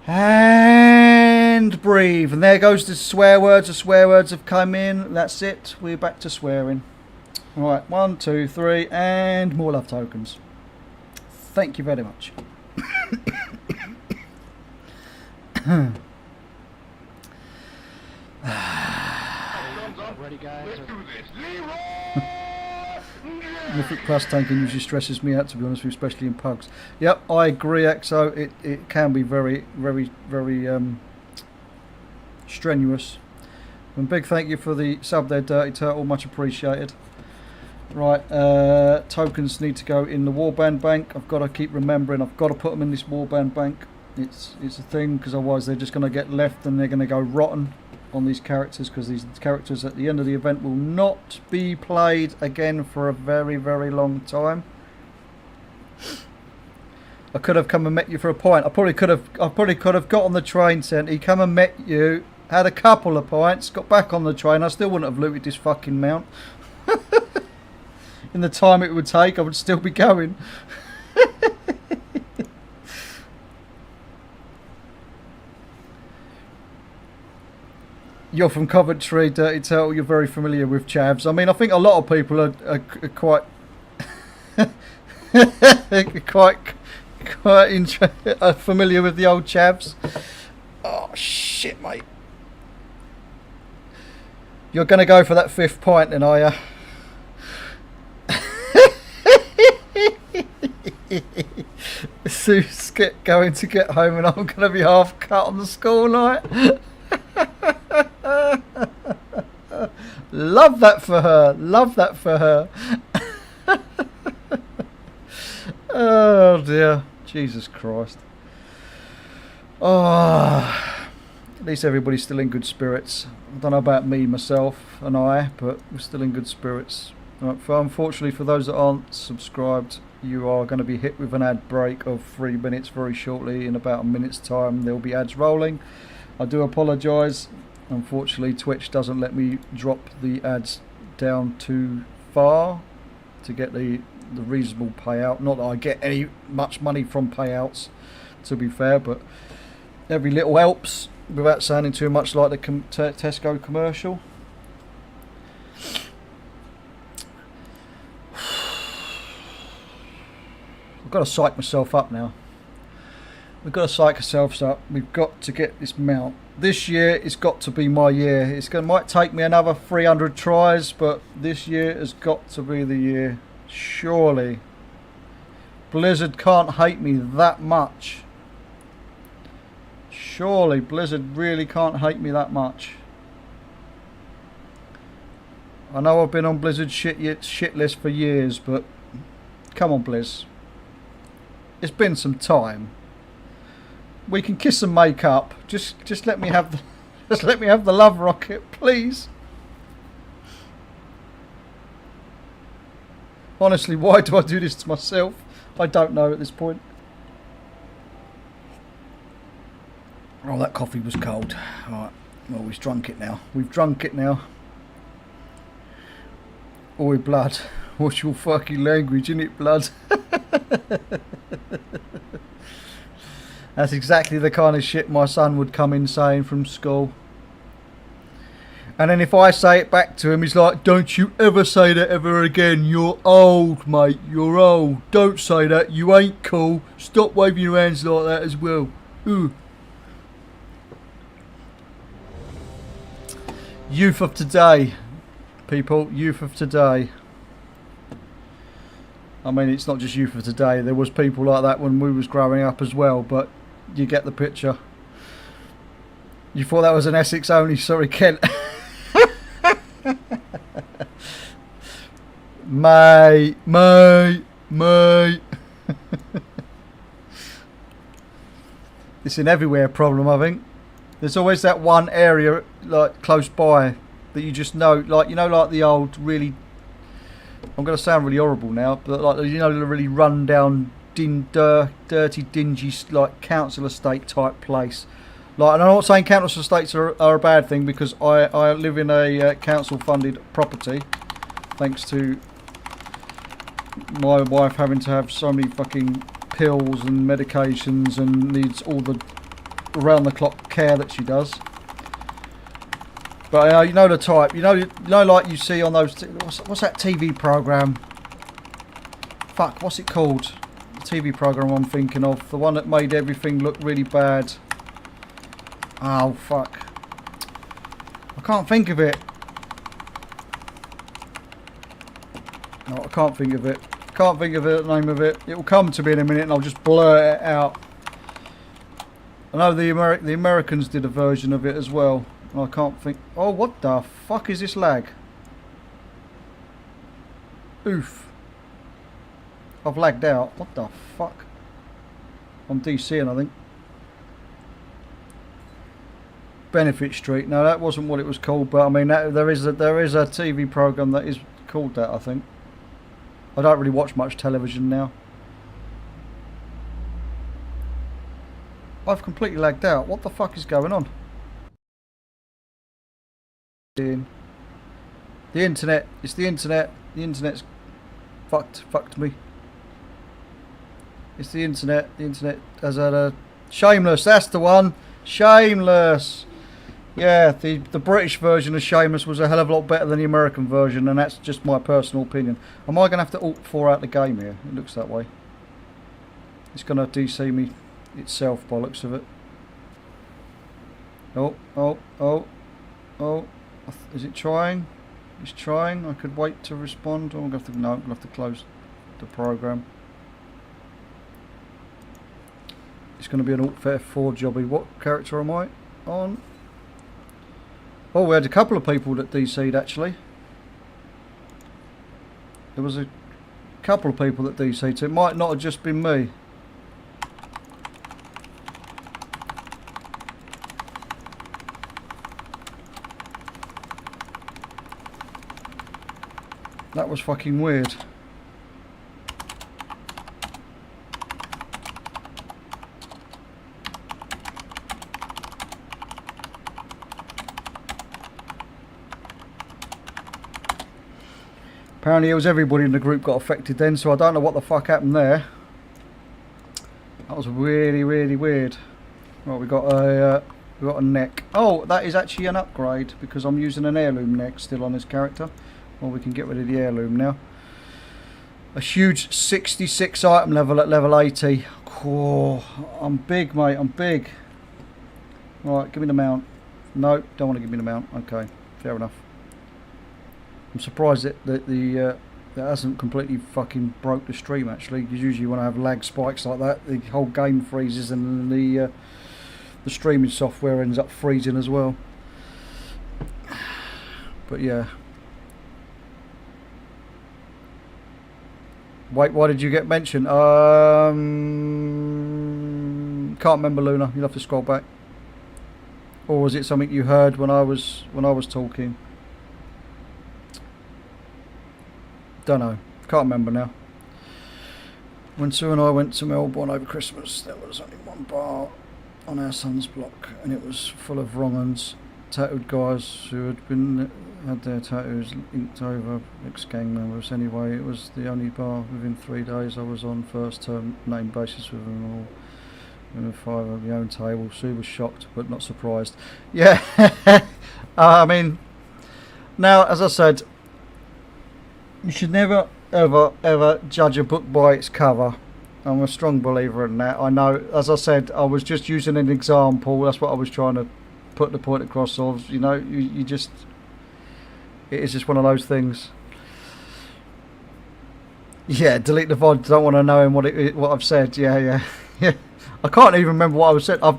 And and breathe. And there goes the swear words. The swear words have come in. That's it. We're back to swearing. Right, 1, 2, 3, and more love tokens. Thank you very much. Mythic Plus tanking usually stresses me out, to be honest with you, especially in pugs. Yep, I agree, Exo. It can be very, very, very strenuous. And big thank you for the sub there, Dirty Turtle. Much appreciated. Right, tokens need to go in the warband bank. I've got to keep remembering. I've got to put them in this warband bank. It's a thing, because otherwise they're just going to get left and they're going to go rotten on these characters, because these characters at the end of the event will not be played again for a very, very long time. I could have come and met you for a pint. I probably could have got on the train, Senti, come and met you, had a couple of pints, got back on the train. I still wouldn't have looted this fucking mount. In the time it would take, I would still be going. You're from Coventry, Dirty Turtle. You're very familiar with chavs. I mean, I think a lot of people are quite quite familiar with the old chavs. Oh shit, mate! You're going to go for that 5th pint, then, are you? Sue's going to get home, and I'm going to be half cut on the school night. Love that for her. Love that for her. Oh dear. Jesus Christ. Oh, at least everybody's still in good spirits. I don't know about me, myself and I, but we're still in good spirits. Right, unfortunately, for those that aren't subscribed, you are going to be hit with an ad break of 3 minutes very shortly. In about a minute's time there will be ads rolling. I do apologise. Unfortunately, Twitch doesn't let me drop the ads down too far to get the reasonable payout. Not that I get much money from payouts, to be fair, but every little helps without sounding too much like the Tesco commercial. I've got to psych myself up now. We've got to psych ourselves up. We've got to get this mount. This year it's got to be my year. Might take me another 300 tries, but this year has got to be the year. Surely. Blizzard can't hate me that much. Surely Blizzard really can't hate me that much. I know I've been on Blizzard's shit list for years, but come on, Blizz. It's been some time. We can kiss and make up. Just let me have the love rocket, please. Honestly, why do I do this to myself? I don't know at this point. Oh, that coffee was cold. Alright, well, we've drunk it now. We've drunk it now. Oi, blood. What's your fucking language, innit, blood? That's exactly the kind of shit my son would come in saying from school. And then if I say it back to him, he's like, don't you ever say that ever again. You're old, mate. You're old. Don't say that. You ain't cool. Stop waving your hands like that as well. Ooh. Youth of today, people. Youth of today. I mean, it's not just youth of today. There was people like that when we was growing up as well, but you get the picture. You thought that was an Essex only, sorry, Kent. Mate. It's an everywhere problem, I think. There's always that one area, like, close by that you just know, like, you know, like the old really, I'm going to sound really horrible now, but like, you know, the really run down, dirty, dingy, like, council estate type place. Like, and I'm not saying council estates are a bad thing, because I live in a council funded property, thanks to my wife having to have so many fucking pills and medications and needs all around the clock care that she does. But you know the type. You know, like you see on those. What's that TV program? Fuck, what's it called? The TV program I'm thinking of. The one that made everything look really bad. Oh fuck. I can't think of it. No, I can't think of it. Can't think of the name of it. It will come to me in a minute and I'll just blur it out. I know the Americans did a version of it as well. And I can't think... Oh, what the fuck is this lag? Oof. I've lagged out. What the fuck? I'm DCing, I think. Benefit Street. No, that wasn't what it was called, but I mean, there is a TV program that is called that, I think. I don't really watch much television now. I've completely lagged out. What the fuck is going on? The internet. It's the internet. The internet's fucked me. It's the internet. The internet has had a... Shameless, that's the one. Shameless. Yeah, the British version of Shameless was a hell of a lot better than the American version, and that's just my personal opinion. Am I going to have to Alt 4 out the game here? It looks that way. It's going to DC me itself by looks of it. Oh. Is it trying? It's trying. I could wait to respond. Oh, I'm going to have to, no, I'm going to have to close the program. It's going to be an Alt F4 jobby. What character am I on? Oh, we had a couple of people that DC'd actually. There was a couple of people that DC'd, so it might not have just been me. That was fucking weird. Apparently it was everybody in the group got affected then, so I don't know what the fuck happened there. That was really, really weird. Right, we got a neck. Oh, that is actually an upgrade because I'm using an heirloom neck still on this character. Well, we can get rid of the heirloom now. A huge 66 item level at level 80. Oh, I'm big, mate. I'm big. Right, give me the mount. No, don't want to give me the mount. Okay, fair enough. I'm surprised that that hasn't completely fucking broke the stream actually, because usually when I have lag spikes like that, the whole game freezes and the streaming software ends up freezing as well. But yeah. Wait, why did you get mentioned? Can't remember, Luna. You'll have to scroll back. Or was it something you heard when I was talking? Don't know. Can't remember now. When Sue and I went to Melbourne over Christmas, there was only one bar on our son's block, and it was full of wrong-uns, tattooed guys who had their tattoos inked over ex-gang members. Anyway, it was the only bar within 3 days I was on first term name basis with them all. With 5 at the own table. Sue was shocked, but not surprised. Yeah, I mean, now as I said, you should never, ever judge a book by its cover. I'm a strong believer in that. I know, as I said, I was just using an example. That's what I was trying to put the point across of. You know, you just, it is just one of those things. Yeah, delete the VOD. Don't want to know him what I've said. Yeah. I can't even remember what I was said. I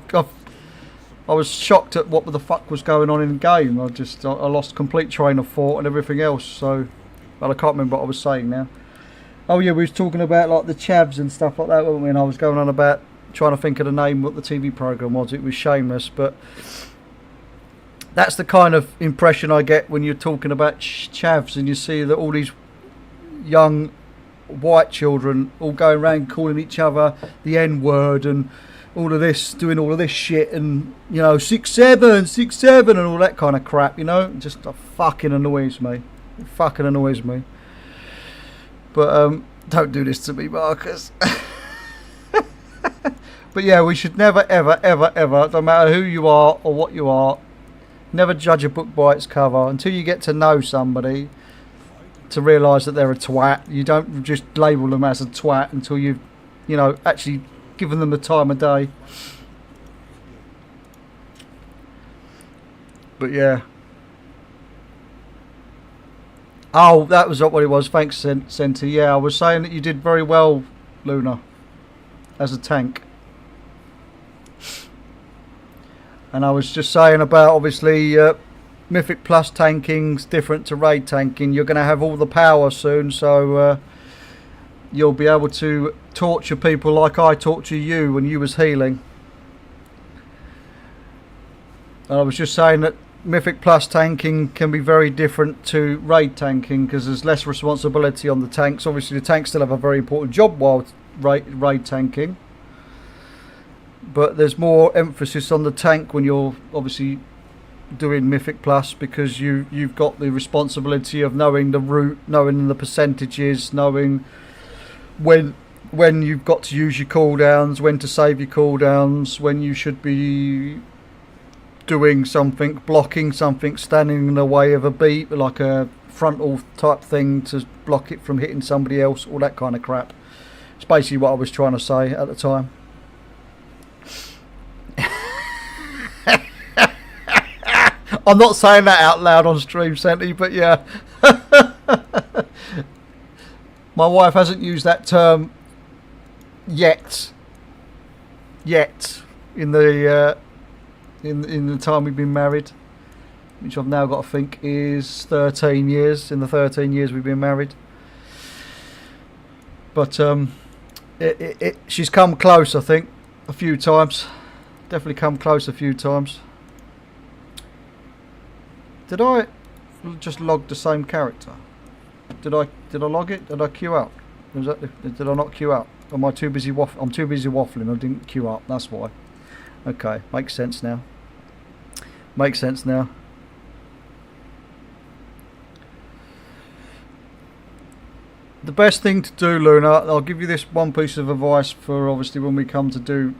was shocked at what the fuck was going on in the game. I lost complete train of thought and everything else. So. But I can't remember what I was saying now. Oh yeah, we was talking about like the chavs and stuff like that, weren't we? And I was going on about trying to think of the name, what the TV program was. It was Shameless, but that's the kind of impression I get when you're talking about chavs and you see that all these young white children all going around calling each other the N-word and all of this, doing all of this shit, and you know, 6'7", and all that kind of crap. You know, just fucking annoys me. It fucking annoys me. But don't do this to me, Marcus. But But yeah, we should never, ever, ever, ever, no matter who you are or what you are, never judge a book by its cover until you get to know somebody to realise that they're a twat. You don't just label them as a twat until you've, you know, actually given them the time of day. But yeah. Oh, that was what it was. Thanks, Senti. Yeah, I was saying that you did very well, Luna, as a tank. And I was just saying about, obviously, Mythic Plus tanking's different to raid tanking. You're going to have all the power soon, so you'll be able to torture people like I torture you when you was healing. And I was just saying that Mythic Plus tanking can be very different to raid tanking because there's less responsibility on the tanks. Obviously, the tanks still have a very important job while raid tanking. But there's more emphasis on the tank when you're obviously doing Mythic Plus because you've got the responsibility of knowing the route, knowing the percentages, knowing when you've got to use your cooldowns, when to save your cooldowns, when you should be doing something, blocking something, standing in the way of a beat, like a frontal type thing to block it from hitting somebody else, all that kind of crap. It's basically what I was trying to say at the time. I'm not saying that out loud on stream, Senti, but yeah. My wife hasn't used that term yet in the time we've been married, which I've now got to think is 13 years. In the 13 years we've been married, but she's come close, I think, a few times. Definitely come close a few times. Did I just log the same character? Did I log it? Did I queue up? Did I not queue up? Am I too busy I'm too busy waffling. I didn't queue up. That's why. Okay, makes sense now. Makes sense now. The best thing to do, Luna, I'll give you this one piece of advice for obviously when we come to do,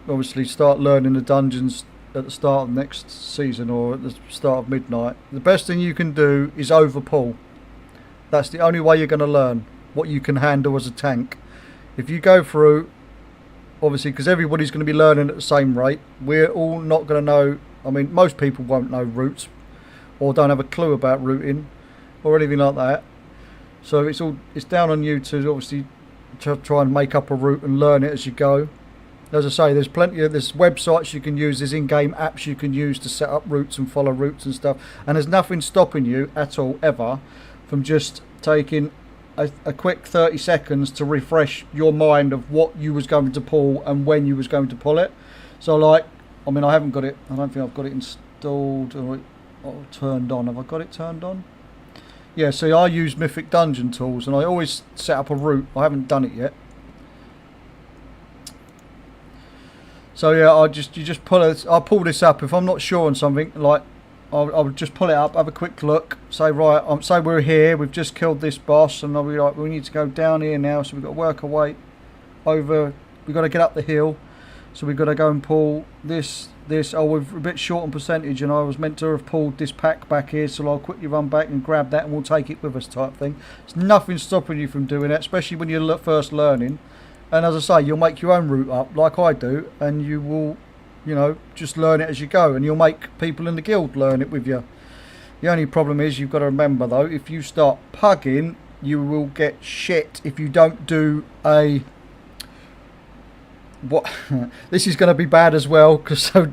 obviously start learning the dungeons at the start of next season or at the start of Midnight. The best thing you can do is overpull. That's the only way you're going to learn what you can handle as a tank. If you go through, obviously, because everybody's going to be learning at the same rate, we're all not going to know. I mean, most people won't know routes or don't have a clue about routing or anything like that. So it's down on you to obviously try and make up a route and learn it as you go. As I say, there's websites you can use, there's in-game apps you can use to set up routes and follow routes and stuff, and there's nothing stopping you at all ever from just taking a quick 30 seconds to refresh your mind of what you was going to pull and when you was going to pull it. So like, I mean, I haven't got it, I don't think I've got it installed or turned on. Have I got it turned on? Yeah, see, I use Mythic Dungeon tools and I always set up a route. I haven't done it yet. So yeah, I'll pull this up. If I'm not sure on something, like I'll just pull it up, have a quick look, say right, say we're here, we've just killed this boss, and I'll be like, we need to go down here now, so we've got to work our way over, we've got to get up the hill, so we've got to go and pull this, oh, we're a bit short on percentage, and I was meant to have pulled this pack back here, so I'll quickly run back and grab that, and we'll take it with us type thing. There's nothing stopping you from doing that, especially when you're first learning. And as I say, you'll make your own route up, like I do, and you will, you know, just learn it as you go, and you'll make people in the guild learn it with you. The only problem is, you've got to remember though, if you start pugging, you will get shit if you don't do a... What? This is going to be bad as well, because so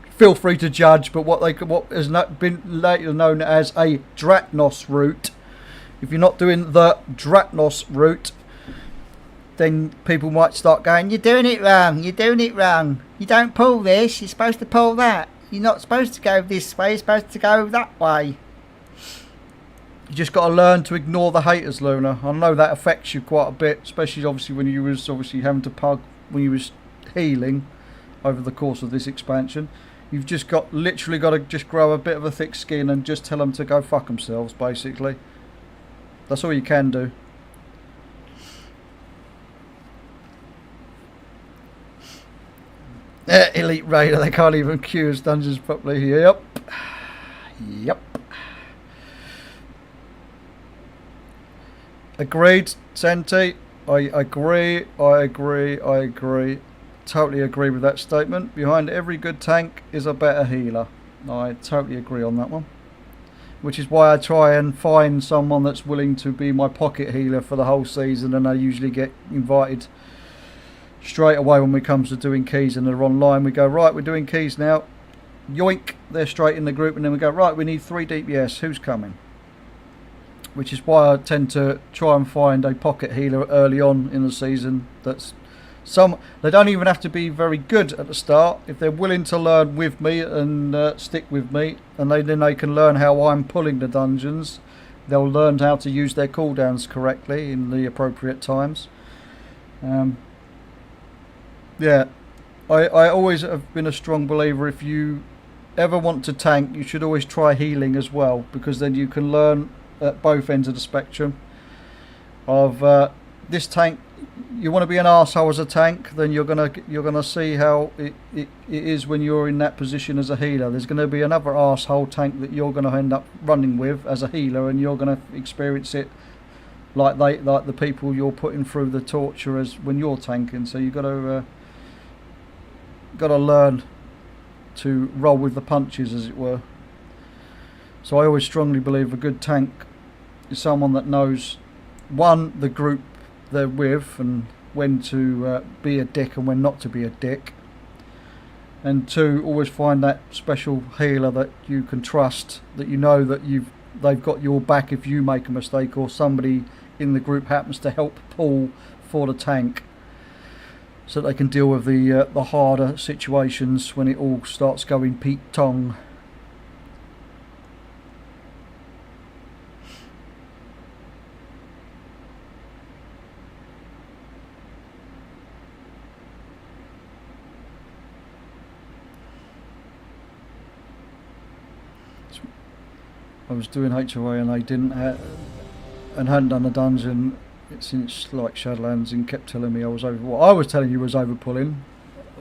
feel free to judge, but what has been later known as a Dratnos route. If you're not doing the Dratnos route, then people might start going, you're doing it wrong, you're doing it wrong. You don't pull this, you're supposed to pull that. You're not supposed to go this way, you're supposed to go that way. You just got to learn to ignore the haters, Luna. I know that affects you quite a bit, especially obviously when you was obviously having to pug when you was healing over the course of this expansion. You've just literally got to just grow a bit of a thick skin and just tell them to go fuck themselves, basically. That's all you can do. Elite Raider, they can't even queue as dungeons properly. Yep. Yep. Agreed, Senti. I agree. Totally agree with that statement. Behind every good tank is a better healer. I totally agree on that one. Which is why I try and find someone that's willing to be my pocket healer for the whole season, and I usually get invited straight away when it comes to doing keys and they're online. We go, right, we're doing keys now. Yoink, they're straight in the group, and then we go, right, we need 3 DPS, who's coming? Which is why I tend to try and find a pocket healer early on in the season that's they don't even have to be very good at the start. If they're willing to learn with me and stick with me, and then they can learn how I'm pulling the dungeons, they'll learn how to use their cooldowns correctly in the appropriate times. Yeah, I always have been a strong believer, if you ever want to tank, you should always try healing as well, because then you can learn at both ends of the spectrum of this tank. You want to be an arsehole as a tank, then you're gonna see how it is when you're in that position as a healer. There's going to be another arsehole tank that you're going to end up running with as a healer, and you're going to experience it like the people you're putting through the torture as when you're tanking. So you've got to learn to roll with the punches, as it were. So I always strongly believe a good tank is someone that knows, one, the group they're with and when to be a dick and when not to be a dick, and two, always find that special healer that you can trust, that you know that they've got your back if you make a mistake, or somebody in the group happens to help pull for the tank, so they can deal with the harder situations when it all starts going Pete Tong. I was doing HOA and they didn't and hadn't done the dungeon since like Shadowlands, and kept telling me I was over. Well, I was telling you was over pulling.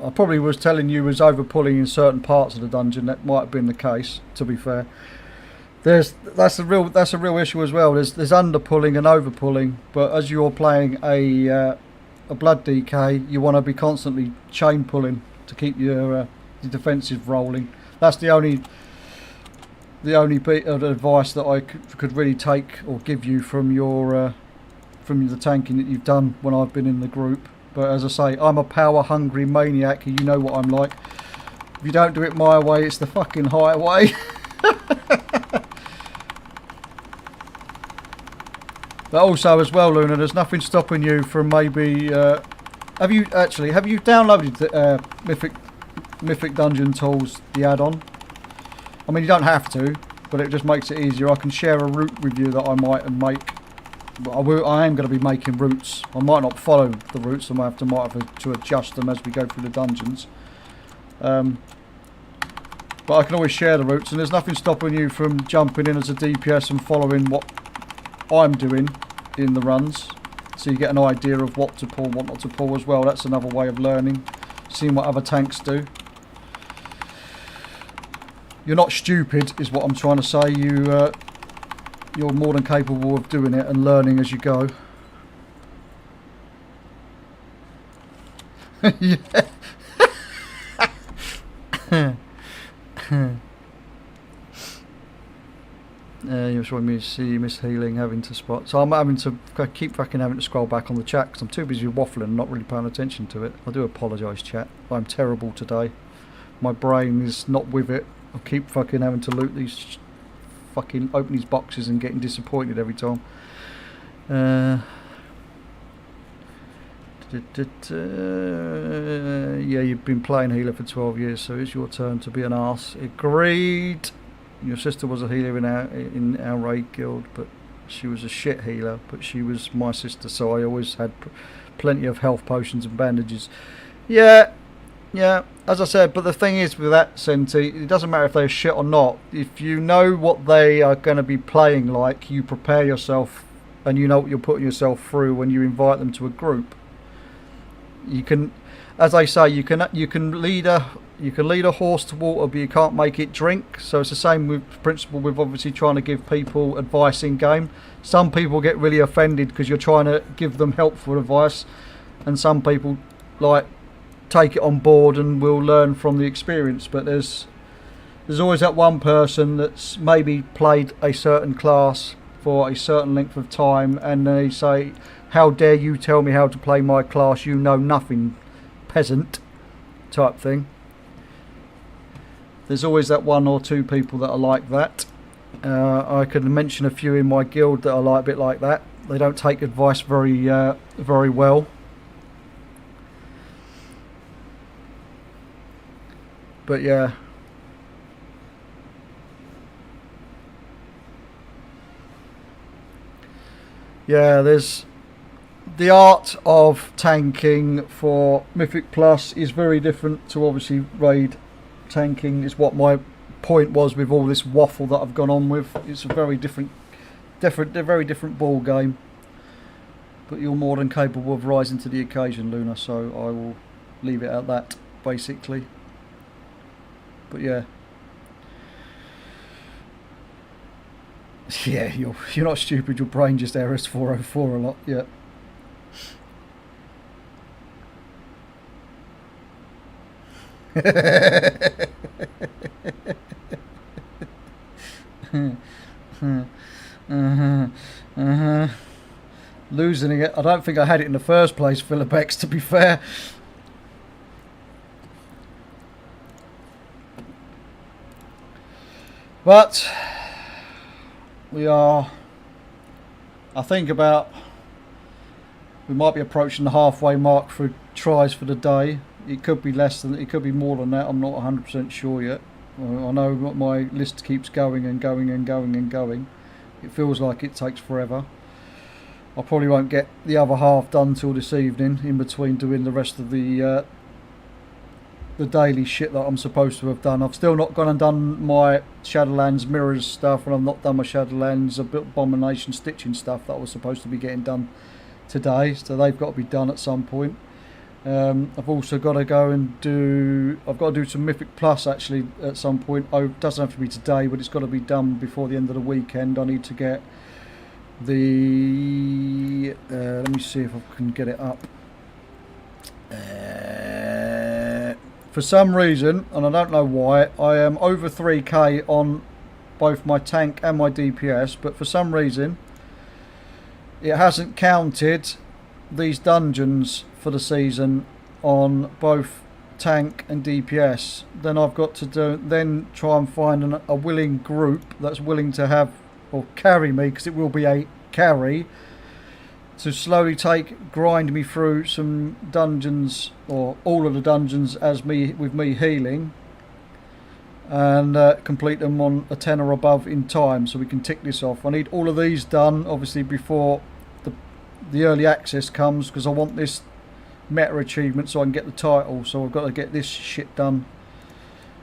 I probably was telling you was over pulling in certain parts of the dungeon. That might have been the case, to be fair. That's a real issue as well. There's under pulling and over pulling, but as you're playing a blood DK, you want to be constantly chain pulling to keep your defensive rolling. That's the only bit of advice that I could really take or give you from your from the tanking that you've done when I've been in the group. But as I say, I'm a power hungry maniac, and you know what I'm like. If you don't do it my way, it's the fucking highway. But also as well, Luna, there's nothing stopping you from maybe have you downloaded the Mythic Dungeon Tools, the add-on? I mean, you don't have to, but it just makes it easier. I can share a route with you that I might make. I am going to be making routes. I might not follow the routes. I might have to adjust them as we go through the dungeons. But I can always share the routes, and there's nothing stopping you from jumping in as a DPS and following what I'm doing in the runs, so you get an idea of what to pull, what not to pull as well. That's another way of learning, seeing what other tanks do. You're not stupid, is what I'm trying to say. You're more than capable of doing it and learning as you go. Yeah. You're showing me see Miss Healing having to spot. So I'm having to keep having to scroll back on the chat because I'm too busy waffling and not really paying attention to it. I do apologise, chat. I'm terrible today. My brain is not with it. I keep having to loot these, open these boxes and getting disappointed every time. Yeah, you've been playing healer for 12 years, so it's your turn to be an arse. Agreed. Your sister was a healer in our raid guild, but she was a shit healer, but she was my sister, so I always had plenty of health potions and bandages. Yeah, as I said, but the thing is with that, Senti, it doesn't matter if they're shit or not. If you know what they are going to be playing like, you prepare yourself and you know what you're putting yourself through when you invite them to a group. You can, as they say, you can lead a horse to water, but you can't make it drink. So it's the same with principle with obviously trying to give people advice in game. Some people get really offended because you're trying to give them helpful advice, and some people like take it on board and will learn from the experience. But there's always that one person that's maybe played a certain class for a certain length of time, and they say, "How dare you tell me how to play my class? You know nothing, peasant," type thing. There's always that one or two people that are like that. I could mention a few in my guild that are a bit like that. They don't take advice very well. But yeah. Yeah, there's the art of tanking for Mythic Plus is very different to obviously raid tanking. Is what my point was with all this waffle that I've gone on with. It's a very different ball game. But you're more than capable of rising to the occasion, Luna. So I will leave it at that, basically. But yeah. Yeah, you're not stupid. Your brain just errors 404 a lot. Yeah. Losing it. I don't think I had it in the first place, Philipex, to be fair. But we are, I think, we might be approaching the halfway mark for tries for the day. It could be less than, it could be more than that. I'm not 100% sure yet. I know my list keeps going and going and going and going. It feels like it takes forever. I probably won't get the other half done till this evening, in between doing the rest of the daily shit that I'm supposed to have done. I've still not gone and done my Shadowlands mirrors stuff, and I've not done my Shadowlands Abomination stitching stuff that I was supposed to be getting done today, so they've got to be done at some point. I've also got to go and do, I've got to do some Mythic Plus actually at some point. Oh, it doesn't have to be today, but it's got to be done before the end of the weekend. I need to get the let me see if I can get it up. For some reason, and I don't know why, I am over 3k on both my tank and my DPS, but for some reason it hasn't counted these dungeons for the season on both tank and DPS. Then I've got to try and find a willing group that's willing to have or carry me, because it will be a carry, to slowly grind me through some dungeons, or all of the dungeons with me healing, and complete them on a 10 or above in time, so we can tick this off. I need all of these done obviously before the early access comes, because I want this meta achievement so I can get the title. So I've got to get this shit done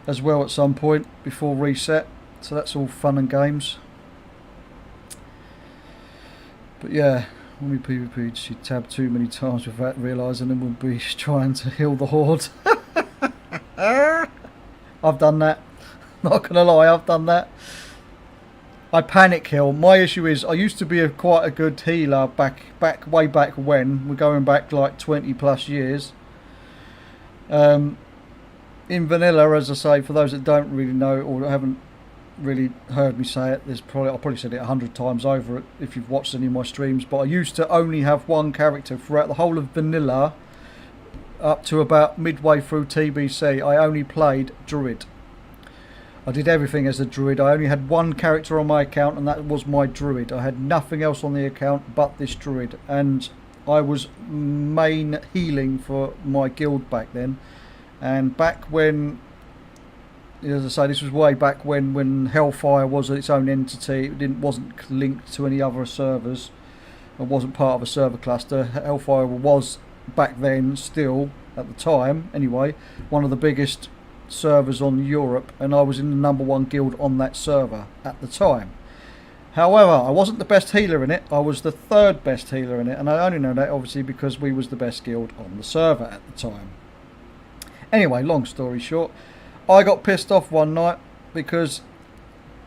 as well at some point before reset. So that's all fun and games. But yeah, when we PvP'd, she tabbed too many times without realising, and we'll be trying to heal the horde. I've done that. Not gonna lie, I've done that. I panic heal. My issue is I used to be quite a good healer way back when. We're going back like 20 plus years. In vanilla, as I say, for those that don't really know or haven't really heard me say it, I've probably said it 100 times over if you've watched any of my streams, but I used to only have one character throughout the whole of vanilla up to about midway through TBC. I only played Druid. I did everything as a Druid. I only had one character on my account, and that was my Druid. I had nothing else on the account but this Druid, and I was main healing for my guild back then. And back when, as I say, this was way back when Hellfire was its own entity. It wasn't linked to any other servers. It wasn't part of a server cluster. Hellfire was back then, still at the time anyway, one of the biggest servers on Europe, and I was in the #1 guild on that server at the time. However, I wasn't the best healer in it. I was the 3rd best healer in it, and I only know that obviously because we was the best guild on the server at the time. Anyway, long story short, I got pissed off one night because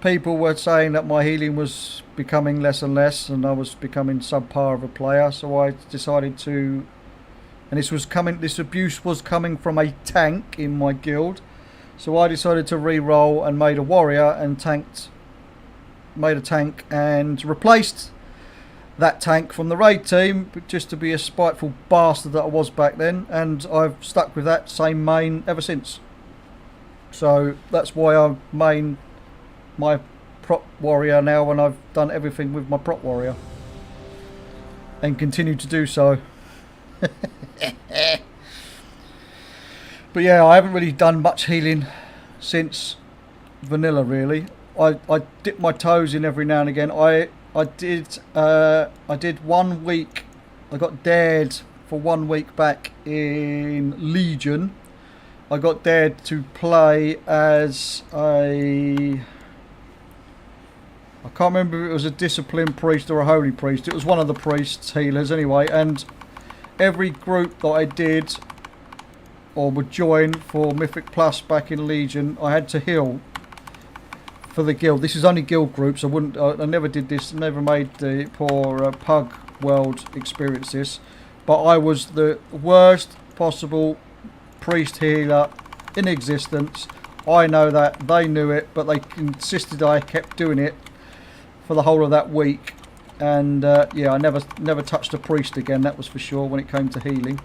people were saying that my healing was becoming less and less, and I was becoming subpar of a player. So I decided to, and this abuse was coming from a tank in my guild. So I decided to re-roll and made a warrior and made a tank and replaced that tank from the raid team, just to be a spiteful bastard that I was back then, and I've stuck with that same main ever since. So that's why I main my prop warrior now, and I've done everything with my prop warrior and continue to do so. But yeah, I haven't really done much healing since vanilla, really. I dip my toes in every now and again. I did 1 week. I got dared for 1 week back in Legion. I got dared to play as I can't remember if it was a disciplined priest or a holy priest. It was one of the priests, healers anyway, and every group that I did or would join for Mythic Plus back in Legion, I had to heal for the guild. This is only guild groups. I never did this, never made the poor pug world experience this, but I was the worst possible priest healer in existence. I know that, they knew it, but they insisted I kept doing it for the whole of that week. And yeah, I never touched a priest again, that was for sure, when it came to healing.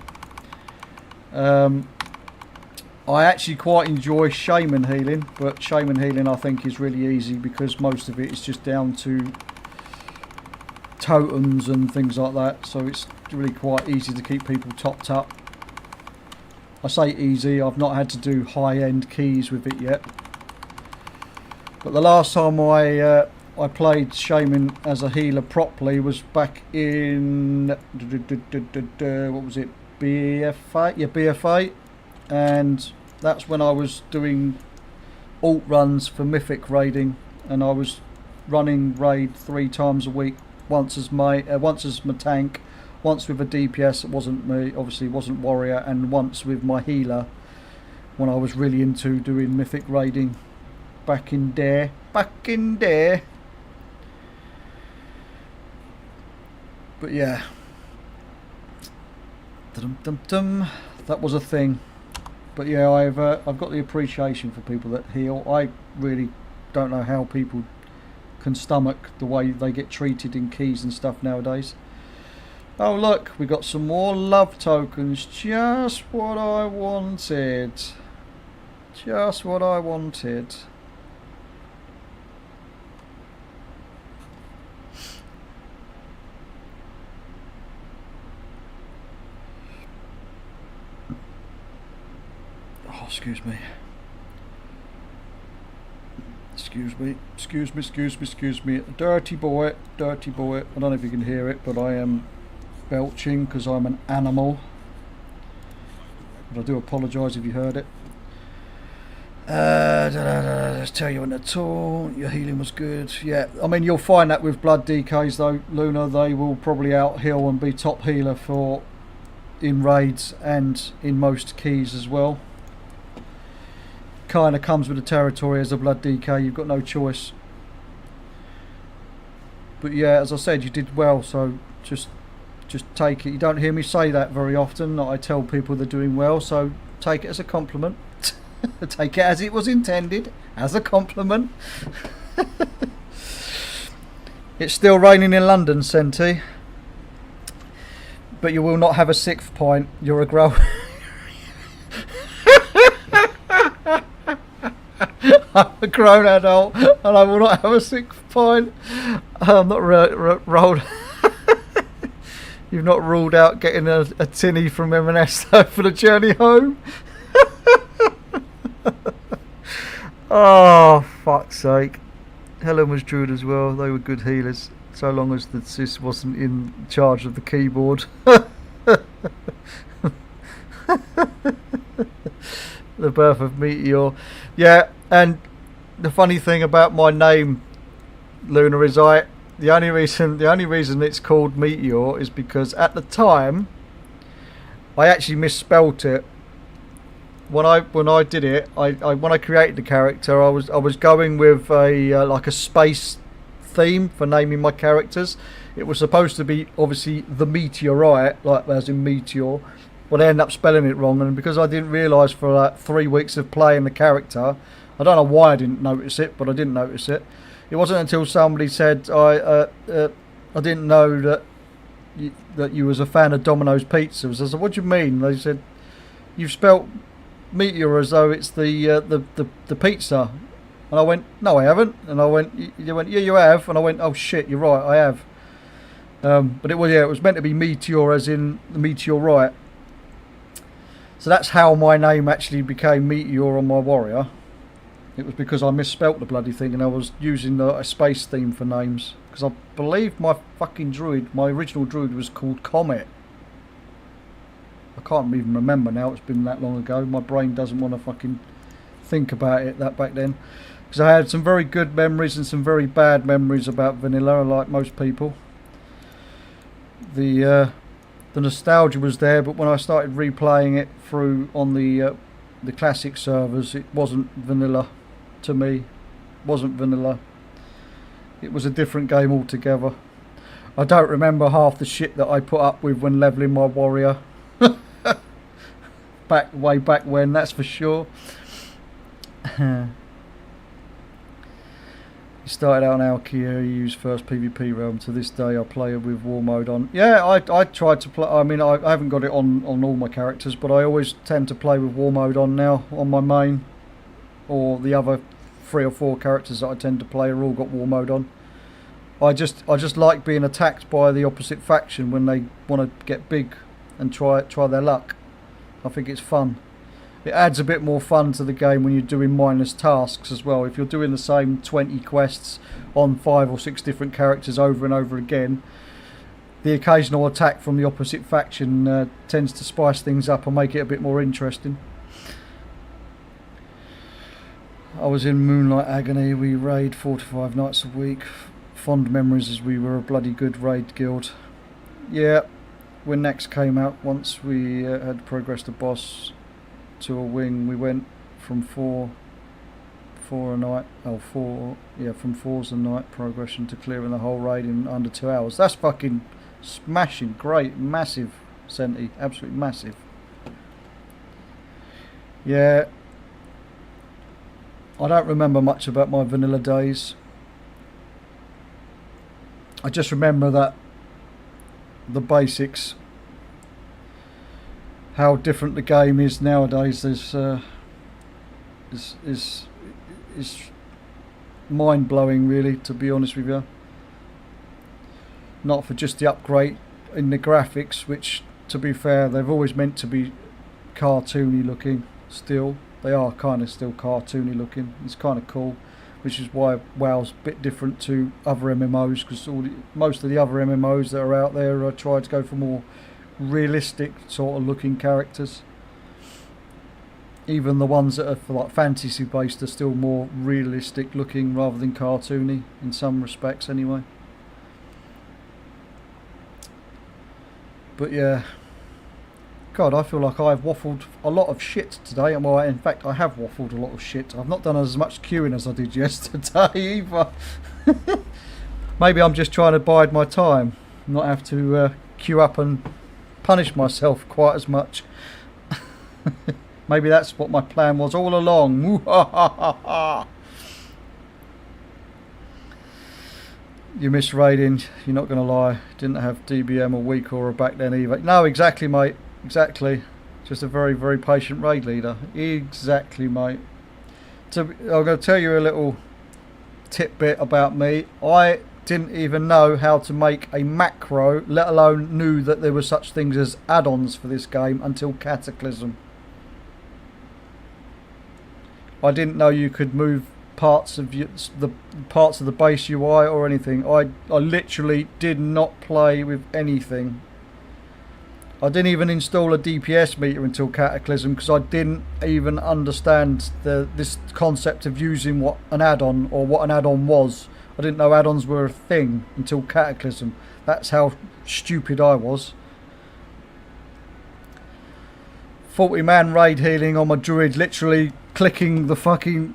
I actually quite enjoy shaman healing, but shaman healing I think is really easy because most of it is just down to totems and things like that, so it's really quite easy to keep people topped up. I say easy, I've not had to do high-end keys with it yet. But the last time I played shaman as a healer properly was back in what was it, BFA? Yeah, BFA, and that's when I was doing alt runs for Mythic raiding, and I was running raid 3 times a week. Once as my tank, once with a DPS, it wasn't me, obviously it wasn't warrior, and once with my healer when I was really into doing Mythic raiding back in there. But yeah, that was a thing. But yeah, I've got the appreciation for people that heal. I really don't know how people can stomach the way they get treated in keys and stuff nowadays. Oh look, we got some more love tokens. Just what I wanted. Just what I wanted. Oh, excuse me. Excuse me. Dirty boy. I don't know if you can hear it, but I am belching because I'm an animal. But I do apologise if you heard it. Let's tell you when at all. Your healing was good. Yeah, I mean you'll find that with blood DKs though, Luna. They will probably out heal and be top healer for in raids and in most keys as well. Kind of comes with the territory as a blood DK. You've got no choice. But yeah, as I said, you did well. So just take it. You don't hear me say that very often. I tell people they're doing well. So take it as a compliment. Take it as it was intended, as a compliment. It's still raining in London, Senti. But you will not have a 6th point. You're a grown. I'm a grown adult, and I will not have a 6th point. I'm not rolled. You've not ruled out getting a tinny from M&S though for the journey home. Oh, fuck's sake. Helen was druid as well. They were good healers, so long as the sis wasn't in charge of the keyboard. The birth of Meteor. Yeah, and the funny thing about my name, Luna, is the only reason it's called Meteor is because at the time I actually misspelt it. when I did it, when I created the character, I was going with a like a space theme for naming my characters. It was supposed to be obviously the meteorite, like as in meteor, but I ended up spelling it wrong, and because I didn't realise for like 3 weeks of playing the character, I don't know why I didn't notice it, but I didn't notice it. It wasn't until somebody said I didn't know that you was a fan of Domino's pizzas. I said, what do you mean? They said, you've spelt meteor as though it's the pizza. And I went, no I haven't. And they went, yeah you have. And I went, oh shit, you're right, I have. But it was meant to be meteor as in the meteorite. So that's how my name actually became Meteor on my warrior. It was because I misspelt the bloody thing and I was using a space theme for names. Because I believe my fucking druid, my original druid was called Comet. I can't even remember now, it's been that long ago. My brain doesn't want to fucking think about it that back then. Because I had some very good memories and some very bad memories about vanilla, like most people. The nostalgia was there, but when I started replaying it through on the classic servers, it wasn't vanilla to me. It wasn't vanilla. It was a different game altogether. I don't remember half the shit that I put up with when leveling my warrior. Way back when, that's for sure. He started out on Alkia, he used first PvP realm. To this day I play it with war mode on. Yeah, I tried to play, I mean I haven't got it on all my characters, but I always tend to play with war mode on now, on my main. Or the other 3 or 4 characters that I tend to play are all got war mode on. I just like being attacked by the opposite faction when they want to get big and try their luck. I think it's fun. It adds a bit more fun to the game when you're doing mindless tasks as well. If you're doing the same 20 quests on 5 or 6 different characters over and over again, the occasional attack from the opposite faction tends to spice things up and make it a bit more interesting. I was in Moonlight Agony. We raid 4 to 5 nights a week. Fond memories as we were a bloody good raid guild. Yeah, when next came out, once we had progressed the boss to a wing, we went from 4 a night, from 4's a night progression to clearing the whole raid in under 2 hours. That's fucking smashing, great, massive, Senti, absolutely massive. Yeah, I don't remember much about my vanilla days. I just remember that the basics, how different the game is nowadays, is mind blowing, really, to be honest with you. Not for just the upgrade in the graphics, which, to be fair, they've always meant to be cartoony looking. Still, they are kind of still cartoony looking. It's kind of cool, which is why WoW's a bit different to other MMOs, because most of the other MMOs that are out there try to go for more realistic sort of looking characters. Even the ones that are for like fantasy based are still more realistic looking rather than cartoony in some respects anyway. But yeah, God, I feel like I've waffled a lot of shit today. Well, in fact, I have waffled a lot of shit. I've not done as much queuing as I did yesterday either. Maybe I'm just trying to bide my time, not have to queue up and punish myself quite as much. Maybe that's what my plan was all along. You miss raiding, you're not going to lie. Didn't have DBM a week or back then either. No, exactly, mate. Exactly. Just a very, very patient raid leader. Exactly, mate. I'm going to tell you a little tidbit about me. I didn't even know how to make a macro, let alone knew that there were such things as add-ons for this game until Cataclysm. I didn't know you could move parts of the base UI or anything. I literally did not play with anything. I didn't even install a DPS meter until Cataclysm because I didn't even understand this concept of using what an add-on or what an add-on was. I didn't know add-ons were a thing until Cataclysm. That's how stupid I was. 40-man raid healing on my druid, literally clicking the fucking,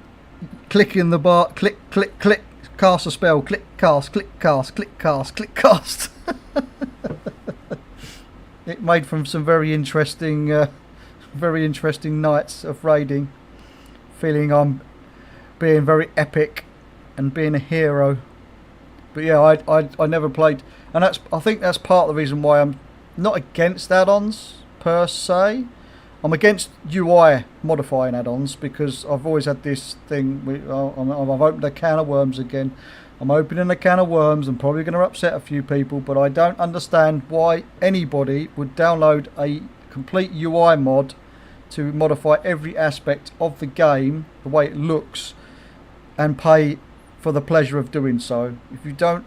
clicking the bar, click, click, click, cast a spell, click, cast, click, cast, click, cast, click, cast. It made from some very interesting nights of raiding, feeling I'm being very epic and being a hero. But yeah, I never played, and I think that's part of the reason why I'm not against add-ons per se. I'm against UI modifying add-ons because I've always had this thing. I've opened a can of worms again. I'm opening a can of worms. I'm probably going to upset a few people, but I don't understand why anybody would download a complete UI mod to modify every aspect of the game, the way it looks, and pay for the pleasure of doing so. If you don't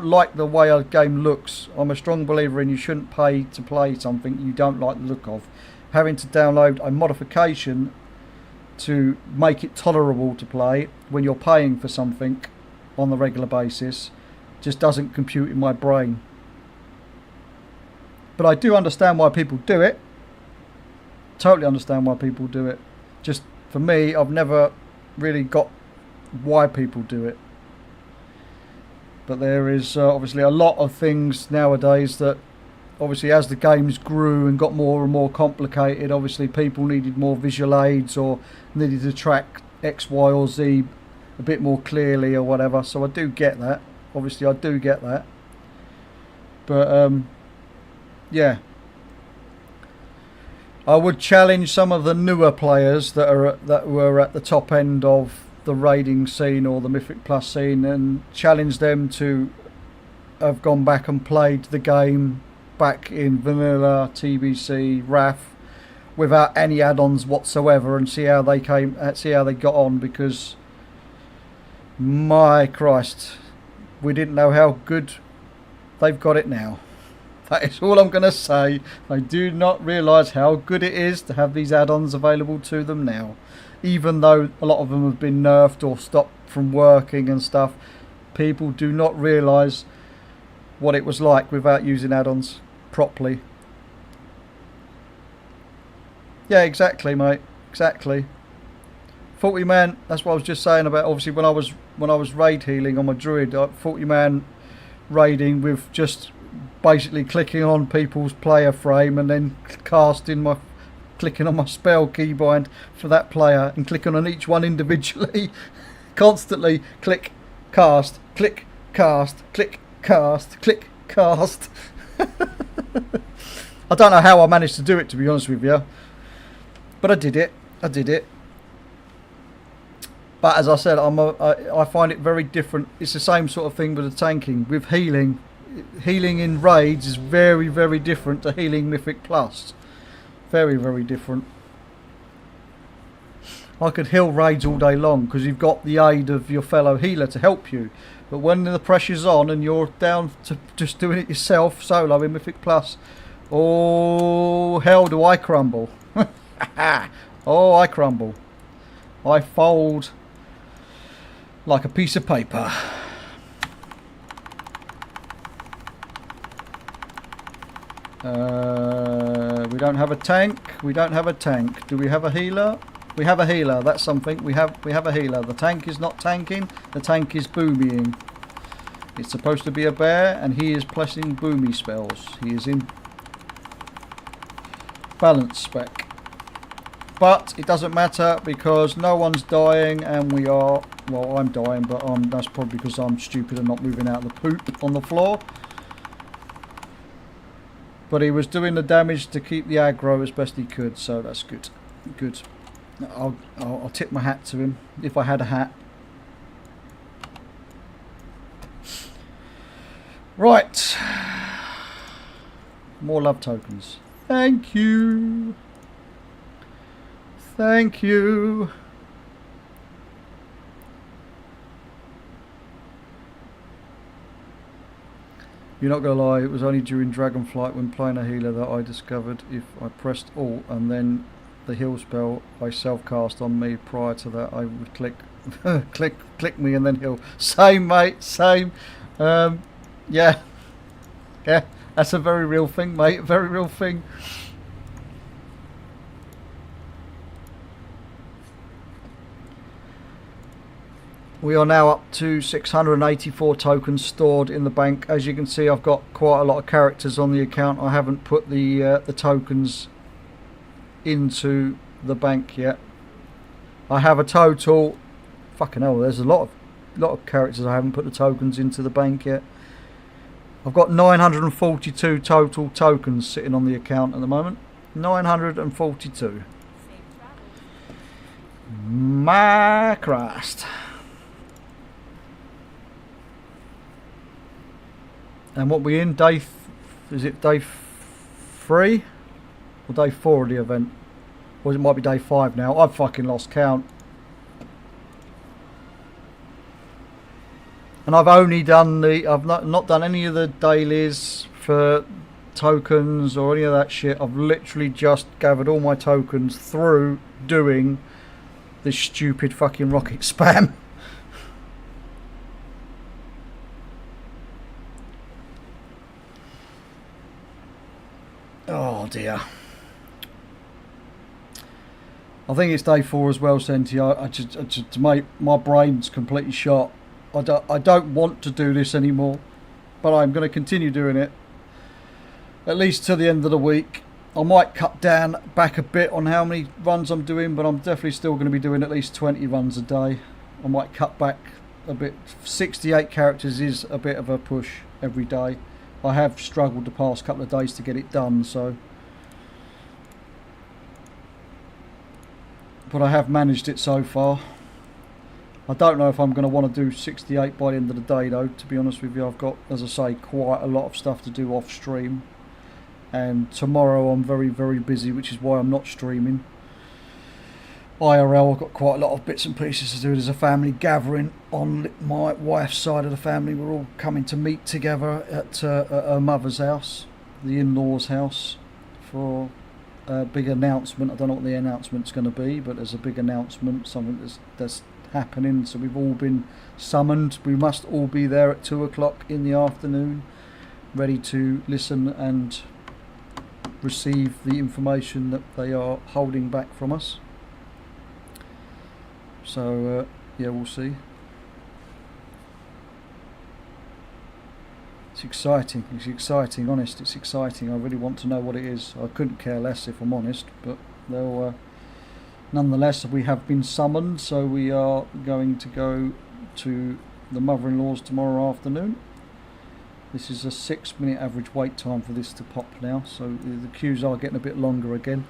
like the way a game looks, I'm a strong believer in you shouldn't pay to play something you don't like the look of. Having to download a modification to make it tolerable to play when you're paying for something on the regular basis just doesn't compute in my brain. But I do understand why people do it. Totally understand why people do it. Just for me, I've never really got why people do it. But there is obviously a lot of things nowadays that obviously as the games grew and got more and more complicated, obviously people needed more visual aids or needed to track X, Y or Z a bit more clearly or whatever. So I do get that. Obviously I do get that. But yeah, I would challenge some of the newer players that were at the top end of the raiding scene or the Mythic Plus scene, and challenge them to have gone back and played the game back in vanilla TBC RAF without any add-ons whatsoever, and see how they got on, because my Christ, we didn't know how good they've got it now. That is all I'm going to say. They do not realise how good it is to have these add-ons available to them now. Even though a lot of them have been nerfed or stopped from working and stuff, people do not realise what it was like without using add-ons properly. Yeah, exactly, mate. Exactly. 40 man. That's what I was just saying about. Obviously, when I was raid healing on my druid, 40 man raiding with just basically clicking on people's player frame and then clicking on my spell keybind for that player and clicking on each one individually, constantly click, cast, click, cast, click, cast, click, cast. I don't know how I managed to do it, to be honest with you, but I did it. But as I said, I find it very different. It's the same sort of thing with the tanking. With healing in raids is very, very different to healing Mythic Plus. Very, very different. I could heal raids all day long because you've got the aid of your fellow healer to help you. But when the pressure's on and you're down to just doing it yourself solo in Mythic Plus, oh hell do I crumble. Oh, I crumble. I fold like a piece of paper. We don't have a tank. We don't have a tank. Do we have a healer? We have a healer. That's something. We have a healer. The tank is not tanking. The tank is boomying. It's supposed to be a bear, and he is pressing boomy spells. He is in balance spec. But it doesn't matter because no one's dying, and we are. Well, I'm dying, but that's probably because I'm stupid and not moving out of the poop on the floor. But he was doing the damage to keep the aggro as best he could, so that's good. Good. I'll tip my hat to him, if I had a hat. Right. More love tokens. Thank you. Thank you. You're not going to lie, it was only during Dragonflight when playing a healer that I discovered if I pressed Alt and then the heal spell I self-cast on me. Prior to that I would click click me and then heal. Same, mate, same. Yeah, that's a very real thing, mate, a very real thing. We are now up to 684 tokens stored in the bank. As you can see, I've got quite a lot of characters on the account. I haven't put the tokens into the bank yet. I have a total, fucking hell, there's a lot of characters I haven't put the tokens into the bank yet. I've got 942 total tokens sitting on the account at the moment. 942. My Christ. And what we in? Is it day 3 or day 4 of the event? Or it might be day 5 now. I've fucking lost count. And I've only done I've not done any of the dailies for tokens or any of that shit. I've literally just gathered all my tokens through doing this stupid fucking rocket spam. Oh dear. I think it's day 4 as well, Senti. I just mate, my brain's completely shot. I don't want to do this anymore, but I'm going to continue doing it at least till the end of the week. I might cut down back a bit on how many runs I'm doing, but I'm definitely still going to be doing at least 20 runs a day. I might cut back a bit. 68 characters is a bit of a push every day. I have struggled the past couple of days to get it done, so, but I have managed it so far. I don't know if I'm going to want to do 68 by the end of the day though, to be honest with you. I've got, as I say, quite a lot of stuff to do off stream, and tomorrow I'm very, very busy, which is why I'm not streaming. IRL, I've got quite a lot of bits and pieces to do. There's a family gathering on my wife's side of the family. We're all coming to meet together at her mother's house, the in-laws' house, for a big announcement. I don't know what the announcement's going to be, but there's a big announcement, something that's happening. So we've all been summoned. We must all be there at 2 o'clock in the afternoon, ready to listen and receive the information that they are holding back from us. So yeah, we'll see. It's exciting. It's exciting. Honest, it's exciting. I really want to know what it is. I couldn't care less if I'm honest, but they'll. Nonetheless, we have been summoned, so we are going to go to the mother-in-law's tomorrow afternoon. This is a 6-minute average wait time for this to pop now, so the queues are getting a bit longer again.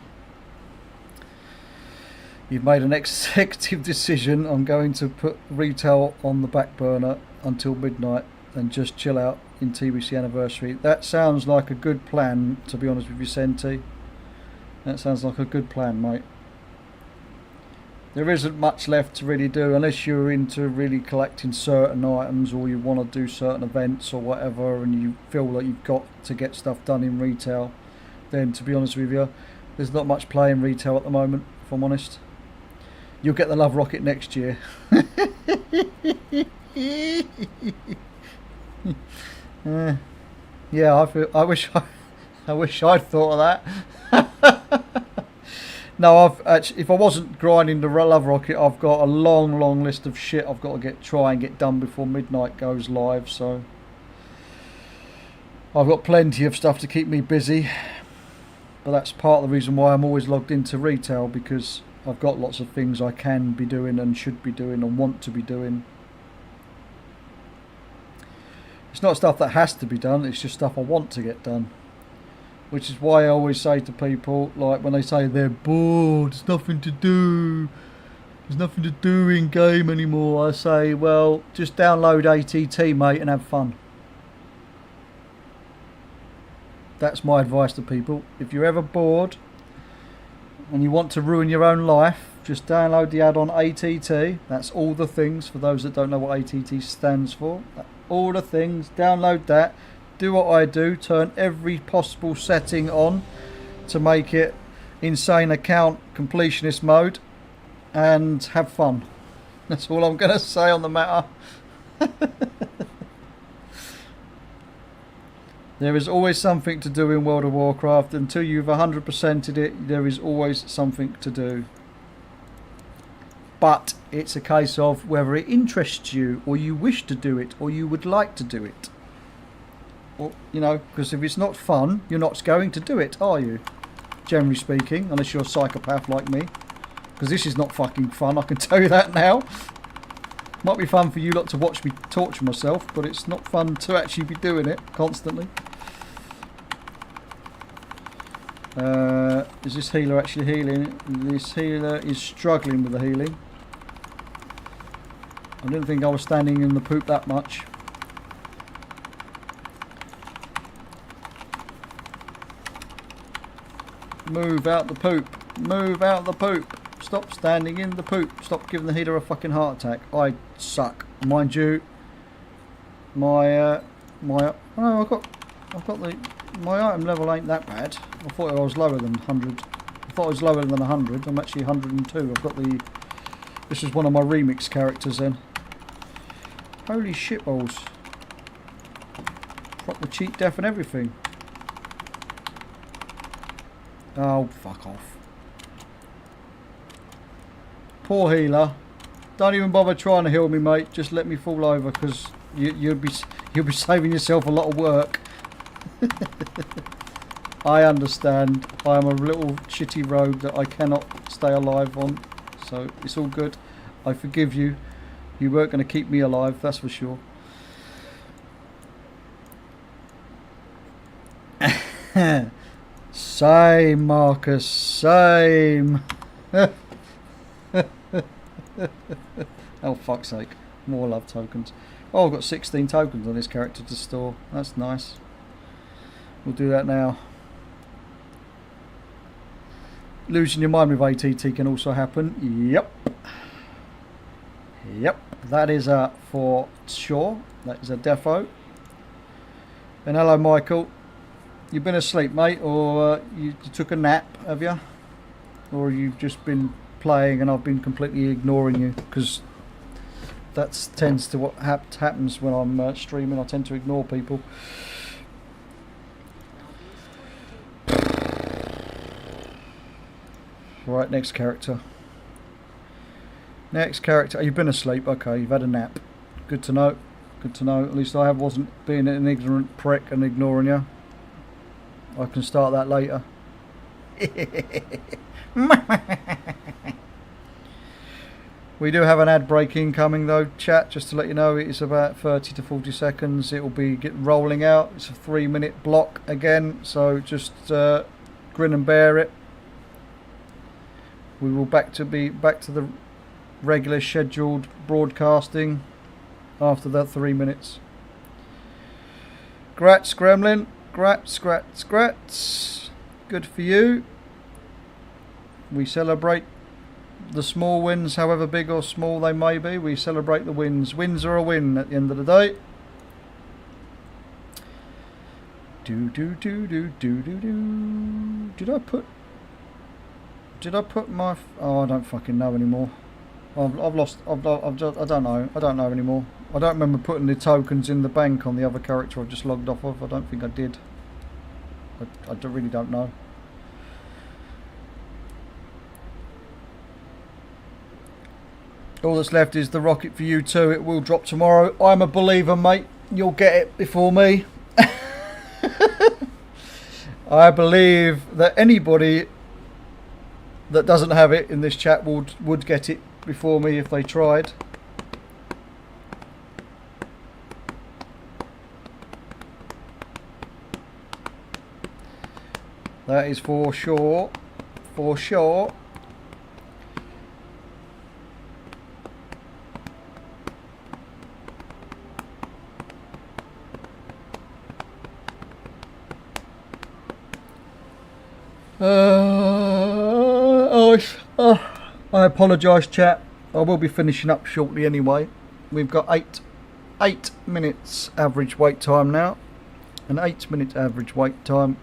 You've made an executive decision. I'm going to put retail on the back burner until midnight and just chill out in TBC anniversary. That sounds like a good plan, to be honest with you, Senti. That sounds like a good plan, mate. There isn't much left to really do unless you're into really collecting certain items, or you want to do certain events or whatever, and you feel like you've got to get stuff done in retail. Then, to be honest with you, there's not much play in retail at the moment, if I'm honest. You'll get the Love Rocket next year. Yeah, I wish I'd thought of that. No, if I wasn't grinding the Love Rocket, I've got a long list of shit I've got to try and get done before midnight goes live. So I've got plenty of stuff to keep me busy. But that's part of the reason why I'm always logged into retail, because I've got lots of things I can be doing and should be doing and want to be doing. It's not stuff that has to be done, it's just stuff I want to get done. Which is why I always say to people, like when they say they're bored, there's nothing to do in game anymore, I say, well, just download ATT, mate, and have fun. That's my advice to people. If you're ever bored and you want to ruin your own life, just download the add-on ATT. That's all the things, for those that don't know what ATT stands for. All the things, download that. Do what I do, turn every possible setting on to make it insane account completionist mode, and have fun. That's all I'm going to say on the matter. There is always something to do in World of Warcraft. Until you've 100%ed it, there is always something to do. But it's a case of whether it interests you, or you wish to do it, or you would like to do it. Or, you know, because if it's not fun, you're not going to do it, are you? Generally speaking, unless you're a psychopath like me. Because this is not fucking fun, I can tell you that now. Might be fun for you lot to watch me torture myself, but it's not fun to actually be doing it constantly. Is this healer actually healing? This healer is struggling with the healing. I didn't think I was standing in the poop that much. Move out the poop. Move out the poop. Stop standing in the poop. Stop giving the healer a fucking heart attack. I suck. Mind you, my I've got my item level ain't that bad. I thought I was lower than 100. I thought I was lower than 100. I'm actually 102. I've got the. This is one of my remix characters then. Holy shitballs. Proper cheat death and everything. Oh, fuck off. Poor healer. Don't even bother trying to heal me, mate. Just let me fall over, because you'll be saving yourself a lot of work. I understand. I am a little shitty rogue that I cannot stay alive on. So it's all good. I forgive you. You weren't going to keep me alive, that's for sure. Same, Marcus. Same. Oh, fuck's sake. More love tokens. Oh, I've got 16 tokens on this character to store. That's nice. We'll do that now. Losing your mind with ATT can also happen. Yep. Yep. That is for sure. That is a defo. And hello, Michael. You've been asleep, mate, or you took a nap, have you? Or you've just been playing and I've been completely ignoring you? Because that tends to what happens when I'm streaming. I tend to ignore people. Right, next character. Next character. You've been asleep. Okay, you've had a nap. Good to know. Good to know. At least I wasn't being an ignorant prick and ignoring you. I can start that later. We do have an ad break incoming though, chat, just to let you know. It is about 30 to 40 seconds. It will be rolling out. It's a 3-minute block again, so just grin and bear it. We will back to the regular scheduled broadcasting after that 3 minutes. Grats, Gremlin. Grats, grats, grats. Good for you. We celebrate the small wins, however big or small they may be. We celebrate the wins. Wins are a win at the end of the day. Do do do do do do do. Did I put my? Oh, I don't fucking know anymore. I've lost. I don't know. I don't know anymore. I don't remember putting the tokens in the bank on the other character I've just logged off of. I don't think I did. I really don't know. All that's left is the rocket for you too. It will drop tomorrow. I'm a believer, mate. You'll get it before me. I believe that anybody that doesn't have it in this chat would get it before me if they tried. That is for sure. For sure. I apologise, chat. I will be finishing up shortly anyway. We've got 8 minutes average wait time now. An 8-minute average wait time.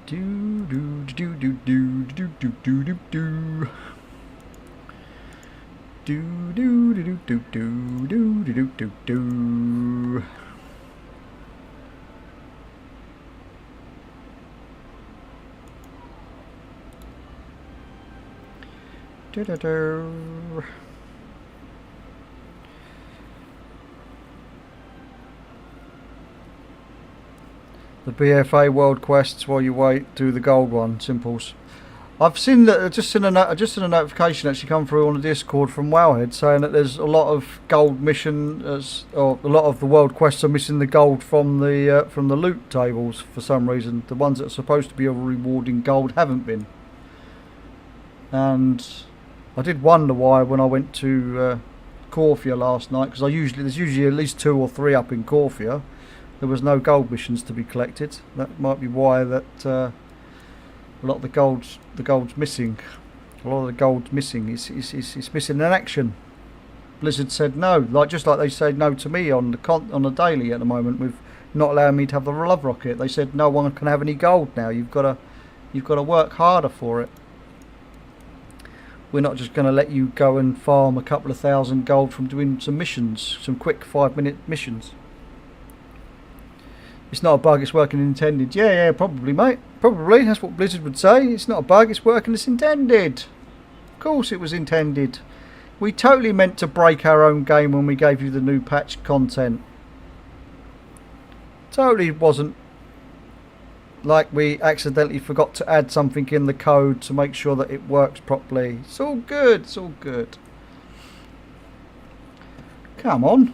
Do do do do do do do do do do. Do do do do do do do do do. Do do do. The BFA World Quests while you wait, do the gold one, simples. I've seen that. Just seen a notification actually come through on the Discord from Wowhead saying that there's a lot of gold missions, or a lot of the world quests are missing the gold from the loot tables for some reason. The ones that are supposed to be rewarding gold haven't been. And I did wonder why when I went to Corfia last night, because there's usually at least 2 or 3 up in Corfia. There was no gold missions to be collected. That might be why that a lot of the gold's missing. A lot of the gold's missing. It's missing in action. Blizzard said no, just like they said no to me on the daily at the moment with not allowing me to have the love rocket. They said no one can have any gold now. You've got to work harder for it. We're not just going to let you go and farm a couple of thousand gold from doing some missions, some quick 5-minute missions. It's not a bug, it's working as intended. Yeah, probably, mate. Probably, that's what Blizzard would say. It's not a bug, it's working as intended. Of course it was intended. We totally meant to break our own game when we gave you the new patch content. Totally wasn't like we accidentally forgot to add something in the code to make sure that it works properly. It's all good, it's all good. Come on.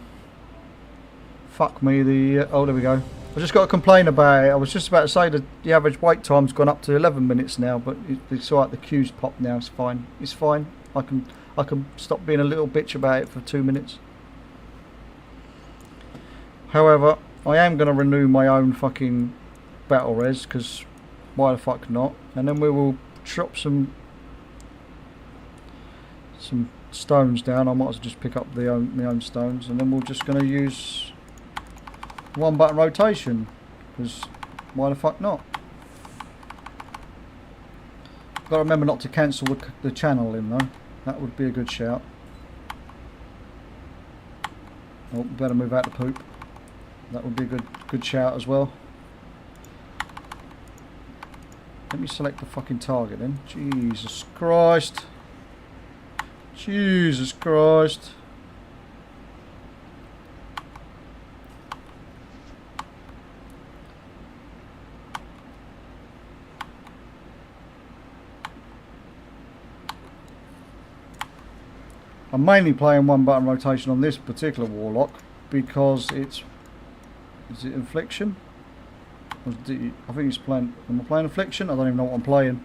Fuck me, oh, there we go. I just got to complain about it. I was just about to say that the average wait time's gone up to 11 minutes now, but it's alright, the queue's popped now, it's fine. It's fine. I can stop being a little bitch about it for 2 minutes. However, I am going to renew my own fucking battle res, because why the fuck not? And then we will chop some stones down. I might as well just pick up my own stones, and then we're just going to use 1 button rotation, because why the fuck not? Got to remember not to cancel the channel in though. That would be a good shout. Oh, better move out the poop. That would be a good shout as well. Let me select the fucking target then. Jesus Christ. Jesus Christ. I'm mainly playing 1 button rotation on this particular warlock because it's... Is it Infliction? I think he's playing... Am I playing Affliction? I don't even know what I'm playing.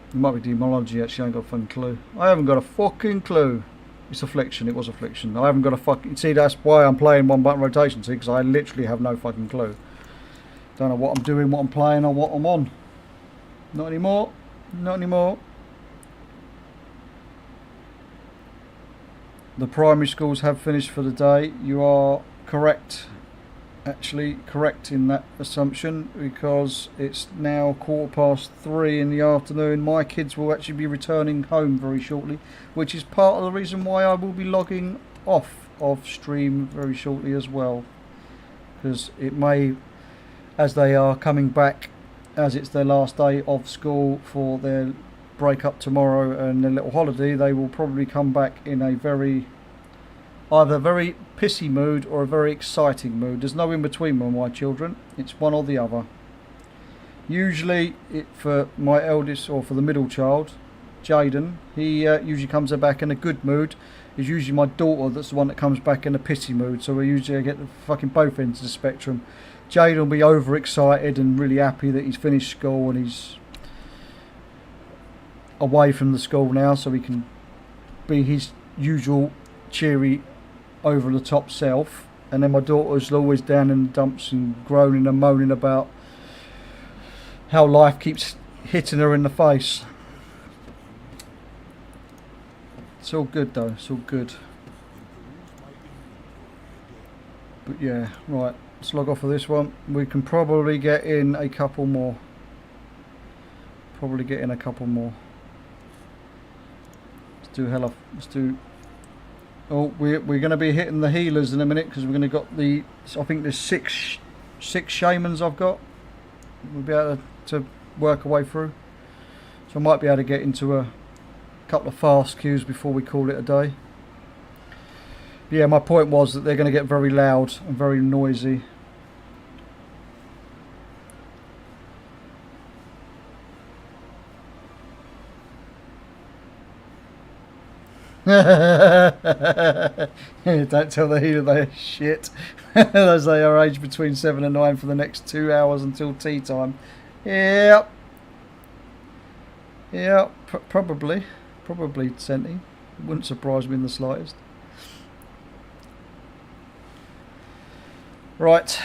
It might be Demonology actually, I ain't got a fucking clue. I haven't got a fucking clue. It's Affliction, it was Affliction. I haven't got a fucking... See, that's why I'm playing 1 button rotation, see, because I literally have no fucking clue. Don't know what I'm doing, what I'm playing, or what I'm on. Not anymore. Not anymore. The primary schools have finished for the day. You are correct, actually correct in that assumption, because it's now 3:15 in the afternoon. My kids will actually be returning home very shortly, which is part of the reason why I will be logging off of stream very shortly as well, because it may, as they are coming back, as it's their last day of school for their break up tomorrow and their little holiday, they will probably come back in a either very pissy mood or a very exciting mood. There's no in between with my children, it's one or the other. Usually for my eldest, or for the middle child, Jaden, he usually comes back in a good mood. It's usually my daughter that's the one that comes back in a pissy mood, so we usually get the fucking both ends of the spectrum. Jaden will be overexcited and really happy that he's finished school and he's away from the school now, so he can be his usual cheery over the top self. And then my daughter's always down in the dumps and groaning and moaning about how life keeps hitting her in the face. It's all good though, it's all good. But yeah, right, let's log off of this one. We can probably get in a couple more. Let's do. Oh, we're going to be hitting the healers in a minute because we're going to got the. I think there's six shamans I've got. We'll be able to work our way through. So I might be able to get into a couple of fast queues before we call it a day. But yeah, my point was that they're going to get very loud and very noisy. Don't tell the healer they're shit. As they are aged between 7 and 9 for the next 2 hours until tea time. Yep. Yeah, probably, Senti. Wouldn't surprise me in the slightest. Right.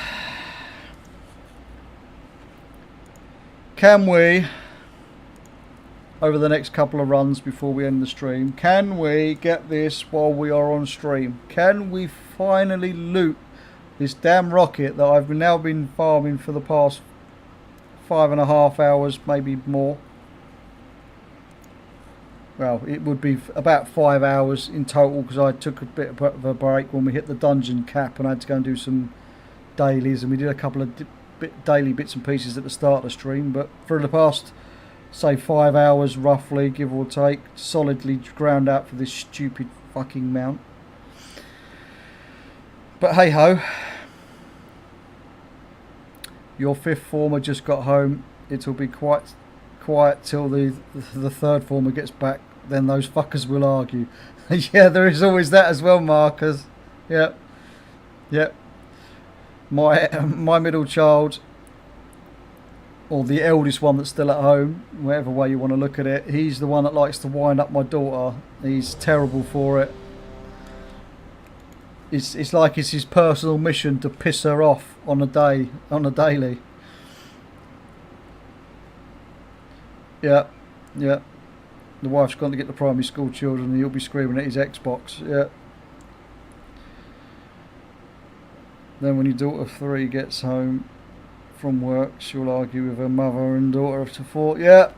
Can we, over the next couple of runs before we end the stream, can we get this while we are on stream? Can we finally loot this damn rocket that I've now been farming for the past 5.5 hours, maybe more? Well, it would be about 5 hours in total because I took a bit of a break when we hit the dungeon cap and I had to go and do some dailies, and we did a couple of daily bits and pieces at the start of the stream. But for the past, say, 5 hours roughly, give or take, solidly ground out for this stupid fucking mount. But hey ho, your 5th former just got home. It'll be quite quiet till the 3rd former gets back. Then those fuckers will argue. Yeah, there is always that as well, Marcus. Yep. My middle child, or the eldest one that's still at home, whatever way you want to look at it, he's the one that likes to wind up my daughter. He's terrible for it. It's like it's his personal mission to piss her off on a daily. Yeah. The wife's gone to get the primary school children and he'll be screaming at his Xbox. Yeah. Then when your daughter 3 gets home from work, she'll argue with her mother and daughter to 4. Yeah.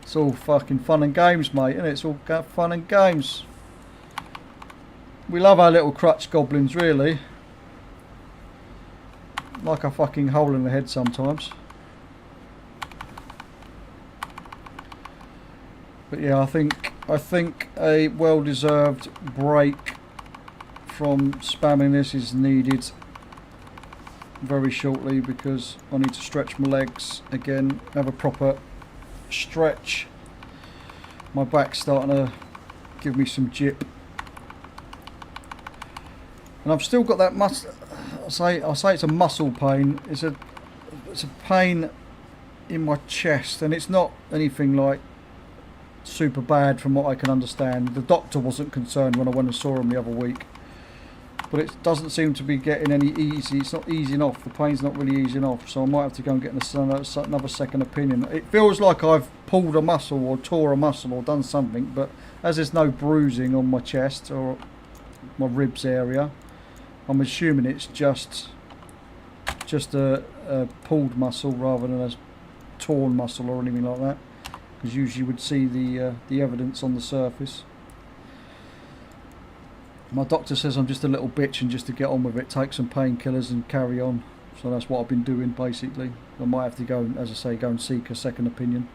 It's all fucking fun and games, mate, isn't it? It's all fun and games. We love our little crutch goblins, really. Like a fucking hole in the head sometimes. But yeah, I think a well-deserved break from spamming this is needed very shortly because I need to stretch my legs again, have a proper stretch. My back's starting to give me some jip. And I've still got that muscle. I'll say it's a muscle pain. It's a pain in my chest, and it's not anything like super bad from what I can understand. The doctor wasn't concerned when I went and saw him the other week, but it doesn't seem to be getting any easy. It's not easing off. The pain's not really easing off, so I might have to go and get another second opinion. It feels like I've pulled a muscle or tore a muscle or done something, but as there's no bruising on my chest or my ribs area, I'm assuming it's just a pulled muscle rather than a torn muscle or anything like that, because usually you would see the evidence on the surface. My doctor says I'm just a little bitch and just to get on with it, take some painkillers and carry on. So that's what I've been doing basically. I might have to go, as I say, go and seek a second opinion.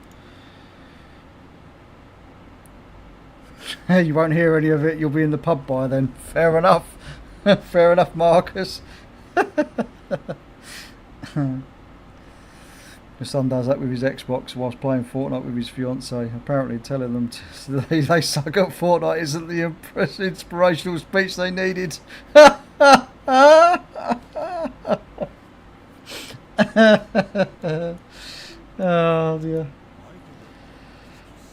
You won't hear any of it, you'll be in the pub by then. Fair enough. Fair enough, Marcus. My son does that with his Xbox whilst playing Fortnite with his fiancée. Apparently telling them they suck at Fortnite isn't the inspirational speech they needed. Oh dear.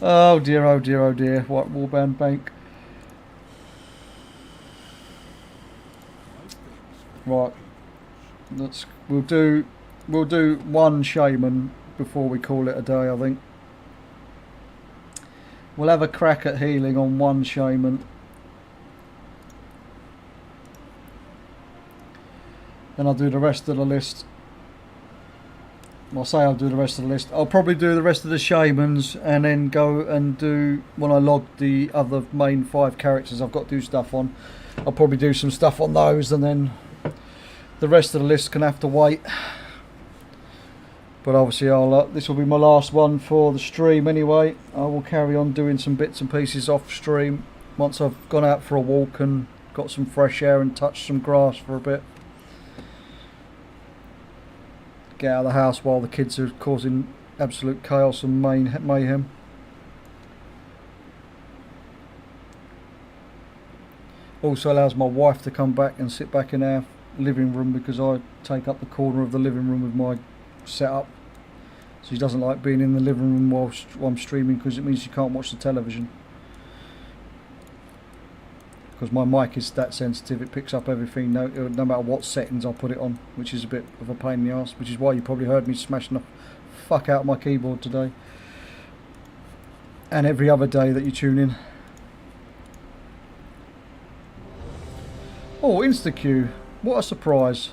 Oh dear, oh dear, oh dear. What Warband Bank. Right, we'll do one shaman before we call it a day, I think. We'll have a crack at healing on one shaman. Then I'll do the rest of the list. I'll say I'll do the rest of the list. I'll probably do the rest of the shamans and then go and do, when I log the other main 5 characters I've got to do stuff on, I'll probably do some stuff on those, and then the rest of the list can have to wait. But obviously this will be my last one for the stream anyway. I will carry on doing some bits and pieces off stream once I've gone out for a walk and got some fresh air and touched some grass for a bit. Get out of the house while the kids are causing absolute chaos and mayhem. Also allows my wife to come back and sit back in our living room, because I take up the corner of the living room with my setup. So she doesn't like being in the living room while I'm streaming, because it means she can't watch the television. Because my mic is that sensitive, it picks up everything no matter what settings I put it on, which is a bit of a pain in the arse, which is why you probably heard me smashing the fuck out of my keyboard today. And every other day that you tune in. Oh, insta-queue. What a surprise.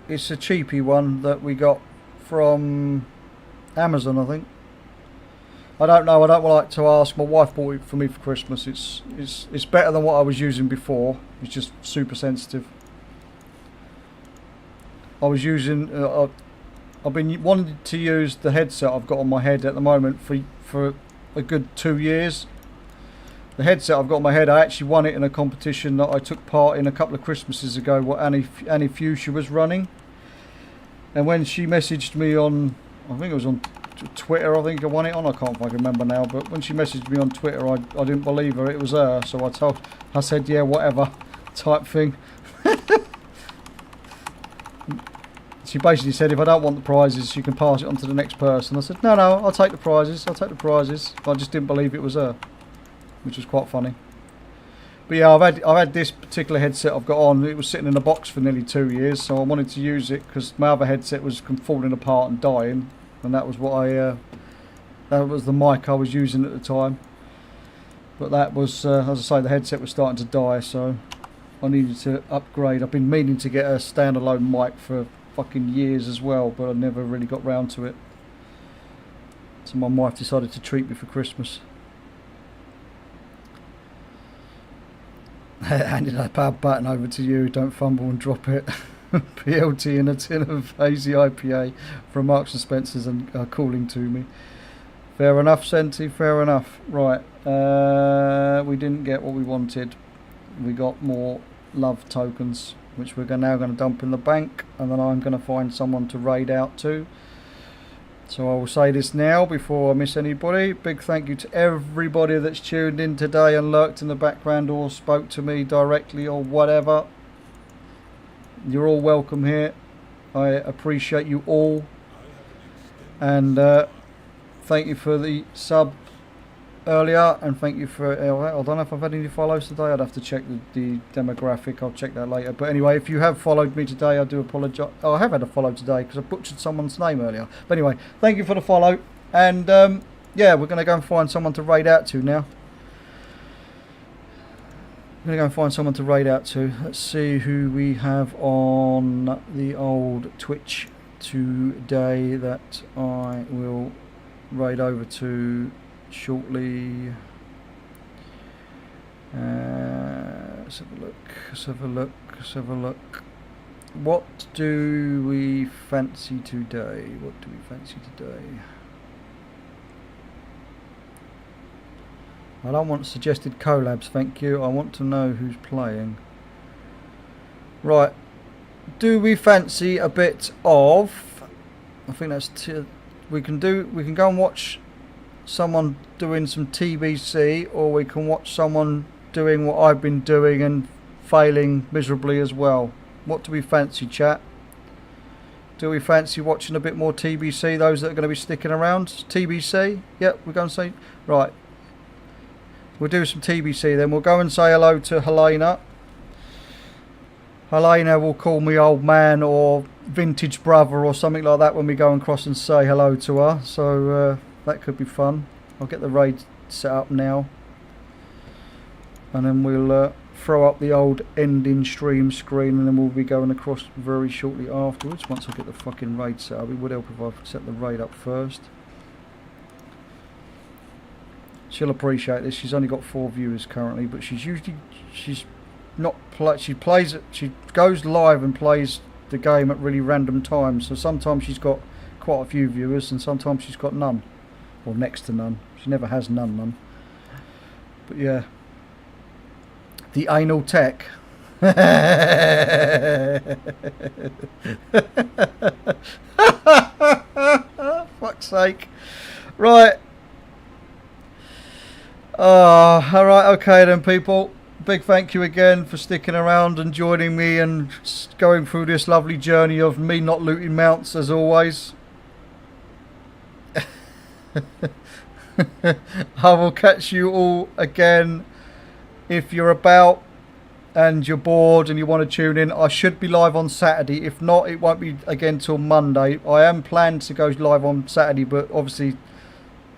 It's a cheapy one that we got from Amazon, I think. I don't know. I don't like to ask. My wife bought it for me for Christmas. It's better than what I was using before. It's just super sensitive. I was using. I've been wanting to use the headset I've got on my head at the moment for a good 2 years. The headset I've got on my head, I actually won it in a competition that I took part in a couple of Christmases ago, what Annie Fuchsia was running. And when she messaged me on, I think it was on Twitter, I think I won it on, I can't fucking remember now, but when she messaged me on Twitter, I didn't believe her, it was her, so I said, yeah, whatever, type thing. She basically said, if I don't want the prizes, you can pass it on to the next person. I said, no, I'll take the prizes, But I just didn't believe it was her, which was quite funny. But yeah, I've had this particular headset I've got on. It was sitting in a box for nearly 2 years, so I wanted to use it because my other headset was falling apart and dying, and that was what that was the mic I was using at the time. But that was, as I say, the headset was starting to die, so I needed to upgrade. I've been meaning to get a standalone mic for fucking years as well, but I never really got round to it. So my wife decided to treat me for Christmas. Handing that power button over to you, don't fumble and drop it. PLT and a tin of hazy IPA from Marks and Spencer's and calling to me. Fair enough, Senti, fair enough. Right, we didn't get what we wanted. We got more love tokens, which we're now going to dump in the bank, and then I'm going to find someone to raid out to. So I will say this now before I miss anybody. Big thank you to everybody that's tuned in today and lurked in the background or spoke to me directly or whatever. You're all welcome here. I appreciate you all. And thank you for the sub earlier, and thank you for I don't know if I've had any follows today. I'd have to check the demographic. I'll check that later. But anyway, if you have followed me today, I do apologise. Oh, I have had a follow today because I butchered someone's name earlier. But anyway, thank you for the follow, and yeah, we're going to go and find someone to raid out to now. I'm going to go and find someone to raid out to. Let's see who we have on the old Twitch today that I will raid over to shortly. Let's have a look. What do we fancy today? I don't want suggested collabs, thank you. I want to know who's playing. Right. Do we fancy a bit of, I think that's we can go and watch someone doing some TBC, or we can watch someone doing what I've been doing and failing miserably as well. What do we fancy, chat? Do we fancy watching a bit more TBC, those that are going to be sticking around? TBC? Yep, we're going to say, right, we'll do some TBC then. We'll go and say hello to Helena. Helena will call me old man or vintage brother or something like that when we go and cross and say hello to her. So that could be fun. I'll get the raid set up now. And then we'll throw up the old ending stream screen, and then we'll be going across very shortly afterwards once I get the fucking raid set up. It would help if I set the raid up first. She'll appreciate this. She's only got 4 viewers currently, but she's not she goes live and plays the game at really random times. So sometimes she's got quite a few viewers, and sometimes she's got none, or next to none. She never has none. But yeah, the anal tech. Fuck's sake. Right. Alright, okay then, people. Big thank you again for sticking around and joining me and going through this lovely journey of me not looting mounts as always. I will catch you all again if you're about and you're bored and you want to tune in. I should be live on Saturday. If not, it won't be again till Monday. I am planned to go live on Saturday, but obviously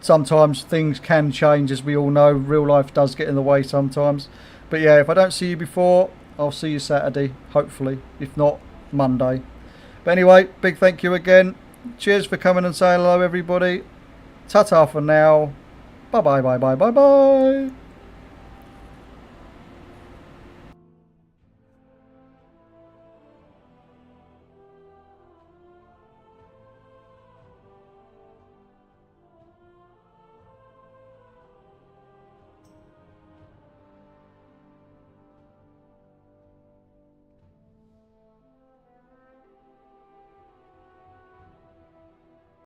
sometimes things can change, as we all know. Real life does get in the way sometimes. But yeah, if I don't see you before, I'll see you Saturday, hopefully. If not, Monday. But anyway, big thank you again. Cheers for coming and saying hello, everybody. Ta-ta for now. Bye-bye, bye-bye, bye-bye.